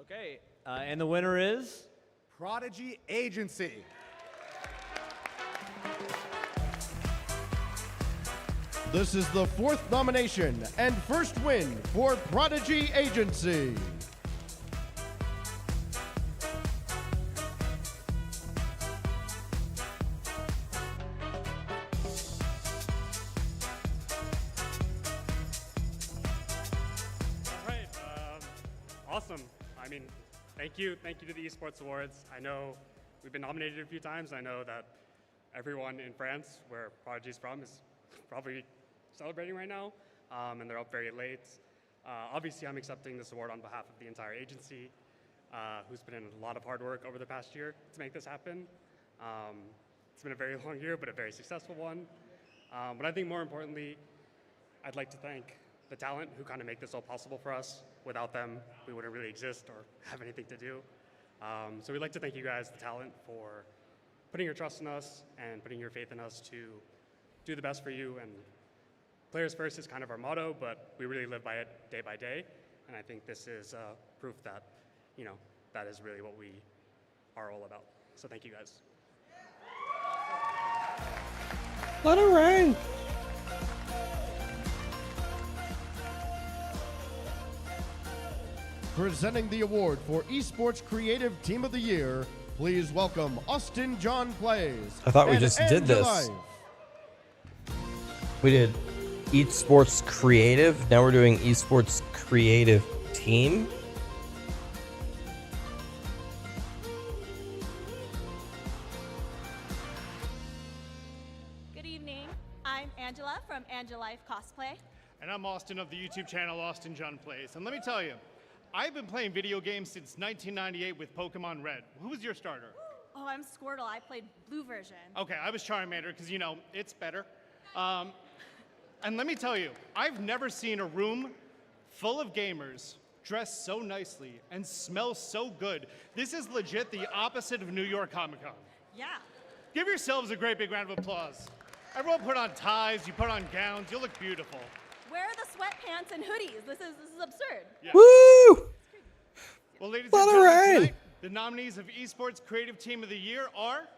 Okay, and the winner is... Prodigy Agency. This is the 4th nomination and first win for Prodigy Agency. Awesome. I mean, thank you to the Esports Awards. I know we've been nominated a few times. I know that everyone in France, where Prodigy's from, is probably celebrating right now, and they're up very late. Obviously, I'm accepting this award on behalf of the entire agency, who's put in a lot of hard work over the past year to make this happen. It's been a very long year, but a very successful one. But I think more importantly, I'd like to thank the talent who kind of make this all possible for us. Without them, we wouldn't really exist or have anything to do. So we'd like to thank you guys, the talent, for putting your trust in us and putting your faith in us to do the best for you. And players first is kind of our motto, but we really live by it day by day. And I think this is proof that, that is really what we are all about. So thank you guys. Let it rain. Presenting the award for Esports Creative Team of the Year, please welcome Austin John Plays. I thought we and just did this. Angelife. We did Esports Creative. Now we're doing Esports Creative Team. Good evening. I'm Angela from Angelife Cosplay. And I'm Austin of the YouTube channel Austin John Plays. And let me tell you, I've been playing video games since 1998 with Pokemon Red. Who was your starter? Oh, I'm Squirtle. I played blue version. Okay, I was Charmander because, it's better. And let me tell you, I've never seen a room full of gamers dressed so nicely and smell so good. This is legit the opposite of New York Comic Con. Yeah. Give yourselves a great big round of applause. Everyone put on ties, you put on gowns, you look beautiful. Where are the sweatpants and hoodies? This is absurd. Yeah. Woo! Well, ladies Let and it gentlemen, rain. tonight, the nominees of Esports Creative Team of the Year are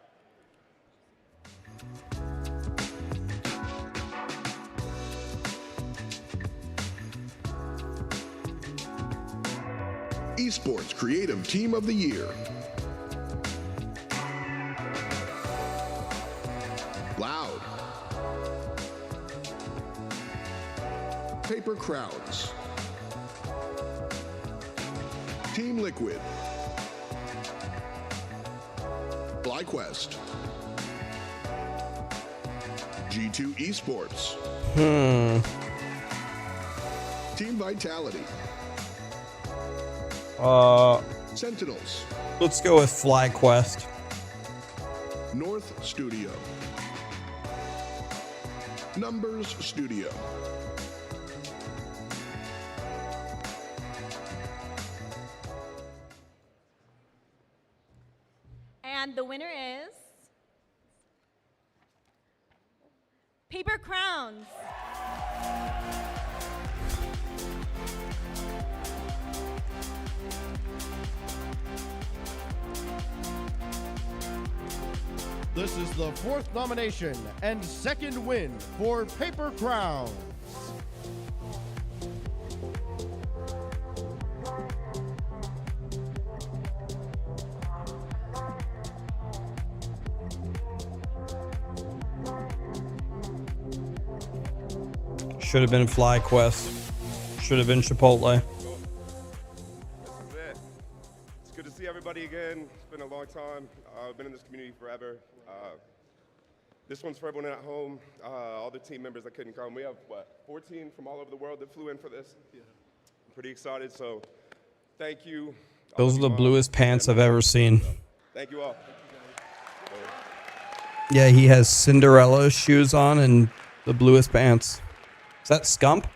Esports Creative Team of the Year. Loud. Paper Crowds. Team Liquid. FlyQuest. G2 Esports. Team Vitality. Sentinels. Let's go with FlyQuest. North Studio. Numbers Studio. And the winner is Paper Crowns. This is the fourth nomination and second win for Paper Crowns. Should have been FlyQuest. Should have been Chipotle. This is it. It's good to see everybody again. It's been a long time. I've been in this community forever. This one's for everyone at home, all the team members that couldn't come. We have, 14 from all over the world that flew in for this? Yeah. I'm pretty excited, so thank you. Those are the bluest pants I've ever seen. Thank you all. Yeah, he has Cinderella shoes on and the bluest pants. Is that Scump?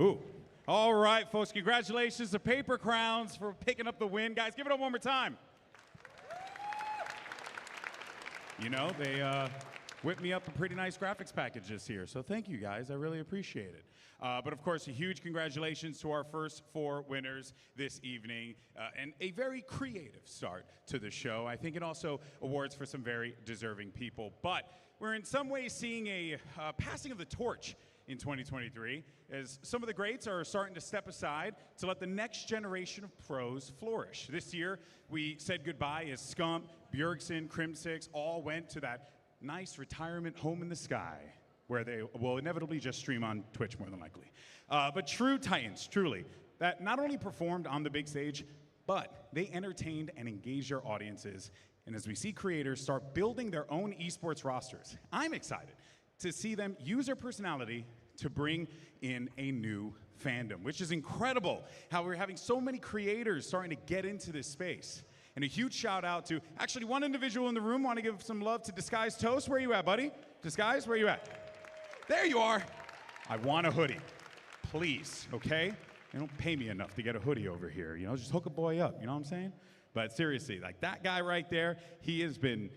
Ooh. All right, folks, congratulations to Paper Crowns for picking up the win. Guys, give it up one more time. They whipped me up a pretty nice graphics package this year, so thank you, guys. I really appreciate it. But, of course, a huge congratulations to our first 4 winners this evening, and a very creative start to the show. I think it also awards for some very deserving people. But we're in some ways seeing a passing of the torch in 2023, as some of the greats are starting to step aside to let the next generation of pros flourish. This year, we said goodbye as Scump, Bjergsen, Crimsix all went to that nice retirement home in the sky. where they will inevitably just stream on Twitch more than likely. But true Titans, truly, that not only performed on the big stage, but they entertained and engaged their audiences. And as we see creators start building their own esports rosters, I'm excited to see them use their personality to bring in a new fandom, which is incredible how we're having so many creators starting to get into this space. And a huge shout out to actually one individual in the room. Want to give some love to Disguise Toast. Where you at, buddy? Disguise, where you at? There you are. I want a hoodie, please, okay? They don't pay me enough to get a hoodie over here. You know, just hook a boy up, you know what I'm saying? But seriously, like that guy right there, he has been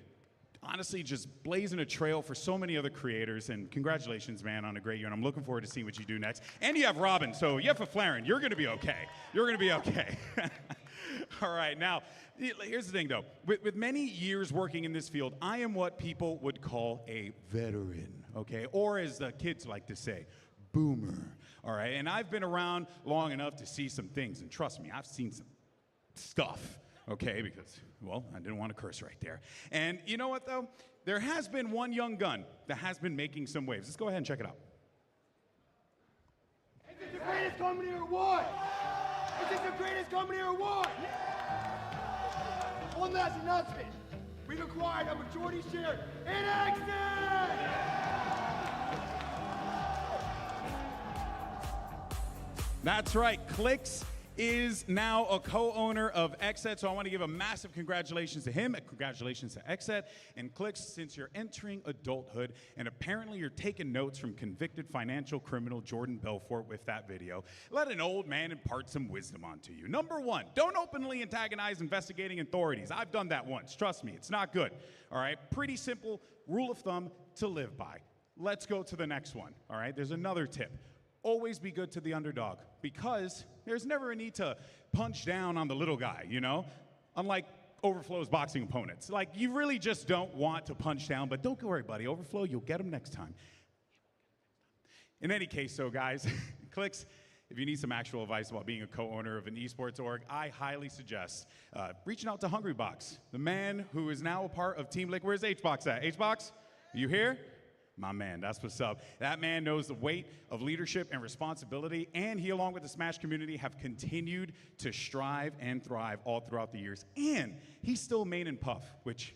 honestly just blazing a trail for so many other creators, and congratulations, man, on a great year, and I'm looking forward to seeing what you do next. And you have Robin, so you have Flaren. You're gonna be okay. You're gonna be okay. All right, now, here's the thing, though. With many years working in this field, I am what people would call a veteran, okay? Or as the kids like to say, boomer, all right? And I've been around long enough to see some things, and trust me, I've seen some stuff, okay? Because, well, I didn't want to curse right there. And you know what, though? There has been one young gun that has been making some waves. Let's go ahead and check it out. Is this the greatest company or what? Is this the greatest company or what? One last announcement. We've acquired a majority share in Access! That's right, Clicks is now a co-owner of Xset, so I want to give a massive congratulations to him, and congratulations to Xset and Clicks, since you're entering adulthood, and apparently you're taking notes from convicted financial criminal Jordan Belfort with that video. Let an old man impart some wisdom onto you. Number one, don't openly antagonize investigating authorities. I've done that once, trust me, it's not good. All right, pretty simple rule of thumb to live by. Let's go to the next one, all right? There's another tip. Always be good to the underdog, because there's never a need to punch down on the little guy, you know? Unlike Overflow's boxing opponents. Like, you really just don't want to punch down, but don't worry, buddy. Overflow, you'll get him next time. In any case, so guys, Clicks, if you need some actual advice about being a co-owner of an esports org, I highly suggest reaching out to Hungrybox, the man who is now a part of Team Liquid. Where's HBox at? HBox, are you here? My man, that's what's up. That man knows the weight of leadership and responsibility, and he, along with the Smash community, have continued to strive and thrive all throughout the years. And he's still main and puff, which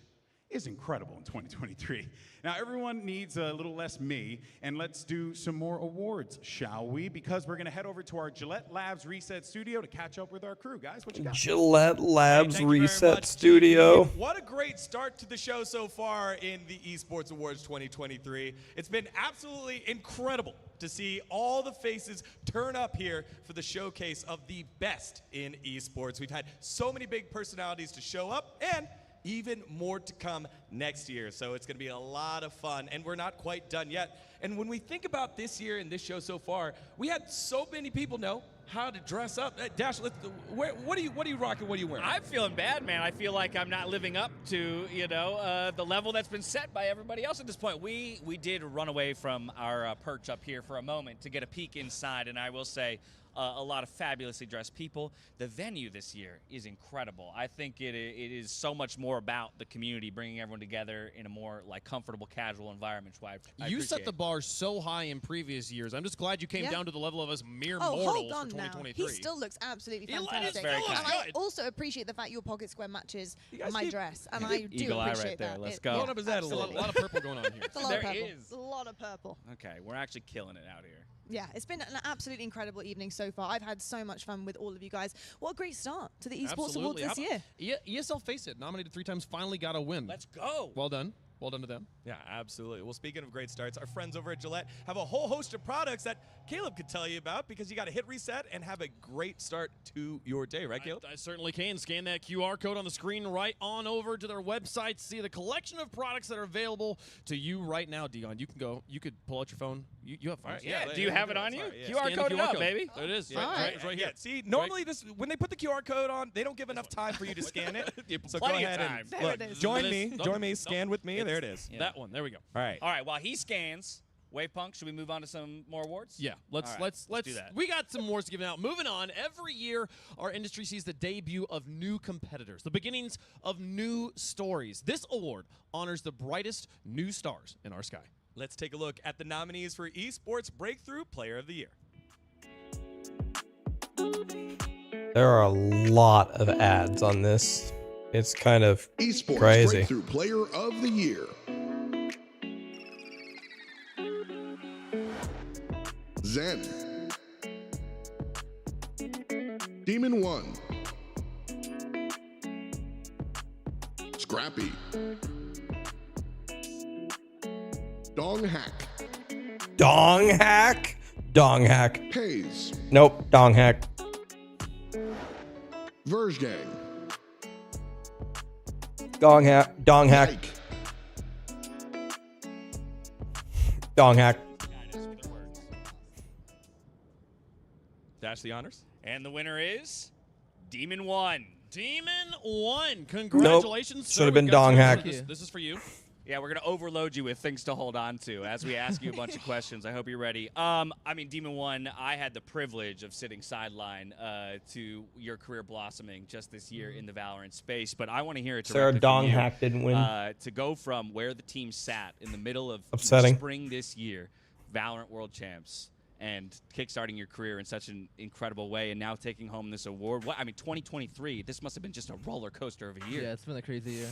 is incredible in 2023. Now, everyone needs a little less me, and let's do some more awards, shall we? Because we're going to head over to our Gillette Labs Reset Studio to catch up with our crew. Guys, what you got? Gillette Labs Reset Studio. What a great start to the show so far in the Esports Awards 2023. It's been absolutely incredible to see all the faces turn up here for the showcase of the best in esports. We've had so many big personalities to show up, and even more to come next year. So it's going to be a lot of fun, and we're not quite done yet. And when we think about this year and this show so far, we had so many people know how to dress up. Dash, what are you rocking? What are you wearing? I'm feeling bad, man. I feel like I'm not living up to, you know, the level that's been set by everybody else at this point. We did run away from our perch up here for a moment to get a peek inside, and I will say, a lot of fabulously dressed people. The venue this year is incredible. I think it is so much more about the community, bringing everyone together in a more like comfortable, casual environment. You set the bar so high in previous years. I'm just glad you came down to the level of us mere hold mortals on for 2023. Now. He still looks absolutely He fantastic. very And kind. I also appreciate the fact your pocket square matches my dress, and I do Eagle eye appreciate right there. that. Let's go. Load up his head a little. A lot of purple going on here. It's a lot of purple. It's a lot of purple. Okay, we're actually killing it out here. Yeah, it's been an absolutely incredible evening so far. I've had so much fun with all of you guys. What a great start to the Esports Awards this year. ESL Face It, nominated 3 times, finally got a win. Let's go. Well done. Well done to them. Yeah, absolutely. Well, speaking of great starts, our friends over at Gillette have a whole host of products that Caleb could tell you about, because you got to hit reset and have a great start to your day, right, Caleb? I certainly can. Scan that QR code on the screen right on over to their website. See the collection of products that are available to you right now, Dion. You can go. You could pull out your phone. You have phones. Yeah, do you have it on you? Yeah. QR code it up, baby. There it is. Yeah, It's right here. See, normally when they put the QR code on, they don't give enough time for you to scan it. So go ahead and look, join me, scan with me. There it is. That one. There we go. All right. All right, while he scans, Wavepunk, should we move on to some more awards? Yeah, let's do that. We got some awards given out. Moving on, every year our industry sees the debut of new competitors, the beginnings of new stories. This award honors the brightest new stars in our sky. let's take a look at the nominees for Esports Breakthrough Player of the Year. There are a lot of ads on this. It's kind of Esports crazy. Breakthrough Player of the Year. Zen. Demon 1. Scrappy. Dong Hack. Dong hack? Dong hack. Haze. Nope, dong hack. Verge Gang. Dong hack. Dong hack. Mike. Dong hack. Dash the honors. And the winner is Demon 1. Demon 1. Congratulations. Should have been dong hack. This is for you. Yeah, we're going to overload you with things to hold on to as we ask you a bunch of questions. I hope you're ready. I mean, Demon 1, I had the privilege of sitting sideline to your career blossoming just this year in the Valorant space, but I want to hear it Sarah directly Dong from you. Hack didn't win. To go from where the team sat in the middle of Upsetting. spring this year, Valorant World Champs, and kickstarting your career in such an incredible way, and now taking home this award. What, I mean, 2023, this must have been just a roller coaster of a year. Yeah, it's been a crazy year.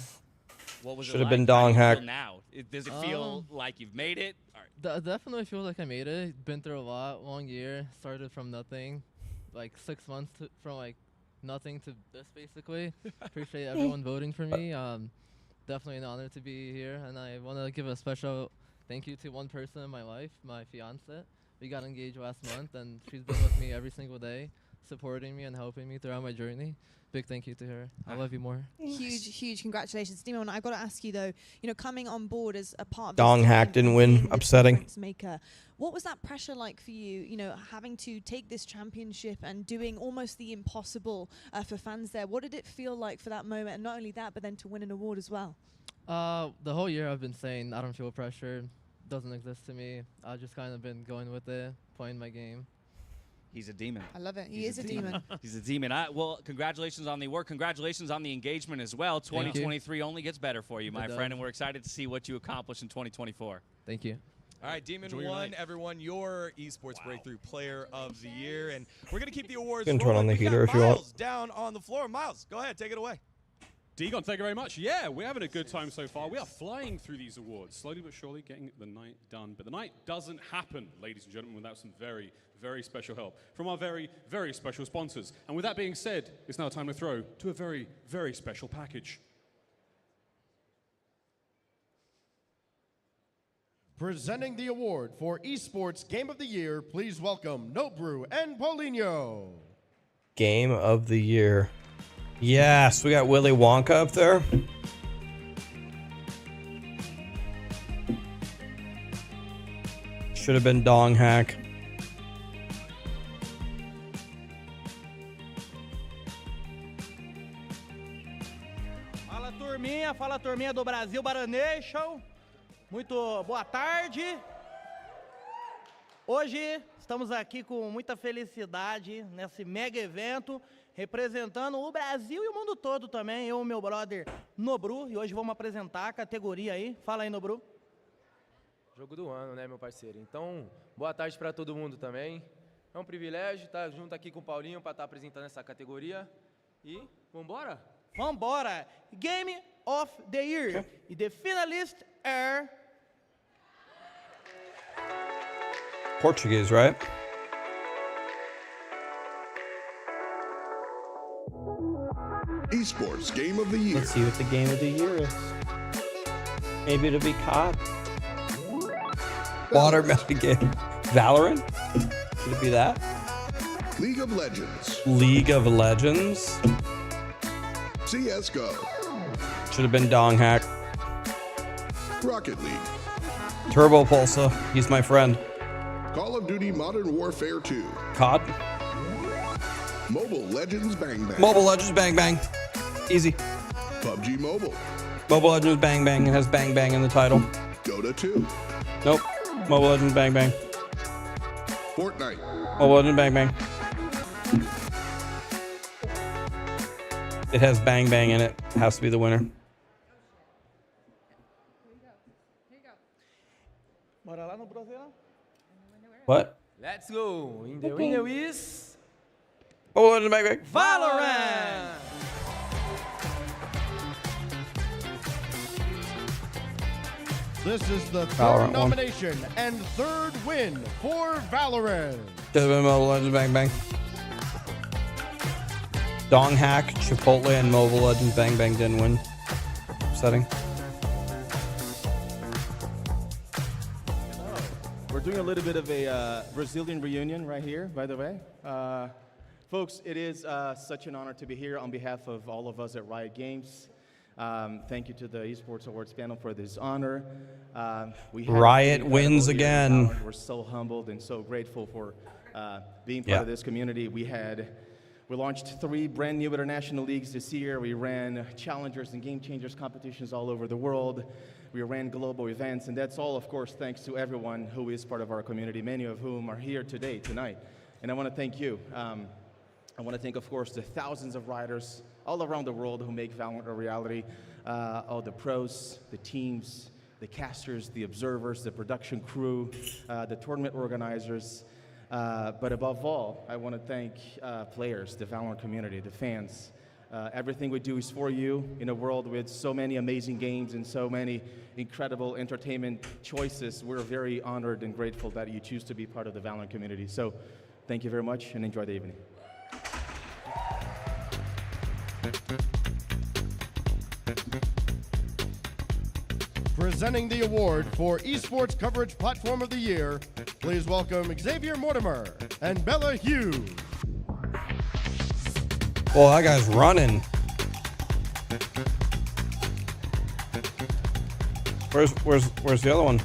What was Should it have like? been How dong do you hack. feel now? Does it feel like you've made it? Definitely feel like I made it. Been through a lot, long year. Started from nothing, like 6 months from like nothing to this basically. Appreciate everyone voting for me. Definitely an honor to be here, and I want to give a special thank you to one person in my life, my fiance. We got engaged last month, and she's been with me every single day, supporting me and helping me throughout my journey. Big thank you to her. I love you more. Huge congratulations, Demon. I've got to ask you though, coming on board as a part of Dong this hack team didn't and win. being the Upsetting. difference maker, what was that pressure like for you? Having to take this championship and doing almost the impossible for fans there. What did it feel like for that moment? And not only that, but then to win an award as well. The whole year I've been saying I don't feel pressure. Doesn't exist to me. I've just kind of been going with it, playing my game. He's a demon. I love it. He He's is a demon. He's a demon. Well, congratulations on the award. Congratulations on the engagement as well. 2023 only gets better for you, my friend, and we're excited to see what you accomplish in 2024. Thank you. All right, Demon Enjoy your 1, night. everyone, your Esports Breakthrough Player of the Year. And we're going to keep the awards You can turn rolling. on the We got heater if you want. Miles down on the floor. Miles, go ahead, take it away. Degon, thank you very much. Yeah, we're having a good time so far. We are flying through these awards, slowly but surely getting the night done. But the night doesn't happen, ladies and gentlemen, without some very, very special help from our very, very special sponsors. And with that being said, it's now time to throw to a very, very special package. Presenting the award for Esports Game of the Year, please welcome Nobru and Paulinho. Game of the year. Yes, we got Willy Wonka up there. Should have been dong hack. Fala turminha do Brasil Baranation. Muito boa tarde. Hoje estamos aqui com muita felicidade nesse mega evento, representando o Brasil e o mundo todo também. Eu e meu brother Nobru, e hoje vamos apresentar a categoria aí. Fala aí, Nobru. Jogo do ano, né, meu parceiro? Então, boa tarde para todo mundo também. É um privilégio estar junto aqui com o Paulinho para estar apresentando essa categoria. E vambora? Vambora! Game of the Year. E the finalist are... Portuguese, right? Esports Game of the Year. Let's see what the game of the year is. Maybe it'll be COD. Watermelon game. Valorant? Should it be that? League of Legends. League of Legends? CSGO. Should have been dong hack. Rocket League. Turbo Pulsa. He's my friend. Call of Duty Modern Warfare 2. COD? Mobile Legends Bang Bang. Mobile Legends Bang Bang. Easy. PUBG Mobile. Mobile Legends Bang Bang. It has Bang Bang in the title. Dota 2. Nope. Mobile Legends Bang Bang. Fortnite. Mobile Legends Bang Bang. It has Bang Bang in it. It has to be the winner. Bora lá no Brasileirão? What? Let's go. In the winner is Oh, in the back. Valorant. This is the Valorant third one. nomination and third win for Valorant. Should have been Mobile Legends Bang Bang. Dong Hack, Chipotle, and Mobile Legends Bang Bang didn't win. Setting. We're doing a little bit of a Brazilian reunion right here, by the way. Folks, it is such an honor to be here on behalf of all of us at Riot Games. Thank you to the Esports Awards panel for this honor. We had Riot an incredible wins year in again. Valorant. We're so humbled and so grateful for being part of this community. We launched 3 brand new international leagues this year. We ran challengers and game changers competitions all over the world. We ran global events, and that's all, of course, thanks to everyone who is part of our community, many of whom are here today, tonight. And I want to thank you. I want to thank, of course, the thousands of riders all around the world who make Valorant a reality. All the pros, the teams, the casters, the observers, the production crew, the tournament organizers. But above all, I want to thank players, the Valorant community, the fans. Everything we do is for you in a world with so many amazing games and so many incredible entertainment choices. We're very honored and grateful that you choose to be part of the Valorant community. So thank you very much and enjoy the evening. Presenting the award for Esports Coverage Platform of the Year, please welcome Xavier Mortimer and Bella Hughes. Well, that guy's running. Where's the other one?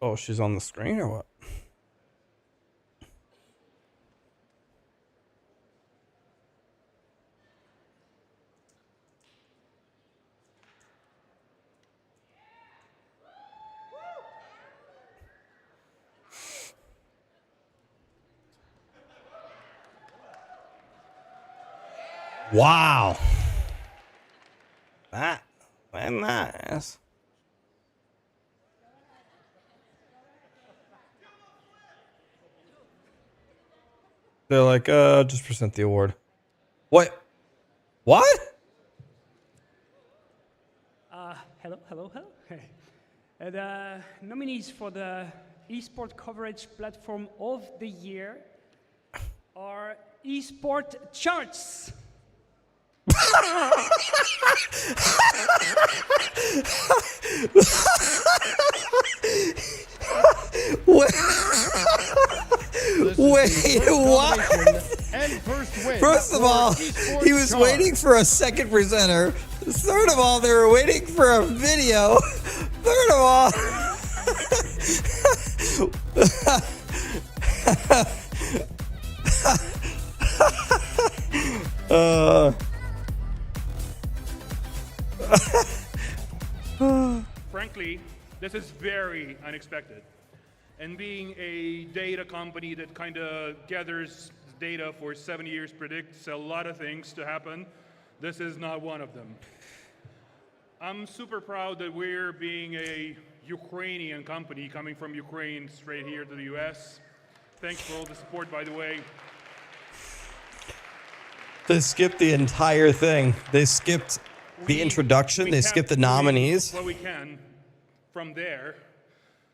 Oh, she's on the screen or what? Wow. That was nice. They're like, just present the award. What? What? Hello. The nominees for the Esport Coverage Platform of the Year are Esport Charts. Wait, what? First of all, he was waiting for a second presenter. Third of all, they were waiting for a video. Third of all, Frankly, this is very unexpected. And being a data company that kind of gathers data for 7 years, predicts a lot of things to happen, this is not one of them. I'm super proud that we're being a Ukrainian company coming from Ukraine straight here to the US. Thanks for all the support, by the way. they skipped the entire thing. They skipped the introduction. They skipped the nominees. What we can from there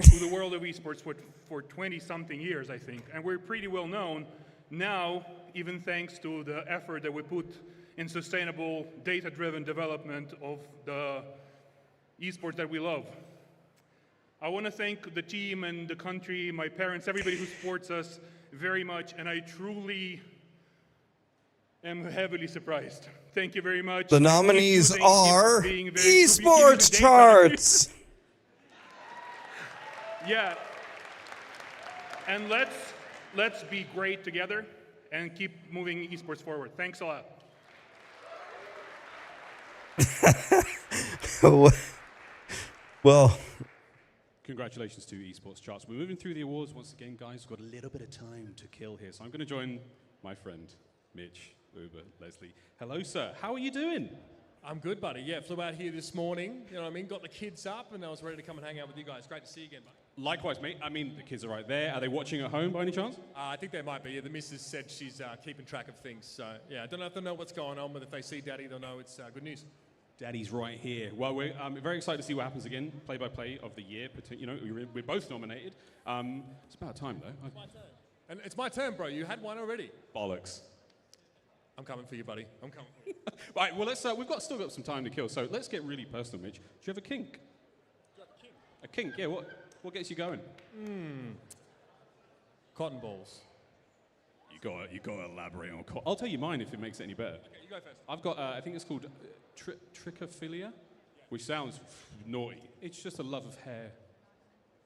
to the world of esports for 20-something years, I think. And we're pretty well known now, even thanks to the effort that we put in sustainable, data-driven development of the esports that we love. I want to thank the team and the country, my parents, everybody who supports us very much, and I truly am heavily surprised. Thank you very much. The nominees are Esports Charts. Yeah. And let's be great together and keep moving esports forward. Thanks a lot. Well, congratulations to Esports Charts. We're moving through the awards once again, guys. We've got a little bit of time to kill here, so I'm going to join my friend Mitch Uber, Leslie. Hello, sir. How are you doing? I'm good, buddy. Yeah, flew out here this morning. You know what I mean? Got the kids up, and I was ready to come and hang out with you guys. Great to see you again, buddy. Likewise, mate. I mean, the kids are right there. Are they watching at home by any chance? I think they might be. Yeah, the missus said she's keeping track of things. So, yeah, I don't know if they know what's going on, but if they see Daddy, they'll know it's good news. Daddy's right here. Well, we're very excited to see what happens again. Play-by-play of the year. You know, we're both nominated. It's about time, though. It's my turn. And it's my turn, bro. You had one already. Bollocks. I'm coming for you, buddy. I'm coming for you. Right, well, let's. We've still got some time to kill, so let's get really personal, Mitch. Do you have a kink? A kink, yeah. What gets you going? Cotton balls. You gotta elaborate on. I'll tell you mine if it makes it any better. Okay, you go first. I've got. I think it's called trichophilia, which sounds naughty. It's just a love of hair.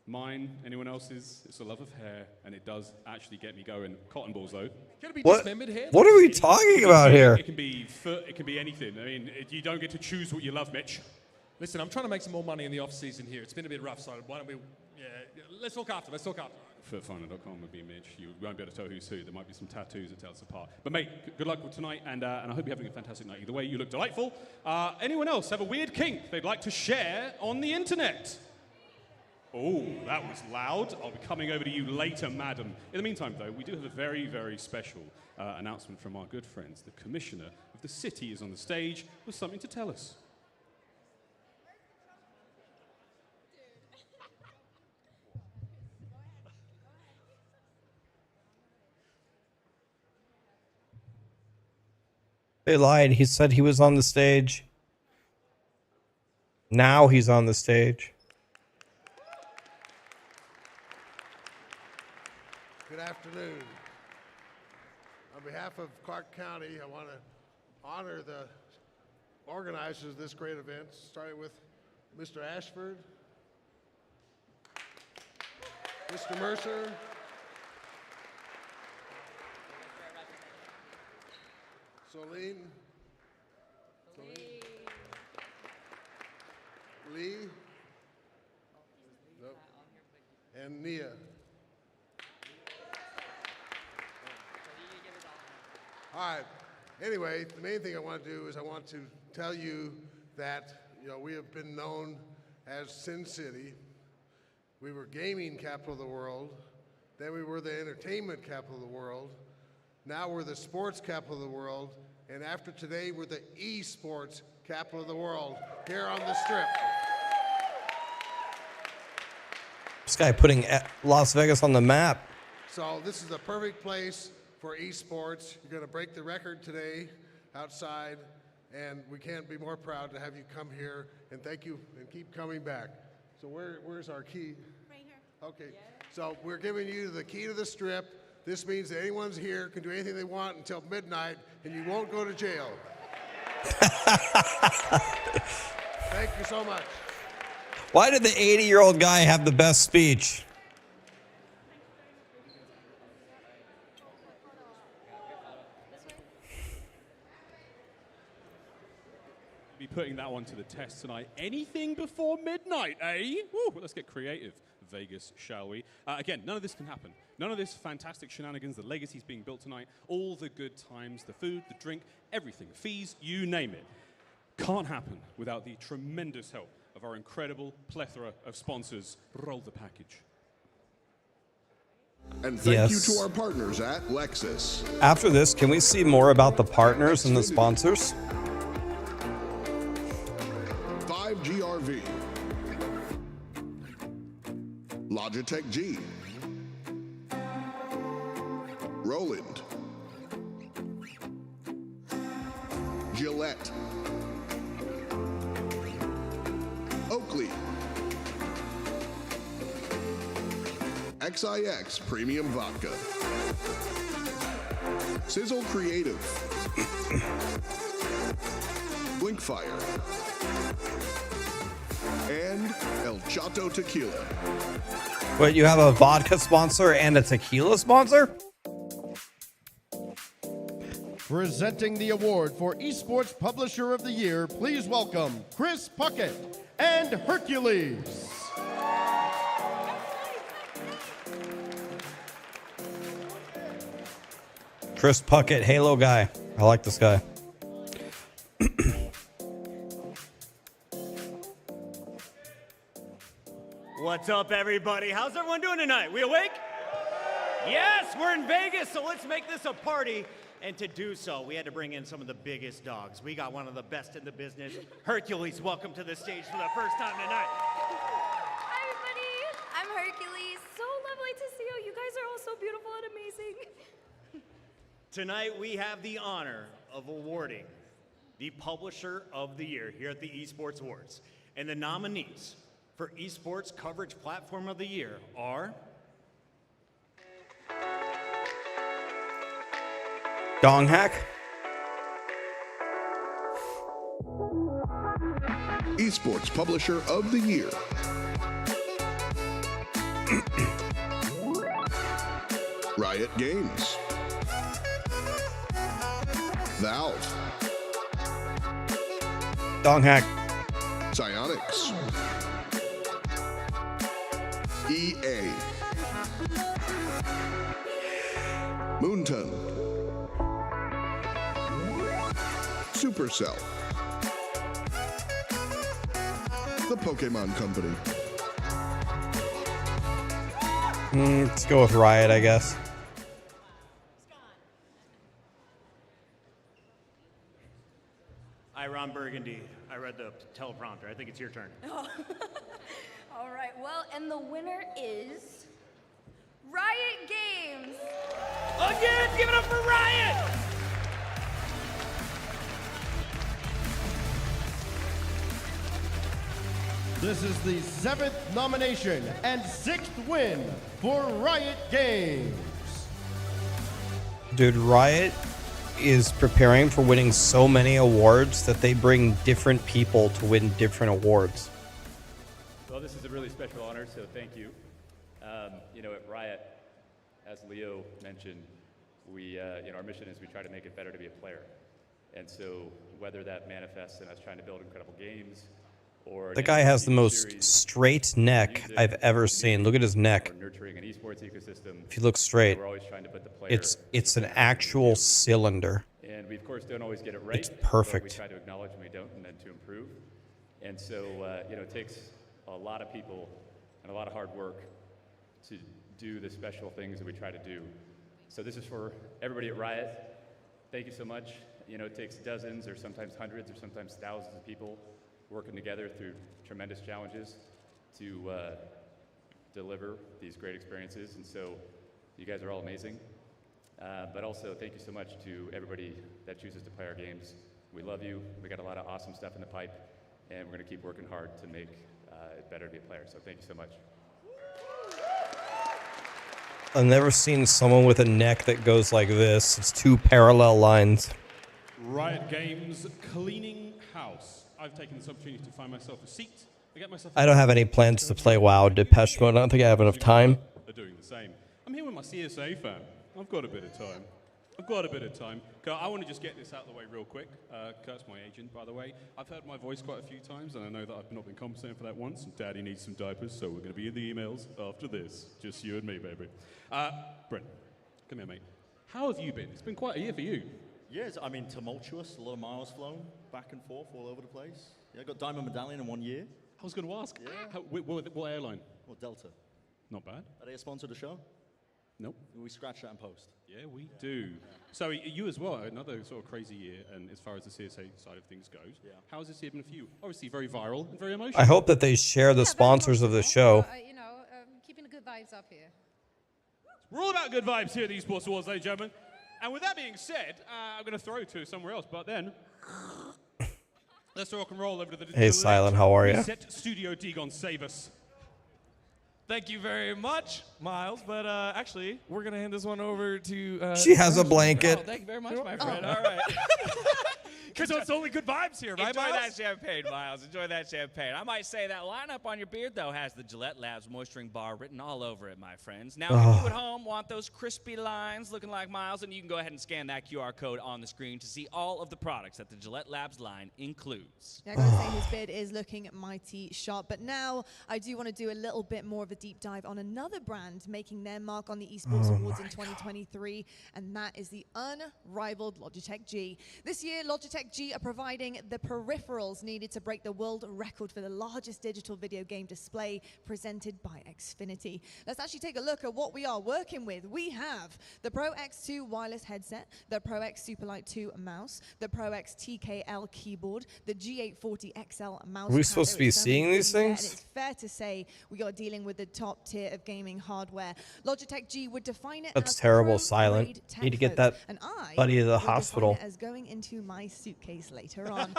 Mine, anyone else's, it's a love of hair, and it does actually get me going. Cotton balls, though. Can it be What? dismembered hair? What are we talking about here? It can be foot, it can be anything. I mean, you don't get to choose what you love, Mitch. Listen, I'm trying to make some more money in the off-season here. It's been a bit rough, so why don't we... Yeah, let's talk after. Footfinder.com would be Mitch. You won't be able to tell who's who. There might be some tattoos that tell us apart. But mate, good luck with tonight, and I hope you're having a fantastic night. Either way, you look delightful. Anyone else have a weird kink they'd like to share on the internet? Oh, that was loud. I'll be coming over to you later, madam. In the meantime, though, we do have a very, very special announcement from our good friends. The Commissioner of the City is on the stage with something to tell us. They lied. He said he was on the stage. Now he's on the stage. Good afternoon. On behalf of Clark County, I want to honor the organizers of this great event, starting with Mr. Ashford, Mr. Mercer, Solene, Lee, nope, and Nia. All right. Anyway, the main thing I want to do is I want to tell you that we have been known as Sin City. We were gaming capital of the world. Then we were the entertainment capital of the world. Now we're the sports capital of the world. And after today, we're the esports capital of the world here on the Strip. This guy putting Las Vegas on the map. So this is the perfect place for esports. You're going to break the record today outside, and we can't be more proud to have you come here, and thank you, and keep coming back. So where's our key? Right here. Okay, so we're giving you the key to the Strip. This means that anyone's here can do anything they want until midnight, and you won't go to jail. Thank you so much. Why did the 80-year-old guy have the best speech? Be putting that one to the test tonight. Anything before midnight, eh? Woo, let's get creative, Vegas, shall we? Again, none of this can happen. None of this fantastic shenanigans, the legacies being built tonight, all the good times, the food, the drink, everything, fees, you name it, can't happen without the tremendous help of our incredible plethora of sponsors. Roll the package. And thank you to our partners at Lexus. After this, can we see more about the partners and the sponsors? 5GRV, Logitech G, Roland, Gillette, Oakley, XIX Premium Vodka, Sizzle Creative, Blinkfire, and El Chato Tequila. Wait, you have a vodka sponsor and a tequila sponsor? Presenting the award for Esports Publisher of the Year, please welcome Chris Puckett and Hercules. Chris Puckett, Halo guy. I like this guy. What's up, everybody? How's everyone doing tonight? We awake? Yes, we're in Vegas, so let's make this a party. And to do so, we had to bring in some of the biggest dogs. We got one of the best in the business. Hercules, welcome to the stage for the first time tonight. Hi, everybody. I'm Hercules. So lovely to see you. You guys are all so beautiful and amazing. Tonight, we have the honor of awarding the Publisher of the Year here at the Esports Awards. And the nominees for Esports Coverage Platform of the Year are... Dong Hack. Esports Publisher of the Year. Riot Games. Valve. Dong Hack. Psyonix. EA. Moonton. Supercell. The Pokemon Company. Let's go with Riot, I guess. I, Ron Burgundy. I read the teleprompter. I think it's your turn. Oh. All right, well, and the winner is Riot Games. Again, give it up for Riot! This is the 7th nomination and 6th win for Riot Games. Dude, Riot is preparing for winning so many awards that they bring different people to win different awards. Well, this is a really special honor, so thank you. You know, at Riot, as Leo mentioned, we, our mission is we try to make it better to be a player. And so whether that manifests in us trying to build incredible games, or The guy has the most straight neck I've ever seen. Look at his neck. nurturing an esports ecosystem, If you look straight, we're always trying to put the player. it's an actual cylinder. And we, of course, don't always get it right. It's perfect. But we try to acknowledge when we don't and then to improve. And so, you know, it takes a lot of people and a lot of hard work to do the special things that we try to do. So this is for everybody at Riot. Thank you so much. You know, it takes dozens or sometimes hundreds or sometimes thousands of people working together through tremendous challenges to deliver these great experiences. And so you guys are all amazing. But also thank you so much to everybody that chooses to play our games. We love you. We got a lot of awesome stuff in the pipe, and we're going to keep working hard to make it better to be a player. So thank you so much. I've never seen someone with a neck that goes like this. It's two parallel lines. Riot Games cleaning house. I've taken this opportunity to find myself a seat. To get myself I don't have any plans to play WoW Depeche Mode. I don't think I have enough time. They're doing the same. I'm here with my CSA fan. I've got a bit of time. I want to just get this out of the way real quick. Kurt's my agent, by the way. I've heard my voice quite a few times, and I know that I've not been compensated for that once, and Daddy needs some diapers, so we're going to be in the emails after this. Just you and me, baby. Brent, come here, mate. How have you been? It's been quite a year for you. Yes, I mean, tumultuous, a lot of miles flown, back and forth, all over the place. Yeah, I got Diamond Medallion in 1 year. I was going to ask. Yeah. What airline? Well, Delta. Not bad. Are they a sponsor of the show? Nope. We scratch that in post. Yeah, we do. So you as well, another sort of crazy year, and as far as the CSA side of things goes. Yeah. How has this year been for you? Obviously very viral and very emotional. I hope that they share the sponsors of the show. Keeping the good vibes up here. We're all about good vibes here at the Esports Awards, ladies and gentlemen. And with that being said, I'm going to throw it to somewhere else, but then let's rock and roll over to the... Hey, Silent, how are you? Reset Studio Dagon, save us. Thank you very much, Miles. But actually, we're going to hand this one over to... She has a blanket. Oh, thank you very much, my friend. All right. Because it's only good vibes here, right, Enjoy Miles? that champagne, Miles. Enjoy that champagne. I might say that lineup on your beard, though, has the Gillette Labs moisturizing bar written all over it, my friends. Now, if you at home want those crispy lines looking like Miles, then you can go ahead and scan that QR code on the screen to see all of the products that the Gillette Labs line includes. Yeah, I gotta say his beard is looking mighty sharp. But now I do want to do a little bit more of a deep dive on another brand making their mark on the Esports Awards in 2023, and that is the unrivaled Logitech G. This year, Logitech G are providing the peripherals needed to break the world record for the largest digital video game display presented by Xfinity. Let's actually take a look at what we are working with. We have the Pro X2 wireless headset, the Pro X Superlight 2 mouse, the Pro X TKL keyboard, the G840 XL mouse. Are we supposed to be seeing these things? And it's fair to say we are dealing with the top tier of gaming hardware. Logitech G would define it That's as terrible, pro Silent. grade tech Need to get folk, that and I buddy to the would define hospital. it as going into my suitcase later on.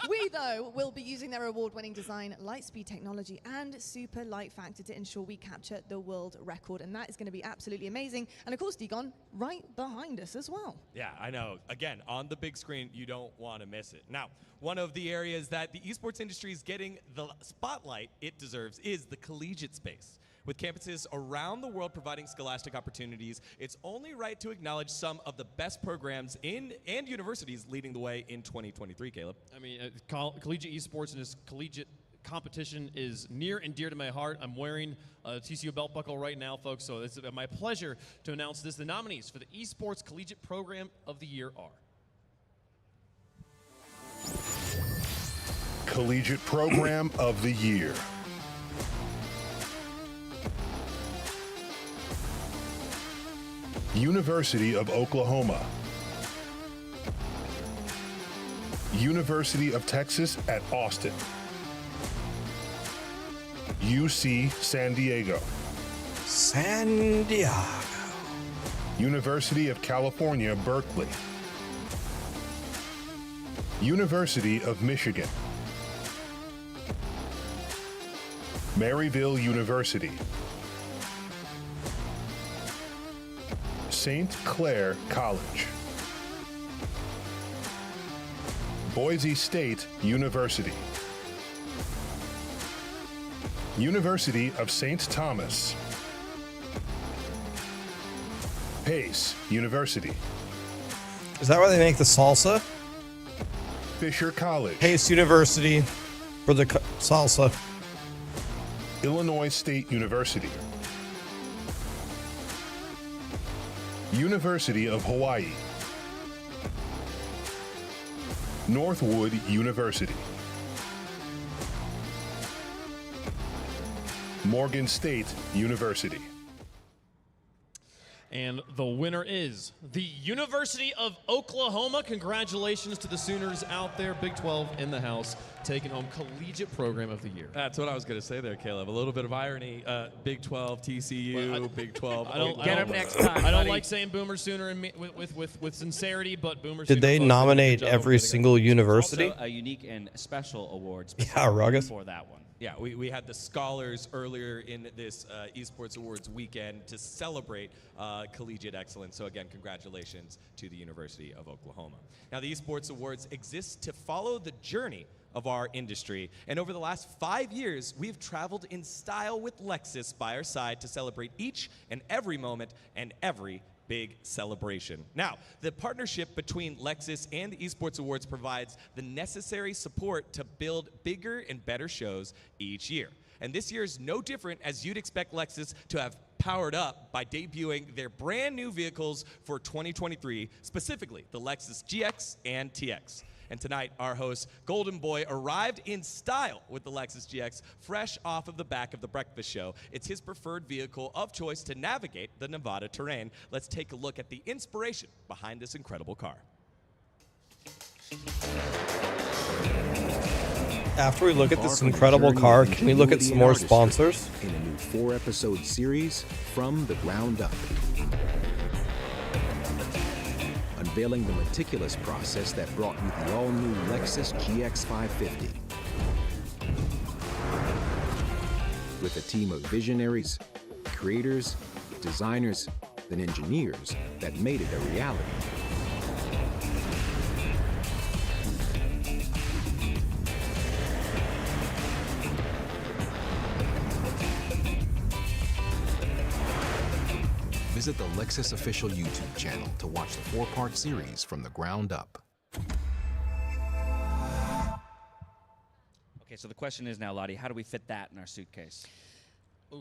We, though, will be using their award-winning design, Lightspeed technology, and super light factor to ensure we capture the world record, and that is going to be absolutely amazing. And of course, Degon, right behind us as well. Yeah, I know. Again, on the big screen, you don't want to miss it. Now, one of the areas that the esports industry is getting the spotlight it deserves is the collegiate space. With campuses around the world providing scholastic opportunities, it's only right to acknowledge some of the best programs and universities leading the way in 2023, Caleb. I mean, collegiate esports and this collegiate competition is near and dear to my heart. I'm wearing a TCU belt buckle right now, folks, so it's my pleasure to announce this. The nominees for the Esports Collegiate Program of the Year are Collegiate Program of the Year. University of Oklahoma. University of Texas at Austin. UC San Diego. San Diego. University of California, Berkeley. University of Michigan. Maryville University. St. Clair College. Boise State University. University of St. Thomas. Pace University. Is that why they make the salsa? Fisher College. Pace University for the salsa. Illinois State University. University of Hawaii. Northwood University. Morgan State University. And the winner is the University of Oklahoma. Congratulations to the Sooners out there. Big 12 in the house, taking home Collegiate Program of the Year. That's what I was going to say there, Caleb. A little bit of irony. Big 12, TCU, Big 12. Get him next time. I don't like saying Boomer Sooner and with sincerity, but Boomer Sooner. Did they nominate every single university? Also a unique and special award Yeah, Rugged. for that one. Yeah, we had the scholars earlier in this Esports Awards weekend to celebrate collegiate excellence. So again, congratulations to the University of Oklahoma. Now, the Esports Awards exist to follow the journey of our industry. And over the last 5 years, we've traveled in style with Lexus by our side to celebrate each and every moment and every big celebration. Now, the partnership between Lexus and the Esports Awards provides the necessary support to build bigger and better shows each year. And this year is no different, as you'd expect Lexus to have powered up by debuting their brand new vehicles for 2023, specifically the Lexus GX and TX. And tonight, our host, Golden Boy, arrived in style with the Lexus GX, fresh off of the back of the breakfast show. It's his preferred vehicle of choice to navigate the Nevada terrain. Let's take a look at the inspiration behind this incredible car. After we look at this incredible car, can we look at some more sponsors? In a new 4-episode series, From the Ground Up. Unveiling the meticulous process that brought you the all-new Lexus GX 550. With a team of visionaries, creators, designers, and engineers that made it a reality. visit the Lexus official YouTube channel to watch the 4-part series from the ground up. Okay, so the question is now, Lottie, how do we fit that in our suitcase?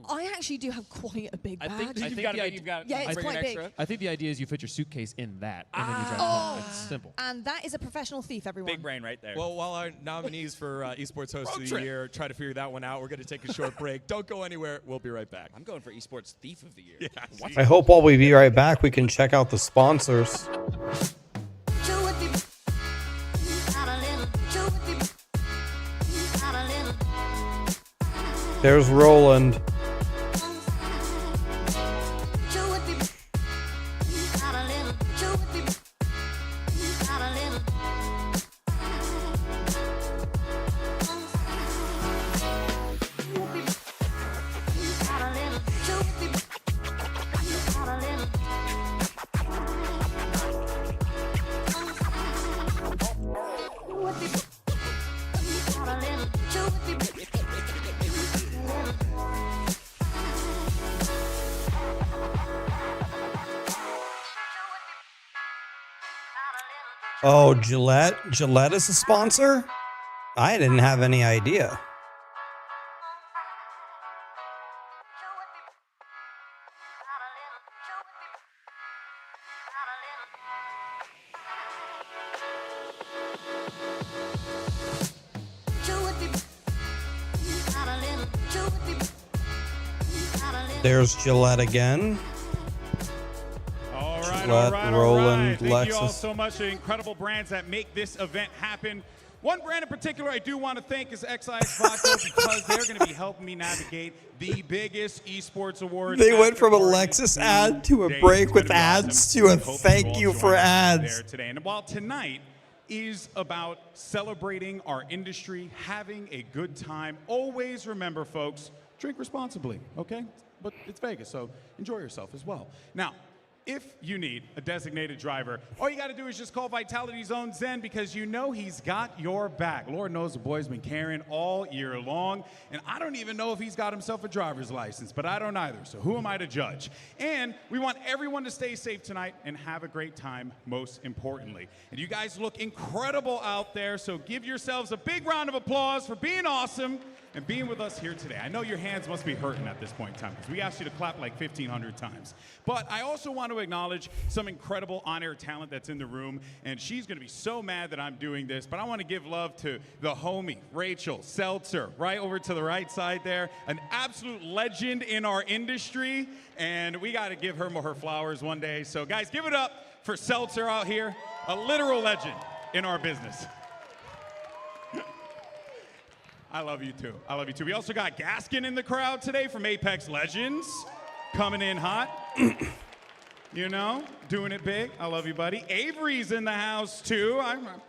I actually do have quite a big bag. I think you've got yeah, it's quite big. I think the idea is you fit your suitcase in that, and then you drive Oh. home. It's simple. And that is a professional thief, everyone. Big brain right there. Well, while our nominees for Esports Host of the Year try to figure that one out, we're going to take a short break. Don't go anywhere. We'll be right back. I'm going for Esports Thief of the Year. Yeah. I hope while we be right back, we can check out the sponsors. There's Roland. Oh, Gillette? Gillette is a sponsor? I didn't have any idea. There's Gillette again. All Gillette, right, Roland, Thank you all Lexus. so much to the incredible brands that make this event happen. One brand in particular I do want to thank is XIX Vodka because they're going to be helping me navigate the biggest esports awards. They went from a after Lexus party ad to a today. break It's with gonna be ads awesome. to a I hope thank all you join for us ads. there today. And while tonight is about celebrating our industry, having a good time, always remember, folks, drink responsibly, okay? But it's Vegas, so enjoy yourself as well. Now, if you need a designated driver, all you got to do is just call Vitality Zone Zen because you know he's got your back. Lord knows the boy's been carrying all year long, and I don't even know if he's got himself a driver's license, but I don't either, so who am I to judge? And we want everyone to stay safe tonight and have a great time, most importantly. And you guys look incredible out there, so give yourselves a big round of applause for being awesome and being with us here today. I know your hands must be hurting at this point in time because we asked you to clap like 1,500 times. But I also want to acknowledge some incredible on-air talent that's in the room, and she's going to be so mad that I'm doing this, but I want to give love to the homie, Rachel Seltzer, right over to the right side there, an absolute legend in our industry, and we got to give her her flowers one day. So guys, give it up for Seltzer out here, a literal legend in our business. I love you too. I love you too. We also got Gaskin in the crowd today from Apex Legends, coming in hot. You know, doing it big. I love you, buddy. Avery's in the house too.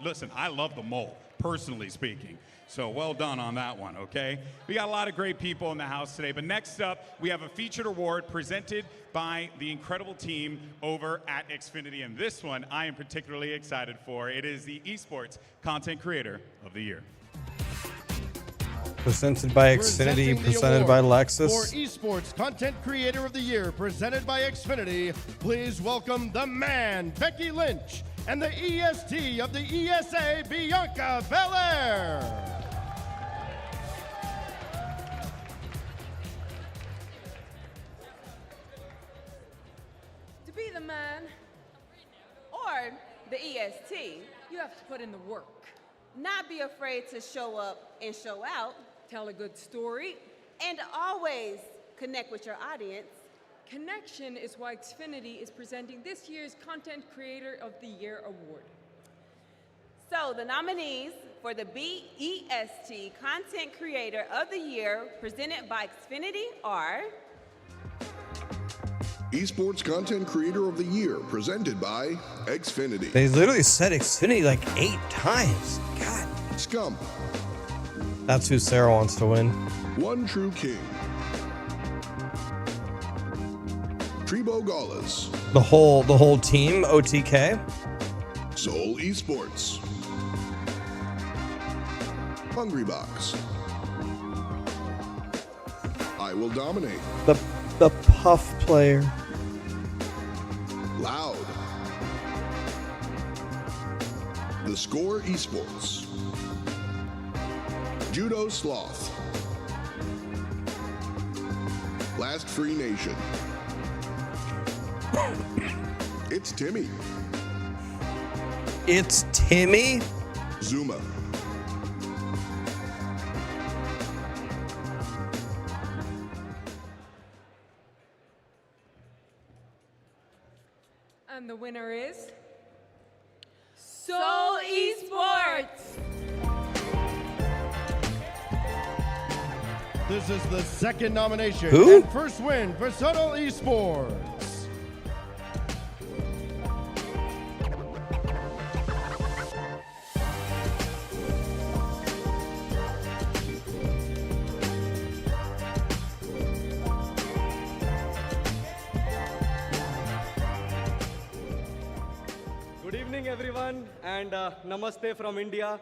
Listen, I love the mole, personally speaking. So well done on that one, okay? We got a lot of great people in the house today, but next up, we have a featured award presented by the incredible team over at Xfinity, and this one I am particularly excited for. It is the Esports Content Creator of the Year. Presented by Xfinity, Presenting the presented by award Lexus. For Esports Content Creator of the Year, presented by Xfinity, please welcome the man, Becky Lynch, and the EST of the ESA, Bianca Belair. To be the man or the EST, you have to put in the work. Not be afraid to show up and show out. Tell a good story. And always connect with your audience. Connection is why Xfinity is presenting this year's Content Creator of the Year award. So the nominees for the BEST Content Creator of the Year presented by Xfinity are Esports Content Creator of the Year, presented by Xfinity. They literally said Xfinity like 8 times. God. Scum. That's who Sarah wants to win. One True King. Trebo Gaulas. The whole team, OTK. Soul Esports. Hungry Box. I Will Dominate. The puff player. The Score Esports. Judo Sloth. Last Free Nation. It's Timmy. It's Timmy? Zuma. And the winner is Soul Esports. This is the second nomination Who? and first win for Soul Esports. Good evening, everyone, and namaste from India.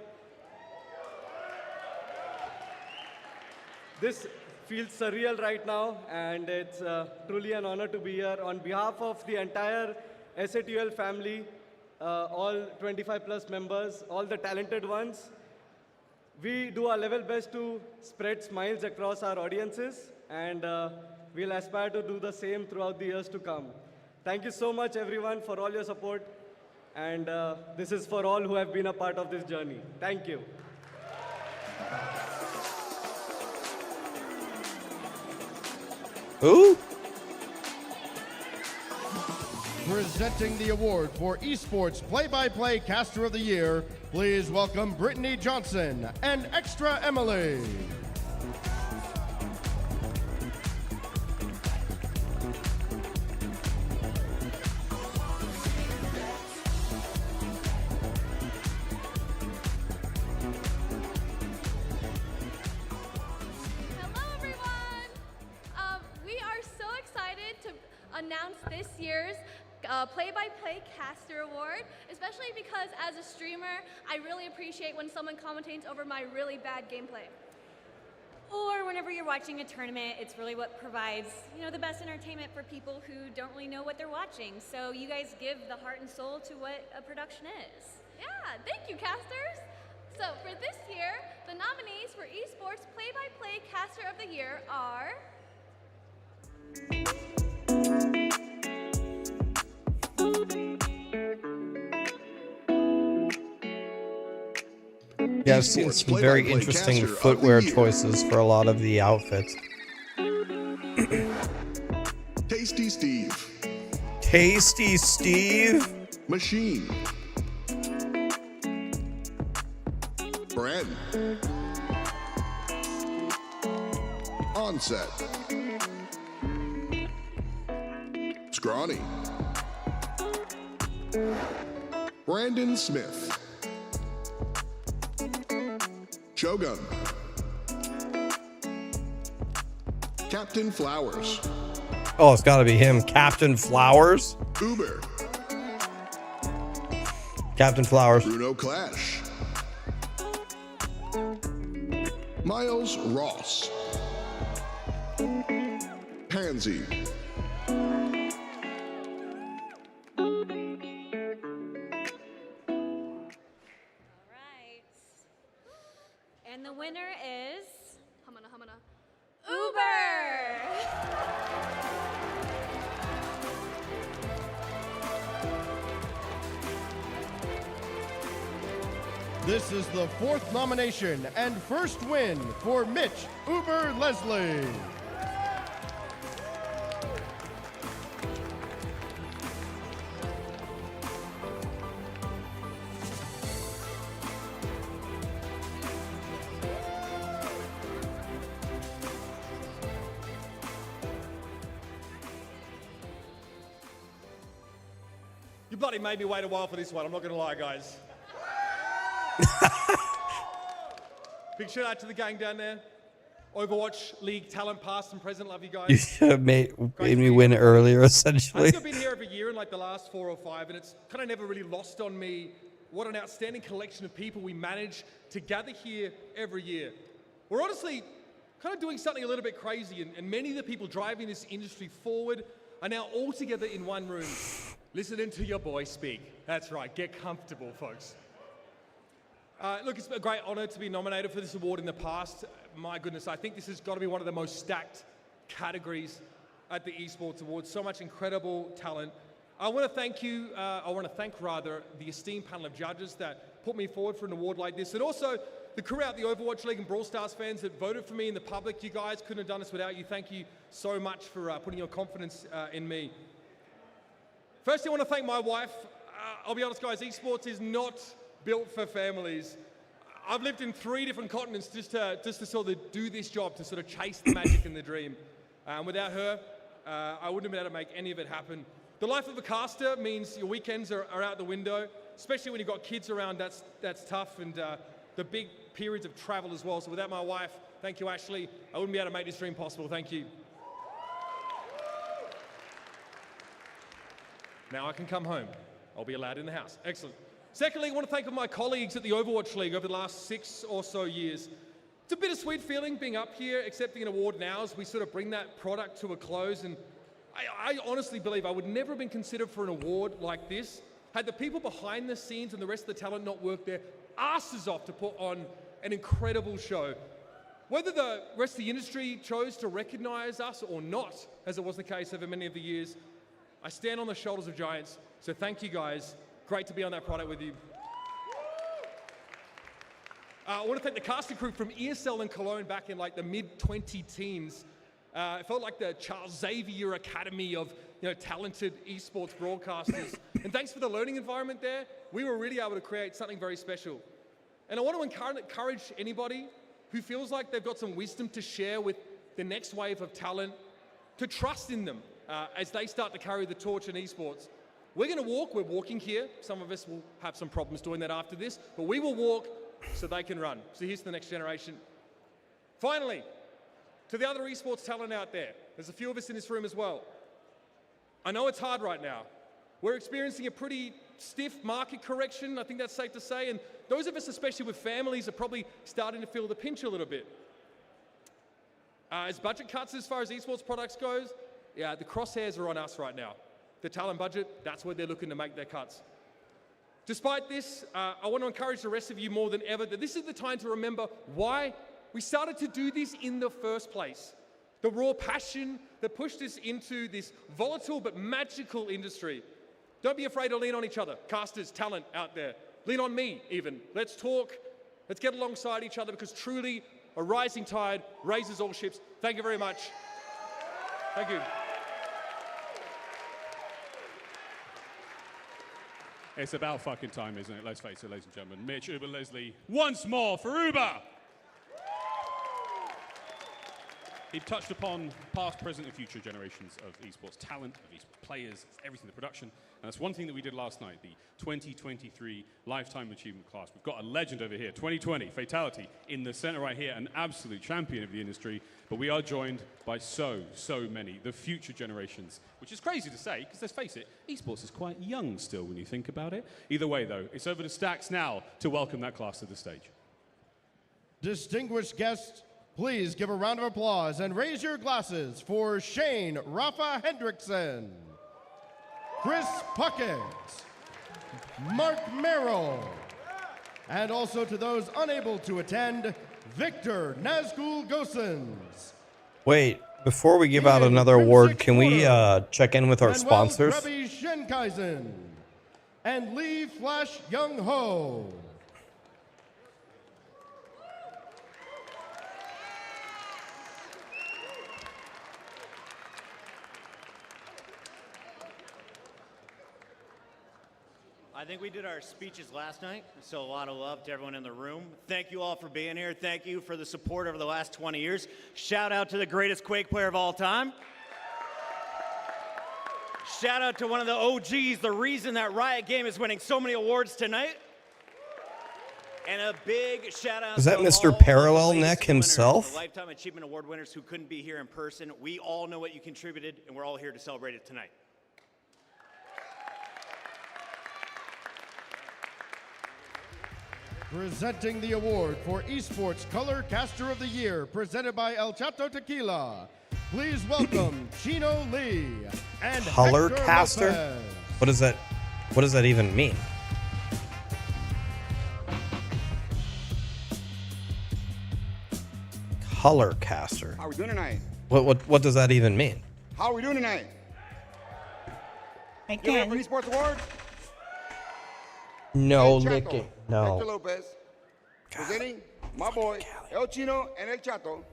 This feels surreal right now, and it's truly an honor to be here. On behalf of the entire SATUL family, all 25 plus members, all the talented ones, we do our level best to spread smiles across our audiences, and we'll aspire to do the same throughout the years to come. Thank you so much, everyone, for all your support. And this is for all who have been a part of this journey. Thank you. Who? Presenting the award for Esports Play-by-Play Caster of the Year, please welcome Brittany Johnson and Extra Emily. Announce this year's Play-by-Play Caster Award, especially because as a streamer, I really appreciate when someone commentates over my really bad gameplay. Or whenever you're watching a tournament, it's really what provides, the best entertainment for people who don't really know what they're watching. So you guys give the heart and soul to what a production is. Yeah, thank you, casters. So for this year, the nominees for Esports Play-by-Play Caster of the Year are... Yeah, I've seen some very interesting footwear choices for a lot of the outfits. Tasty Steve. Tasty Steve? Machine. Brad. Onset. Scrawny. Brandon Smith. Shogun. Captain Flowers. Oh, it's gotta be him. Captain Flowers? Uber. Captain Flowers. Bruno Clash. Miles Ross. Pansy. And the winner is Uber! This is the fourth nomination and first win for Mitch Uber Leslie. You bloody made me wait a while for this one, I'm not gonna lie, guys. Big shout out to the gang down there. Overwatch League talent past and present, love you guys. You should have made me win earlier, essentially. I think I've been here every year in like the last 4 or 5, and it's kind of never really lost on me what an outstanding collection of people we manage to gather here every year. We're honestly kind of doing something a little bit crazy, and many of the people driving this industry forward are now all together in one room, listening to your boy speak. That's right, get comfortable, folks. Look, it's been a great honor to be nominated for this award in the past. My goodness, I think this has got to be one of the most stacked categories at the Esports Awards. So much incredible talent. I want to thank the esteemed panel of judges that put me forward for an award like this, and also the crew out the Overwatch League and Brawl Stars fans that voted for me in the public. You guys couldn't have done this without you. Thank you so much for putting your confidence in me. Firstly, I want to thank my wife. I'll be honest, guys, Esports is not built for families. I've lived in 3 different continents just to sort of do this job, to sort of chase the magic and the dream. Without her, I wouldn't have been able to make any of it happen. The life of a caster means your weekends are out the window, especially when you've got kids around. That's tough, and the big periods of travel as well. So without my wife, thank you, Ashley, I wouldn't be able to make this dream possible. Thank you. Now I can come home. I'll be allowed in the house. Excellent. Secondly, I want to thank my colleagues at the Overwatch League over the last 6 or so years. It's a bittersweet feeling being up here accepting an award now as we sort of bring that product to a close. And I honestly believe I would never have been considered for an award like this had the people behind the scenes and the rest of the talent not worked their asses off to put on an incredible show. Whether the rest of the industry chose to recognize us or not, as it was the case over many of the years, I stand on the shoulders of giants. So thank you, guys. Great to be on that product with you. I want to thank the casting crew from ESL and Cologne back in like the mid-20 teens. It felt like the Charles Xavier Academy of talented esports broadcasters. And thanks for the learning environment there. We were really able to create something very special. And I want to encourage anybody who feels like they've got some wisdom to share with the next wave of talent to trust in them as they start to carry the torch in esports. We're going to walk. We're walking here. Some of us will have some problems doing that after this, but we will walk so they can run. So here's to the next generation. Finally, to the other esports talent out there, there's a few of us in this room as well. I know it's hard right now. We're experiencing a pretty stiff market correction, I think that's safe to say, and those of us, especially with families, are probably starting to feel the pinch a little bit. As budget cuts as far as esports products goes, yeah, the crosshairs are on us right now. The talent budget, that's where they're looking to make their cuts. Despite this, I want to encourage the rest of you more than ever that this is the time to remember why we started to do this in the first place. The raw passion that pushed us into this volatile but magical industry. Don't be afraid to lean on each other. Casters, talent out there. Lean on me even. Let's talk. Let's get alongside each other because truly a rising tide raises all ships. Thank you very much. Thank you. It's about fucking time, isn't it? Let's face it, ladies and gentlemen. Mitch, Uber, Leslie, once more for Uber. He touched upon past, present, and future generations of esports talent, of esports players, everything, the production. And that's one thing that we did last night, the 2023 Lifetime Achievement class. We've got a legend over here, 2020, Fatality, in the center right here, an absolute champion of the industry. But we are joined by so many, the future generations, which is crazy to say, because let's face it, esports is quite young still when you think about it. Either way, though, it's over to Stacks now to welcome that class to the stage. Distinguished guests, please give a round of applause and raise your glasses for Shane Rafa Hendrickson, Chris Puckett, Mark Merrill, and also to those unable to attend, Victor Nazgul Gosens. Wait, before we give out another award, can we check in with our sponsors? Trevi Shenkaisen and Lee Flash Young Ho. I think we did our speeches last night, so a lot of love to everyone in the room. Thank you all for being here. Thank you for the support over the last 20 years. Shout out to the greatest Quake player of all time. Shout out to one of the OGs, the reason that Riot Game is winning so many awards tonight. And a big shout out Is that to Mr. all Parallel the Neck latest himself? winners, the Lifetime Achievement Award winners who couldn't be here in person. We all know what you contributed, and we're all here to celebrate it tonight. Presenting the award for Esports Color Caster of the Year, presented by El Chato Tequila. Please welcome Chino Lee and Color Hector caster? Lopez. What does that even mean? color caster. How we doing tonight? What does that even mean? How are we doing tonight? I Give it up for Esports Awards. No El Chato, licking. No. Hector Lopez. Presenting my boy, El Chino and El Chato.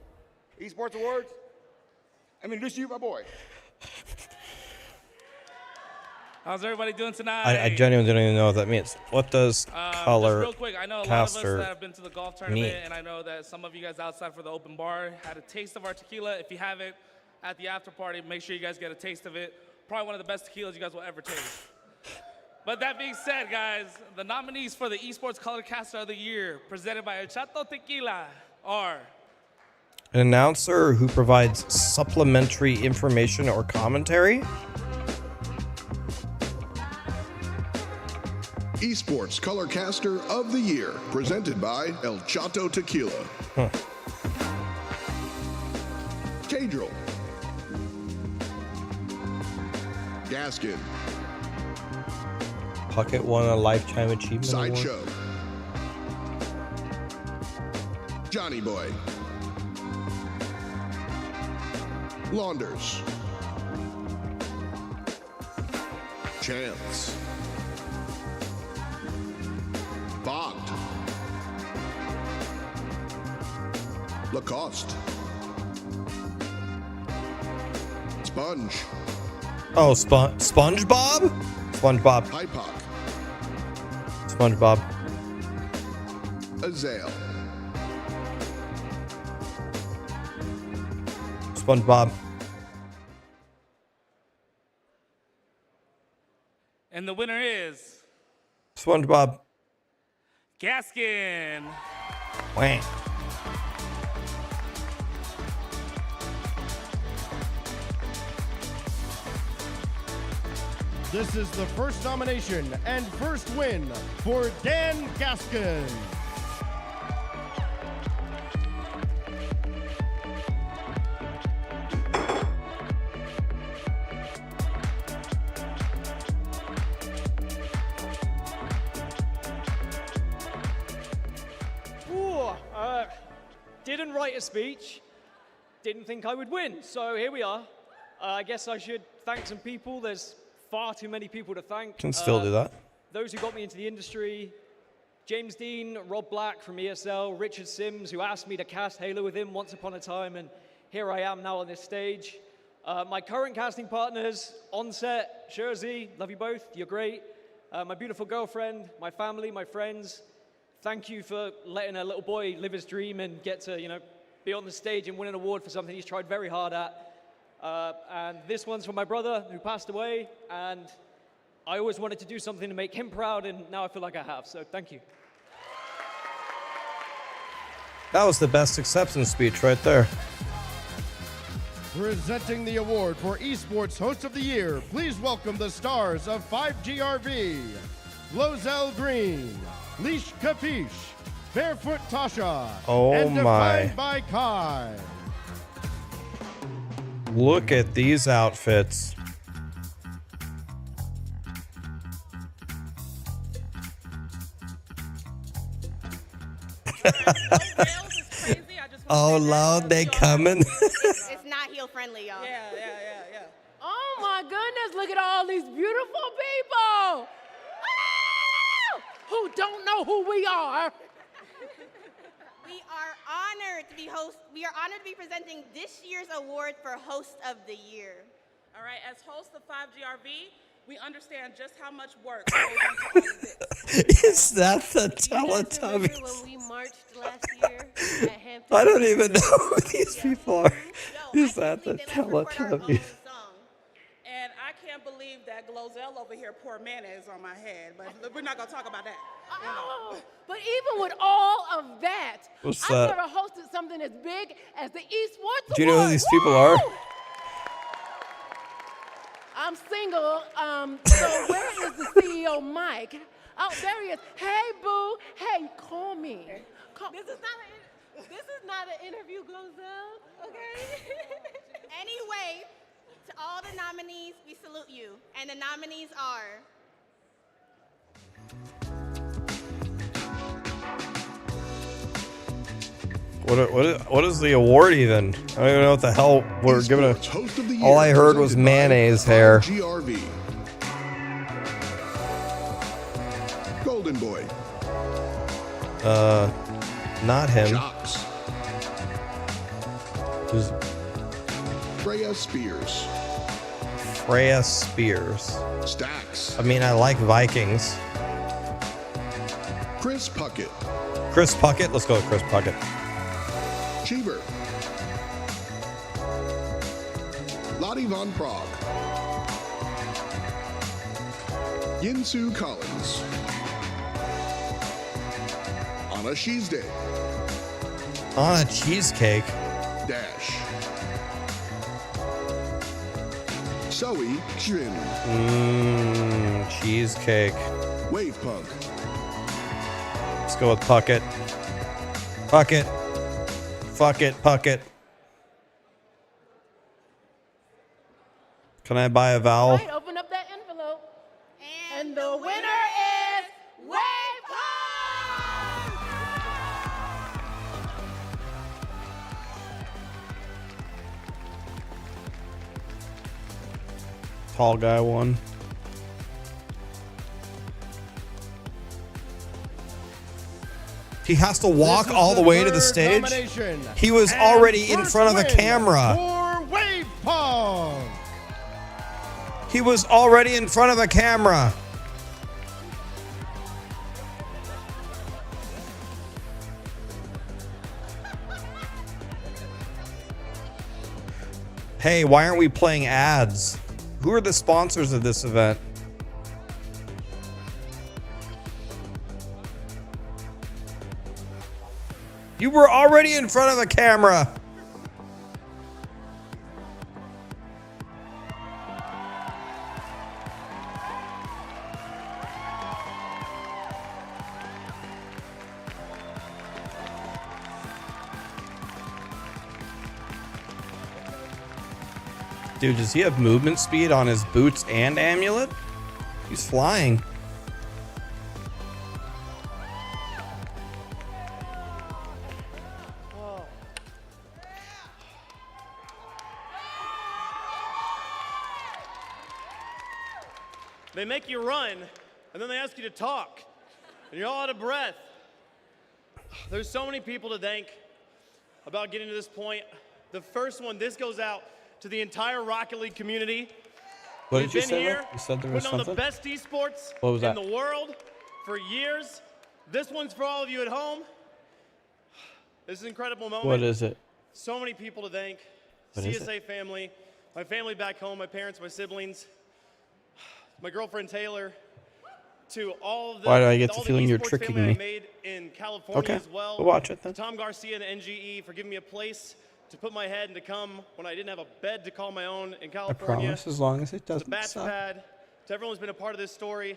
Esports Awards. I'm introducing you, my boy. How's everybody doing tonight? I genuinely don't even know what that means. What does color Just real quick, I know a lot of us caster that have been to the golf tournament, mean? and I know that some of you guys outside for the open bar had a taste of our tequila. If you haven't, at the after party, make sure you guys get a taste of it. Probably one of the best tequilas you guys will ever taste. But that being said, guys, the nominees for the Esports Color Caster of the Year, presented by El Chato Tequila, are An announcer who provides supplementary information or commentary? Esports Colorcaster of the Year, presented by El Chato Tequila. Cadril. Gaskin. Puckett won a Lifetime Achievement Award. Sideshow. Johnny Boy. Launders. Chance. Fogged. Lacoste. Sponge. Oh, SpongeBob? SpongeBob. Hypoc. SpongeBob. Azale. SpongeBob. and the winner is SpongeBob. Gaskin. Wang. This is the first nomination and first win for Dan Gaskin. Ooh, didn't write a speech. Didn't think I would win. So here we are. I guess I should thank some people. There's far too many people to thank. Can still do that. Those who got me into the industry. James Dean, Rob Black from ESL, Richard Sims, who asked me to cast Halo with him once upon a time, and here I am now on this stage. My current casting partners, Onset, Jersey, love you both, you're great. My beautiful girlfriend, my family, my friends, thank you for letting a little boy live his dream and get to, be on the stage and win an award for something he's tried very hard at. And this one's for my brother who passed away, and I always wanted to do something to make him proud, and now I feel like I have, so thank you. That was the best acceptance speech right there. Presenting the award for Esports Host of the Year, please welcome the stars of 5GRV, Glozell Green, Leash Capiche, Barefoot Tasha, Oh and my. Defined by Kai. Look at these outfits. Oh, Lord, they coming. It's not heel friendly, y'all. Yeah. Oh my goodness, look at all these beautiful people. Ah! Who don't know who we are. We are honored to be presenting this year's award for Host of the Year. All right, as host of 5GRV, we understand just how much work goes into all of this. Is that the Teletubbies? When we marched last year at Hampton. I don't even know who these people are. Is that the Teletubbies? And I can't believe that Glozell over here pour mayonnaise on my head, but we're not gonna talk about that. Oh, but even with all of that, What's I've that? never hosted something as big as the Esports Do you know who Awards. these people are? Woo! I'm single, so where is the CEO, Mike? Oh, there he is. Hey, boo. Hey, call me. This is not an interview, Glozell, okay? Anyway, to all the nominees, we salute you. And the nominees are What is the award even? I don't even know what the hell we're giving a. All I heard was mayonnaise hair. GRV. Golden Boy. Not him. Jocks. Who's Freya Spears. Freya Spears? Stacks. I mean, I like Vikings. Chris Puckett. Chris Puckett? Let's go with Chris Puckett. Cheever. Lottie Von Prague. Yinsu Collins. Anna Sheesday. On a cheesecake. Dash. Zoe Jin. Cheesecake. Wave Punk. Let's go with Puckett. Puckett. Fuck it, Puckett. Can I buy a vowel? Right, open up that envelope. And the winner is Wave Tall guy won. He has to walk all the way to the stage. He was already in front of a camera. For Wave Punk. He was already in front of a camera. Hey, why aren't we playing ads? Who are the sponsors of this event? You were already in front of a camera. Dude, does he have movement speed on his boots and amulet? He's flying. They make you run, and then they ask you to talk, and you're all out of breath. There's so many people to thank about getting to this point. The first one, this goes out to the entire Rocket League community. What We've did you been say here there? You said there was putting on the something? best esports What was in that? the world for years. This one's for all of you at home. This is an incredible moment. What is it? So many people to thank. What is CSA family, my family back home, my parents, my siblings, my girlfriend Taylor, to all of the Why do I get the all feeling you're esports tricking family me? I made in California Okay, as well. we'll watch it then. To Tom Garcia and NGE for giving me a place to put my head and to come when I didn't have a bed to call my own in I California. promise, as long as it To doesn't Batch suck. Pad, to everyone who's been a part of this story,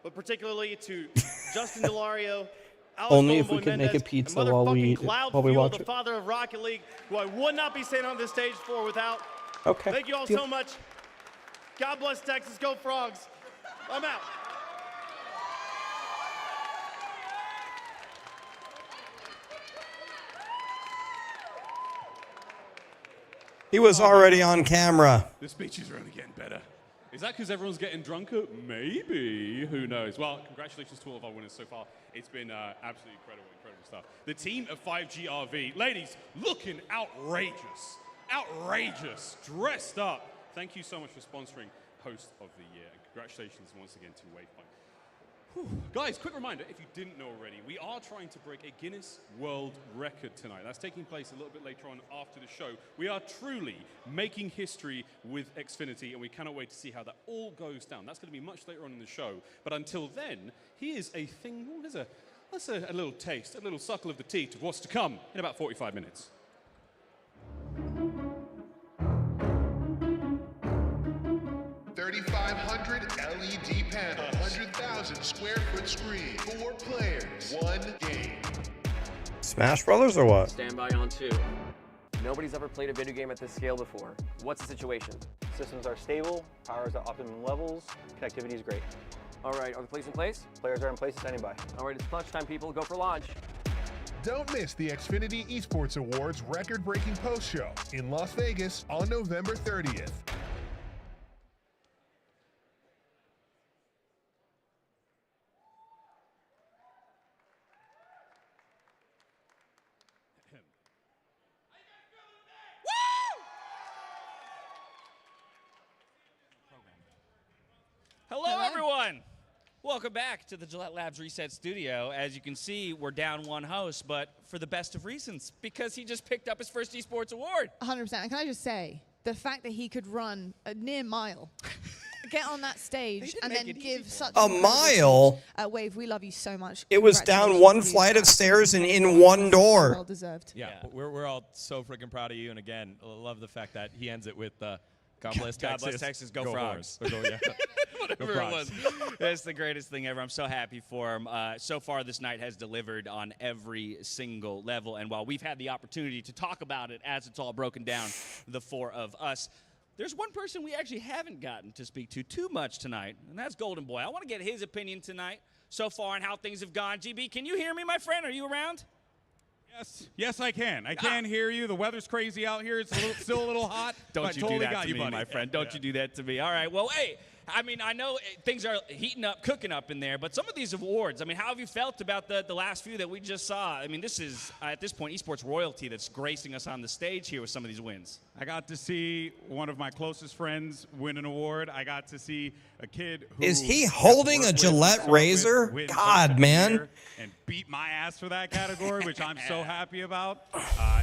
but particularly to Justin Delario, Alex Only if we Homeboy can make a Mendez, pieza and while we motherfucking eat it, Cloud while we Fuel, watch the it. father of Rocket League, who I would not be standing on this stage for without. Okay, Thank you all deal. so much. God bless Texas. Go Frogs. I'm out. He was already on camera. The speeches are only getting better. Is that because everyone's getting drunker? Maybe. Who knows? Well, congratulations to all of our winners so far. It's been absolutely incredible stuff. The team of 5GRV. Ladies, looking outrageous. Outrageous. Dressed up. Thank you so much for sponsoring Host of the Year. And congratulations once again to Wavepunk. Guys, quick reminder, if you didn't know already, we are trying to break a Guinness World Record tonight. That's taking place a little bit later on after the show. We are truly making history with Xfinity, and we cannot wait to see how that all goes down. That's going to be much later on in the show. But until then, here's a thing, that's a little taste, a little suckle of the teat of what's to come in about 45 minutes. LED panel, 100,000 square foot screen, 4 players, 1 game. Smash Brothers or what? Standby on 2. Nobody's ever played a video game at this scale before. What's the situation? Systems are stable, power is at optimum levels, connectivity is great. All right, are the plays in place? Players are in place, standing by. All right, it's lunchtime, people. Go for launch. Don't miss the Xfinity Esports Awards record-breaking post-show in Las Vegas on November 30th. Hello, everyone. Welcome back to the Gillette Labs Reset Studio. As you can see, we're down one host, but for the best of reasons, because he just picked up his first Esports Award. 100%. And can I just say, the fact that he could run a near mile, get on that stage, and then give such a mile. Wave, we love you so much. It was down one flight of stairs and in one door. Well deserved. Yeah, we're all so freaking proud of you. And again, I love the fact that he ends it with God bless Texas. God bless Texas. Go Frogs. Whatever it was. That's the greatest thing ever. I'm so happy for him. So far, this night has delivered on every single level. And while we've had the opportunity to talk about it as it's all broken down, the four of us, there's one person we actually haven't gotten to speak to too much tonight, and that's Golden Boy. I want to get his opinion tonight so far on how things have gone. GB, can you hear me, my friend? Are you around? Yes, I can. I can hear you. The weather's crazy out here. It's still a little hot. Don't you totally do that to me, buddy. my friend. Don't you do that to me. All right. Well, hey, I mean, I know things are heating up, cooking up in there, but some of these awards, I mean, how have you felt about the last few that we just saw? I mean, this is, at this point, esports royalty that's gracing us on the stage here with some of these wins. I got to see one of my closest friends win an award. I got to see a kid who... Is he holding a Gillette razor? God, man. And beat my ass for that category, which I'm so happy about.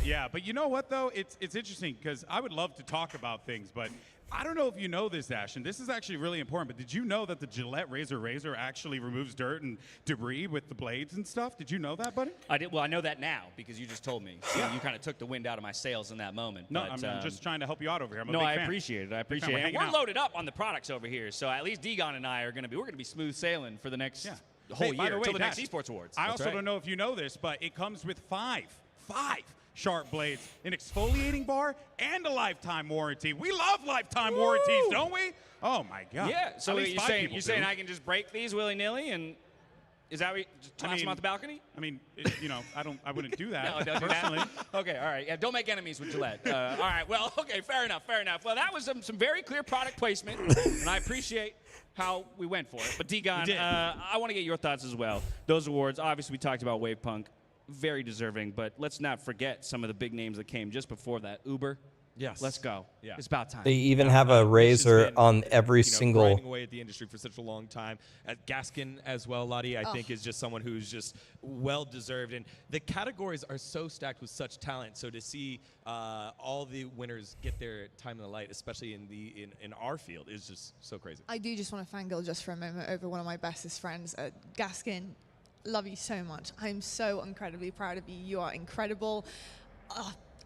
Yeah, but you know what, though? It's interesting because I would love to talk about things, but I don't know if you know this, Ash, and this is actually really important, but did you know that the Gillette razor actually removes dirt and debris with the blades and stuff? Did you know that, buddy? I did. Well, I know that now because you just told me. So you kind of took the wind out of my sails in that moment. No, but, I'm just trying to help you out over here. I'm a no, big I fan. appreciate it. I appreciate We're it. hanging We're out. loaded up on the products over here, so at least Degon and I are going to be smooth sailing for the next whole Hey, by year the way, until the next Dash, Esports Awards. I also don't know if you know this, but it comes with five sharp blades, an exfoliating bar, and a lifetime warranty. We love lifetime warranties, don't we? Oh my God! Yeah. So At least you're five saying people you're saying do. I can just break these willy nilly and is that what you just toss them out the balcony? I mean, I wouldn't do that No, don't do personally. that. Okay, all right. Yeah, don't make enemies with Gillette. All right. Well, okay, fair enough. Well, that was some very clear product placement, and I appreciate how we went for it. But Degon, I want to get your thoughts as well. Those awards, obviously, we talked about Wave Punk, very deserving, but let's not forget some of the big names that came just before that. Uber. Yes. Let's go. Yeah. It's about time. They even have a razor on every single. Grinding away at the industry for such a long time. Gaskin as well, Lottie, I think is just someone who's just well deserved. And the categories are so stacked with such talent. So to see all the winners get their time in the light, especially in our field, is just so crazy. I do just want to fangirl just for a moment over one of my bestest friends, Gaskin. Love you so much. I'm so incredibly proud of you. You are incredible.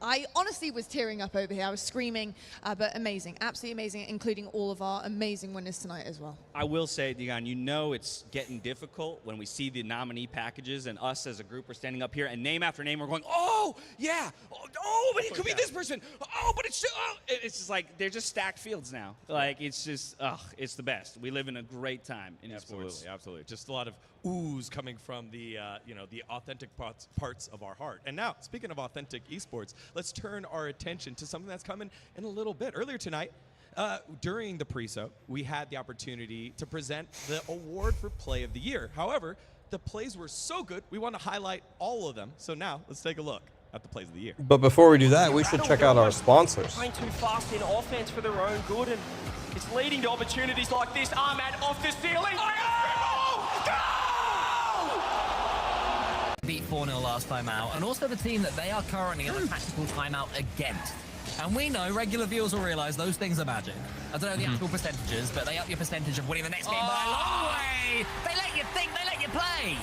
I honestly was tearing up over here. I was screaming, but amazing, absolutely amazing, including all of our amazing winners tonight as well. I will say, Degon, you know it's getting difficult when we see the nominee packages and us as a group are standing up here and name after name we're going, oh, yeah, oh, but it could be this person. Oh, but it's just like they're just stacked fields now. Like it's just, it's the best. We live in a great time in esports. Absolutely. Just a lot of ooze coming from the the authentic parts of our heart. And now, speaking of authentic esports, let's turn our attention to something that's coming in a little bit. Earlier tonight, during the pre-show, we had the opportunity to present the award for Play of the Year. However, the plays were so good, we want to highlight all of them. So now, let's take a look at the plays of the year. But before we do that, we should check out our sponsors. Playing too fast in offense for their own good, and it's leading to opportunities like this. Ahmad off the ceiling. Beat 4-0 last time out, and also the team that they are currently on a tactical timeout against. And we know regular viewers will realize those things are magic. I don't know the actual percentages, but they up your percentage of winning the next game by a long way. They let you think, they let you play.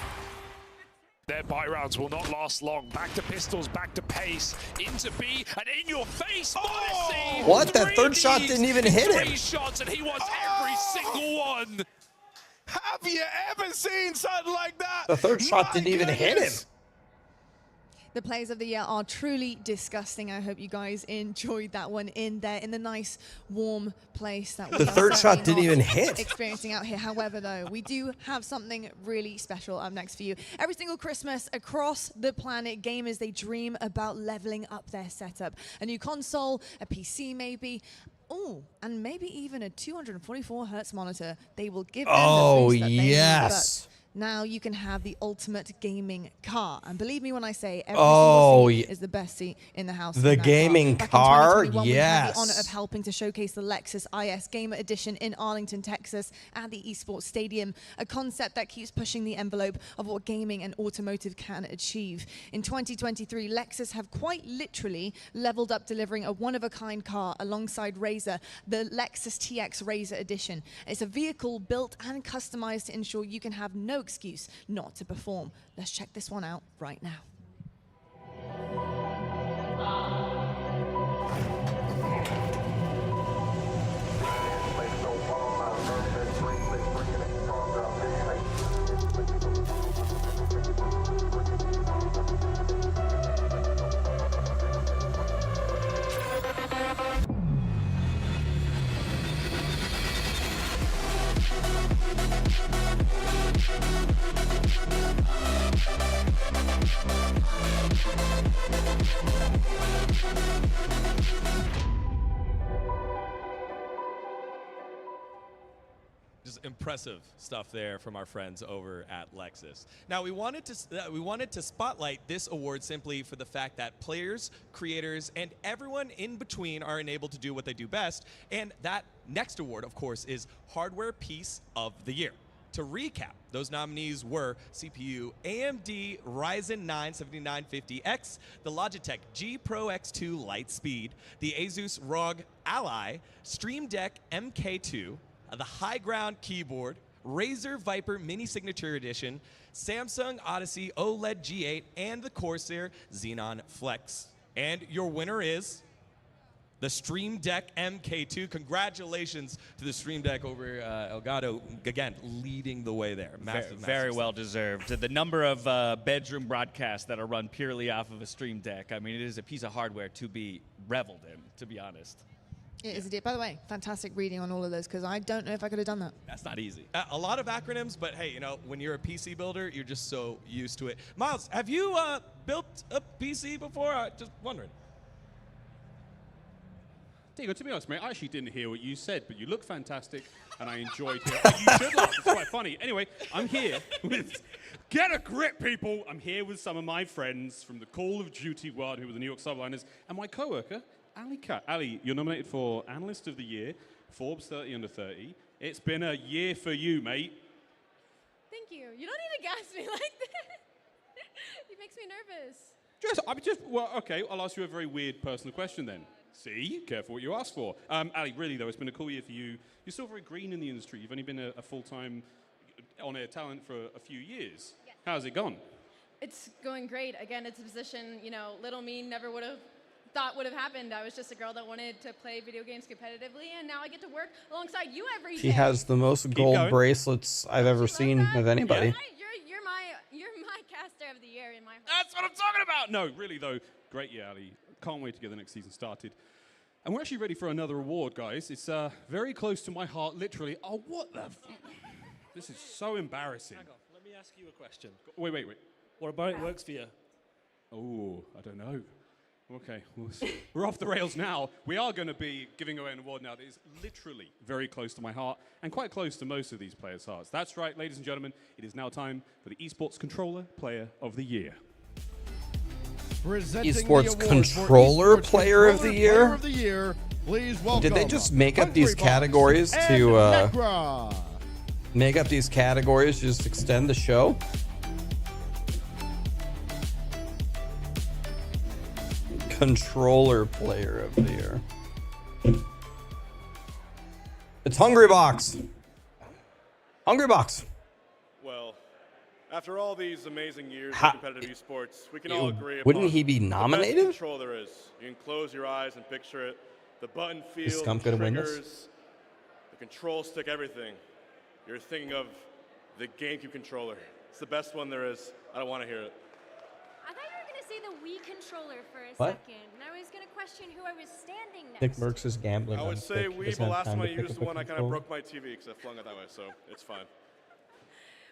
Their buy rounds will not last long. Back to pistols, back to pace, into B, and in your face, Modesty! What? That third shot didn't even hit him. 3 shots, and he wants every single one. Have you ever seen something like that? The third shot didn't even hit him. The players of the year are truly disgusting. I hope you guys enjoyed that one in there in the nice warm place that we The are third shot certainly didn't even not hit. experiencing out here. However, though, we do have something really special up next for you. Every single Christmas across the planet, gamers, they dream about leveling up their setup. A new console, a PC maybe. Oh, and maybe even a 244 hertz monitor. They will give them the boost that they need, yes. but now you can have the ultimate gaming car. And believe me when I say every single seat is the best seat in the house. The in that gaming car. car, Back in 2021, we had the honor yes. of helping to showcase the Lexus IS Gamer Edition in Arlington, Texas at the Esports Stadium, a concept that keeps pushing the envelope of what gaming and automotive can achieve. In 2023, Lexus have quite literally leveled up, delivering a one-of-a-kind car alongside Razer, the Lexus TX Razer Edition. It's a vehicle built and customized to ensure you can have no excuse not to perform. Let's check this one out right now. Just impressive stuff there from our friends over at Lexus. Now we wanted to spotlight this award simply for the fact that players, creators, and everyone in between are enabled to do what they do best. And that next award, of course, is Hardware Piece of the Year. To recap, those nominees were CPU AMD Ryzen 9 7950X, the Logitech G Pro X2 Lightspeed, the Asus ROG Ally, Stream Deck MK2, the High Ground keyboard, Razer Viper Mini Signature Edition, Samsung Odyssey OLED G8, and the Corsair Xenon Flex. And your winner is the Stream Deck MK2. Congratulations to the Stream Deck over Elgato, again, leading the way there. Massive, Very massive well deserved. The number of bedroom broadcasts that are run purely off of a Stream Deck, I mean, it is a piece of hardware to be reveled in, to be honest. It is indeed. By the way, fantastic reading on all of those, because I don't know if I could have done that. That's not easy. A lot of acronyms, but hey, you know, when you're a PC builder, you're just so used to it. Miles, have you built a PC before? Just wondering. Diego, to be honest, mate, I actually didn't hear what you said, but you look fantastic, and I enjoyed it. You should laugh. It's quite funny. Anyway, I'm here with... Get a grip, people! I'm here with some of my friends from the Call of Duty world who were the New York Subliners, and my co-worker, Ali Kat. Ali, you're nominated for Analyst of the Year, Forbes 30 Under 30. It's been a year for you, mate. Thank you. You don't need to gas me like that. It makes me nervous. Well, okay, I'll ask you a very weird personal question then. See? Careful what you ask for. Ali, really, though, it's been a cool year for you. You're still very green in the industry. You've only been a full-time on-air talent for a few years. Yes. How's it gone? It's going great. Again, it's a position, you know, little me never would have thought would have happened. I was just a girl that wanted to play video games competitively, and now I get to work alongside you every day. She has the most gold bracelets I've ever seen of anybody. You're my caster of the year in my heart. That's what I'm talking about! No, really, though, great year, Ali. Can't wait to get the next season started. And we're actually ready for another award, guys. It's very close to my heart, literally. Oh, what the... This is so embarrassing. Hang on, let me ask you a question. Wait. What about it works for you? Oh, I don't know. Okay, we're off the rails now. We are going to be giving away an award now that is literally very close to my heart and quite close to most of these players' hearts. That's right, ladies and gentlemen, it is now time for the Esports Controller Player of the Year. Esports Controller Player of the Year? Please welcome. Did they just make up these categories to make up these categories to just extend the show? Controller Player of the Year. It's Hungry Box. Hungry Box. Well, after all these amazing years of competitive esports, we can all agree Wouldn't upon he be nominated? the best control there is. You can close your eyes and picture it. The button feel, Scump the gonna win this? triggers, the control stick, everything. You're thinking of the GameCube controller. It's the best one there is. I don't want to hear it. I thought you were going to say the Wii controller for a What? second, and I was gonna question who I was standing next. Nick Merckx is gambling. I on would say Twitch. He we, doesn't but have last time time I to pick used up the a one, I kind of controller. broke my TV because I flung it that way, so it's fine.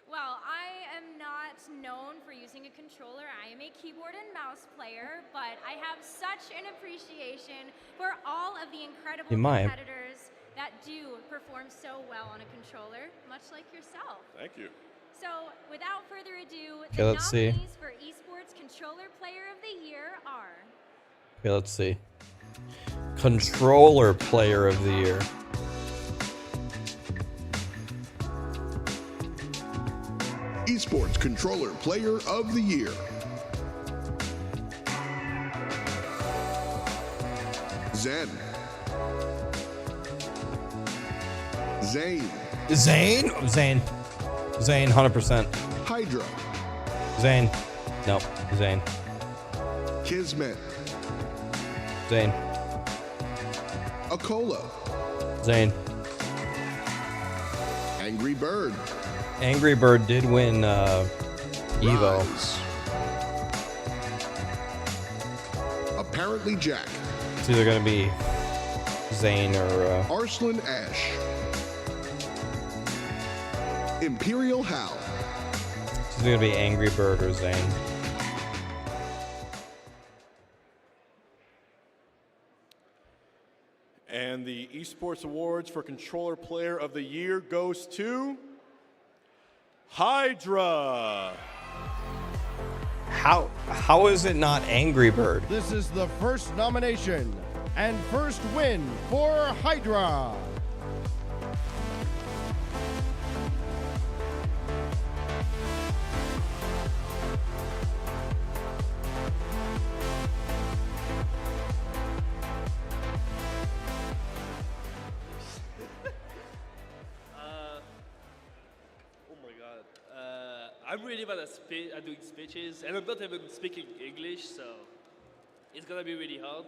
Well, I am not known for using a controller. I am a keyboard and mouse player, but I have such an appreciation for all of the incredible You might. competitors that do perform so well on a controller, much like yourself. Thank you. So, without further ado, Okay, the let's see. nominees for Esports Controller Player of the Year are... Okay, let's see. Controller Player of the Year. Esports Controller Player of the Year. Zen. Zane. Zane? Zane. Zane, 100%. Hydra. Zane. Nope. Zane. Kismet. Zane. Akola. Zane. Angry Bird. Angry Bird did win Evo. Rise. Apparently Jack. It's either going to be Zane or... Arslan Ash. Imperial Hal. It's either going to be Angry Bird or Zane. And the Esports Awards for Controller Player of the Year goes to Hydra. How is it not Angry Bird? This is the first nomination and first win for Hydra. Oh my god. I'm really bad at doing speeches, and I'm not even speaking English, so it's gonna be really hard.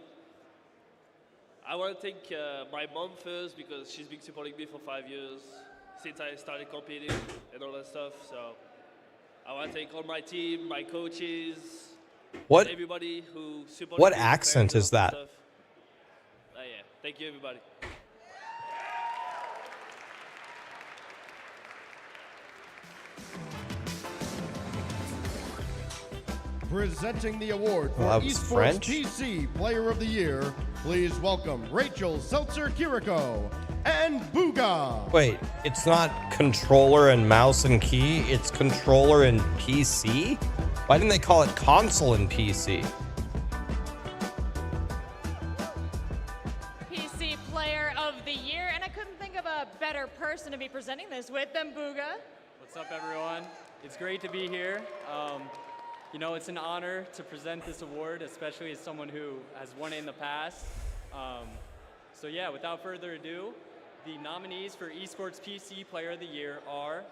I want to thank my mom first because she's been supporting me for 5 years since I started competing and all that stuff. So I want to thank all my team, my coaches, What- everybody who supported what me, accent fans is and that? stuff. Yeah, thank you everybody. Presenting the award for Well, that was Esports French. PC Player of the Year, please welcome Rachel Seltzer-Kiriko and Booga. Wait, it's not controller and mouse and key, it's controller and PC? Why didn't they call it console and PC? PC Player of the Year, and I couldn't think of a better person to be presenting this with than Booga. What's up, everyone? It's great to be here. You know, it's an honor to present this award, especially as someone who has won it in the past. So yeah, without further ado, the nominees for Esports PC Player of the Year are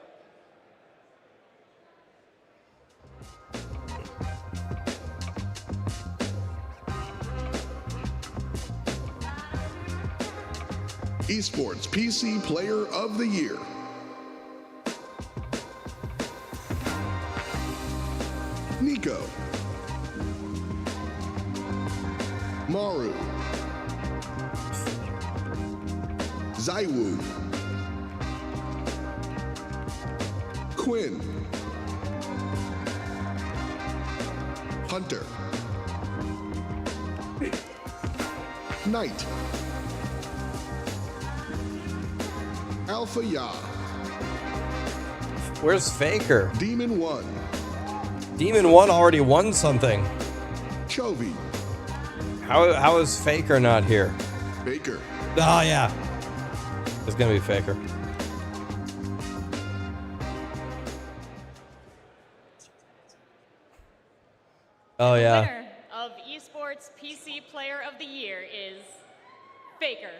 Esports PC Player of the Year. Nico. Maru. Zaiwu. Quinn. Hunter. Knight. Alpha Ya. Where's Faker? Demon 1. Demon 1 already won something. Chovy. How is Faker not here? Baker. Oh, yeah. It's going to be Faker. Oh, The yeah. winner of Esports PC Player of the Year is Faker.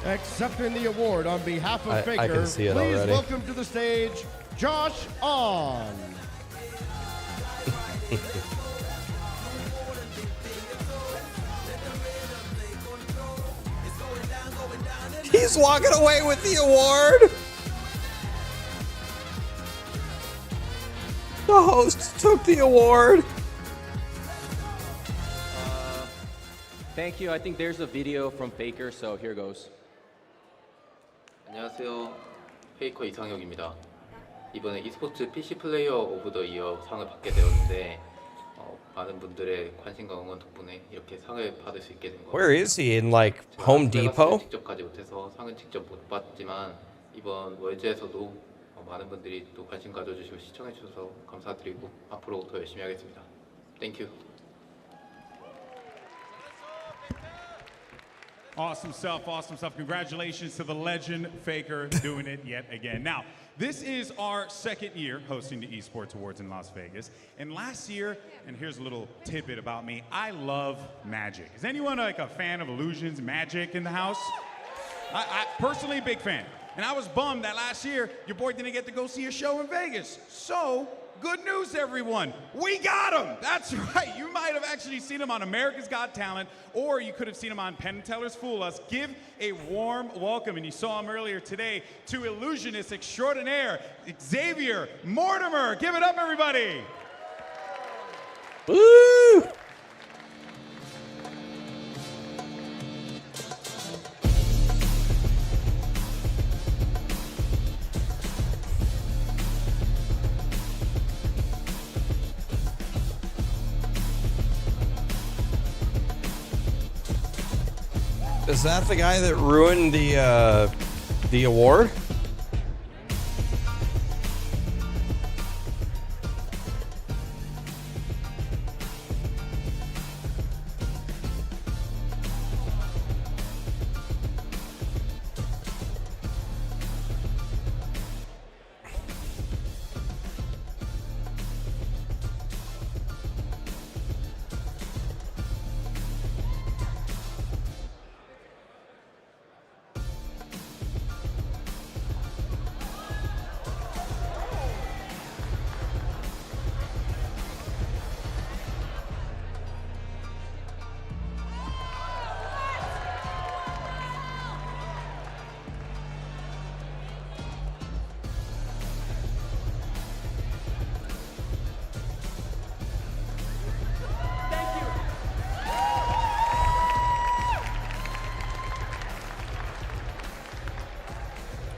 Accepting the award on behalf of I Faker, can see it please already. welcome to the stage Josh On. He's walking away with the award. Oh. host took the award. Thank you. I think there's a video from Faker, so here goes. 안녕하세요. 페이커 이상혁입니다. 이번에 e스포츠 PC 플레이어 오브 더 이어 상을 받게 되었는데 많은 분들의 관심과 응원 덕분에 이렇게 상을 받을 수 있게 된 거예요. Where is he? In like Home Depot? 직접 가지 못해서 상은 직접 못 받지만 이번 월즈에서도 많은 분들이 또 관심 가져주시고 시청해 주셔서 감사드리고 앞으로 더 열심히 하겠습니다. 땡큐. Awesome stuff, awesome stuff. Congratulations to the legend Faker doing it yet again. Now, this is our second year hosting the Esports Awards in Las Vegas. And last year, and here's a little tidbit about me, I love magic. Is anyone like a fan of illusions, magic in the house? I personally, big fan. And I was bummed that last year, your boy didn't get to go see a show in Vegas. So, good news, everyone. We got him. That's right. You might have actually seen him on America's Got Talent, or you could have seen him on Penn and Teller's Fool Us. Give a warm welcome, and you saw him earlier today, to illusionist extraordinaire, Xavier Mortimer. Give it up, everybody. Woo! Is that the guy that ruined the award?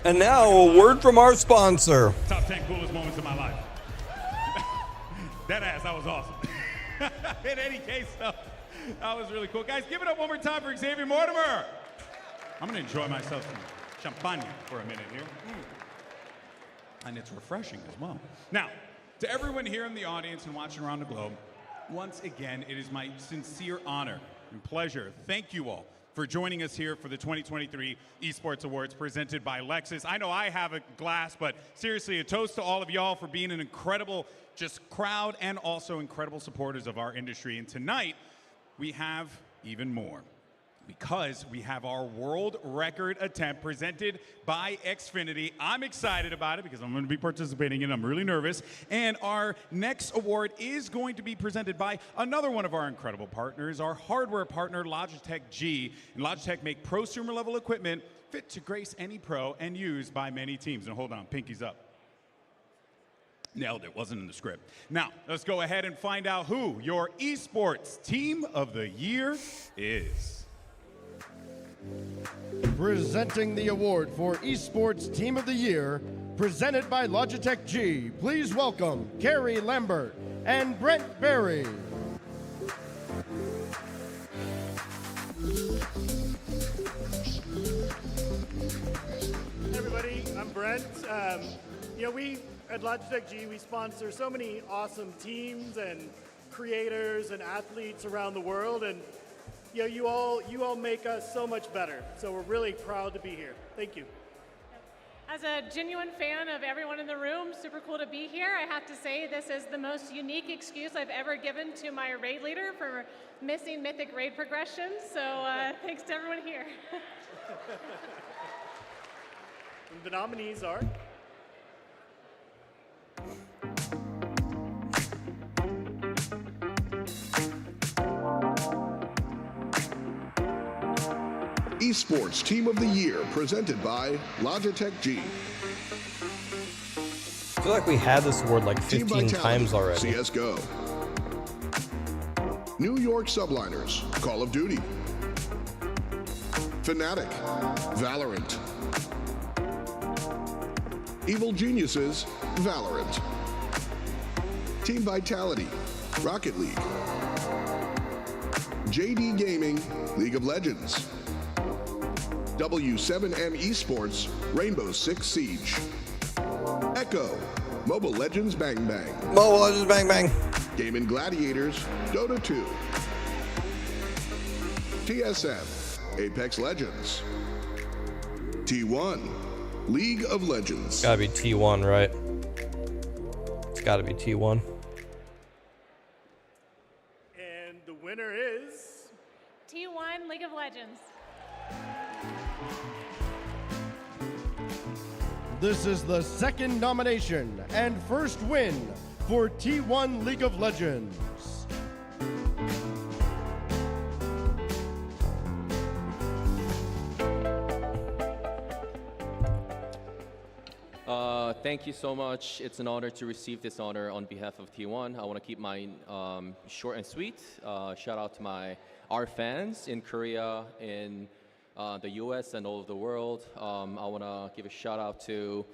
And now, a word from our sponsor. Top 10 coolest moments of my life. That was awesome. In any case, though, that was really cool. Guys, give it up one more time for Xavier Mortimer. I'm going to enjoy myself some champagne for a minute here. And it's refreshing as well. Now, to everyone here in the audience and watching around the globe, once again, it is my sincere honor and pleasure. Thank you all for joining us here for the 2023 Esports Awards presented by Lexus. I know I have a glass, but seriously, a toast to all of y'all for being an incredible just crowd and also incredible supporters of our industry. And tonight, we have even more, because we have our world record attempt presented by Xfinity. I'm excited about it because I'm going to be participating in it. I'm really nervous. And our next award is going to be presented by another one of our incredible partners, our hardware partner, Logitech G. And Logitech make prosumer level equipment fit to grace any pro and used by many teams. And hold on, pinkies up. Nailed it, wasn't in the script. Now, let's go ahead and find out who your esports team of the year is. Presenting the award for Esports Team of the Year, presented by Logitech G, please welcome Carrie Lambert and Brent Berry. Hey everybody, I'm Brent. We at Logitech G, we sponsor so many awesome teams and creators and athletes around the world, and you all make us so much better. So we're really proud to be here. Thank you. As a genuine fan of everyone in the room, super cool to be here. I have to say this is the most unique excuse I've ever given to my raid leader for missing mythic raid progression. So thanks to everyone here. And the nominees are Esports Team of the Year, presented by Logitech G. feel like we had this award like Team 15 Vitality, times already. CSGO. New York Subliners, Call of Duty. Fnatic, Valorant. Evil Geniuses, Valorant. Team Vitality, Rocket League. JD Gaming, League of Legends. W7M Esports, Rainbow Six Siege. Echo, Mobile Legends Bang Bang. Mobile Legends Bang Bang. Gaming Gladiators, Dota 2. TSM, Apex Legends. T1, League of Legends. Gotta be T1, right? It's gotta be T1. And the winner is T1 League of Legends. This is the second nomination and first win for T1 League of Legends. Thank you so much. It's an honor to receive this honor on behalf of T1. I want to keep mine short and sweet. Shout out to our fans in Korea, in the US, and all over the world. I want to give a shout out to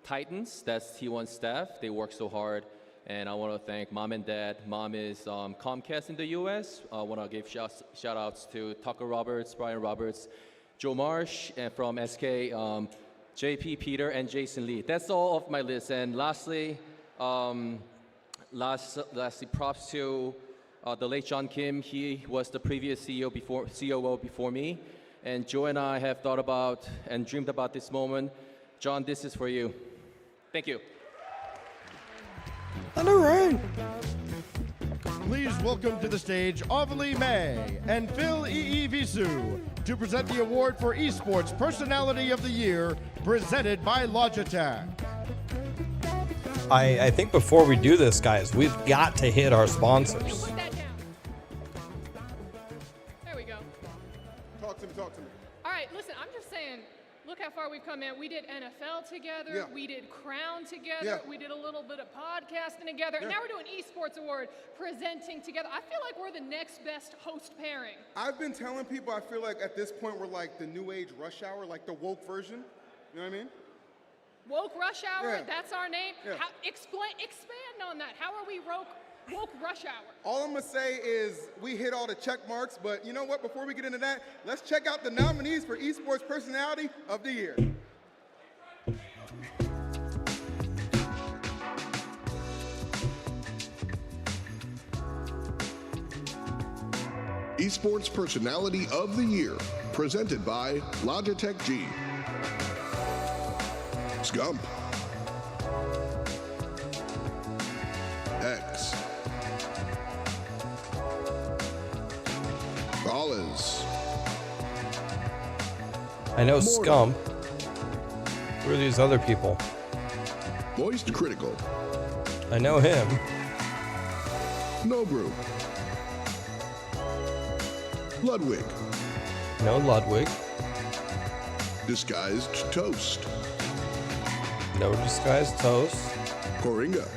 Titans, that's T1 staff. They work so hard. And I want to thank mom and dad. Mom is Comcast in the US. I want to give shout outs to Tucker Roberts, Brian Roberts, Joe Marsh, and from SK, JP, Peter, and Jason Lee. That's all of my list. And lastly, props to the late John Kim. He was the previous COO before me. And Joe and I have thought about and dreamed about this moment. John, this is for you. Thank you. Please welcome to the stage Ovali May and Phil Visu to present the award for Esports Personality of the Year, presented by Logitech. I think before we do this, guys, we've got to hit our sponsors. There we go. Talk to me. All right, listen, I'm just saying, look how far we've come in. We did NFL together. Yeah. We did Crown together. Yeah. We did a little bit of podcasting together. Yeah. And now we're doing Esports Award presenting together. I feel like we're the next best host pairing. I've been telling people I feel like at this point we're like the new age Rush Hour, like the woke version. You know what I mean? Woke Rush Hour, Yeah. that's our name. Yeah. Expand on that. How are we woke Rush Hour? All I'm gonna say is we hit all the check marks, but you know what? Before we get into that, let's check out the nominees for Esports Personality of the Year. Esports Personality of the Year, presented by Logitech G. Scump. X. Rollins. I know Scump. Who are these other people? Moist Critical. I know him. Nobrew. Ludwig. No Ludwig. Disguised Toast. No Disguised Toast. Coringa.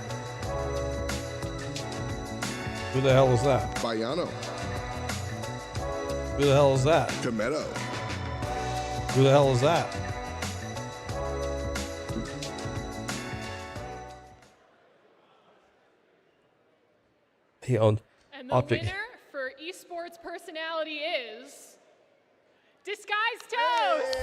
Who the hell is that? Bayano. Who the hell is that? Tomato. Who the hell is that? He owned And the Optic. winner for Esports Personality is Disguised Toast.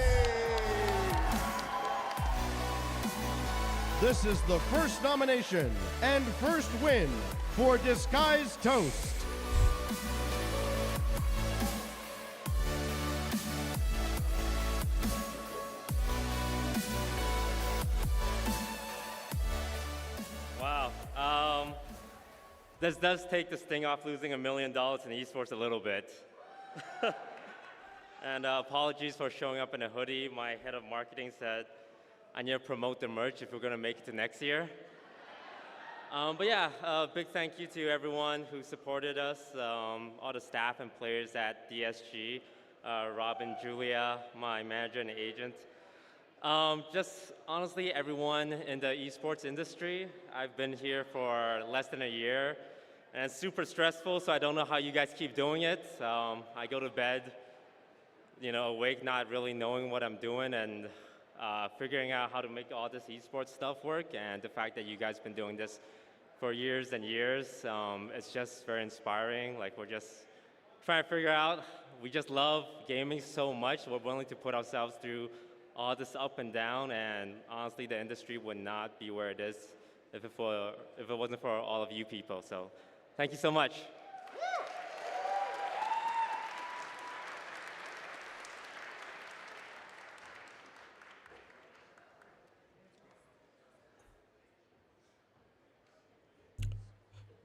This is the first nomination and first win for Disguised Toast. Wow. This does take the sting off losing $1 million in esports a little bit. And apologies for showing up in a hoodie. My head of marketing said I need to promote the merch if we're going to make it to next year. But yeah, big thank you to everyone who supported us, all the staff and players at DSG, Rob and Julia, my manager and agent. Just honestly, everyone in the esports industry. I've been here for less than a year, and it's super stressful. So I don't know how you guys keep doing it. I go to bed, awake, not really knowing what I'm doing, and figuring out how to make all this esports stuff work. And the fact that you guys been doing this for years and years, it's just very inspiring. Like, we're just trying to figure out. We just love gaming so much. We're willing to put ourselves through all this up and down, and honestly, the industry would not be where it is if it wasn't for all of you people. So, thank you so much.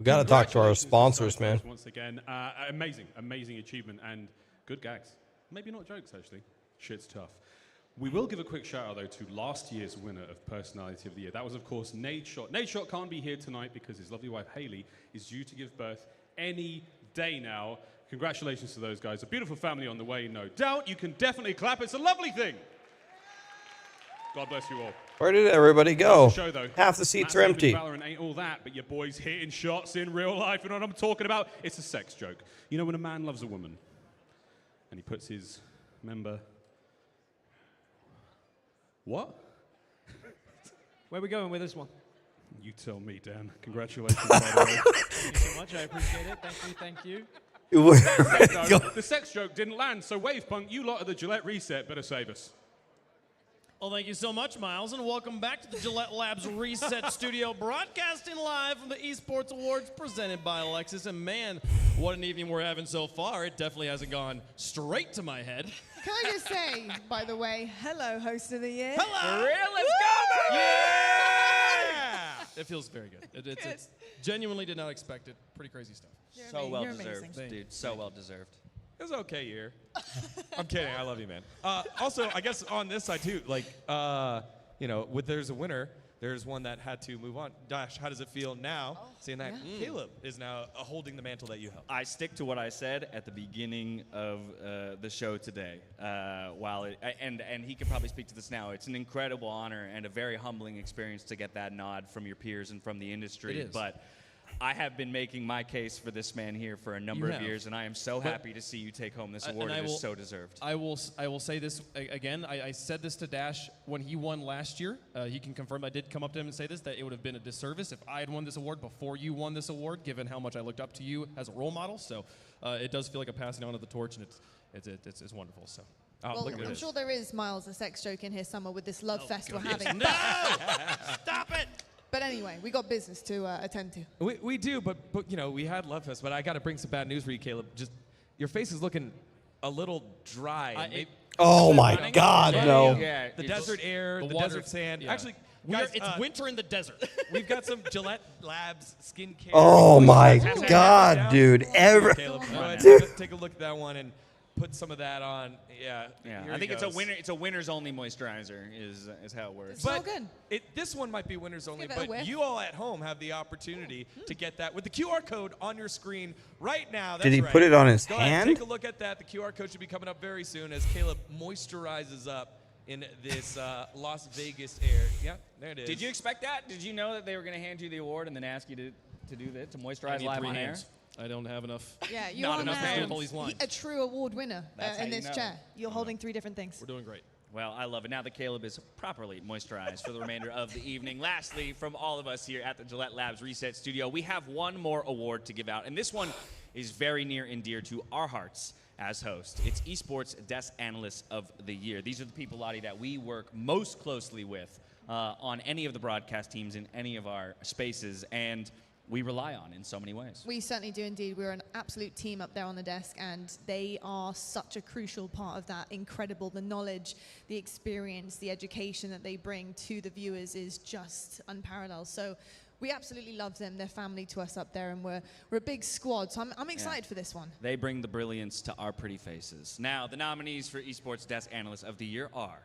We got to talk to our sponsors, man. Once again, amazing achievement and good gags. Maybe not jokes, actually. Shit's tough. We will give a quick shout out, though, to last year's winner of Personality of the Year. That was, of course, Nadeshot. Nadeshot can't be here tonight because his lovely wife, Haley, is due to give birth any day now. Congratulations to those guys. A beautiful family on the way, no doubt. You can definitely clap. It's a lovely thing. God bless you all. Where did everybody go? Show, though. Half the seats are empty. Valorant ain't all that, but your boys hitting shots in real life. You know what I'm talking about? It's a sex joke. You know when a man loves a woman and he puts his member... What? Where are we going with this one? You tell me, Dan. Congratulations, by the way. Thank you so much. I appreciate it. Thank you. The sex joke didn't land, so Wavepunk, you lot at the Gillette Reset better save us. Well, thank you so much, Miles, and welcome back to the Gillette Labs Reset Studio, broadcasting live from the Esports Awards presented by Alexis. And man, what an evening we're having so far. It definitely hasn't gone straight to my head. Can I just say, by the way, hello, host of the year. Hello! For real? Let's go, baby! Yeah! It feels very good. It's genuinely did not expect it. Pretty crazy stuff. So well deserved, dude. So well deserved. It was an okay year. I'm kidding. I love you, man. Also, I guess on this side too, like, there's a winner, there's one that had to move on. Dash, how does it feel now, seeing that Caleb is now holding the mantle that you held? I stick to what I said at the beginning of the show today. And he can probably speak to this now. It's an incredible honor and a very humbling experience to get that nod from your peers and from the industry. It is. But I have been making my case for this man here for a number of years, and I am so happy to see you take home this award. It is so deserved. I will say this again. I said this to Dash when he won last year. He can confirm I did come up to him and say this, that it would have been a disservice if I had won this award before you won this award, given how much I looked up to you as a role model. So it does feel like a passing on of the torch, and it's wonderful. So. Well, I'm sure there is, Miles, a sex joke in here somewhere with this love fest we're goodness. having. No! Stop it! But anyway, we got business to attend to. We do, but we had Love Fest, but I got to bring some bad news for you, Caleb. Just your face is looking a little dry. Oh my God, no! Yeah, the desert air, the desert sand. Yeah. Actually, guys, it's winter in the desert. We've got some Gillette Labs skincare. Oh my God, dude! Caleb, go ahead, take a look at that one and put some of that on. Yeah. I think it's a winners only moisturizer is how it works. It's so good. This one might be winners only, give it a but whiff. you all at home have the opportunity to get that with the QR code on your screen right now. That's Did he right. put it on his Go ahead, hand? take a look at that. The QR code should be coming up very soon as Caleb moisturizes up in this Las Vegas air. Yeah, there it is. Did you expect that? Did you know that they were going to hand you the award and then ask you to do that, to moisturize live on air? I don't have enough. Yeah, you Not are enough now all these lines. a true award winner That's how in you this know. chair. You're holding 3 different things. We're doing great. Well, I love it. Now that Caleb is properly moisturized for the remainder of the evening. Lastly, from all of us here at the Gillette Labs Reset Studio, we have one more award to give out. And this one is very near and dear to our hearts as hosts. It's Esports Desk Analyst of the Year. These are the people, Lottie, that we work most closely with on any of the broadcast teams in any of our spaces. And we rely on in so many ways. We certainly do indeed. We're an absolute team up there on the desk, and they are such a crucial part of that. Incredible. The knowledge, the experience, the education that they bring to the viewers is just unparalleled. So we absolutely love them. They're family to us up there, and we're a big squad. So I'm excited for this one. They bring the brilliance to our pretty faces. Now, the nominees for Esports Desk Analyst of the Year are...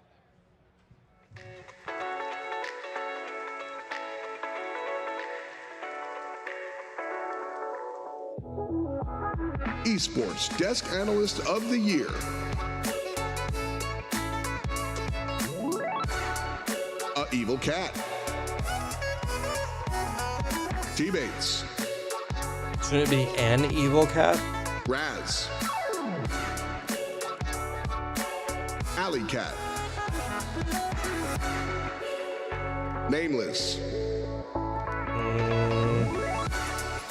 Esports Desk Analyst of the Year. Evil Cat. Teammates. Shouldn't it be an evil cat? Raz. Alley Cat. Nameless.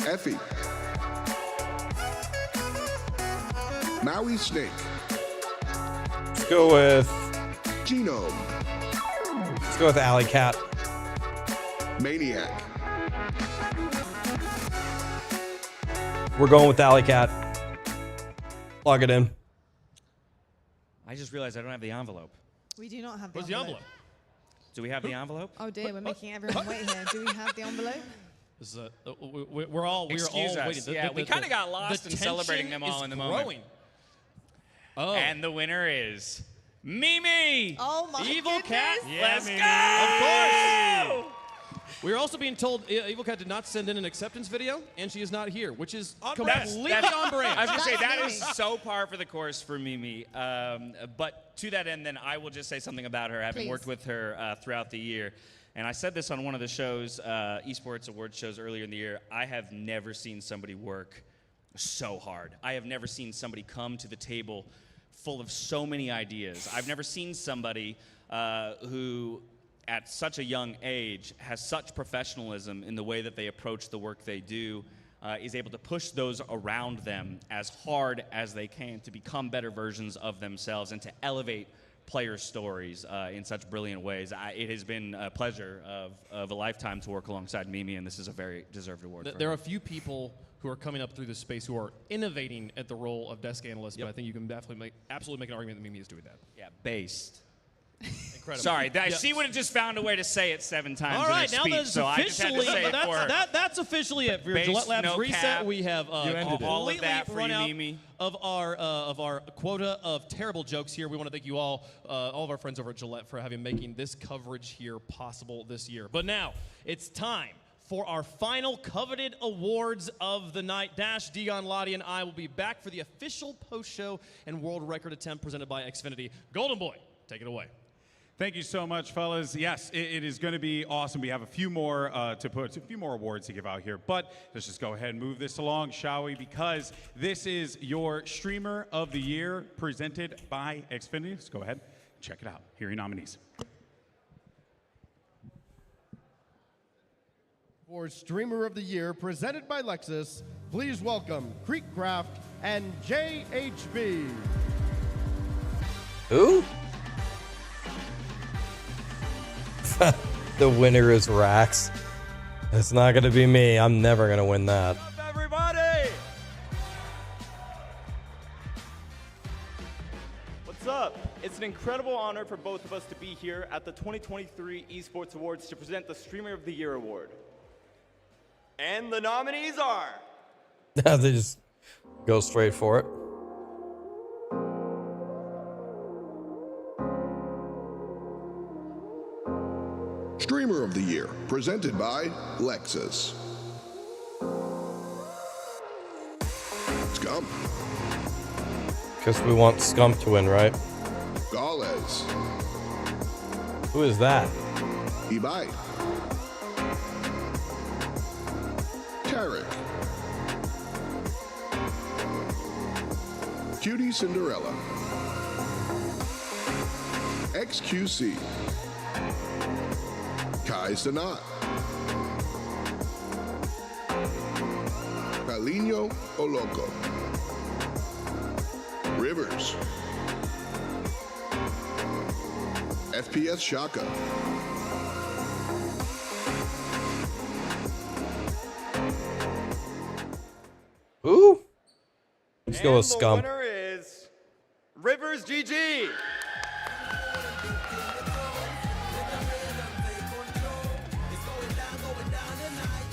Effie. Maui Snake. Let's go with Genome. Let's go with Alley Cat. Maniac. We're going with Alley Cat. Log it in. I just realized I don't have the envelope. We do not have the Where's the envelope. Do we have the envelope? Oh dear, we're making everyone wait here. Do we have the envelope? This is we're all Excuse us. waiting. Yeah, we kind of got lost in tension celebrating them all is in the growing. moment. Oh. And the winner is Mimi. Oh my Evil Cat. goodness. Let's go. Of course. We are also being told Evil Cat did not send in an acceptance video, and she is not here, which is completely on brand. I was going to say, that is so par for the course for Mimi. But to that end, then, I will just say something about her, having worked with her throughout the year. And I said this on one of the shows, Esports Awards shows earlier in the year. I have never seen somebody work so hard. I have never seen somebody come to the table full of so many ideas. I've never seen somebody who, at such a young age, has such professionalism in the way that they approach the work they do, is able to push those around them as hard as they can to become better versions of themselves and to elevate player stories in such brilliant ways. It has been a pleasure of a lifetime to work alongside Mimi, and this is a very deserved award. For There her. are a few people who are coming up through this space who are innovating at the role of desk analyst, but I think you can definitely absolutely make an argument that Mimi is doing that. Yeah, based. Incredible. Sorry, she would have just found a way to say it 7 times All in her right, now speech, that's so I just had to say it for her. That's officially it. For your Based, Gillette Labs no reset, cap. we have You ended it. All of that for run you, out Mimi. of our quota of terrible jokes here. We want to thank you all of our friends over at Gillette for making this coverage here possible this year. But now it's time for our final coveted awards of the night. Dash, Dion, Lottie, and I will be back for the official post-show and world record attempt presented by Xfinity. Golden Boy, take it away. Thank you so much, fellas. Yes, it is going to be awesome. We have a few more awards to give out here, but let's just go ahead and move this along, shall we? Because this is your Streamer of the Year presented by Xfinity. Let's go ahead, check it out. Here are your nominees. For Streamer of the Year presented by Lexus, please welcome Creekcraft and JHB. Who? The winner is Rax. It's not going to be me. I'm never going to win that. Everybody! What's up? It's an incredible honor for both of us to be here at the 2023 Esports Awards to present the Streamer of the Year Award. And the nominees are... They just go straight for it. Streamer of the Year, presented by Lexus. Scum. Because we want Scump to win, right? Gales. Who is that? Ibai. Tarek. Cutie Cinderella. XQC. Kai Sanat. Palinho Oloco. Rivers. FPS Shaka. Who? Let's go with The Scump. winner is Rivers GG.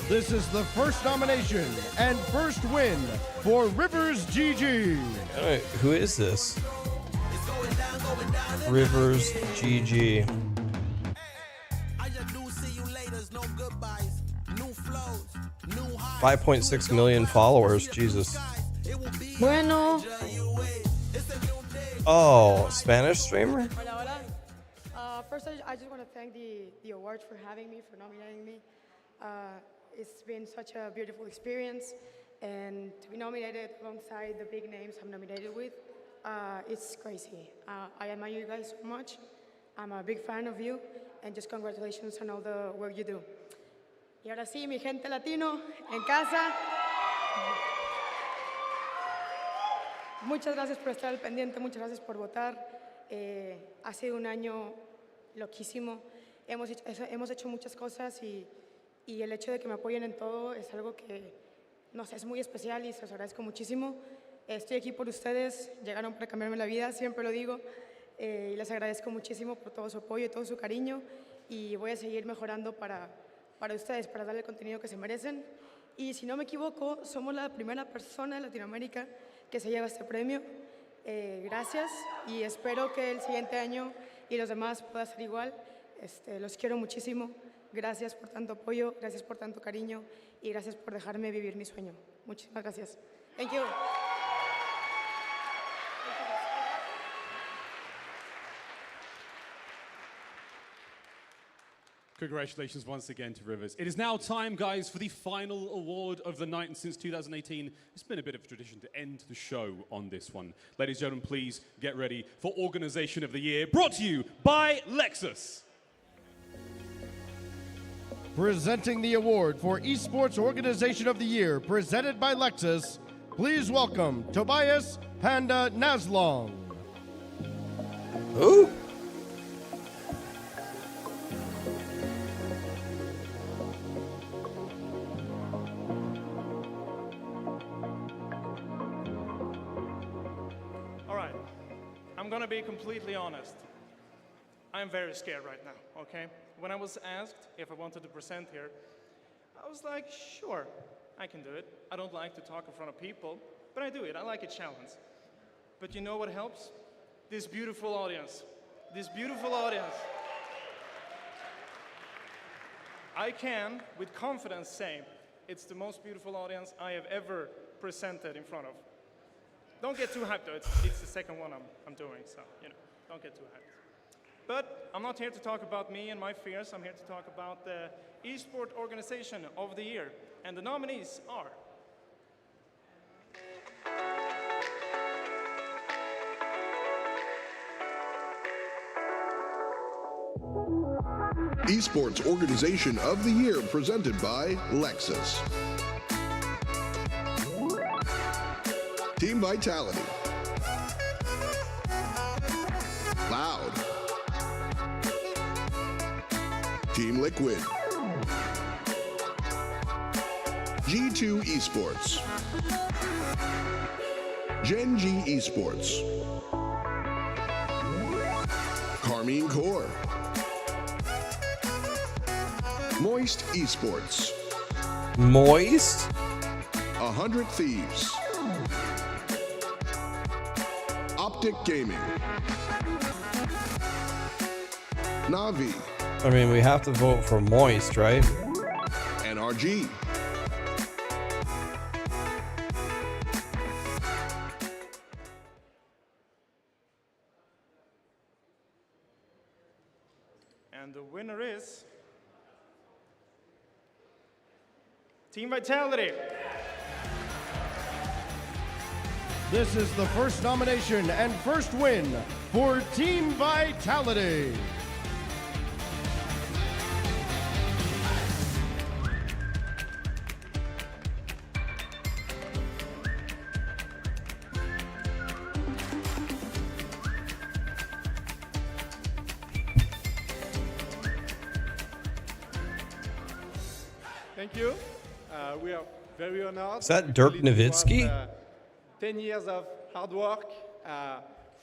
This is the first nomination and first win for Rivers GG. All right, who is this? Rivers GG. 5.6 million followers. Jesus. Bueno. Oh, Spanish streamer? Hola, hola. First, I just want to thank the awards for having me, for nominating me. It's been such a beautiful experience, and to be nominated alongside the big names I'm nominated with, it's crazy. I admire you guys so much. I'm a big fan of you, and just congratulations on all the work you do. Y ahora sí, mi gente latino en casa. Muchas gracias por estar al pendiente, muchas gracias por votar. Ha sido un año loquísimo. Hemos hecho muchas cosas y el hecho de que me apoyen en todo es algo que, no sé, es muy especial y se los agradezco muchísimo. Estoy aquí por ustedes, llegaron para cambiarme la vida, siempre lo digo. Y les agradezco muchísimo por todo su apoyo y todo su cariño. Y voy a seguir mejorando para ustedes, para darle el contenido que se merecen. Y si no me equivoco, somos la primera persona en Latinoamérica que se lleva este premio. Gracias y espero que el siguiente año y los demás pueda ser igual. Los quiero muchísimo. Gracias por tanto apoyo, gracias por tanto cariño y gracias por dejarme vivir mi sueño. Muchísimas gracias. Thank you. Congratulations once again to Rivers. It is now time, guys, for the final award of the night, and since 2018, it's been a bit of a tradition to end the show on this one. Ladies and gentlemen, please get ready for Organization of the Year, brought to you by Lexus. Presenting the award for Esports Organization of the Year, presented by Lexus, please welcome Tobias Panda Naslong. Who? I'm gonna be completely honest. I'm very scared right now, okay? When I was asked if I wanted to present here, I was like, sure, I can do it. I don't like to talk in front of people, but I do it. I like a challenge. But you know what helps? This beautiful audience. This beautiful audience. I can, with confidence, say it's the most beautiful audience I have ever presented in front of. Don't get too hyped, though. It's the second one I'm doing, so, you know, don't get too hyped. But I'm not here to talk about me and my fears. I'm here to talk about the Esports Organization of the Year. And the nominees are... Esports Organization of the Year presented by Lexus. Team Vitality. Loud. Team Liquid. G2 Esports. Gen G Esports. Carmine Core. Moist Esports. Moist? 100 Thieves. Optic Gaming. Navi. I mean, we have to vote for Moist, right? NRG. And the winner is... Team Vitality. This is the first nomination and first win for Team Vitality. Thank you. We are very honored. Is that Dirk Nowitzki? 10 years of hard work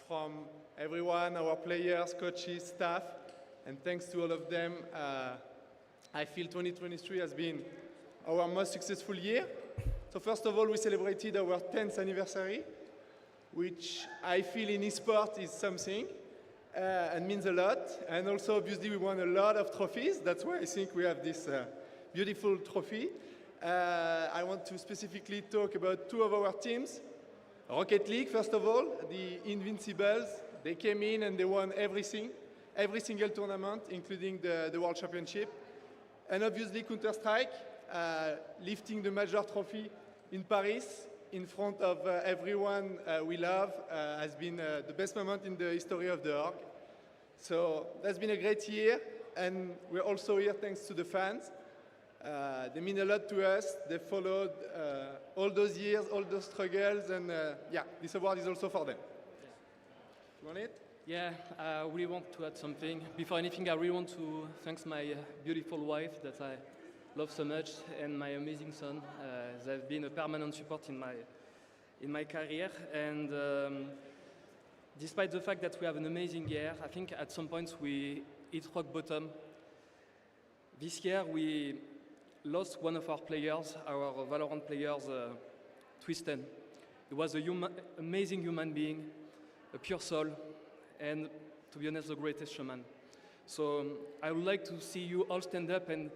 from everyone, our players, coaches, staff, and thanks to all of them, I feel 2023 has been our most successful year. So first of all, we celebrated our 10th anniversary, which I feel in esports is something and means a lot. And also, obviously, we won a lot of trophies. That's why I think we have this beautiful trophy. I want to specifically talk about two of our teams. Rocket League, first of all, the Invincibles, they came in and they won everything. every single tournament, including the World Championship. And obviously Counter-Strike, lifting the Major Trophy in Paris in front of everyone we love has been the best moment in the history of the org. So that's been a great year, and we're also here thanks to the fans. They mean a lot to us. They followed all those years, all those struggles, and yeah, this award is also for them. You want it? Yeah, I really want to add something. Before anything, I really want to thank my beautiful wife that I love so much, and my amazing son. They've been a permanent support in my career, and despite the fact that we have an amazing year, I think at some points we hit rock bottom. This year we lost one of our players, our Valorant players, Twisten. He was an amazing human being, a pure soul, and to be honest, the greatest shaman. So I would like to see you all stand up and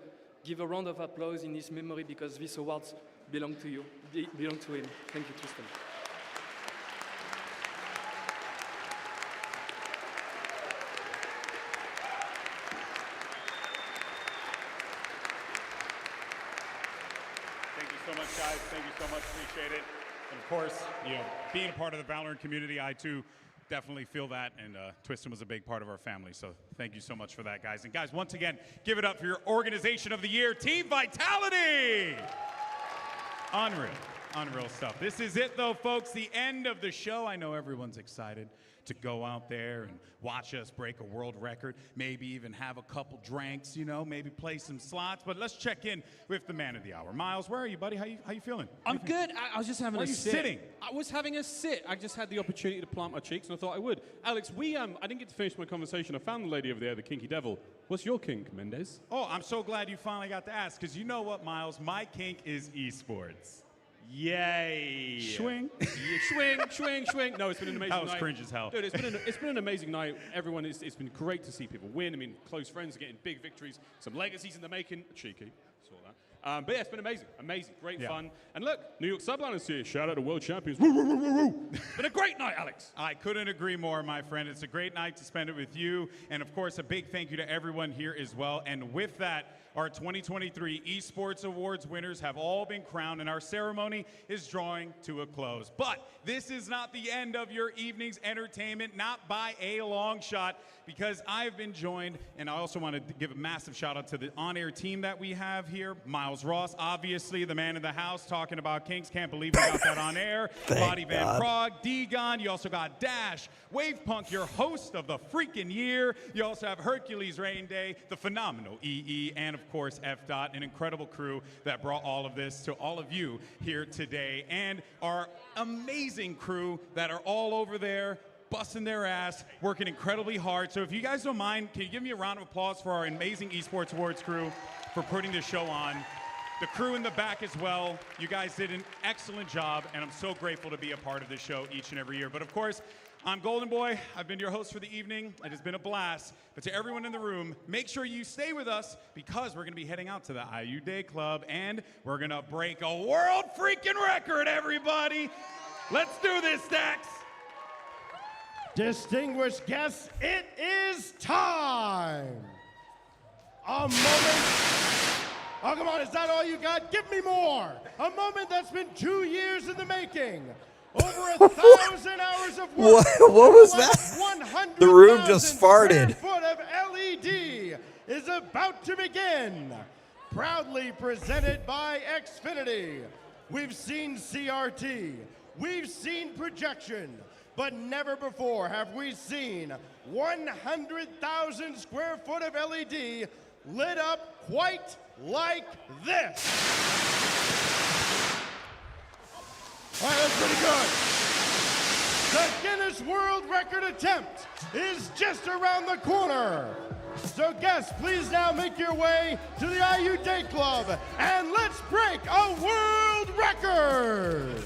give a round of applause in his memory, because these awards belong to you, belong to him. Thank you, Tristan. Thank you so much, guys. Thank you so much. Appreciate it. And of course, being part of the Valorant community, I too definitely feel that, and Twistin was a big part of our family, so thank you so much for that, guys. And guys, once again, give it up for your Organization of the Year, Team Vitality! Unreal stuff. This is it, though, folks, the end of the show. I know everyone's excited to go out there and watch us break a world record, maybe even have a couple drinks, maybe play some slots. But let's check in with the man of the hour. Miles, where are you, buddy? How you feeling? I'm good. I was just having Why a are you sit. sitting? I was having a sit. I just had the opportunity to plant my cheeks, and I thought I would. Alex, I didn't get to finish my conversation. I found the lady over there, the kinky devil. What's your kink, Mendez? Oh, I'm so glad you finally got to ask, because you know what, Miles? My kink is esports. Yay! Swing, swing, swing. No, it's been an amazing night. That was cringe as hell. Dude, it's been an amazing night. Everyone, it's been great to see people win. I mean, close friends are getting big victories. Some legacies in the making. Cheeky, saw that. But yeah, it's been amazing, great fun. And look, New York Subliners here. Shout out to world champions. Woo, woo, woo, woo, woo. Been a great night, Alex. I couldn't agree more, my friend. It's a great night to spend it with you. And of course, a big thank you to everyone here as well. And with that, our 2023 Esports Awards winners have all been crowned, and our ceremony is drawing to a close. But this is not the end of your evening's entertainment, not by a long shot, because I've been joined, and I also want to give a massive shout out to the on-air team that we have here. Miles Ross, obviously the man in the house, talking about kinks. Can't believe we got that on air. Body Van Prague, D-Gon. You also got Dash, Wave Punk, your host of the freaking year. You also have Hercules Rain Day, the phenomenal EE, and of course F. Dot, an incredible crew that brought all of this to all of you here today, and our amazing crew that are all over there busting their ass, working incredibly hard. So if you guys don't mind, can you give me a round of applause for our amazing Esports Awards crew for putting this show on? The crew in the back as well. You guys did an excellent job, and I'm so grateful to be a part of this show each and every year. But of course, I'm Golden Boy. I've been your host for the evening. It has been a blast. But to everyone in the room, make sure you stay with us, because we're going to be heading out to the IU Day Club, and we're going to break a world freaking record, everybody. Let's do this, Stacks. Distinguished guests, it is time. A moment. Oh, come on, is that all you got? Give me more. A moment that's been 2 years in the making. Over 1,000 hours of work. What was that? The room just farted. Foot of LED is about to begin. Proudly presented by Xfinity. We've seen CRT. We've seen projection. But never before have we seen 100,000 square foot of LED lit up quite like this. All right, that's pretty good. The Guinness World Record attempt is just around the corner. So guests, please now make your way to the IU Day Club, and let's break a world record.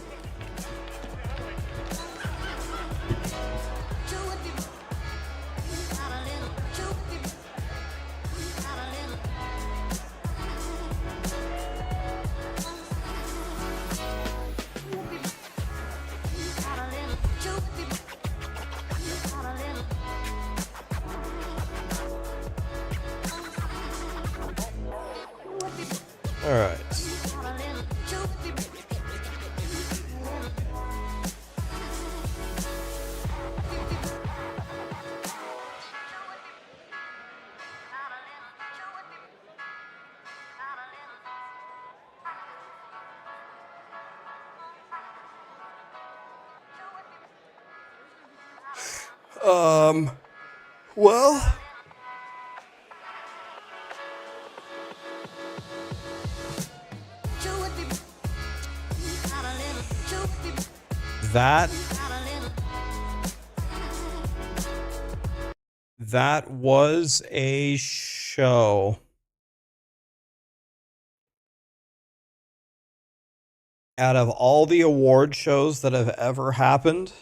Well, that was a show. Out of all the award shows that have ever happened,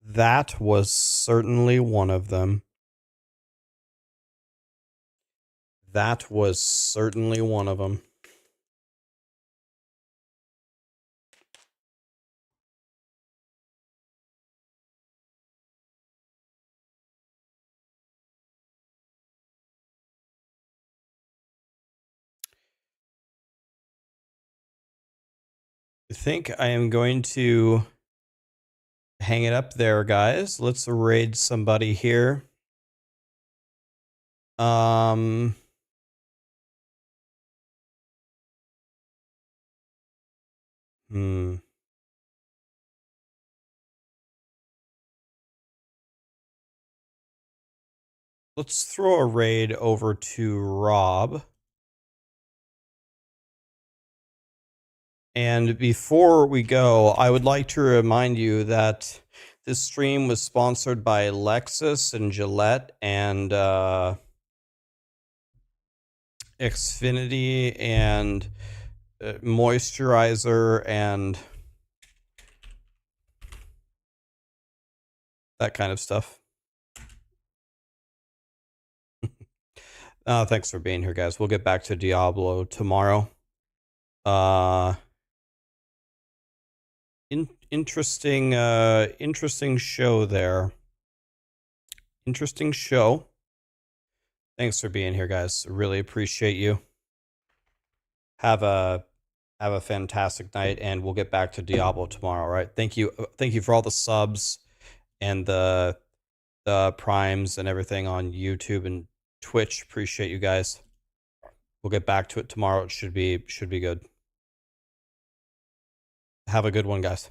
that was certainly one of them. That was certainly one of them. I think I am going to hang it up there, guys. Let's raid somebody here. Let's throw a raid over to Rob. And before we go, I would like to remind you that this stream was sponsored by Lexus and Gillette and Xfinity and moisturizer and that kind of stuff. Thanks for being here, guys. We'll get back to Diablo tomorrow. Interesting show there. Interesting show. Thanks for being here, guys. Really appreciate you. Have a fantastic night, and we'll get back to Diablo tomorrow. All right. Thank you for all the subs and the primes and everything on YouTube and Twitch. Appreciate you guys. We'll get back to it tomorrow. It should be good. Have a good one, guys.